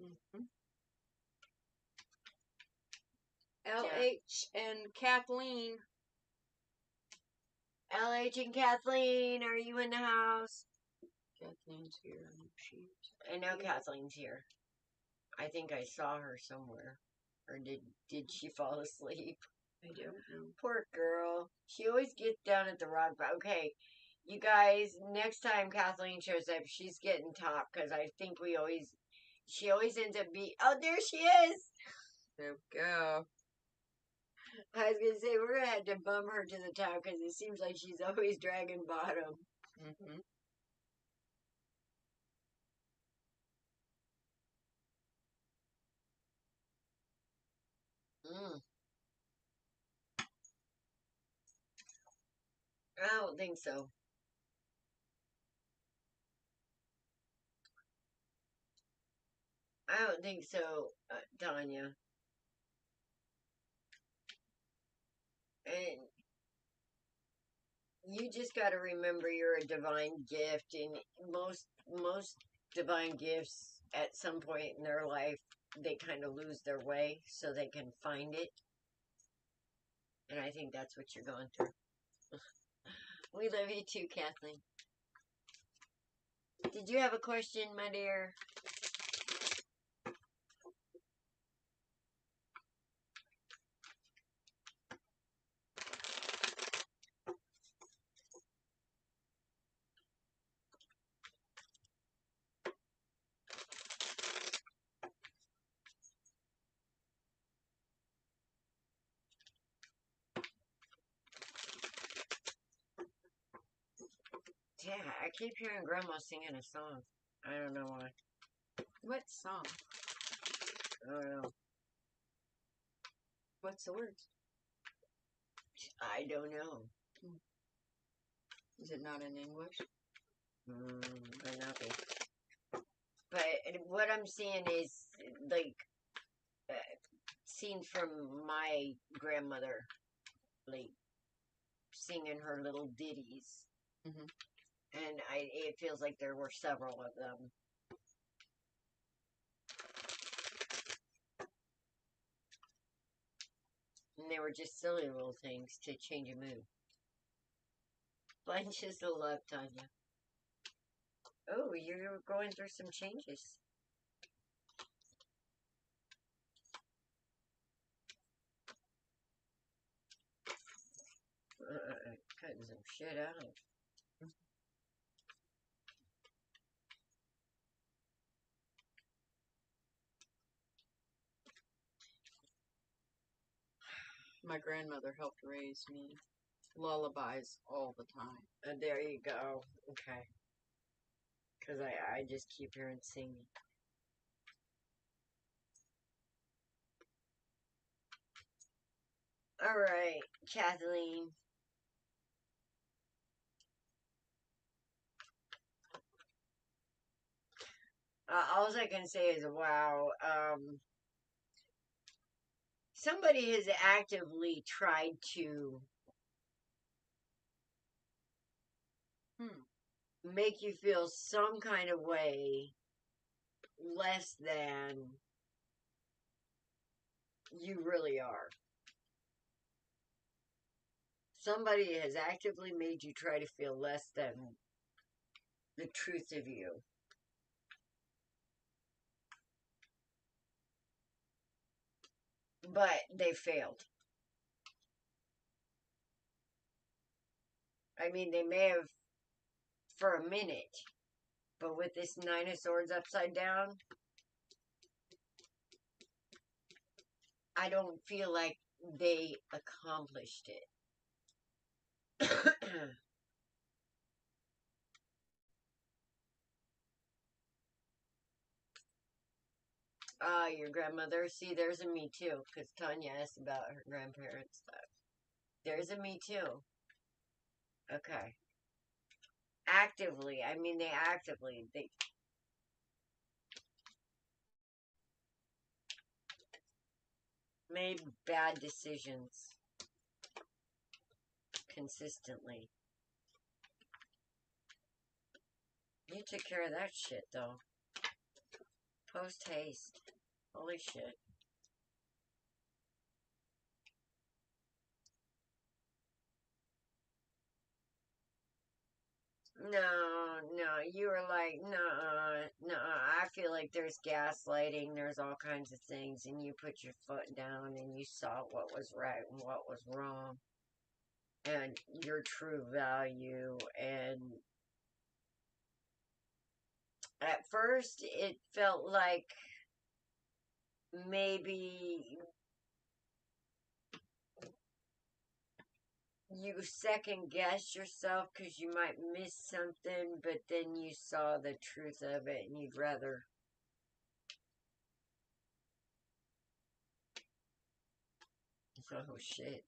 Mm-hmm. LH and Kathleen. LH and Kathleen, are you in the house? Kathleen's here. I know Kathleen's here. I think I saw her somewhere. Or did she fall asleep? I don't know. Poor girl. She always gets down at the wrong. Okay, you guys, next time Kathleen shows up, she's getting top because I think she always ends up oh, there she is. There we go. I was gonna say we're gonna have to bum her to the top because it seems like she's always dragging bottom. Mm-hmm. I don't think so. I don't think so, Tanya. And you just got to remember you're a divine gift, and most divine gifts at some point in their life they kind of lose their way so they can find it. And I think that's what you're going through. We love you too, Kathleen. Did you have a question, my dear? Yeah, I keep hearing Grandma singing a song. I don't know why. What song? I don't know. What's the words? I don't know. Is it not in English? Might not be. But what I'm seeing is like scenes from my grandmother, like singing her little ditties. Mm-hmm. And it feels like there were several of them. And they were just silly little things to change a mood. Bunches of love, Tanya. Oh, you're going through some changes. Cutting some shit out. My grandmother helped raise me. lullabies all the time. There you go. Okay. Because I just keep hearing singing. All right, Kathleen. All I can say is, wow. Somebody has actively tried to make you feel some kind of way less than you really are. Somebody has actively made you try to feel less than the truth of you. But they failed. I mean, they may have for a minute, but with this Nine of Swords upside down, I don't feel like they accomplished it. Your grandmother. See, there's a me too, because Tanya asked about her grandparents stuff. There's a me too. Okay. Actively, I mean, they made bad decisions consistently. You took care of that shit, though. Post haste. Holy shit. No, you were like, no, I feel like there's gaslighting, there's all kinds of things, and you put your foot down and you saw what was right and what was wrong, and your true value, and at first it felt like maybe you second guess yourself because you might miss something, but then you saw the truth of it and you'd rather. Oh shit.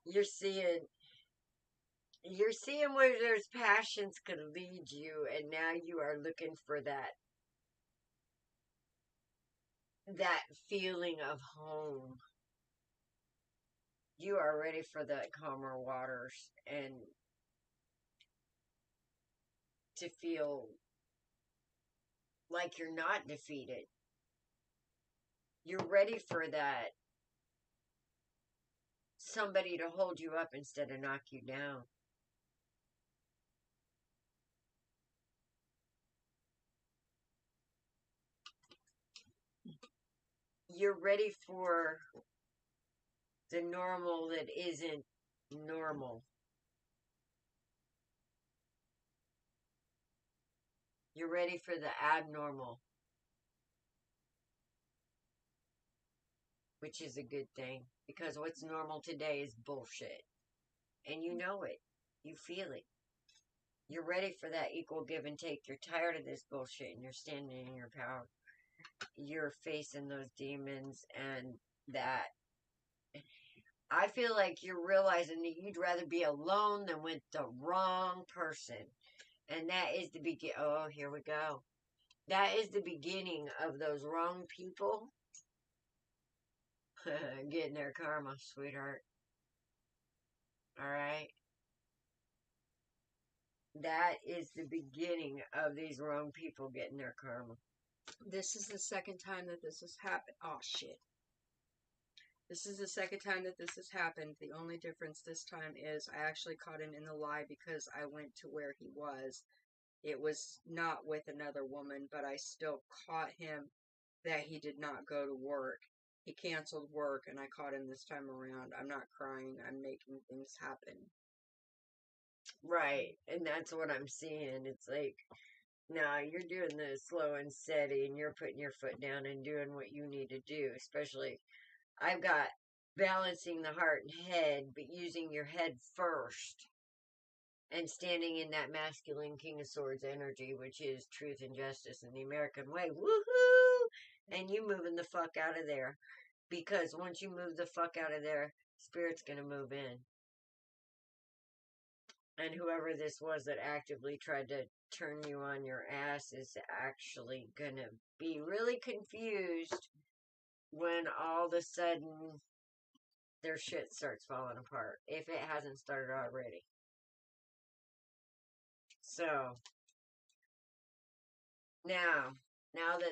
You're seeing where there's passions could lead you, and now you are looking for that feeling of home. You are ready for that calmer waters and to feel like you're not defeated. You're ready for that somebody to hold you up instead of knock you down. You're ready for the normal that isn't normal. You're ready for the abnormal, which is a good thing, because what's normal today is bullshit. And you know it. You feel it. You're ready for that equal give and take. You're tired of this bullshit and you're standing in your power. You're facing those demons, and that I feel like you're realizing that you'd rather be alone than with the wrong person. And that is the oh, here we go. That is the beginning of those wrong people getting their karma, sweetheart. Alright? That is the beginning of these wrong people getting their karma. This is the second time that this has happened. Oh, shit. This is the second time that this has happened. The only difference this time is I actually caught him in the lie because I went to where he was. It was not with another woman, but I still caught him that he did not go to work. He canceled work, and I caught him this time around. I'm not crying. I'm making things happen. Right. And that's what I'm seeing. It's like, no, you're doing this slow and steady, and you're putting your foot down and doing what you need to do, especially I've got balancing the heart and head, but using your head first. And standing in that masculine King of Swords energy, which is truth and justice in the American way. Woohoo! And you moving the fuck out of there. Because once you move the fuck out of there, Spirit's gonna move in. And whoever this was that actively tried to turn you on your ass is actually gonna be really confused when all of a sudden their shit starts falling apart. If it hasn't started already. So, now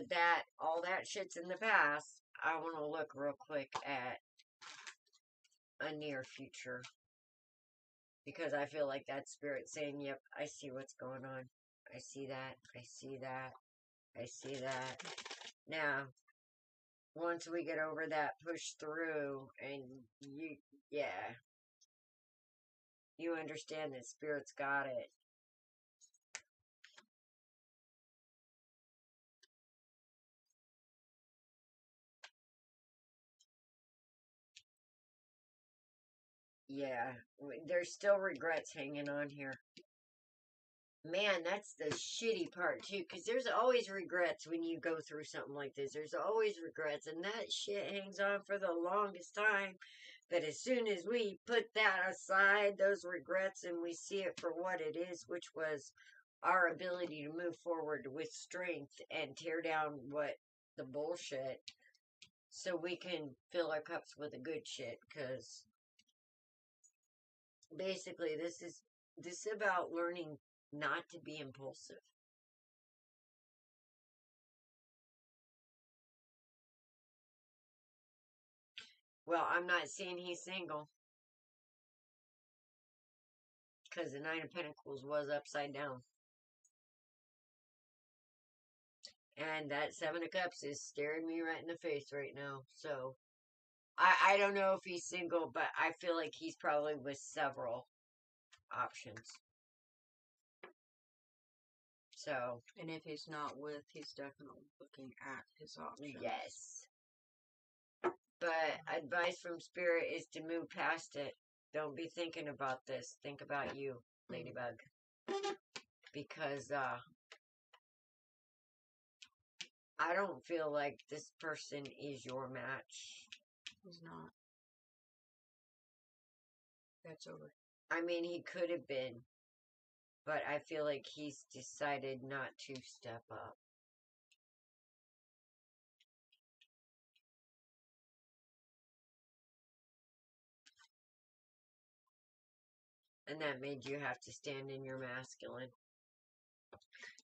that all that shit's in the past, I want to look real quick at a near future. Because I feel like that spirit saying, yep, I see what's going on. I see that. I see that. I see that. Now, once we get over that push through and you understand that Spirit's got it. Yeah, there's still regrets hanging on here. Man, that's the shitty part, too, because there's always regrets when you go through something like this. There's always regrets, and that shit hangs on for the longest time. But as soon as we put that aside, those regrets, and we see it for what it is, which was our ability to move forward with strength and tear down the bullshit, so we can fill our cups with the good shit, because basically this is about learning not to be impulsive. Well, I'm not saying he's single. Because the Nine of Pentacles was upside down. And that Seven of Cups is staring me right in the face right now. So, I don't know if he's single, but I feel like he's probably with several options. So. And if he's not with, he's definitely looking at his options. Yes. But advice from Spirit is to move past it. Don't be thinking about this. Think about you, Ladybug. Because, I don't feel like this person is your match. He's not. That's over. I mean, he could have been. But I feel like he's decided not to step up. And that made you have to stand in your masculine.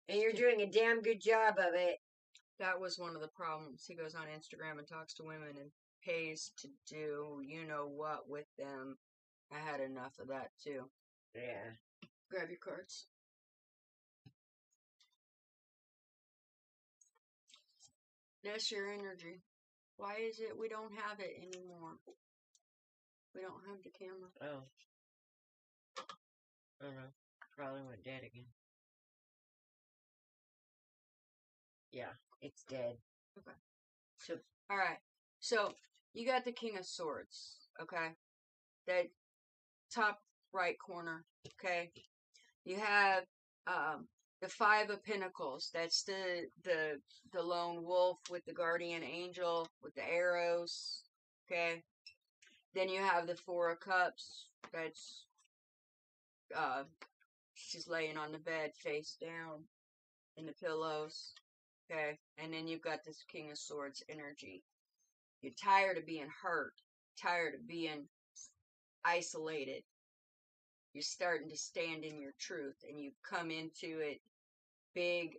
And you're doing a damn good job of it. That was one of the problems. He goes on Instagram and talks to women and pays to do you know what with them. I had enough of that too. Yeah. Grab your cards. That's your energy. Why is it we don't have it anymore? We don't have the camera. Oh. I don't know. Probably went dead again. Yeah, it's dead. Okay. So, alright. So, you got the King of Swords, okay? That top right corner, okay? You have the Five of Pentacles. That's the lone wolf with the guardian angel with the arrows, okay? Then you have the Four of Cups. That's she's laying on the bed face down in the pillows, okay? And then you've got this King of Swords energy. You're tired of being hurt, tired of being isolated. You're starting to stand in your truth, and you've come into it big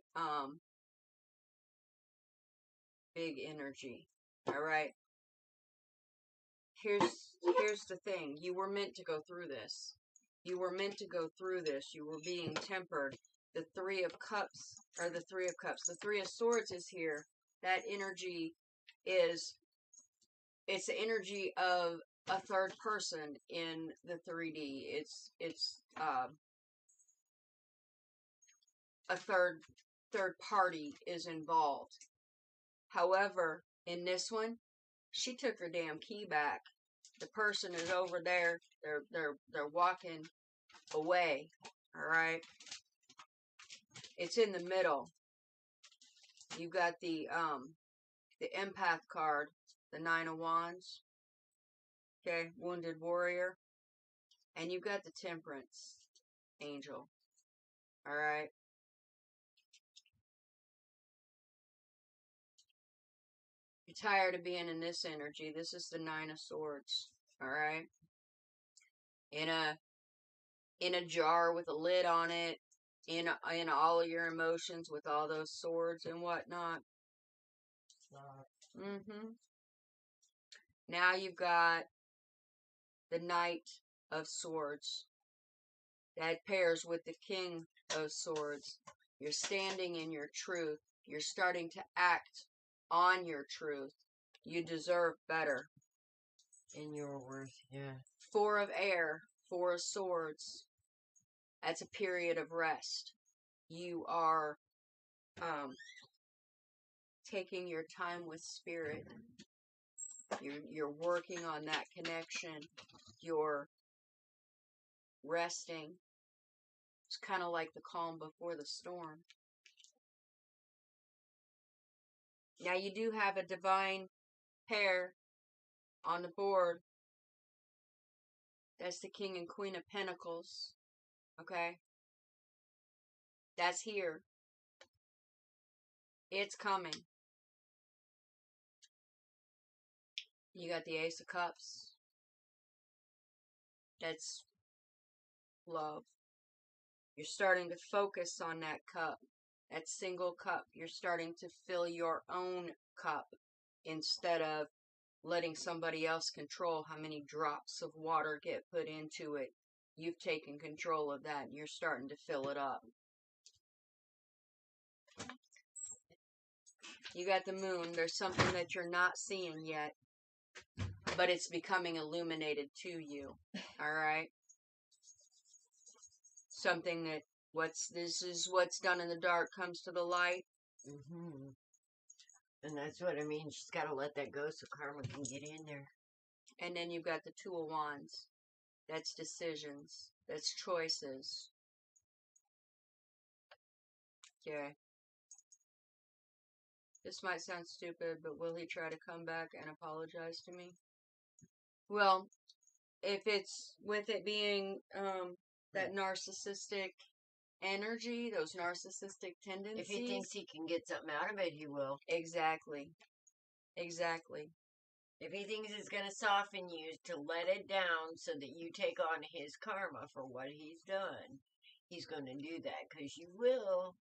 energy. All right. Here's the thing. You were meant to go through this. You were meant to go through this. You were being tempered. The Three of Cups. The Three of Swords is here. That energy is, it's the energy of a third person in the 3D. It's a third party is involved. However, in this one, she took her damn key back. The person is over there. They're walking away. All right. It's in the middle. You got the empath card, the 9 of Wands. Okay, wounded warrior. And you got the temperance angel. All right. You're tired of being in this energy. This is the 9 of Swords. All right. In a jar with a lid on it. In all of your emotions with all those swords and whatnot. Now you've got the Knight of Swords. That pairs with the King of Swords. You're standing in your truth. You're starting to act on your truth. You deserve better. In your worth, yeah. 4 of Air, 4 of Swords. That's a period of rest. You are taking your time with spirit. You're working on that connection. You're resting. It's kind of like the calm before the storm. Now you do have a divine pair on the board. That's the King and Queen of Pentacles. Okay? That's here. It's coming. You got the Ace of Cups. That's love. You're starting to focus on that cup. That single cup. You're starting to fill your own cup instead of letting somebody else control how many drops of water get put into it. You've taken control of that and you're starting to fill it up. You got the Moon. There's something that you're not seeing yet, but it's becoming illuminated to you. All right? Something that this is what's done in the dark comes to the light. And that's what I mean. She's got to let that go so karma can get in there. And then you've got the 2 of Wands. That's decisions. That's choices. Okay. This might sound stupid, but will he try to come back and apologize to me? Well, if it's with it being that narcissistic energy, those narcissistic tendencies. If he thinks he can get something out of it, he will. Exactly. Exactly. If he thinks it's going to soften you to let it down so that you take on his karma for what he's done, he's going to do that because you will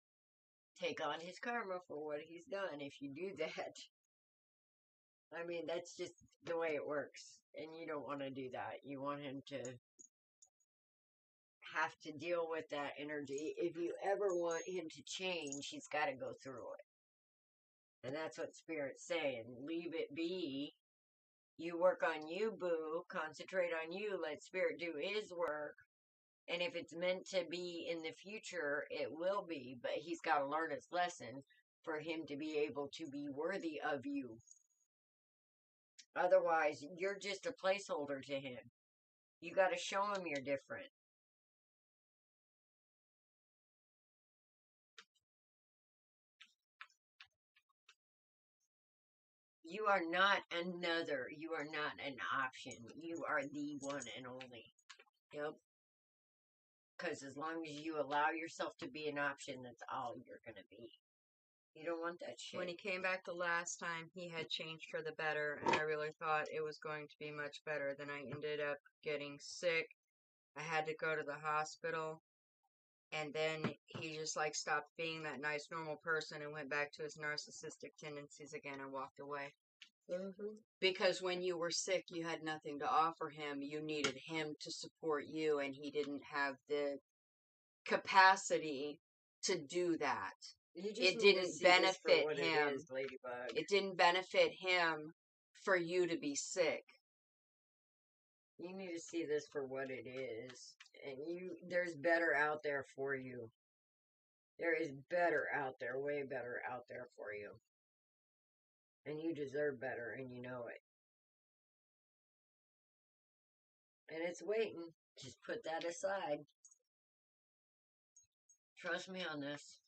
take on his karma for what he's done if you do that. I mean, that's just the way it works. And you don't want to do that. You want him to have to deal with that energy. If you ever want him to change, he's got to go through it. And that's what Spirit's saying. Leave it be. You work on you, boo. Concentrate on you. Let Spirit do his work. And if it's meant to be in the future, it will be. But he's got to learn his lesson for him to be able to be worthy of you. Otherwise, you're just a placeholder to him. You got to show him you're different. You are not another. You are not an option. You are the one and only. Yep. Because as long as you allow yourself to be an option, that's all you're going to be. You don't want that shit. When he came back the last time, he had changed for the better, and I really thought it was going to be much better. Then I ended up getting sick. I had to go to the hospital. And then he just like stopped being that nice, normal person and went back to his narcissistic tendencies again and walked away. Because when you were sick, you had nothing to offer him. You needed him to support you, and he didn't have the capacity to do that. It didn't benefit him. It didn't benefit him for you to be sick. You need to see this for what it is. And there's better out there for you. There is better out there, way better out there for you. And you deserve better, and you know it. And it's waiting. Just put that aside. Trust me on this.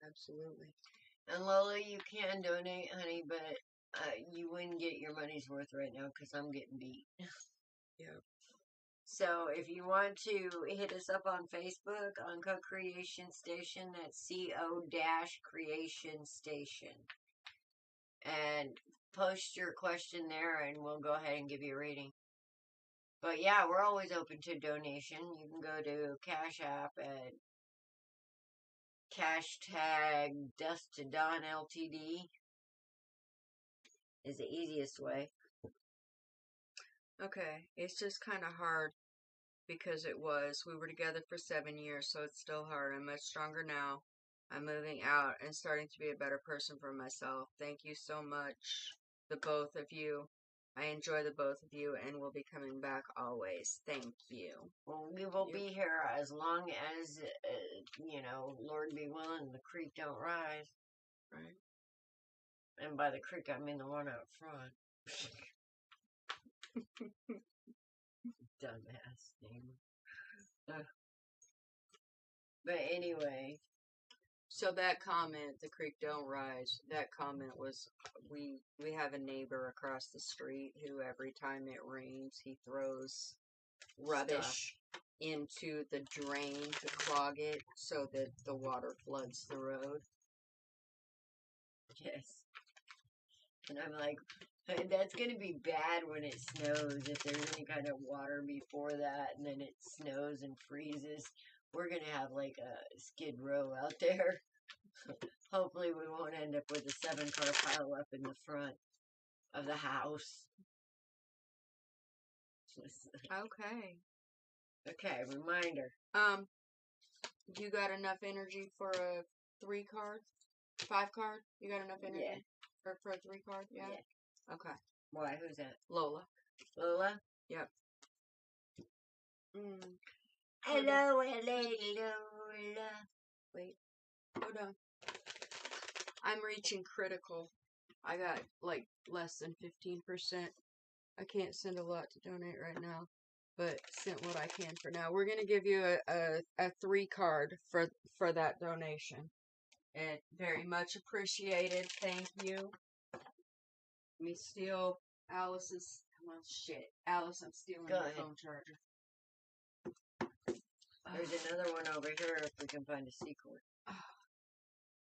Absolutely. And Lola, you can donate, honey, but you wouldn't get your money's worth right now because I'm getting beat. Yep. So if you want to hit us up on Facebook on Co-Creation Station, that's CO-Creation Station. And post your question there and we'll go ahead and give you a reading. But yeah, we're always open to donation. You can go to Cash App at #Dust to Dawn LTD is the easiest way. Okay, it's just kind of hard because we were together for 7 years, so it's still hard. I'm much stronger now. I'm moving out and starting to be a better person for myself. Thank you so much, the both of you. I enjoy the both of you and will be coming back always. Thank you. Well, we will be here as long as, Lord be willing, the creek don't rise. Right. And by the creek, I mean the one out front. Dumbass name. But anyway. So that comment, the creek don't rise, that comment was, we have a neighbor across the street who every time it rains, he throws rubbish into the drain to clog it so that the water floods the road. Yes. And I'm like, that's going to be bad when it snows. If there's any kind of water before that and then it snows and freezes, we're going to have like a skid row out there. Hopefully we won't end up with a 7-car pile up in the front of the house. Okay. Okay, reminder. You got enough energy for a 3 card? 5 card? You got enough energy? Yeah. For a 3 card? Yeah? Okay. Why? Who's that? Lola. Lola? Yep. Hello, Lola. Wait. Hold on. I'm reaching critical. I got like less than 15%. I can't send a lot to donate right now, but sent what I can for now. We're gonna give you a 3 card for that donation. And very much appreciated. Thank you. Let me steal Alice's. Well, shit, Alice, I'm stealing your phone charger. There's another one over here if we can find a C chord.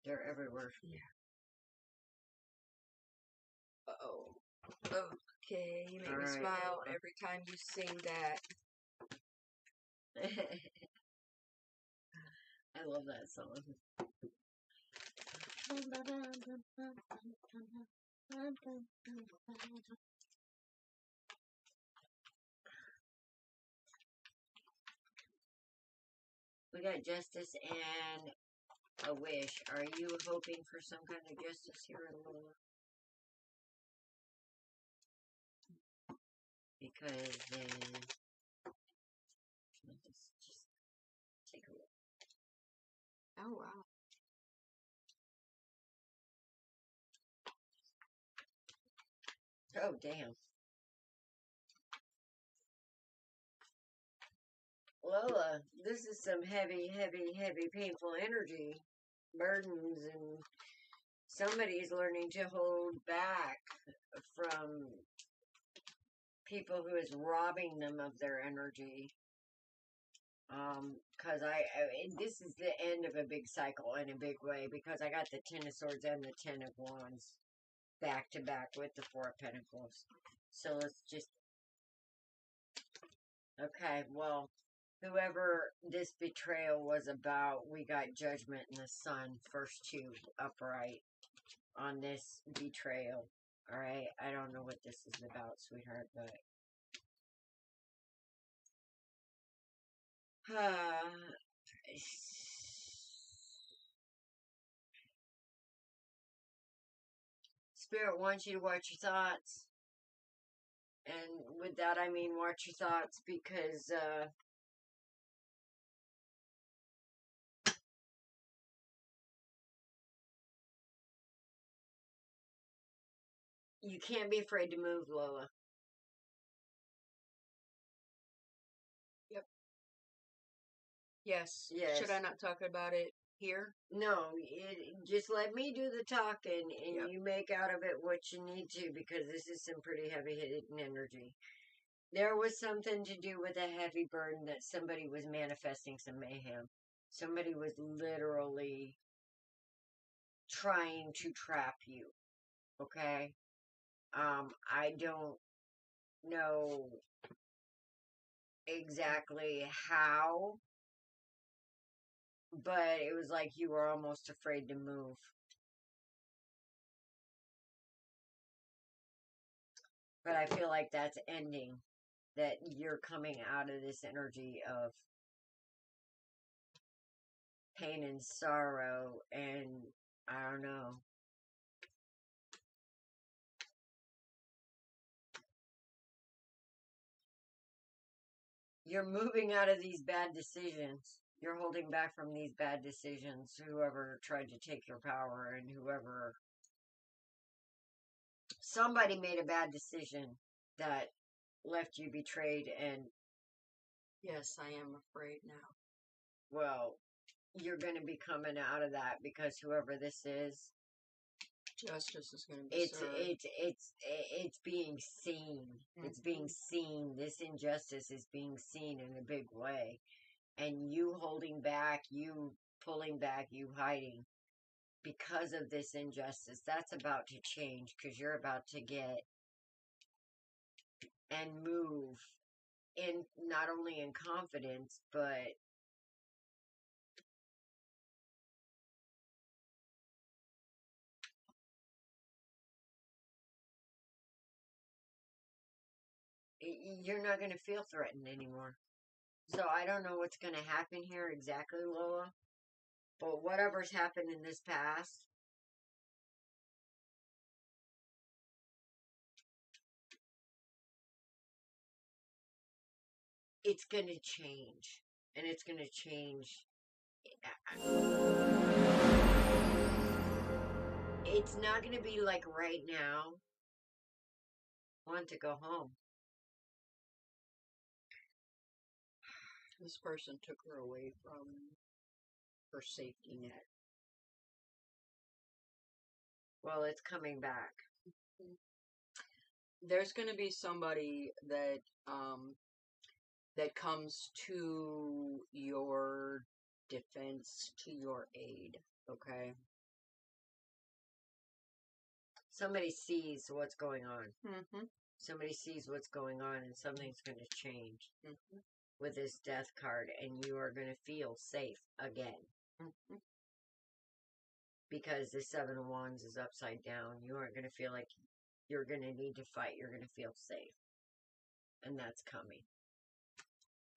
They're everywhere. Yeah. Uh-oh. Okay, you make me smile every time you sing that. I love that song. We got justice and a wish. Are you hoping for some kind of justice here, Lola? Because then let's just take a look. Oh, wow. Oh, damn. Lola, this is some heavy, heavy, heavy, painful energy, burdens, and somebody's learning to hold back from people who is robbing them of their energy. Cause this is the end of a big cycle in a big way, because I got the 10 of Swords and the 10 of Wands back to back with the 4 of Pentacles. So let's just, okay, well, whoever this betrayal was about, we got Judgment and the Sun, first 2 upright on this betrayal. Alright, I don't know what this is about, sweetheart, but Spirit wants you to watch your thoughts. And with that, I mean watch your thoughts, because you can't be afraid to move, Lola. Yes. Yes. Should I not talk about it here? No, just let me do the talking, and Yep. you make out of it what you need to, because this is some pretty heavy-hitting energy. There was something to do with a heavy burden that somebody was manifesting some mayhem. Somebody was literally trying to trap you. Okay? I don't know exactly how, but it was like you were almost afraid to move. But I feel like that's ending. That you're coming out of this energy of pain and sorrow, and I don't know. You're moving out of these bad decisions. You're holding back from these bad decisions. Whoever tried to take your power, and whoever. Somebody made a bad decision that left you betrayed, and, Yes, I am afraid now. well, you're going to be coming out of that, because whoever this is, Justice is going to be served. it's being seen. It's being seen. This injustice is being seen in a big way. And you holding back, you pulling back, you hiding because of this injustice, that's about to change, because you're about to get and move in, not only in confidence, but you're not going to feel threatened anymore. So I don't know what's going to happen here exactly, Lola, but whatever's happened in this past, it's going to change. And it's going to change. It's not going to be like right now. Want to go home. This person took her away from her safety net. Well, it's coming back. There's going to be somebody that that comes to your defense, to your aid. Okay. Somebody sees what's going on. Mm-hmm. Somebody sees what's going on, and something's going to change Mm-hmm. with this death card, and you are going to feel safe again. Mm-hmm. Because the Seven of Wands is upside down. You aren't going to feel like you're going to need to fight. You're going to feel safe. And that's coming.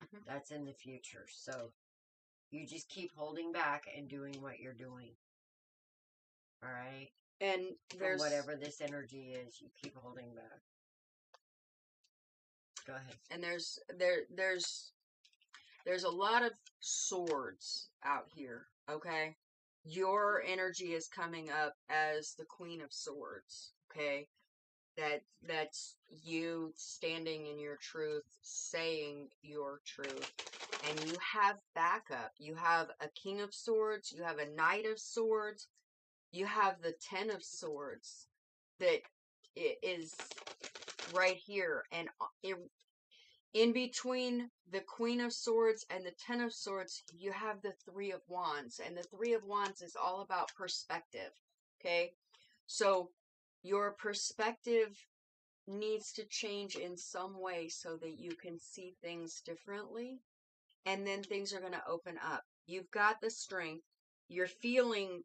Mm-hmm. That's in the future. So you just keep holding back and doing what you're doing. All right? And there's whatever this energy is, you keep holding back. Go ahead. And there's a lot of swords out here, okay? Your energy is coming up as the Queen of Swords, okay? That's you standing in your truth, saying your truth. And you have backup. You have a King of Swords, you have a Knight of Swords, you have the Ten of Swords that is right here. And in between the Queen of Swords and the Ten of Swords, you have the Three of Wands. And the Three of Wands is all about perspective. Okay? So your perspective needs to change in some way so that you can see things differently. And then things are going to open up. You've got the strength. You're feeling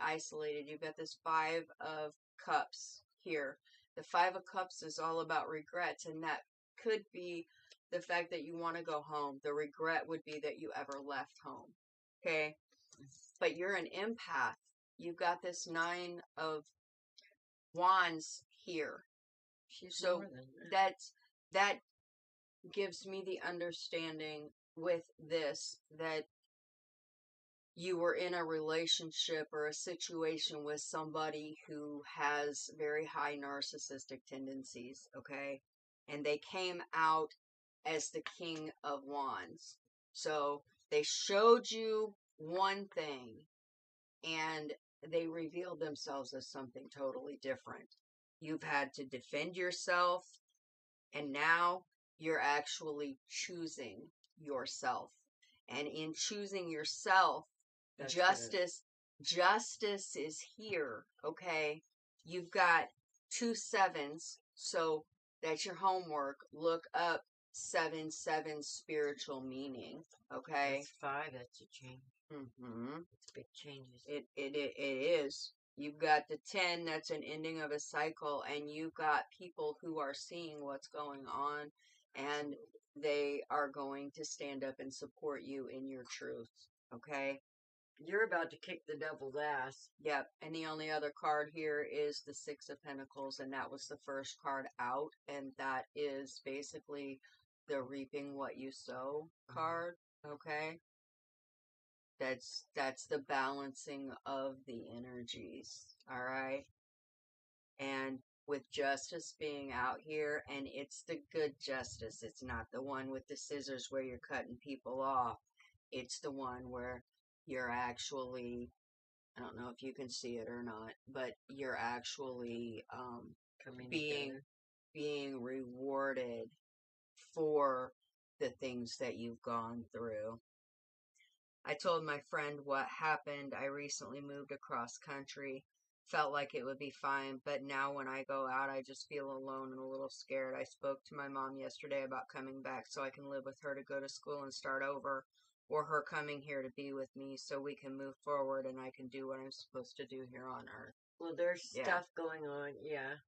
isolated. You've got this Five of Cups here. The Five of Cups is all about regrets, and that could be the fact that you want to go home. The regret would be that you ever left home. Okay? But you're an empath. You've got this Nine of Wands here. So that gives me the understanding with this that you were in a relationship or a situation with somebody who has very high narcissistic tendencies, okay? And they came out as the King of Wands. So They showed you one thing and they revealed themselves as something totally different. You've had to defend yourself, and now you're actually choosing yourself. And in choosing yourself, That's justice is here, okay? You've got 2 sevens, so that's your homework. Look up 7-7 spiritual meaning, okay? That's 5. That's a change. Mm-hmm. It's big changes. It is. You've got the 10, that's an ending of a cycle, and you've got people who are seeing what's going on, and they are going to stand up and support you in your truth, okay? You're about to kick the devil's ass. Yep, and the only other card here is the 6 of Pentacles, and that was the first card out, and that is basically the reaping what you sow card, okay? That's the balancing of the energies, all right? And with justice being out here, and it's the good justice, it's not the one with the scissors where you're cutting people off. It's the one where you're actually, I don't know if you can see it or not, but you're actually Coming being rewarded for the things that you've gone through. I told my friend what happened. I recently moved across country. Felt like it would be fine, but now when I go out, I just feel alone and a little scared. I spoke to my mom yesterday about coming back so I can live with her to go to school and start over, or her coming here to be with me so we can move forward and I can do what I'm supposed to do here on earth. Well, there's stuff going on. Yeah.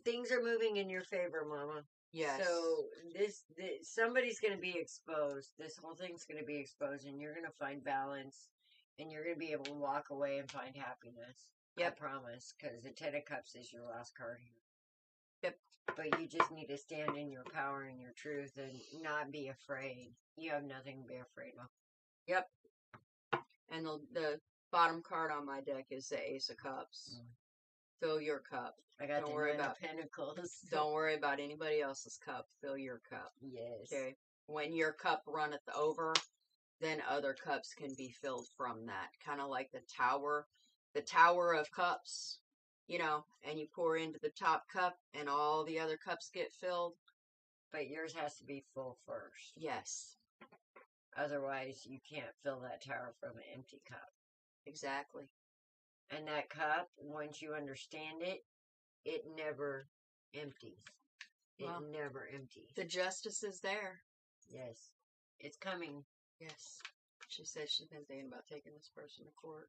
Things are moving in your favor, Mama. Yes. So somebody's going to be exposed. This whole thing's going to be exposed, and you're going to find balance, and you're going to be able to walk away and find happiness. Yep. I promise, because the 10 of Cups is your last card here. Yep. But you just need to stand in your power and your truth and not be afraid. You have nothing to be afraid of. Yep. And the bottom card on my deck is the Ace of Cups. Fill your cup. I got Don't the worry 9 about of Pentacles. Don't worry about anybody else's cup. Fill your cup. Yes. Okay. When your cup runneth over, then other cups can be filled from that. Kind of like the tower of cups, you know, and you pour into the top cup and all the other cups get filled. But yours has to be full first. Yes. Otherwise, you can't fill that tower from an empty cup. Exactly. And that cup, once you understand it, it never empties. It never empties. The justice is there. Yes. It's coming. Yes. She said she's been thinking about taking this person to court.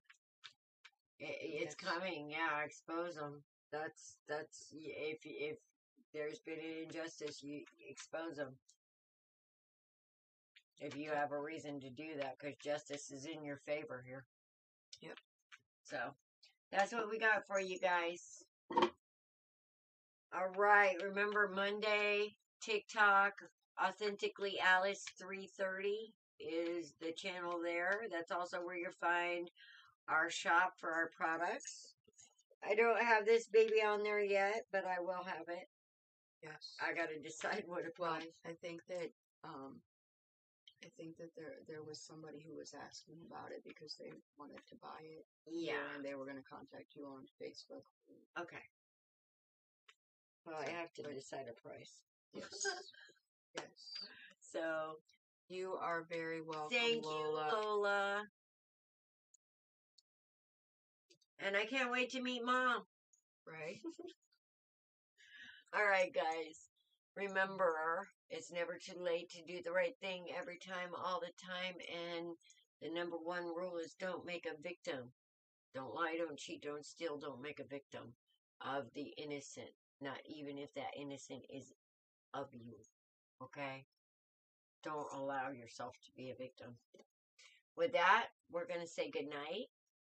It's coming. Yeah, expose them. That's if there's been an injustice, you expose them. If you have a reason to do that, because justice is in your favor here. Yep. So, that's what we got for you guys. All right. Remember Monday, TikTok, Authentically Alice 330 is the channel there. That's also where you'll find our shop for our products. I don't have this baby on there yet, but I will have it. Yes. I got to decide what to Well, put. I think that there was somebody who was asking about it because they wanted to buy it. Yeah. And they were going to contact you on Facebook. Okay. Well, I have to decide a price. Yes. Yes. So, you are very welcome, thank Lola. you, Lola. And I can't wait to meet Mom. Right? All right, guys. Remember, it's never too late to do the right thing every time, all the time. And the number one rule is don't make a victim. Don't lie, don't cheat, don't steal, don't make a victim of the innocent. Not even if that innocent is of you. Okay? Don't allow yourself to be a victim. With that, we're going to say goodnight.